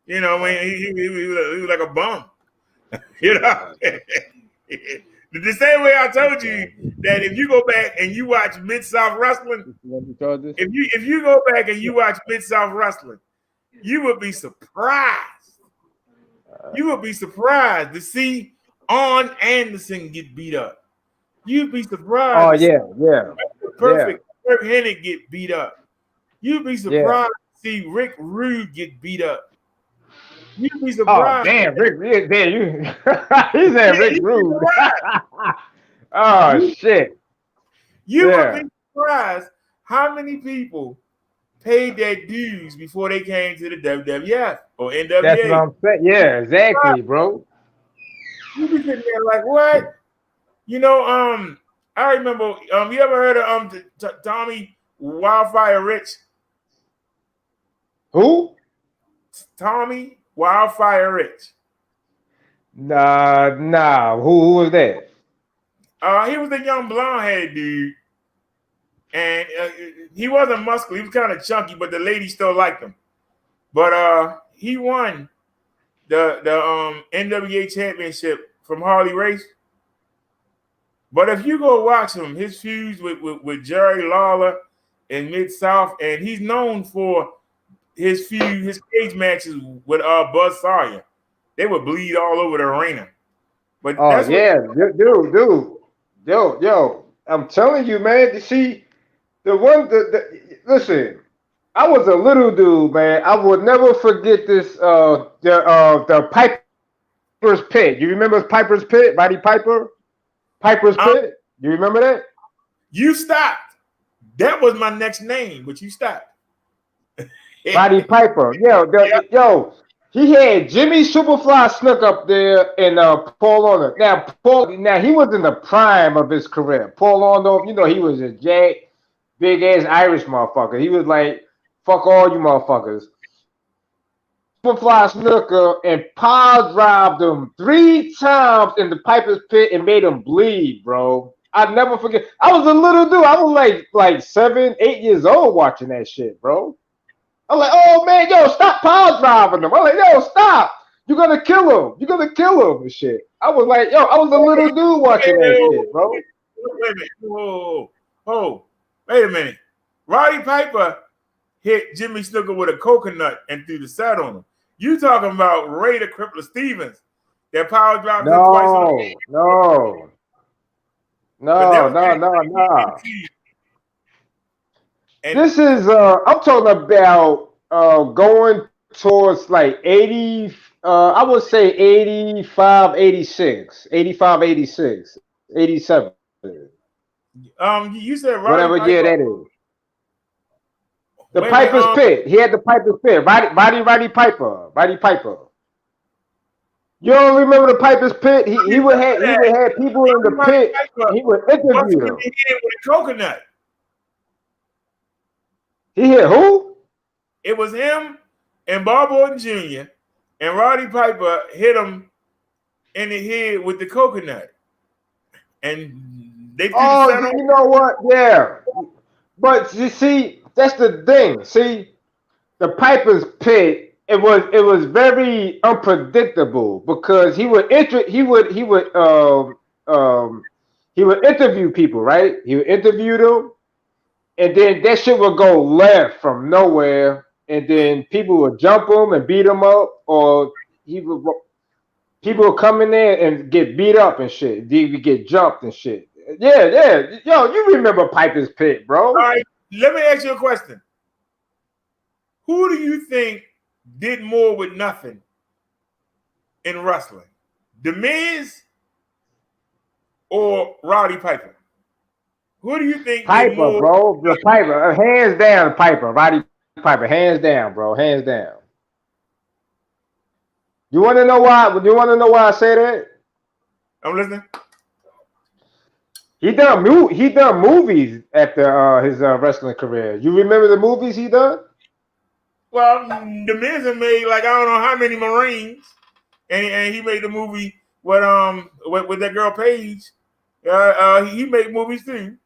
When he was like a bum. The same way I told you that if you go back and you watch Mid-South Wrestling, if you go back and you watch Mid-South Wrestling, you would be surprised. You would be surprised to see Arn Anderson get beat up. You'd be surprised. Oh yeah. Perfect Kirk Hennig get beat up. You'd be surprised to see Rick Rude get beat up. You'd be surprised. Oh damn, Rick Rude. He said Rick Rude. Oh shit. You would be surprised how many people paid their dues before they came to the WWF or NWA. That's what I'm saying. Yeah, exactly, bro. You be sitting there like, what? I remember. You ever heard of Tommy Wildfire Rich? Who? Tommy Wildfire Rich. Nah. Who was that? He was a young blonde-headed dude, and he wasn't muscular. He was kind of chunky, but the ladies still liked him. But he won the NWA championship from Harley Race. But if you go watch him, his feuds with Jerry Lawler in Mid-South, and he's known for his cage matches with Buzz Sawyer. They would bleed all over the arena. But dude. Yo, I'm telling you, man. See, listen, I was a little dude, man. I would never forget this. The Piper's Pit. You remember Piper's Pit? Roddy Piper. Piper's Pit. You remember that? You stopped. That was my next name, but you stopped. Roddy Piper. Yo, He had Jimmy Superfly Snook up there and Paul Orndorff. Now he was in the prime of his career. Paul Orndorff, you know, he was a big ass Irish motherfucker. He was like, fuck all you motherfuckers. Superfly Snooker and pile drived him 3 times in the Piper's Pit and made him bleed, bro. I never forget. I was a little dude. I was like 7, 8 years old watching that shit, bro. I'm like, oh man, yo, stop pile driving them. I'm like, yo, stop. You're gonna kill him. You're gonna kill him and shit. I was like, yo, I was a little dude watching that shit, bro. Wait a minute. Oh, wait a minute. Roddy Piper hit Jimmy Snooker with a coconut and threw the set on him. You talking about Ray the Crippler Stevens that power dropped him twice on the No. And this is I'm talking about going towards like 80 I would say 85, 86, 85, 86, 87. You said Roddy whatever Piper. year that is. The Piper's Pit. He had the Piper's Pit. Roddy Piper. You don't remember the Piper's Pit? He would have people in the pit. He would interview them. He hit with a coconut. He hit who? It was him and Bob Orton Jr. and Roddy Piper hit him in the head with the coconut. And they you know what? Yeah. But you see, that's the thing. See, the Piper's Pit, it was very unpredictable because he would interview people, right? He would interview them, and then that shit would go left from nowhere, and then people would jump him and beat him up, or people would come in there and get beat up and shit. They would get jumped and shit. Yeah. Yo, you remember Piper's Pit, bro? All right, let me ask you a question. Who do you think did more with nothing in wrestling? The Miz or Roddy Piper? Who do you think Piper, did more? Bro? The Piper. Hands down, Piper. Roddy Piper. Hands down, bro. Hands down. You want to know why? You want to know why I say that? I'm listening. He done movies after his wrestling career. You remember the movies he done? Well, the Miz have made like I don't know how many Marines, and he made the movie with that girl Paige. He made movies too.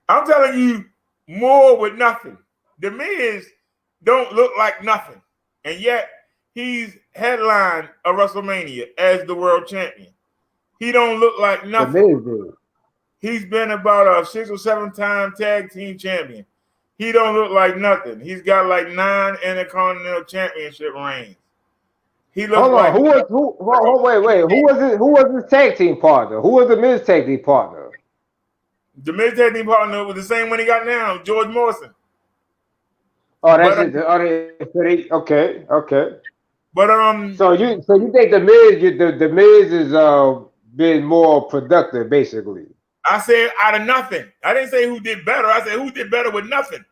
I'm telling you, more with nothing. The Miz don't look like nothing, and yet he's headlined a WrestleMania as the world champion. He don't look like nothing. The Miz did. He's been about a 6 or 7 time tag team champion. He don't look like nothing. He's got like 9 Intercontinental Championship reigns. He looks like. Wait. Who was his tag team partner? Who was the Miz tag team partner? The Miz tag team partner was the same one he got now, George Morrison. Oh, that's it. Okay. But So you think the Miz is been more productive, basically? I said out of nothing. I didn't say who did better. I said who did better with nothing.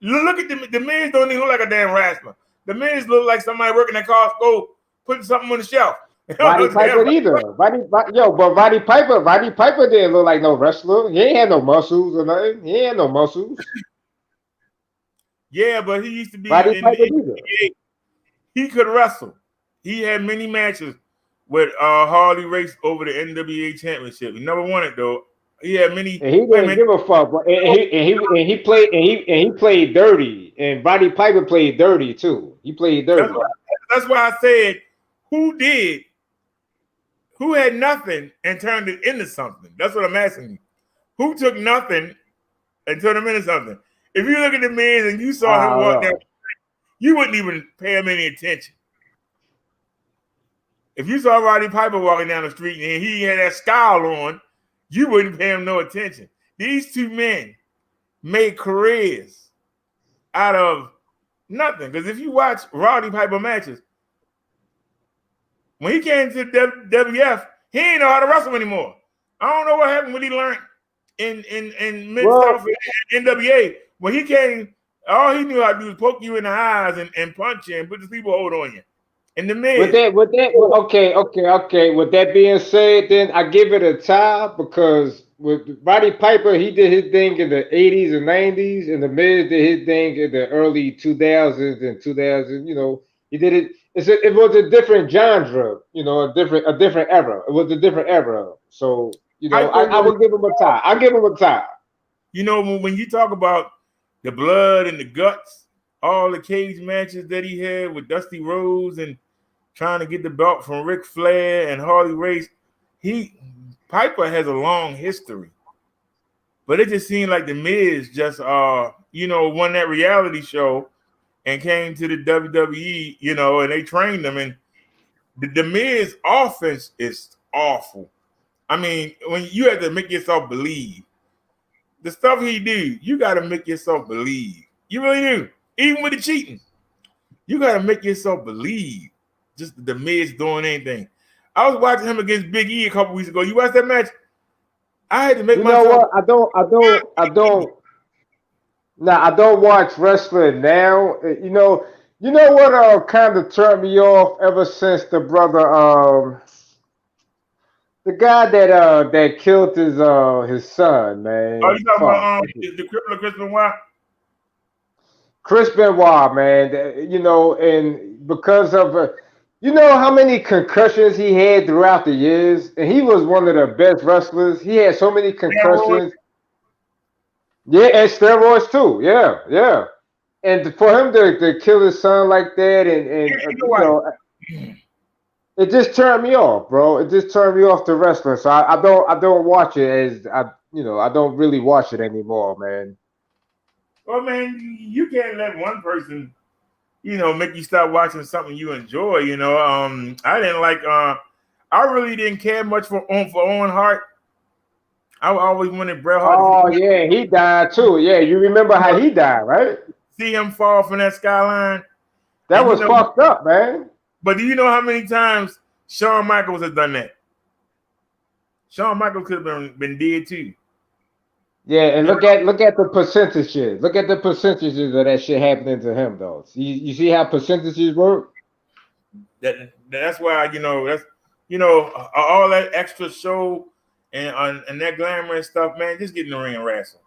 Look at the Miz don't even look like a damn wrestler. The Miz look like somebody working at Costco putting something on the shelf. Roddy Piper either. But Roddy Piper didn't look like no wrestler. He ain't had no muscles or nothing. He ain't had no muscles. Yeah, but he used to be Roddy in Piper the NBA. He could wrestle. He had many matches with Harley Race over the NWA championship. He never won it though. He had many. And he didn't give a fuck. But he played dirty. And Roddy Piper played dirty too. He played dirty. That's why I said, who had nothing and turned it into something? That's what I'm asking you. Who took nothing and turned him into something? If you look at the Miz and you saw him walk down, you wouldn't even pay him any attention. If you saw Roddy Piper walking down the street and he had that scowl on, you wouldn't pay him no attention. These two men made careers out of nothing. Because if you watch Roddy Piper matches, when he came to WWF, he didn't know how to wrestle anymore. I don't know what happened when he learned in Mid-South and NWA. When he came, all he knew how to do was poke you in the eyes and punch you and put the sleeper hold on you. And the Miz. With that, okay. With that being said, then I give it a tie because with Roddy Piper, he did his thing in the 80s and 90s, and the Miz did his thing in the early 2000s and 2000. You know, he did it. It was a different genre. You know, a different era. It was a different era. So you know, I would give him a tie. I give him a tie. You know, when you talk about the blood and the guts, all the cage matches that he had with Dusty Rhodes and trying to get the belt from Ric Flair and Harley Race, Piper has a long history. But it just seemed like the Miz just won that reality show and came to the WWE, you know, and they trained him. And the Miz offense is awful. I mean, when you have to make yourself believe. The stuff he do, you got to make yourself believe. You really do. Even with the cheating, you got to make yourself believe. Just the Miz doing anything. I was watching him against Big E a couple weeks ago. You watched that match? I had to make myself. You know what? I don't. Now I don't watch wrestling now. You know what? Kind of turned me off ever since the brother, the guy that killed his son, man. Oh, you talking about the crippler Chris Benoit? Chris Benoit, man. You know, and because of you know how many concussions he had throughout the years, and he was one of the best wrestlers. He had so many concussions. Yeah, and steroids too. Yeah. And for him to kill his son like that, and you know, it just turned me off, bro. It just turned me off to wrestling. So I don't watch it I don't really watch it anymore, man. Well, man, you can't let one person, you know, make you stop watching something you enjoy. You know, I didn't like. I really didn't care much for Owen Hart. I always wanted Bret Hart. Oh yeah, he died too. Yeah, you remember how he died, right? See him fall from that skyline. That was fucked up, man. But do you know how many times Shawn Michaels has done that? Shawn Michaels could have been dead too. Yeah, and look at the percentages. Look at the percentages of that shit happening to him, though. You see how percentages work? That's why all that extra show and that glamorous stuff, man. Just get in the ring and wrestle.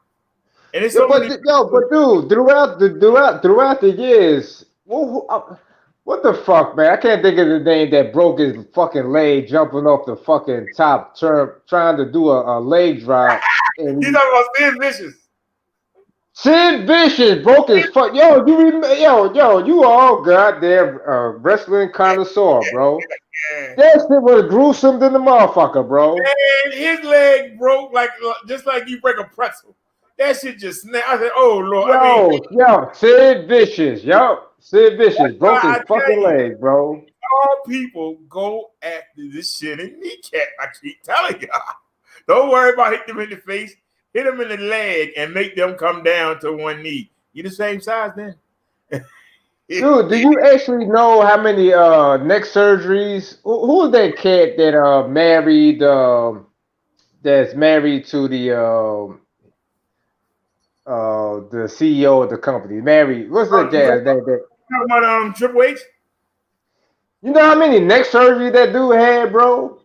And it's but dude, throughout the years, what the fuck, man? I can't think of the name that broke his fucking leg jumping off the fucking top turn, trying to do a leg drop. You talking about Sid Vicious? Sid Vicious broke his fuck. Yo, you all goddamn wrestling connoisseur, bro. Yeah. That shit was gruesome than the motherfucker, bro. And his leg broke just like you break a pretzel. That shit just snapped. I said, "Oh Lord!" Sid Vicious, Sid Vicious broke his fucking leg, bro. All people go after this shit in kneecap. I keep telling y'all. Don't worry about hitting them in the face. Hit them in the leg and make them come down to one knee. You the same size then. Dude, do you actually know how many neck surgeries? Who is that cat that married? That's married to the CEO of the company. Married. What's that guy's name? Talking about Triple H. You know how many neck surgery that dude had, bro?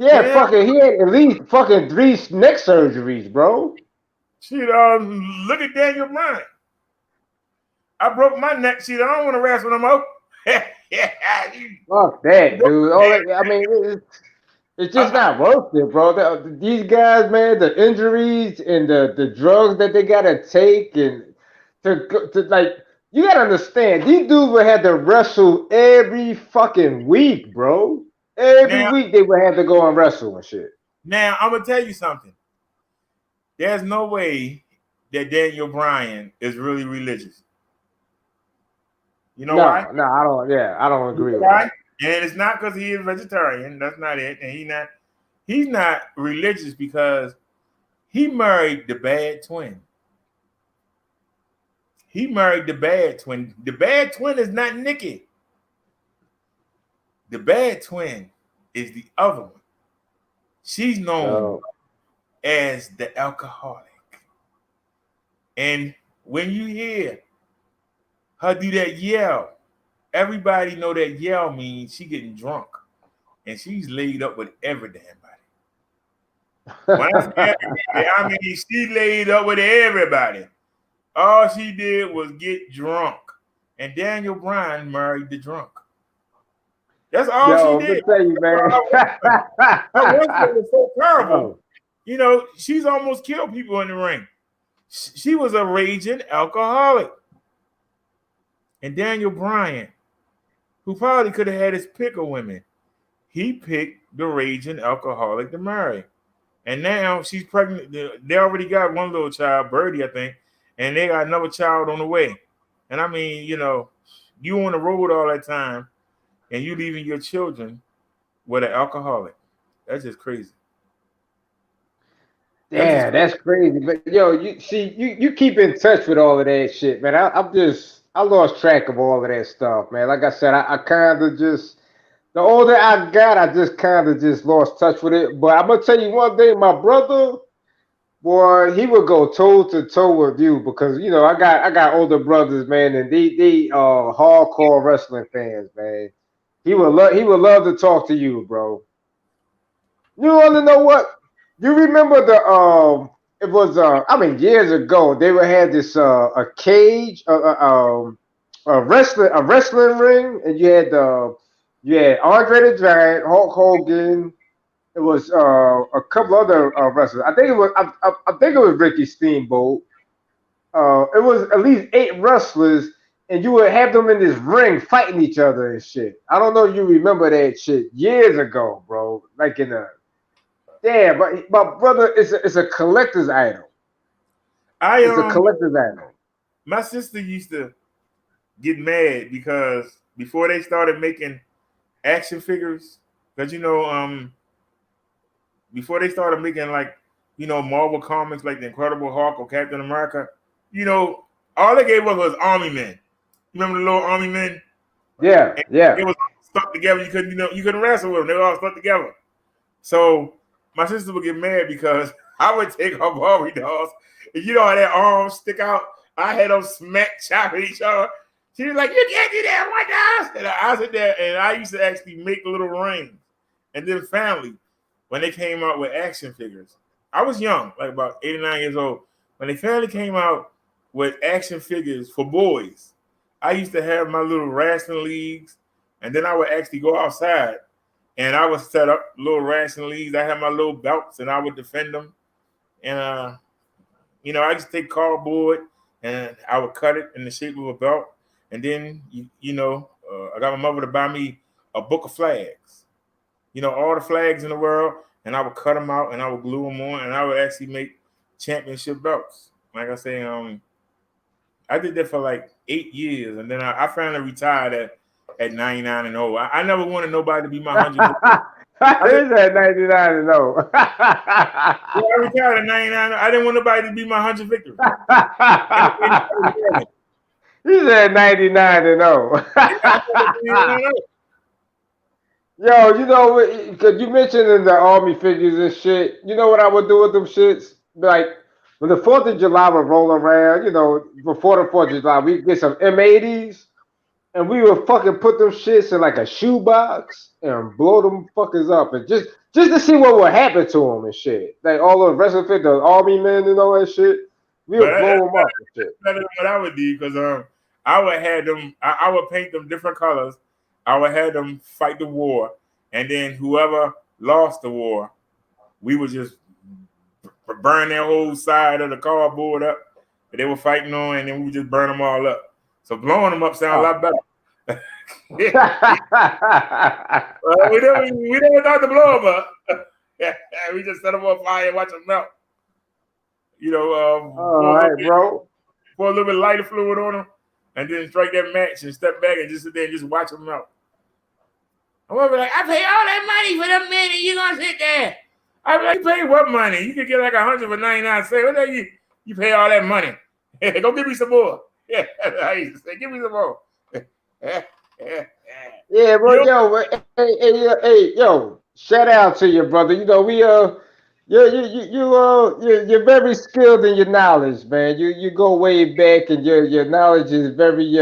Yeah, he had at least fucking 3 neck surgeries, bro. Shit, look at Daniel Bryan. I broke my neck. Shit, I don't want to wrestle no more. Fuck that, dude. It's just not worth it, bro. These guys, man, the injuries and the drugs that they gotta take and you gotta understand, these dudes would have to wrestle every fucking week, bro. Every week they would have to go and wrestle and shit. Now, I'm going to tell you something. There's no way that Daniel Bryan is really religious. You know why? No, I don't agree with that. And it's not because he is vegetarian. That's not it. And he's not religious because he married the bad twin. He married the bad twin. The bad twin is not Nikki. The bad twin is the other one. She's known as the alcoholic. And when you hear her do that yell, everybody know that Yall means she getting drunk, and she's laid up with every damn body. When I say everybody, I mean she laid up with everybody. All she did was get drunk, and Daniel Bryan married the drunk. That's all Yo, she I'm did. gonna tell you, man. Her wrestling was so terrible. Yo. You know, she's almost killed people in the ring. She was a raging alcoholic. And Daniel Bryan, who probably could have had his pick of women, he picked the raging alcoholic to marry. And now she's pregnant. They already got one little child, Birdie, I think, and they got another child on the way. And I mean, you know, you on the road all that time, and you leaving your children with an alcoholic. That's just crazy. Yeah, that's crazy. But yo, you keep in touch with all of that shit, man. I lost track of all of that stuff, man. Like I said, I kind of just the older I got, I just kind of just lost touch with it. But I'm gonna tell you one thing, my brother, boy, he would go toe to toe with you because you know I got older brothers, man, and they hardcore wrestling fans, man. He would love to talk to you, bro. You want to know what? You remember the it was I mean years ago they would have this a cage a wrestling ring and you had Andre the Giant, Hulk Hogan. It was a couple other wrestlers. I think I think it was Ricky Steamboat. It was at least 8 wrestlers, and you would have them in this ring fighting each other and shit. I don't know if you remember that shit years ago, bro. Like in the yeah, but my brother, it's a collector's item. It's a collector's item. My sister used to get mad because before they started making action figures, because you know, before they started making like, you know, Marvel comics like the Incredible Hulk or Captain America, you know, all they gave us was army men. You remember the little army men? Yeah, and yeah. They was stuck together. You couldn't wrestle with them. They were all stuck together. So my sister would get mad because I would take her Barbie dolls, and you know how their arms stick out. I had them smack chopping each other. She was like, "You can't do that, my dolls." And I sit there, and I used to actually make little rings. And then finally, when they came out with action figures, I was young, like about 8 or 9 years old. When they finally came out with action figures for boys, I used to have my little wrestling leagues, and then I would actually go outside. And I would set up little wrestling leagues. I had my little belts, and I would defend them. And you know, I used to take cardboard, and I would cut it in the shape of a belt. And then, I got my mother to buy me a book of flags. You know, all the flags in the world, and I would cut them out, and I would glue them on, and I would actually make championship belts. Like I say, I did that for like 8 years, and then I finally retired at 99 and 0. I never wanted nobody to be my 100. I is at 99 and 0. I retired at 99. I didn't want nobody to be my 100 victory. He's at 99 and 0. Yo, you know, because you mentioned in the army figures and shit, you know what I would do with them shits? Like, when the 4th of July would roll around, you know, before the 4th of July, we'd get some M80s, and we would fucking put them shits in like a shoebox and blow them fuckers up, and just to see what would happen to them and shit. Like, all the rest of it, the army men and all that shit, we would blow them up and shit. That's better than what I would do, because I would have them, I would paint them different colors. I would have them fight the war, and then whoever lost the war, we would just burn their whole side of the cardboard up that they were fighting on, and then we would just burn them all up. So blowing them up sounds a lot better. We never thought to blow them up. We just set them on fire and watch them melt. You know, all right, bro. Pour a little bit of lighter fluid on them, and then strike that match and step back and just sit there and just watch them melt. I'm gonna be like, I pay all that money for them men, and you gonna sit there. I'm like, you pay what money? You could get like 100 for 99 cents. What the hell you pay all that money? Go give me some more. Yeah, I used to say, give me some more. Yeah, bro, yo, hey, yo, shout out to you, brother. You know, You're very skilled in your knowledge, man. You go way back, and your knowledge is very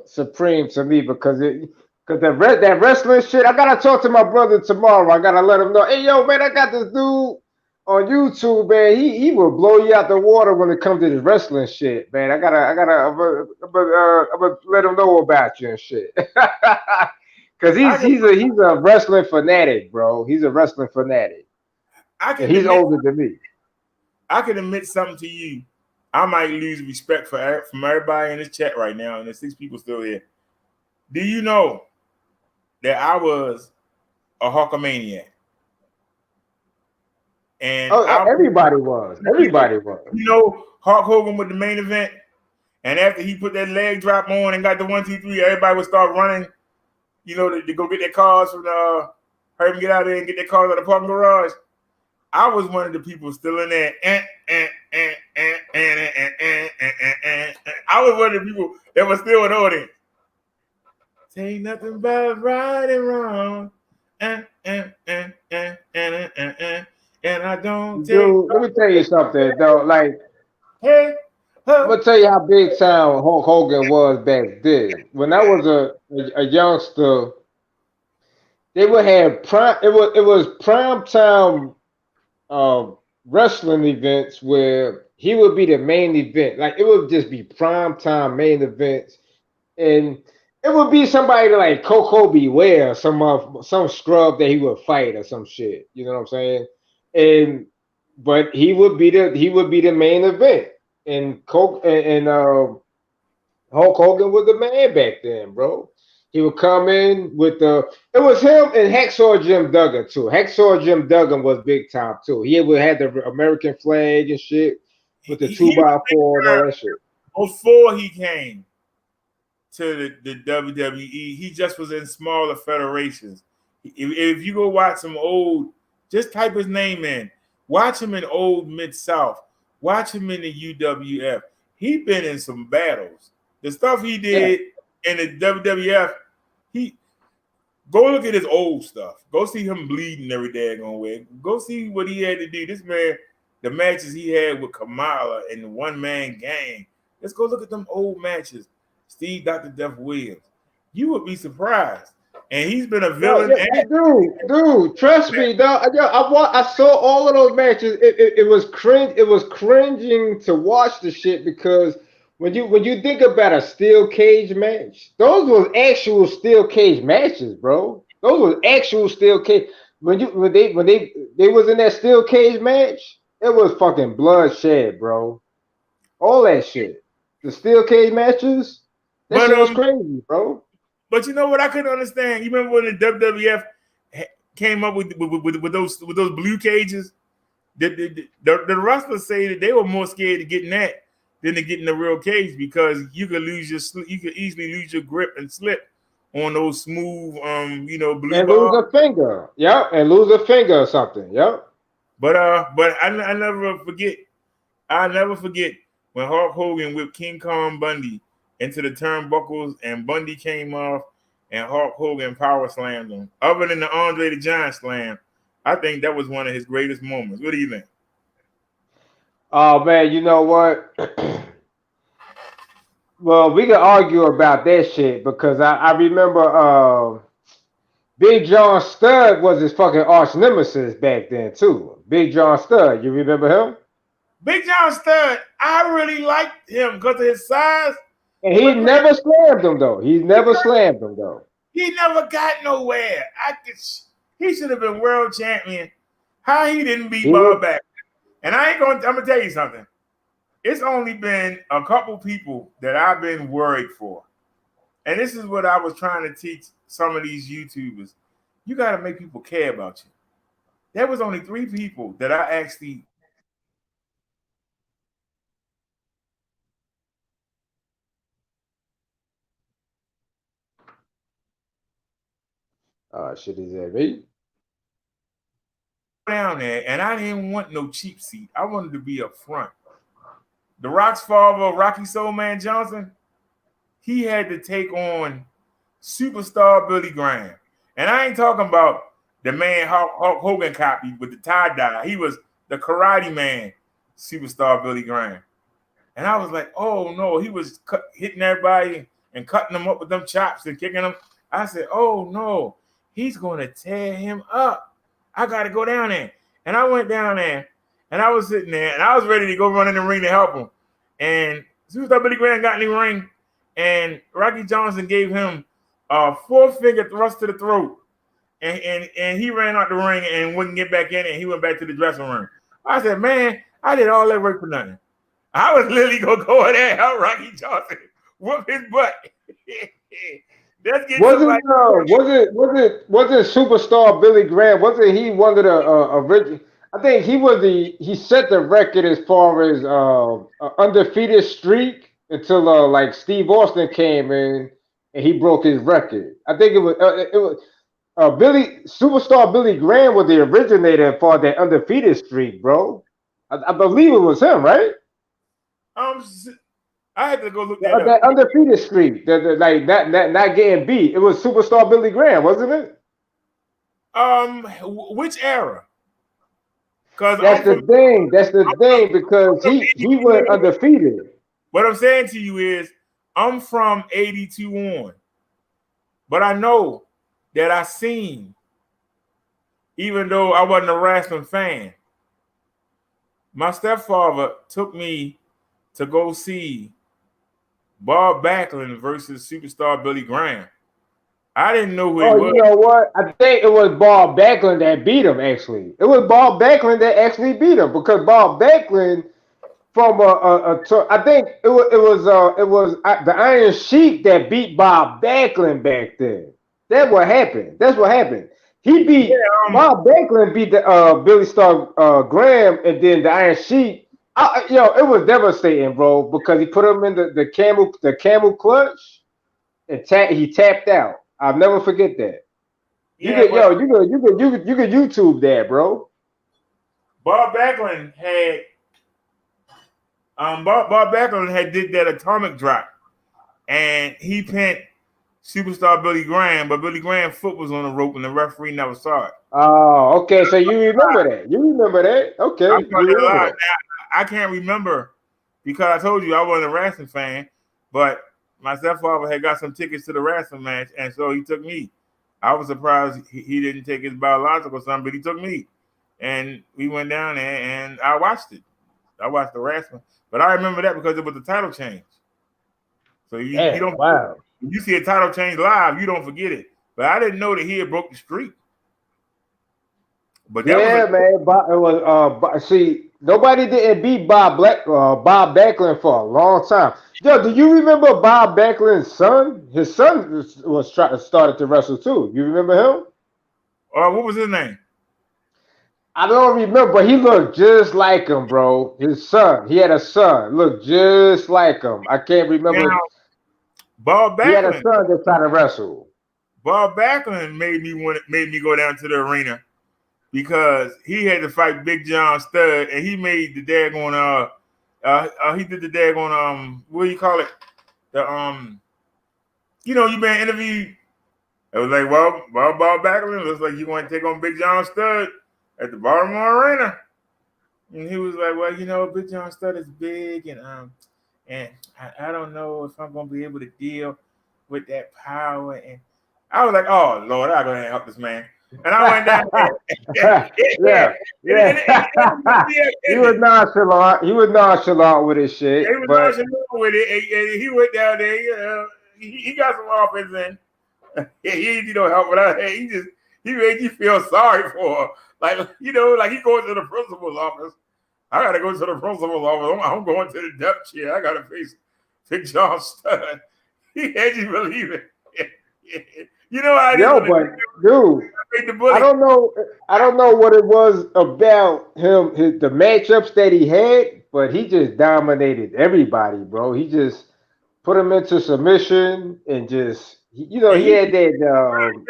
supreme to me because that wrestling shit. I gotta talk to my brother tomorrow. I gotta let him know. Hey, yo, man, I got this dude on YouTube, man. He will blow you out the water when it comes to this wrestling shit, man. I'm gonna let him know about you and shit. Cause he's a wrestling fanatic, bro. He's a wrestling fanatic. And he's older than me. I can admit something to you. I might lose respect from everybody in this chat right now, and there's 6 people still here. Do you know that I was a Hulkamaniac? And everybody was. Everybody was. You know, Hulk Hogan with the main event, and after he put that leg drop on and got the 1, 2, 3, everybody would start running. You know, to go get their cars from the hurry them get out there and get their cars out of the parking garage. I was one of the people still in there. I was one of the people that was still in the audience. Say nothing about right and wrong. And I don't Dude, let me tell you something, though. Like, hey, I'm gonna tell you how big time Hulk Hogan was back then. When I was a youngster, they would have prime. It was prime time wrestling events where he would be the main event. Like it would just be prime time main events, and it would be somebody like Coco Beware, some scrub that he would fight or some shit. You know what I'm saying? But he would be the main event, and Hulk Hogan was the man back then, bro. He would come in with it was him and Hacksaw Jim Duggan too. Hacksaw Jim Duggan was big time too. He would have the American flag and shit with the 2x4 and all that shit. Before he came to the WWE, he just was in smaller federations. If you go watch some old, just type his name in. Watch him in old Mid-South. Watch him in the UWF. He been in some battles. The stuff he did in the WWF, go look at his old stuff. Go see him bleeding every daggone way. Go see what he had to do. This man, the matches he had with Kamala and the one-man gang. Let's go look at them old matches. Steve Dr. Death Williams. You would be surprised. And he's been a villain. Dude, trust me, dog. I saw all of those matches. It was cringe. It was cringing to watch the shit because when you think about a steel cage match, those was actual steel cage matches, bro. Those was actual steel cage. When they was in that steel cage match, it was fucking bloodshed, bro. All that shit. The steel cage matches, that shit was crazy, bro. But you know what I couldn't understand? You remember when the WWF came up with those blue cages? The wrestlers say that they were more scared of getting that than to get in the real cage because you could easily lose your grip and slip on those smooth blue and lose a finger. Yep, and lose a finger or something. Yep. But I never forget. I'll never forget when Hulk Hogan whipped King Kong Bundy into the turnbuckles and Bundy came off and Hulk Hogan power slammed him. Other than the Andre the Giant slam, I think that was one of his greatest moments. What do you think? Oh man, you know what? Well, we can argue about that shit because I remember Big John Studd was his fucking arch nemesis back then too. Big John Studd, you remember him? Big John Studd, I really liked him because of his size. And he never slammed him though. He never slammed him though. He never got nowhere. He should have been world champion. How he didn't beat Bob back? And I'm gonna tell you something. It's only been a couple people that I've been worried for. And this is what I was trying to teach some of these YouTubers. You got to make people care about you. There was only 3 people that I actually. Shit, is that me? Down there, and I didn't want no cheap seat. I wanted to be up front. The Rock's father, Rocky Soul Man Johnson, he had to take on superstar Billy Graham. And I ain't talking about the man Hulk Hogan copied with the tie-dye. He was the Karate Man, superstar Billy Graham. And I was like, oh no, he was hitting everybody and cutting them up with them chops and kicking them. I said, oh no, he's going to tear him up. I got to go down there. And I went down there and I was sitting there and I was ready to go run in the ring to help him. And superstar Billy Graham got in the ring and Rocky Johnson gave him a 4-finger thrust to the throat. And he ran out the ring and wouldn't get back in and he went back to the dressing room. I said, man, I did all that work for nothing. I was literally gonna go in there and help Rocky Johnson whoop his butt. Wasn't superstar Billy Graham? Wasn't he one of the original? I think he set the record as far as undefeated streak until like Steve Austin came in and he broke his record. I think it was superstar Billy Graham was the originator for that undefeated streak, bro. I believe it was him, right? I had to go look that up. That undefeated streak, like not getting beat. It was superstar Billy Graham, wasn't it? Which era? Because that's the thing. That's the thing because he went undefeated. What I'm saying to you is, I'm from '82 on, but I know that I seen, even though I wasn't a wrestling fan, my stepfather took me to go see Bob Backlund versus superstar Billy Graham. I didn't know who he was. You know what? I think it was Bob Backlund that beat him, actually. It was Bob Backlund that actually beat him because Bob Backlund from I think it was the Iron Sheik that beat Bob Backlund back then. That's what happened. He beat Bob Backlund beat the Billy Star Graham, and then the Iron Sheik. It was devastating, bro, because he put him in the camel clutch, and he tapped out. I'll never forget that. You could YouTube that, bro. Bob Backlund had did that atomic drop, and he pinned superstar Billy Graham, but Billy Graham's foot was on the rope, and the referee never saw it. Oh, okay. So you remember that? Okay. I can't remember because I told you I wasn't a wrestling fan, but my stepfather had got some tickets to the wrestling match, and so he took me. I was surprised he didn't take his biological son, but he took me. And we went down there, and I watched it. I watched the wrestling. But I remember that because it was the title change. So you don't. Wow. When you see a title change live, you don't forget it. But I didn't know that he had broke the streak. But that nobody didn't beat Bob Backlund for a long time. Yo, do you remember Bob Backlund's son? His son started to wrestle too. You remember him? What was his name? I don't remember, but he looked just like him, bro. His son. He had a son. Looked just like him. I can't remember. Now, Bob Backlund. He had a son that tried to wrestle. Bob Backlund made me go down to the arena because he had to fight Big John Studd, and he made the daggone he did the daggone what do you call it? You've been interviewed. It was like, well, Bob Backlund looks like you want to take on Big John Studd at the Baltimore Arena. And he was like, well, Big John Studd is big, and I don't know if I'm gonna be able to deal with that power. And I was like, oh Lord, I'm gonna help this man. And I went down there. He was nonchalant. He was nonchalant with his shit. He was nonchalant with it. And he went down there. He got some offense in. He didn't help, but he made you feel sorry for him. Like he goes to the principal's office. I gotta go to the principal's office. I'm going to the depth chair. I gotta face Big John Studd. He had you believe it. You know how it is. But dude, I don't know what it was about him, the matchups that he had, but he just dominated everybody, bro. He just put him into submission and just, he had that.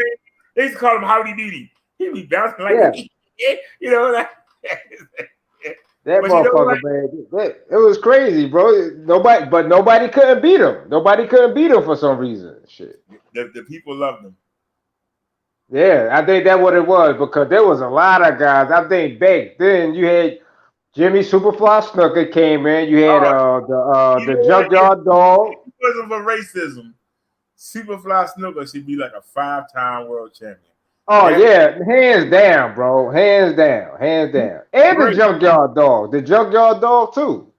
They used to call him Howdy Doody. He'd be bouncing like that. That motherfucker, man. It was crazy, bro. Nobody couldn't beat him. Nobody couldn't beat him for some reason. Shit. The people loved him. Yeah, I think that's what it was because there was a lot of guys. I think back then you had Jimmy Superfly Snooker came in. You had the Junkyard Dog. If it wasn't for racism, Superfly Snooker should be like a 5-time world champion. Oh yeah, hands down, bro. Hands down. And the Junkyard Dog. The Junkyard Dog too.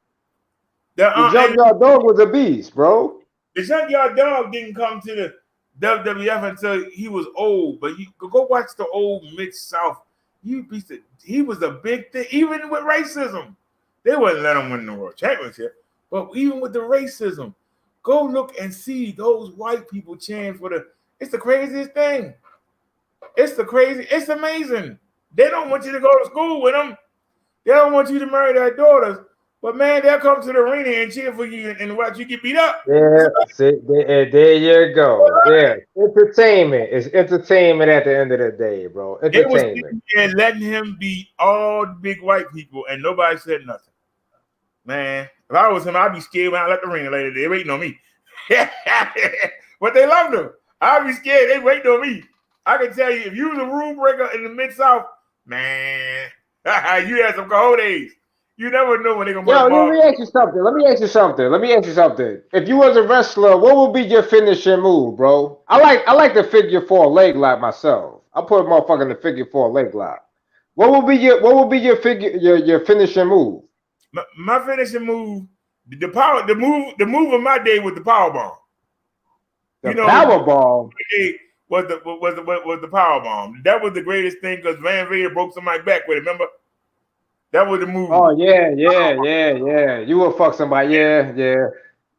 The Junkyard Dog was a beast, bro. The Junkyard Dog didn't come to the WWF until he was old. But you go watch the old Mid-South. He was a big thing, even with racism. They wouldn't let him win the world championship. But even with the racism, go look and see those white people cheering for it's the craziest thing. It's amazing. They don't want you to go to school with them. They don't want you to marry their daughters. But man, they'll come to the arena and cheer for you and watch you get beat up. Yeah, there you go. Yeah, entertainment is entertainment at the end of the day, bro. Entertainment. And letting him beat all the big white people and nobody said nothing. Man, if I was him, I'd be scared when I left the ring later. They waiting on me. But they loved him. I'd be scared. They waiting on me. I can tell you, if you was a rule breaker in the Mid-South, man, you had some cojones. You never know when they're going to break. Let me ask you something. If you was a wrestler, what would be your finishing move, bro? I like the figure 4 leg lock myself. I put a motherfucker in the figure 4 leg lock. What would be your finishing move? My finishing move, the move of my day was the power bomb. Power bomb was the power bomb. That was the greatest thing because Van Vader broke somebody's back with it. Remember? That was the move. Oh yeah. You will fuck somebody. Yeah.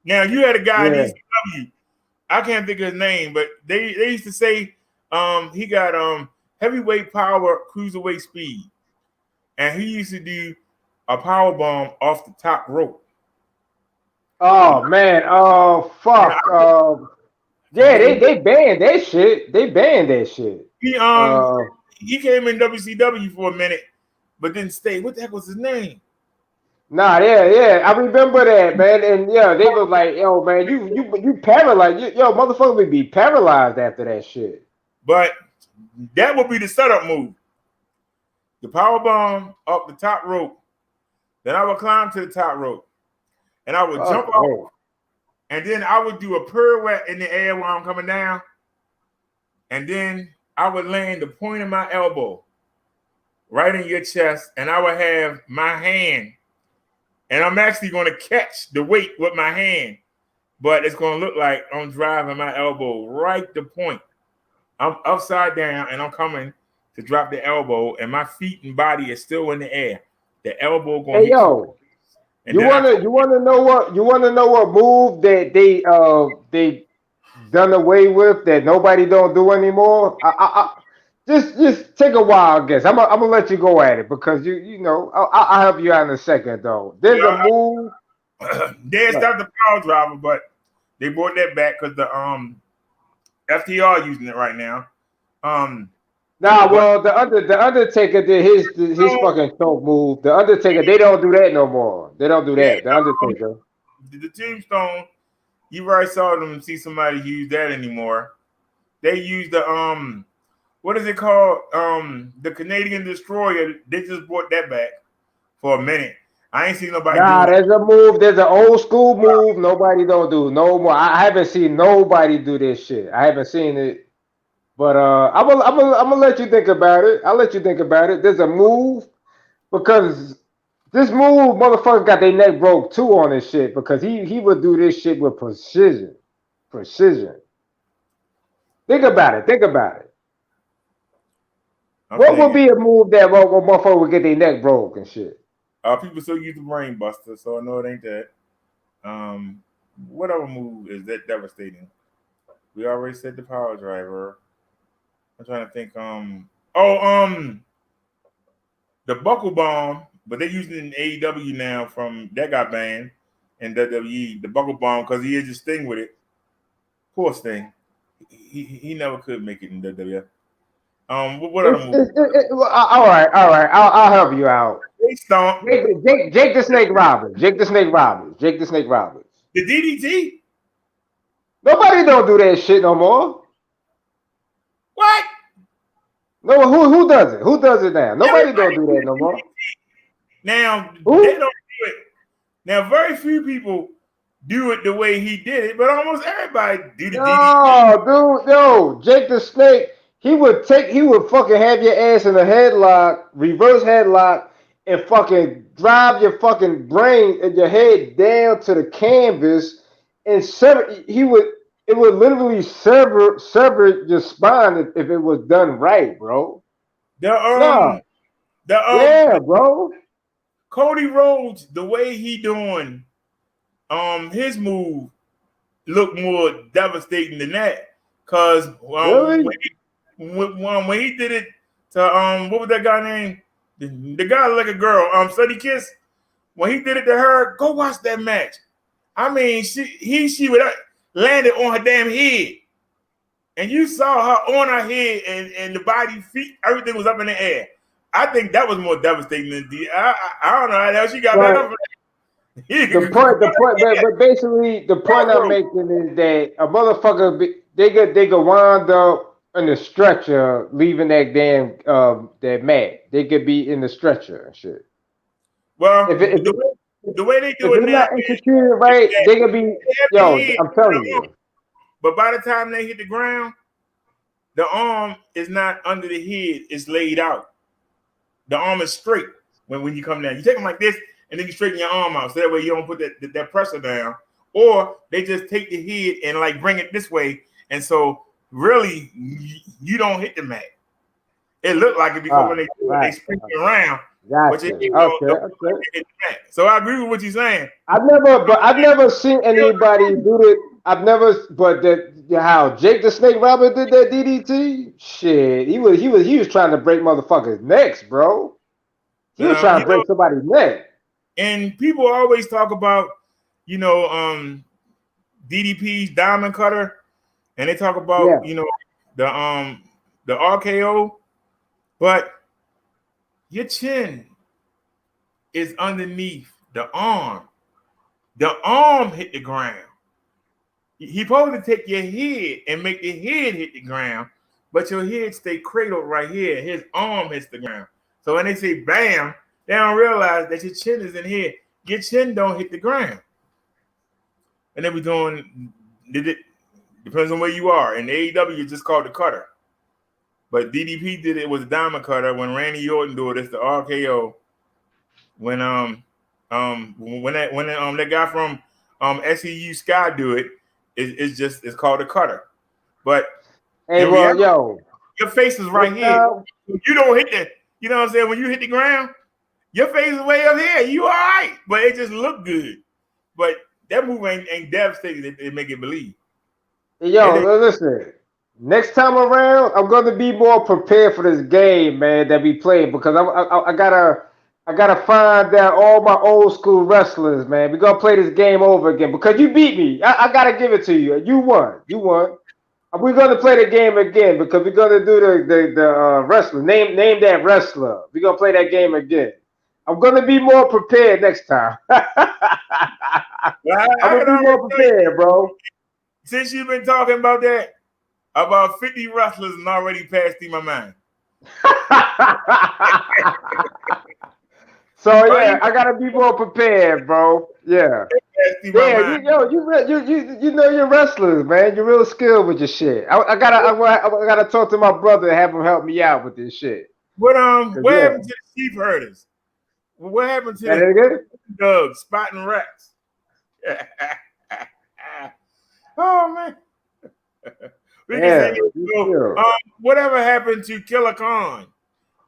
Now you had a guy in ECW. I can't think of his name, but they used to say he got heavyweight power, cruiserweight speed, and he used to do a power bomb off the top rope. Oh man. Oh fuck. Yeah, they banned that shit. He came in WCW for a minute. But didn't stay. What the heck was his name? Nah, yeah. I remember that, man. And yeah, they were like, yo, man, you paralyzed. Yo, motherfucker would be paralyzed after that shit. But that would be the setup move. The power bomb up the top rope. Then I would climb to the top rope. And I would jump off. And then I would do a pirouette in the air while I'm coming down. And then I would land the point of my elbow right in your chest, and I would have my hand, and I'm actually going to catch the weight with my hand, but it's going to look like I'm driving my elbow right to point. I'm upside down, and I'm coming to drop the elbow, and my feet and body is still in the air. The elbow going. Hey yo, you wanna know what move that they done away with that nobody don't do anymore? Just take a wild guess. I'm gonna let you go at it because you know I'll help you out in a second though. There's a move. They stopped the power driver, but they brought that back because the FTR using it right now. Well, the Undertaker did his fucking choke move. The Undertaker, they don't do that no more. They don't do that. The Undertaker. The Tombstone, you already saw them see somebody use that anymore. They use the what is it called? The Canadian Destroyer. They just brought that back for a minute. I ain't seen nobody. There's a move. There's an old school move. Nobody don't do no more. I haven't seen nobody do this shit. I haven't seen it. But I'm gonna let you think about it. I'll let you think about it. There's a move because this move, motherfucker, got their neck broke too on this shit because he would do this shit with precision. Think about it. Okay. What would be a move that motherfucker would get their neck broke and shit? People still use the brain buster, so I know it ain't that. What other move is that devastating? We already said the power driver. I'm trying to think. The buckle bomb, but they're using it in AEW now. From that got banned in WWE. The buckle bomb because he is just Sting with it. Poor Sting. He never could make it in WWE. What other move? All right. I'll help you out. Stomp. Jake the Snake Roberts. The DDT? Nobody don't do that shit no more. What? No, who does it? Who does it now? Nobody don't do that no more. Now Who? they don't do it. Now very few people do it the way he did it, but almost everybody do the DDT. No, dude, yo, Jake the Snake, he would fucking have your ass in a headlock, reverse headlock, and fucking drive your fucking brain and your head down to the canvas and it would literally sever your spine if it was done right, bro. The Yeah, bro. Cody Rhodes, the way he doing his move look more devastating than that. Cause Really? when he did it to what was that guy name? The guy like a girl, Sunny Kiss. When he did it to her, go watch that match. I mean, she would landed on her damn head. And you saw her on her head and the body, feet, everything was up in the air. I think that was more devastating than I don't know how the hell she got that up. The point, but basically the point I'm making is that a motherfucker, they could wind up in the stretcher, leaving that damn that mat. They could be in the stretcher and shit. Well, the way they do if it they're now, not executed right, they could be. Yo, I'm telling you. But by the time they hit the ground, the arm is not under the head; it's laid out. The arm is straight when you come down. You take them like this, and then you straighten your arm out, so that way you don't put that pressure down. Or they just take the head and like bring it this way, and so really you don't hit the mat. It looked like it because when they spin it around. Gotcha. Okay. So I agree with what you're saying. I've never seen anybody do it. How Jake the Snake Robert did that DDT? Shit, he was trying to break motherfuckers' necks, bro. He was trying to break somebody's neck. And people always talk about, DDP's diamond cutter, and they talk about the RKO, but your chin is underneath the arm. The arm hit the ground. He supposed to take your head and make the head hit the ground, but your head stay cradled right here. His arm hits the ground. So when they say bam, they don't realize that your chin is in here. Your chin don't hit the ground. And then depends on where you are. In AEW, it's just called the cutter. But DDP did it with a diamond cutter. When Randy Orton do it, it's the RKO. When that guy from SEU Sky do it, it's called a cutter. But hey, well, yo, your face is right here. You don't hit that. You know what I'm saying? When you hit the ground, your face is way up here. You all right, but it just looked good. But that move ain't devastating. It make it believe. Yo, listen. Next time around, I'm gonna be more prepared for this game, man, that we play because I gotta find out all my old school wrestlers, man. We're gonna play this game over again because you beat me. I gotta give it to you. You won. We're gonna play the game again because we're gonna do the wrestler. Name that wrestler. We're gonna play that game again. I'm gonna be more prepared next time. I'm gonna be more prepared, bro. Since you've been talking about that, about 50 wrestlers and already passed through my mind. So yeah, I gotta be more prepared, bro. Yeah. You know your wrestlers, man. You're real skilled with your shit. I gotta talk to my brother and have him help me out with this shit. What happened to the sheep herders? What happened to the dogs spotting rats? Oh man. Whatever happened to Killer Khan?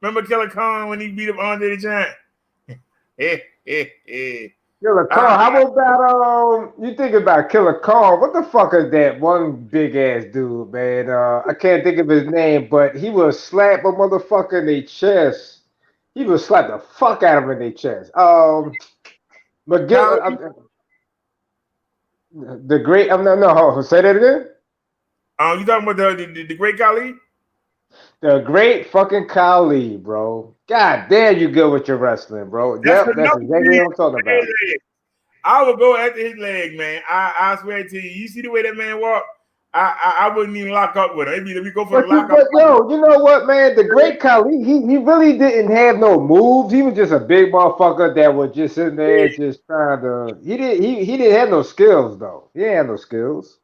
Remember Killer Khan when he beat up Andre the Giant? Killer Khan. How about you think about Killer Khan? What the fuck is that one big ass dude, man? I can't think of his name, but he will slap a motherfucker in their chest. He will slap the fuck out of him in their chest. McGill, the great. No. Say that again. You talking about the great Khali? The great fucking Khali, bro. God damn, you good with your wrestling, bro. That's exactly what I'm talking about. I will go after his leg, man. I swear to you. You see the way that man walk? I wouldn't even lock up with him. Maybe we go for the But lockup. yo, you know what, man? The great Khali, he really didn't have no moves. He was just a big motherfucker that was just sitting there just trying to. He didn't have no skills though. He didn't have no skills.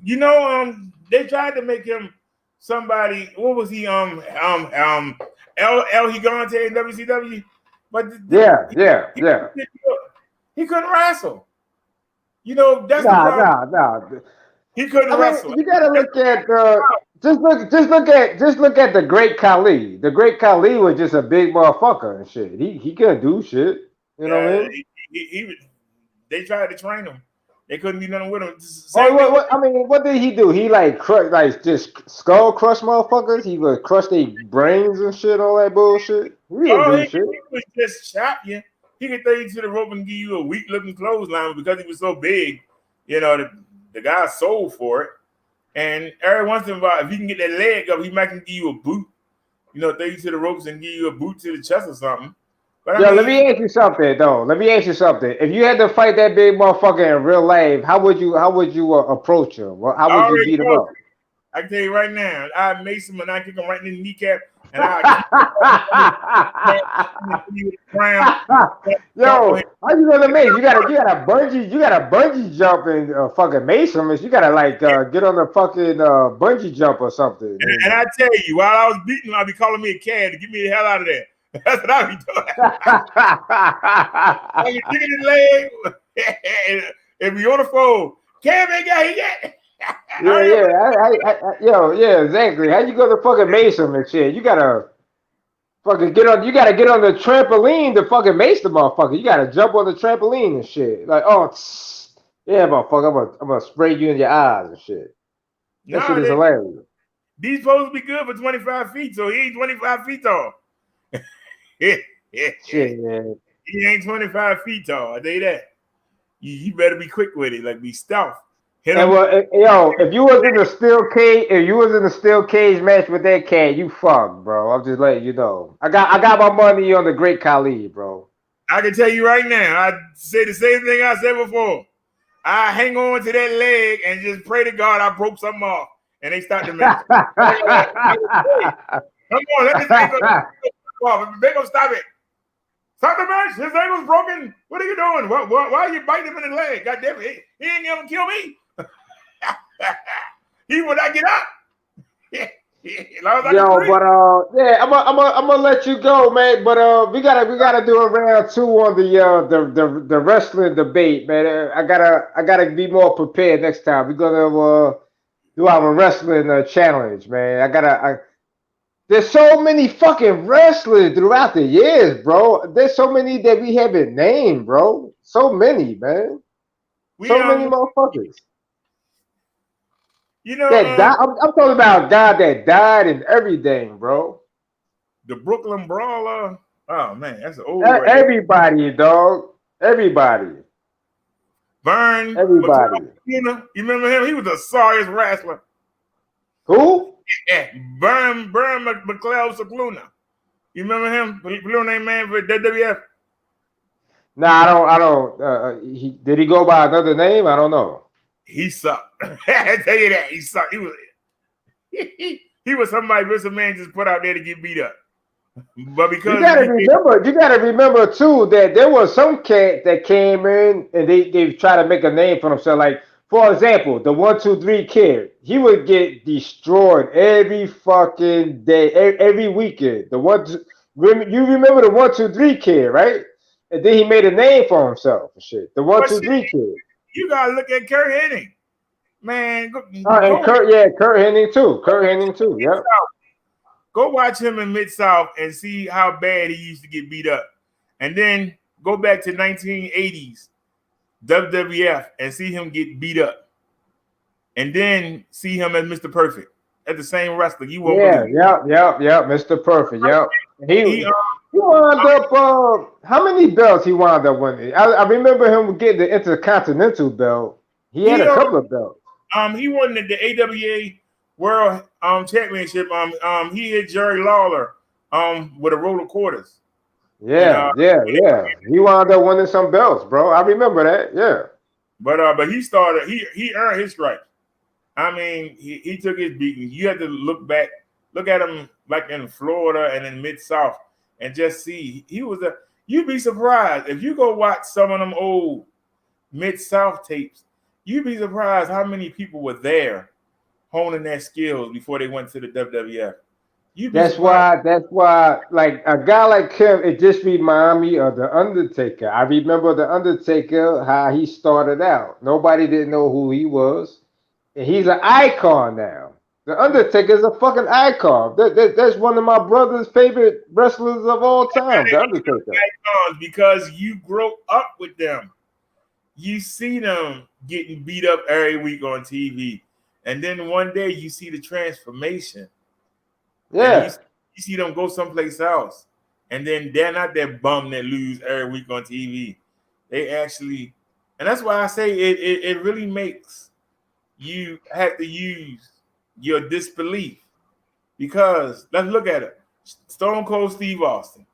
You know, they tried to make him somebody. What was he? El Gigante in WCW, but he couldn't wrestle. You know, that's the problem. Nah. He couldn't wrestle. You gotta look at just look at the great Khali. The great Khali was just a big motherfucker and shit. He couldn't do shit. You know what I mean? They tried to train him. They couldn't do nothing with him. What did he do? He just skull crush motherfuckers. He would crush their brains and shit, all that bullshit. He would just chop you. He could throw you to the rope and give you a weak looking clothesline because he was so big. You know, the guy sold for it. And every once in a while, if he can get that leg up, he might can give you a boot. You know, throw you to the ropes and give you a boot to the chest or something. But let me ask you something though. Let me ask you something. If you had to fight that big motherfucker in real life, how would you approach him? How would you beat him up? I can tell you right now, I mace him and I kick him right in the kneecap, and Yo, how you gonna mace? You gotta bungee jump and fucking mace him. You gotta get on the fucking bungee jump or something. And I tell you, while I was beating him, I'd be calling me a cad to get me the hell out of there. That's what I be doing. I be kicking his leg and be on the phone. Cam ain't got he got. Yeah, exactly. How you gonna fucking mace him and shit? You gotta fucking get on. You gotta get on the trampoline to fucking mace the motherfucker. You gotta jump on the trampoline and shit. Like, yeah, motherfucker, I'm gonna spray you in your eyes and shit. That shit is hilarious. These supposed to be good for 25 feet, so he ain't 25 feet tall. Shit, man. He ain't 25 feet tall. I tell you that. You better be quick with it, like be stealth. If you was in a steel cage match with that cat, you fucked, bro. I'm just letting you know. I got my money on the great Khali, bro. I can tell you right now, I say the same thing I said before. I hang on to that leg and just pray to God I broke something off, and they start to match. Come on, let this ankle off. Make him stop it. Stop the match. His ankle's broken. What are you doing? Why are you biting him in the leg? God damn it. He ain't gonna kill me. He would not get up. I'm gonna let you go, man. But we gotta do a round two on the wrestling debate, man. I gotta be more prepared next time. We're gonna do our wrestling challenge, man. There's so many fucking wrestlers throughout the years, bro. There's so many that we haven't named, bro. So many, man. Many motherfuckers. You know, I'm talking about a guy that died and everything, bro. The Brooklyn Brawler. Oh man, that's an old. Everybody, dog. Everybody. Vern. Everybody. You remember him? He was the sorriest wrestler. Who? Yeah, Vern McLeod Cicluna. You remember him? The real name man for WWF. Nah, I don't. Did he go by another name? I don't know. He sucked. I tell you that he sucked. He was somebody Vince McMahon just put out there to get beat up. But because you gotta remember too that there was some cat that came in and they tried to make a name for themselves. Like, for example, the 1, 2, 3 kid, he would get destroyed every fucking day, every weekend. You remember the 1, 2, 3 kid, right? And then he made a name for himself and shit. The 1, 2, 3 kid. You gotta look at Kurt Hennig, man. Kurt Hennig too. Kurt Hennig too. Yep. Go watch him in Mid-South and see how bad he used to get beat up, and then go back to 1980s WWF and see him get beat up, and then see him as Mr. Perfect at the same wrestler. You won't believe. Yep. Mr. Perfect. Yep. He wound up. How many belts he wound up winning? I remember him getting the Intercontinental belt. He had a couple of belts. He won the AWA World Championship. He hit Jerry Lawler with a roll of quarters. Yeah. He wound up winning some belts, bro. I remember that. Yeah. But he started. He earned his stripes. I mean, he took his beating. You had to look at him like in Florida and in Mid-South and just see. You'd be surprised. If you go watch some of them old Mid-South tapes, you'd be surprised how many people were there honing their skills before they went to the WWF. That's why, like a guy like him, it just reminds me of the Undertaker. I remember the Undertaker, how he started out. Nobody didn't know who he was, and he's an icon now. The Undertaker is a fucking icon. That's one of my brother's favorite wrestlers of all time. The Undertaker. Icons because you grow up with them. You see them getting beat up every week on TV, and then one day you see the transformation. Yeah. You see them go someplace else, and then they're not that bum that lose every week on TV. They actually, and that's why I say it really makes you have to use your disbelief, because let's look at it. Stone Cold Steve Austin,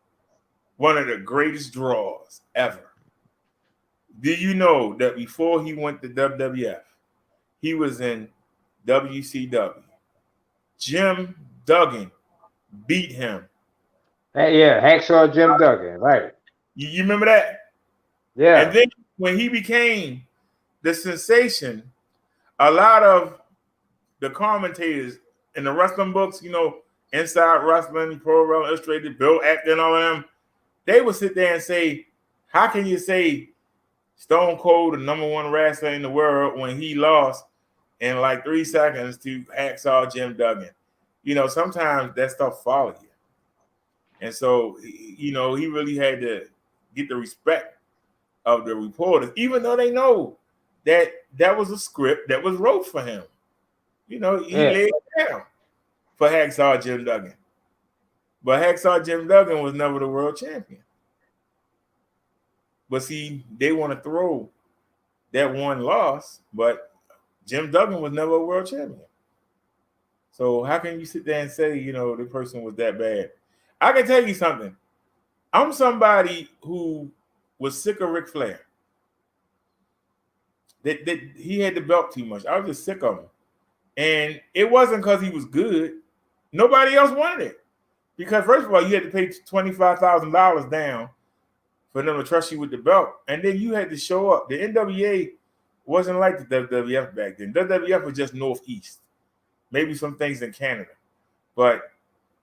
one of the greatest draws ever. Did you know that before he went to WWF, he was in WCW? Jim Duggan beat him. Yeah, Hacksaw Jim Duggan, right. You remember that? Yeah. And then when he became the sensation, a lot of the commentators in the wrestling books, Inside Wrestling, Pro Wrestling Illustrated, Bill Acton, all of them, they would sit there and say, how can you say Stone Cold, the #1 wrestler in the world, when he lost in like 3 seconds to Hacksaw Jim Duggan? Sometimes that stuff follows you. And so, he really had to get the respect of the reporters, even though they know that was a script that was wrote for him. He laid it down for Hacksaw Jim Duggan. But Hacksaw Jim Duggan was never the world champion. But see, they want to throw that one loss, but Jim Duggan was never a world champion. So how can you sit there and say, the person was that bad? I can tell you something. I'm somebody who was sick of Ric Flair. That he had the belt too much. I was just sick of him. And it wasn't because he was good. Nobody else wanted it. Because first of all, you had to pay $25,000 down for them to trust you with the belt. And then you had to show up. The NWA wasn't like the WWF back then. WWF was just Northeast. Maybe some things in Canada. But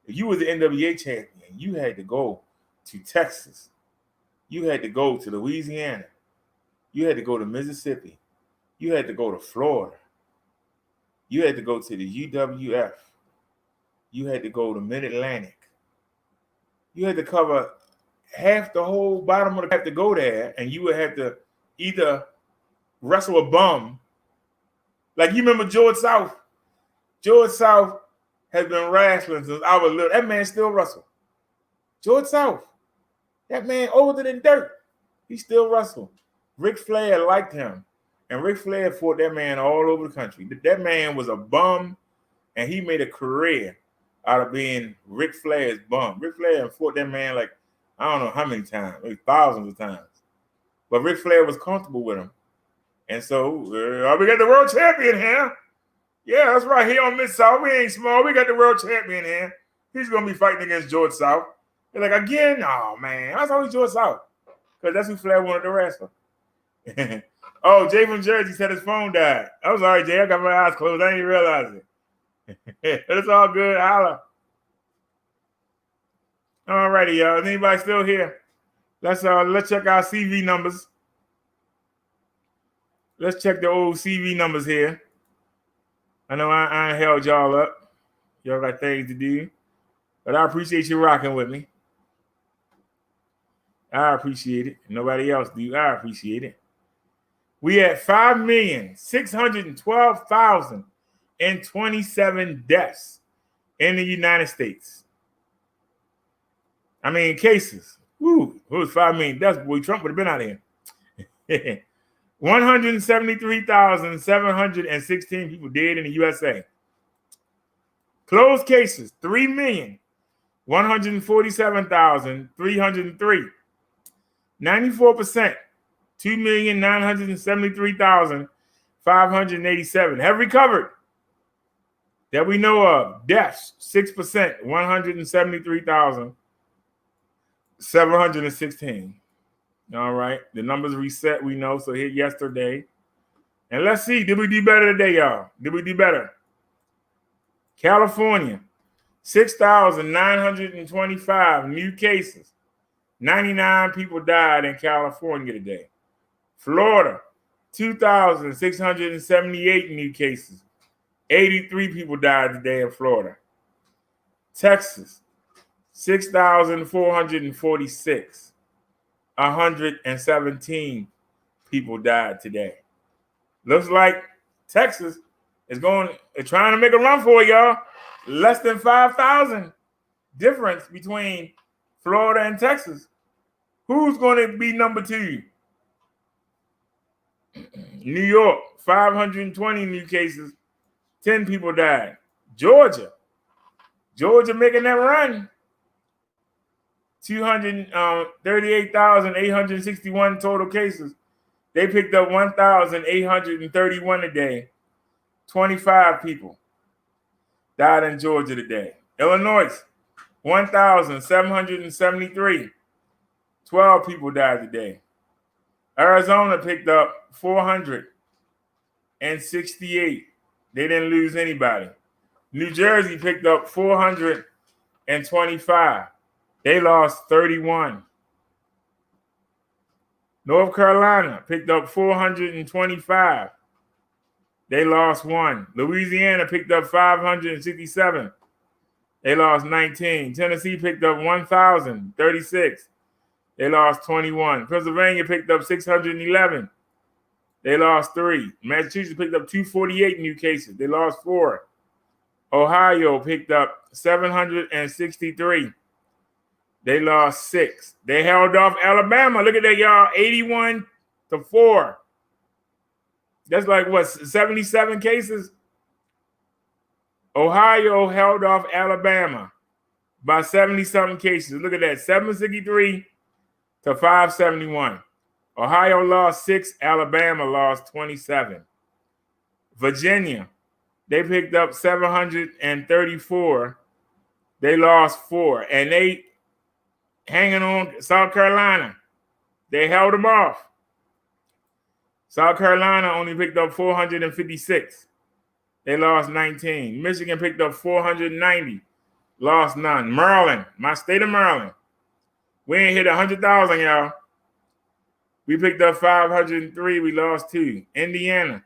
if you were the NWA champion, you had to go to Texas. You had to go to Louisiana. You had to go to Mississippi. You had to go to Florida. You had to go to the UWF. You had to go to Mid-Atlantic. You had to cover half the whole bottom of the have to go there, and you would have to either wrestle a bum. Like you remember George South? George South has been wrestling since I was little. That man still wrestle. George South. That man older than dirt. He still wrestled. Ric Flair liked him. And Ric Flair fought that man all over the country. That man was a bum, and he made a career out of being Ric Flair's bum. Ric Flair fought that man like, I don't know how many times, maybe thousands of times. But Ric Flair was comfortable with him. And so, we got the world champion here. Yeah, that's right. Here on Mid-South, we ain't small. We got the world champion here. He's going to be fighting against George South. They're like, again? Oh, man. That's always George South. Because that's who Flair wanted to wrestle. Oh, Jay from Jersey said his phone died. I'm sorry, Jay. I got my eyes closed. I didn't even realize it. It's all good. Holla. All righty, y'all. Is anybody still here? Let's check our CV numbers. Let's check the old CV numbers here. I know I ain't held y'all up. Y'all got things to do. But I appreciate you rocking with me. I appreciate it. Nobody else do. I appreciate it. We at 5,612,027 deaths in the United States. I mean, cases. Woo, it was 5 million deaths. Boy, Trump would have been out of here. 173,716 people dead in the USA. Closed cases, 3,147,303. 94%, 2,973,587 have recovered. that we know of. Deaths, 6%, 173,716. All right. The numbers reset, we know. So hit yesterday. And let's see, did we do better today, y'all? Did we do better? California, 6,925 new cases. 99 people died in California today. Florida, 2,678 new cases. 83 people died today in Florida. Texas, 6,446. 117 people died today. Looks like Texas is trying to make a run for it, y'all. Less than 5,000 difference between Florida and Texas. Who's going to be number 2? New York, 520 new cases. 10 people died. Georgia making that run. 238,861 total cases. They picked up 1,831 today. 25 people died in Georgia today. Illinois, 1,773. 12 people died today. Arizona picked up 468. They didn't lose anybody. New Jersey picked up 425. They lost 31. North Carolina picked up 425. They lost 1. Louisiana picked up 567. They lost 19. Tennessee picked up 1,036. They lost 21. Pennsylvania picked up 611. They lost 3. Massachusetts picked up 248 new cases. They lost 4. Ohio picked up 763. They lost 6. They held off Alabama. Look at that, y'all. 81-4. That's like, what, 77 cases? Ohio held off Alabama by 70-something cases. Look at that, 763-571. Ohio lost 6. Alabama lost 27. Virginia, they picked up 734. They lost 4. And they hanging on. South Carolina, they held them off. South Carolina only picked up 456. They lost 19. Michigan picked up 490. Lost none. Maryland, my state of Maryland, we ain't hit 100,000, y'all. We picked up 503. We lost 2. Indiana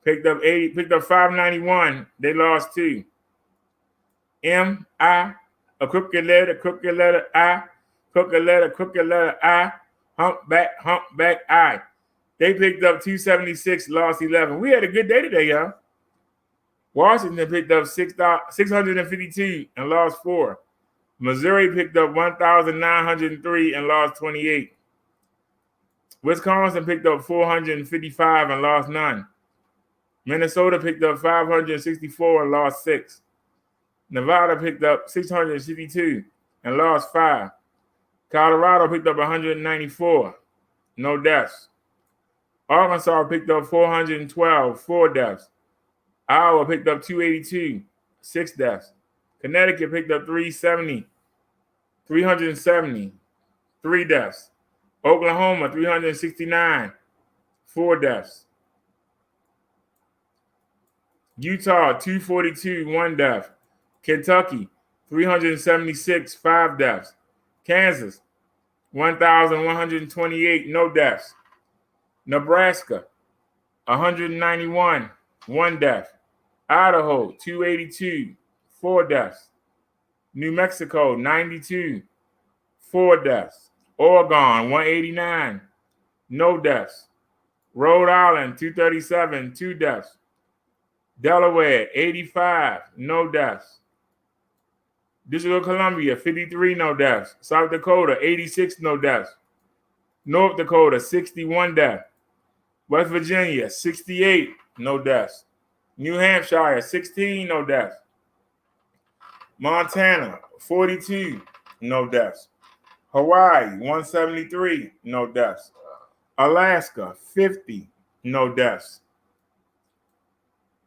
picked up 591. They lost 2. M-I, a crooked letter I, crooked letter I, humpback I. They picked up 276, lost 11. We had a good day today, y'all. Washington picked up 652 and lost 4. Missouri picked up 1,903 and lost 28. Wisconsin picked up 455 and lost none. Minnesota picked up 564 and lost 6. Nevada picked up 662 and lost 5. Colorado picked up 194, no deaths. Arkansas picked up 412, 4 deaths. Iowa picked up 282, 6 deaths. Connecticut picked up 370, 3 deaths. Oklahoma, 369, 4 deaths. Utah, 242, 1 death. Kentucky, 376, 5 deaths. Kansas, 1,128, no deaths. Nebraska, 191, 1 death. Idaho, 282, 4 deaths. New Mexico, 92, 4 deaths. Oregon, 189, no deaths. Rhode Island, 237, 2 deaths. Delaware, 85, no deaths. District of Columbia, 53, no deaths. South Dakota, 86, no deaths. North Dakota, 61 deaths. West Virginia, 68, no deaths. New Hampshire, 16, no deaths. Montana, 42, no deaths. Hawaii, 173, no deaths. Alaska, 50, no deaths.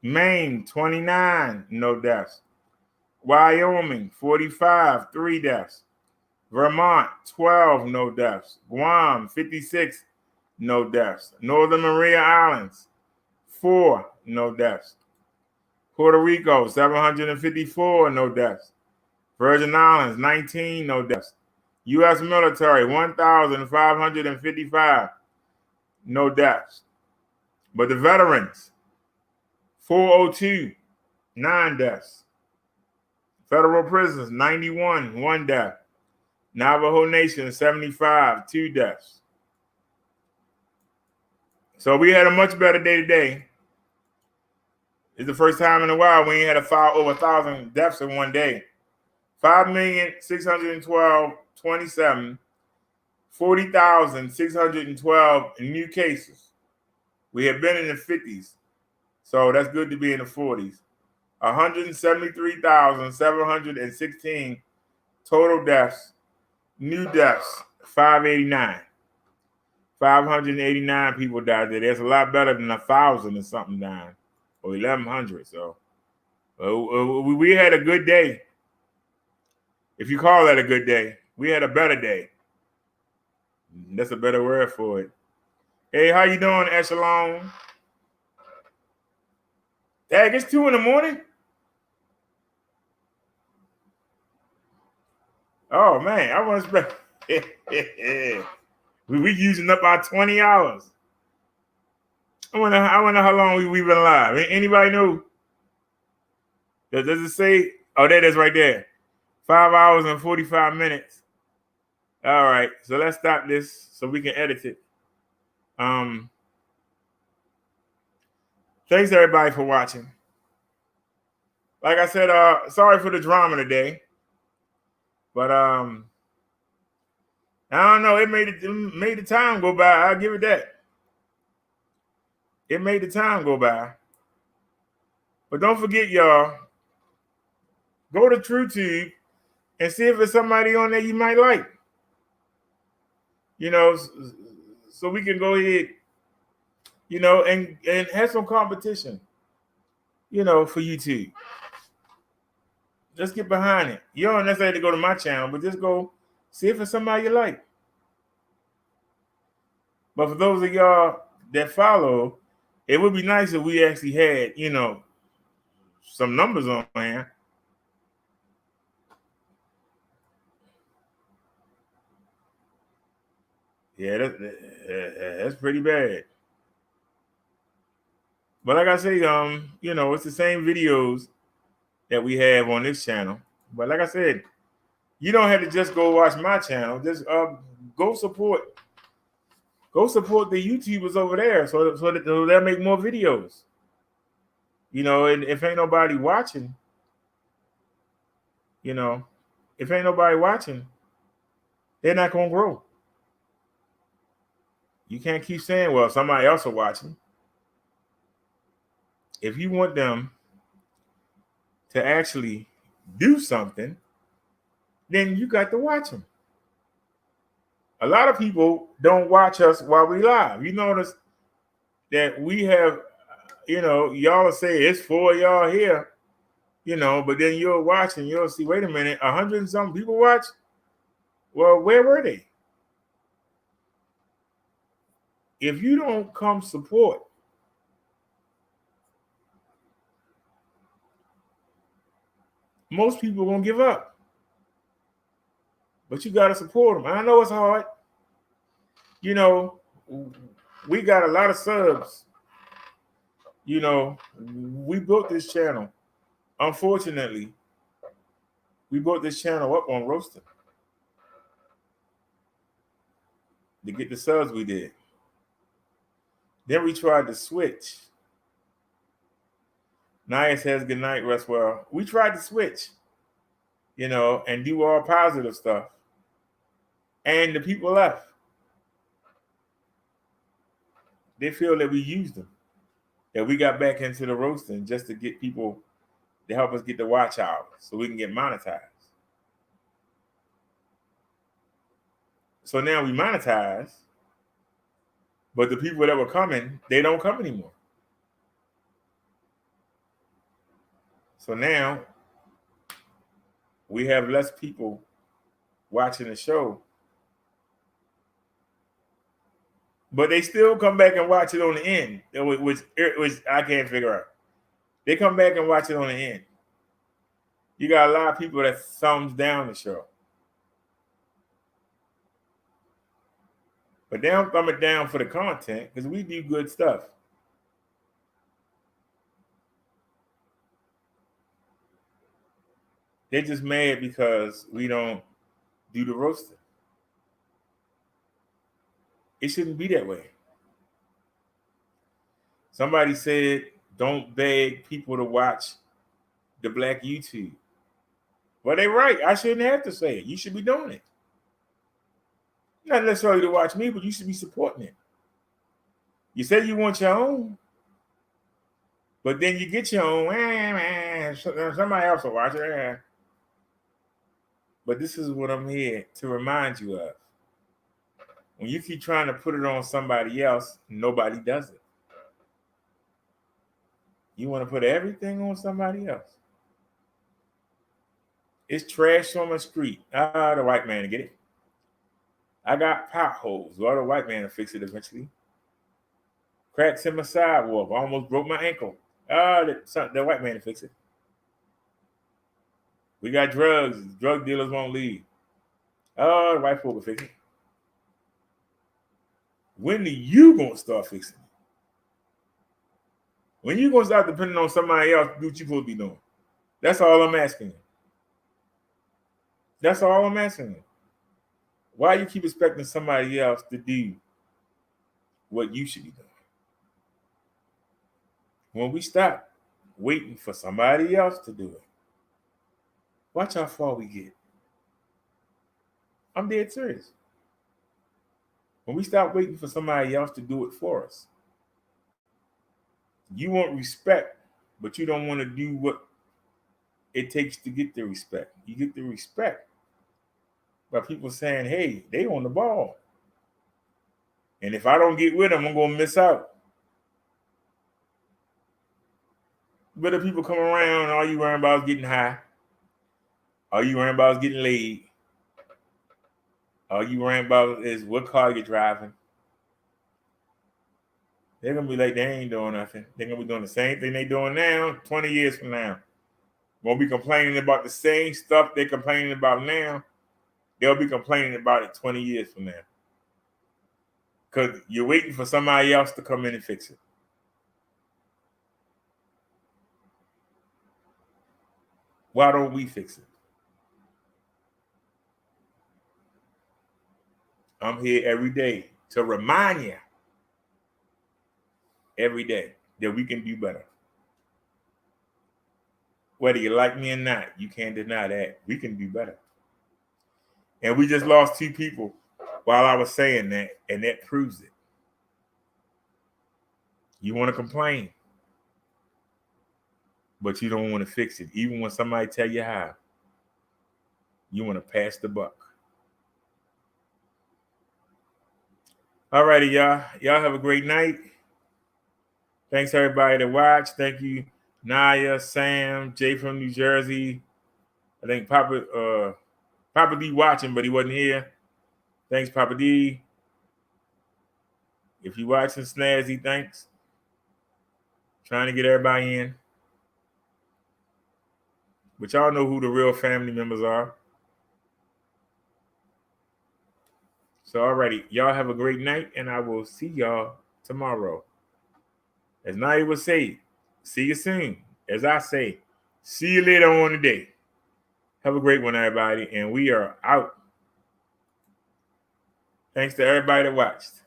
Maine, 29, no deaths. Wyoming, 45, 3 deaths. Vermont, 12, no deaths. Guam, 56, no deaths. Northern Maria Islands, 4, no deaths. Puerto Rico, 754, no deaths. Virgin Islands, 19, no deaths. U.S. military, 1,555, no deaths. But the veterans, 402, 9 deaths. Federal prisons, 91, 1 death. Navajo Nation, 75, 2 deaths. So we had a much better day today. It's the first time in a while we ain't had over 1,000 deaths in one day. 5,612,27, 40,612 new cases. We have been in the 50s, so that's good to be in the 40s. 173,716 total deaths. New deaths, 589. 589 people died there. That's a lot better than 1,000 or something dying, or 1,100. So we had a good day. If you call that a good day, we had a better day. That's a better word for it. Hey, how you doing, Echelon? Dang, it's 2 in the morning? Oh, man, I want to we using up our 20 hours. I wonder how long we've been live. Anybody know? Does it say? Oh, there it is right there. 5 hours and 45 minutes. All right, so let's stop this so we can edit it. Thanks everybody for watching. Like I said, sorry for the drama today, but I don't know. It made the time go by. I'll give it that. It made the time go by. But don't forget, y'all, go to Truutube and see if there's somebody on there you might like. You know, so we can go ahead, you know, and have some competition, you know, for YouTube. Just get behind it. You don't necessarily have to go to my channel, but just go see if it's somebody you like. But for those of y'all that follow, it would be nice if we actually had, you know, some numbers on here. Yeah, that's pretty bad. But like I say, you know, it's the same videos that we have on this channel. But like I said, you don't have to just go watch my channel. Just go support the YouTubers over there so that they'll make more videos. You know, and if ain't nobody watching, you know, if ain't nobody watching, they're not gonna grow. You can't keep saying, well, somebody else are watching. If you want them to actually do something, then you got to watch them. A lot of people don't watch us while we live. You notice that we have, you know, y'all will say it's 4 of y'all here, you know, but then you'll watch and you'll see, wait a minute, 100 and some people watch? Well, where were they? If you don't come support, most people are going to give up. But you got to support them. I know it's hard. You know, we got a lot of subs. You know, we built this channel. Unfortunately, we built this channel up on roasting to get the subs we did. Then we tried to switch. Naya says, good night, rest well. We tried to switch, you know, and do all positive stuff. And the people left. They feel that we used them. That we got back into the roasting just to get people to help us get the watch hours so we can get monetized. So now we monetize, but the people that were coming, they don't come anymore. So now we have less people watching the show, but they still come back and watch it on the end, which I can't figure out. They come back and watch it on the end. You got a lot of people that thumbs down the show, but they don't thumb it down for the content because we do good stuff. They're just mad because we don't do the roasting. It shouldn't be that way. Somebody said, don't beg people to watch the Black YouTube. Well, they're right. I shouldn't have to say it. You should be doing it. Not necessarily to watch me, but you should be supporting it. You say you want your own, but then you get your own. Somebody else will watch it. But this is what I'm here to remind you of. When you keep trying to put it on somebody else, nobody does it. You want to put everything on somebody else. It's trash on the street. The white man to get it. I got potholes. Well, the white man will fix it eventually. Cracks in my sidewalk. I almost broke my ankle. The white man will fix it. We got drugs. Drug dealers won't leave. The white folk will fix it. When are you going to start fixing it? When you going to start depending on somebody else to do what you're supposed to be doing? That's all I'm asking you. That's all I'm asking you. Why you keep expecting somebody else to do what you should be doing? When we stop waiting for somebody else to do it, watch how far we get. I'm dead serious. When we stop waiting for somebody else to do it for us, you want respect, but you don't want to do what it takes to get the respect. You get the respect by people saying, hey, they on the ball. And if I don't get with them, I'm going to miss out. But if people come around, all you worrying about is getting high. All you worrying about is getting laid. All you worrying about is what car you're driving. They're going to be like, they ain't doing nothing. They're going to be doing the same thing they're doing now 20 years from now. Won't be complaining about the same stuff they're complaining about now. They'll be complaining about it 20 years from now. Because you're waiting for somebody else to come in and fix it. Why don't we fix it? I'm here every day to remind you every day that we can do better. Whether you like me or not, you can't deny that. We can do better. And we just lost 2 people while I was saying that, and that proves it. You want to complain, but you don't want to fix it. Even when somebody tell you how, you want to pass the buck. All righty, y'all. Y'all have a great night. Thanks everybody that watched. Thank you, Naya, Sam, Jay from New Jersey. I think Papa D watching, but he wasn't here. Thanks, Papa D. If you watching, Snazzy, thanks. Trying to get everybody in. But y'all know who the real family members are. So alrighty, y'all have a great night, and I will see y'all tomorrow. As Naya would say, see you soon. As I say, see you later on today. Have a great one, everybody, and we are out. Thanks to everybody that watched.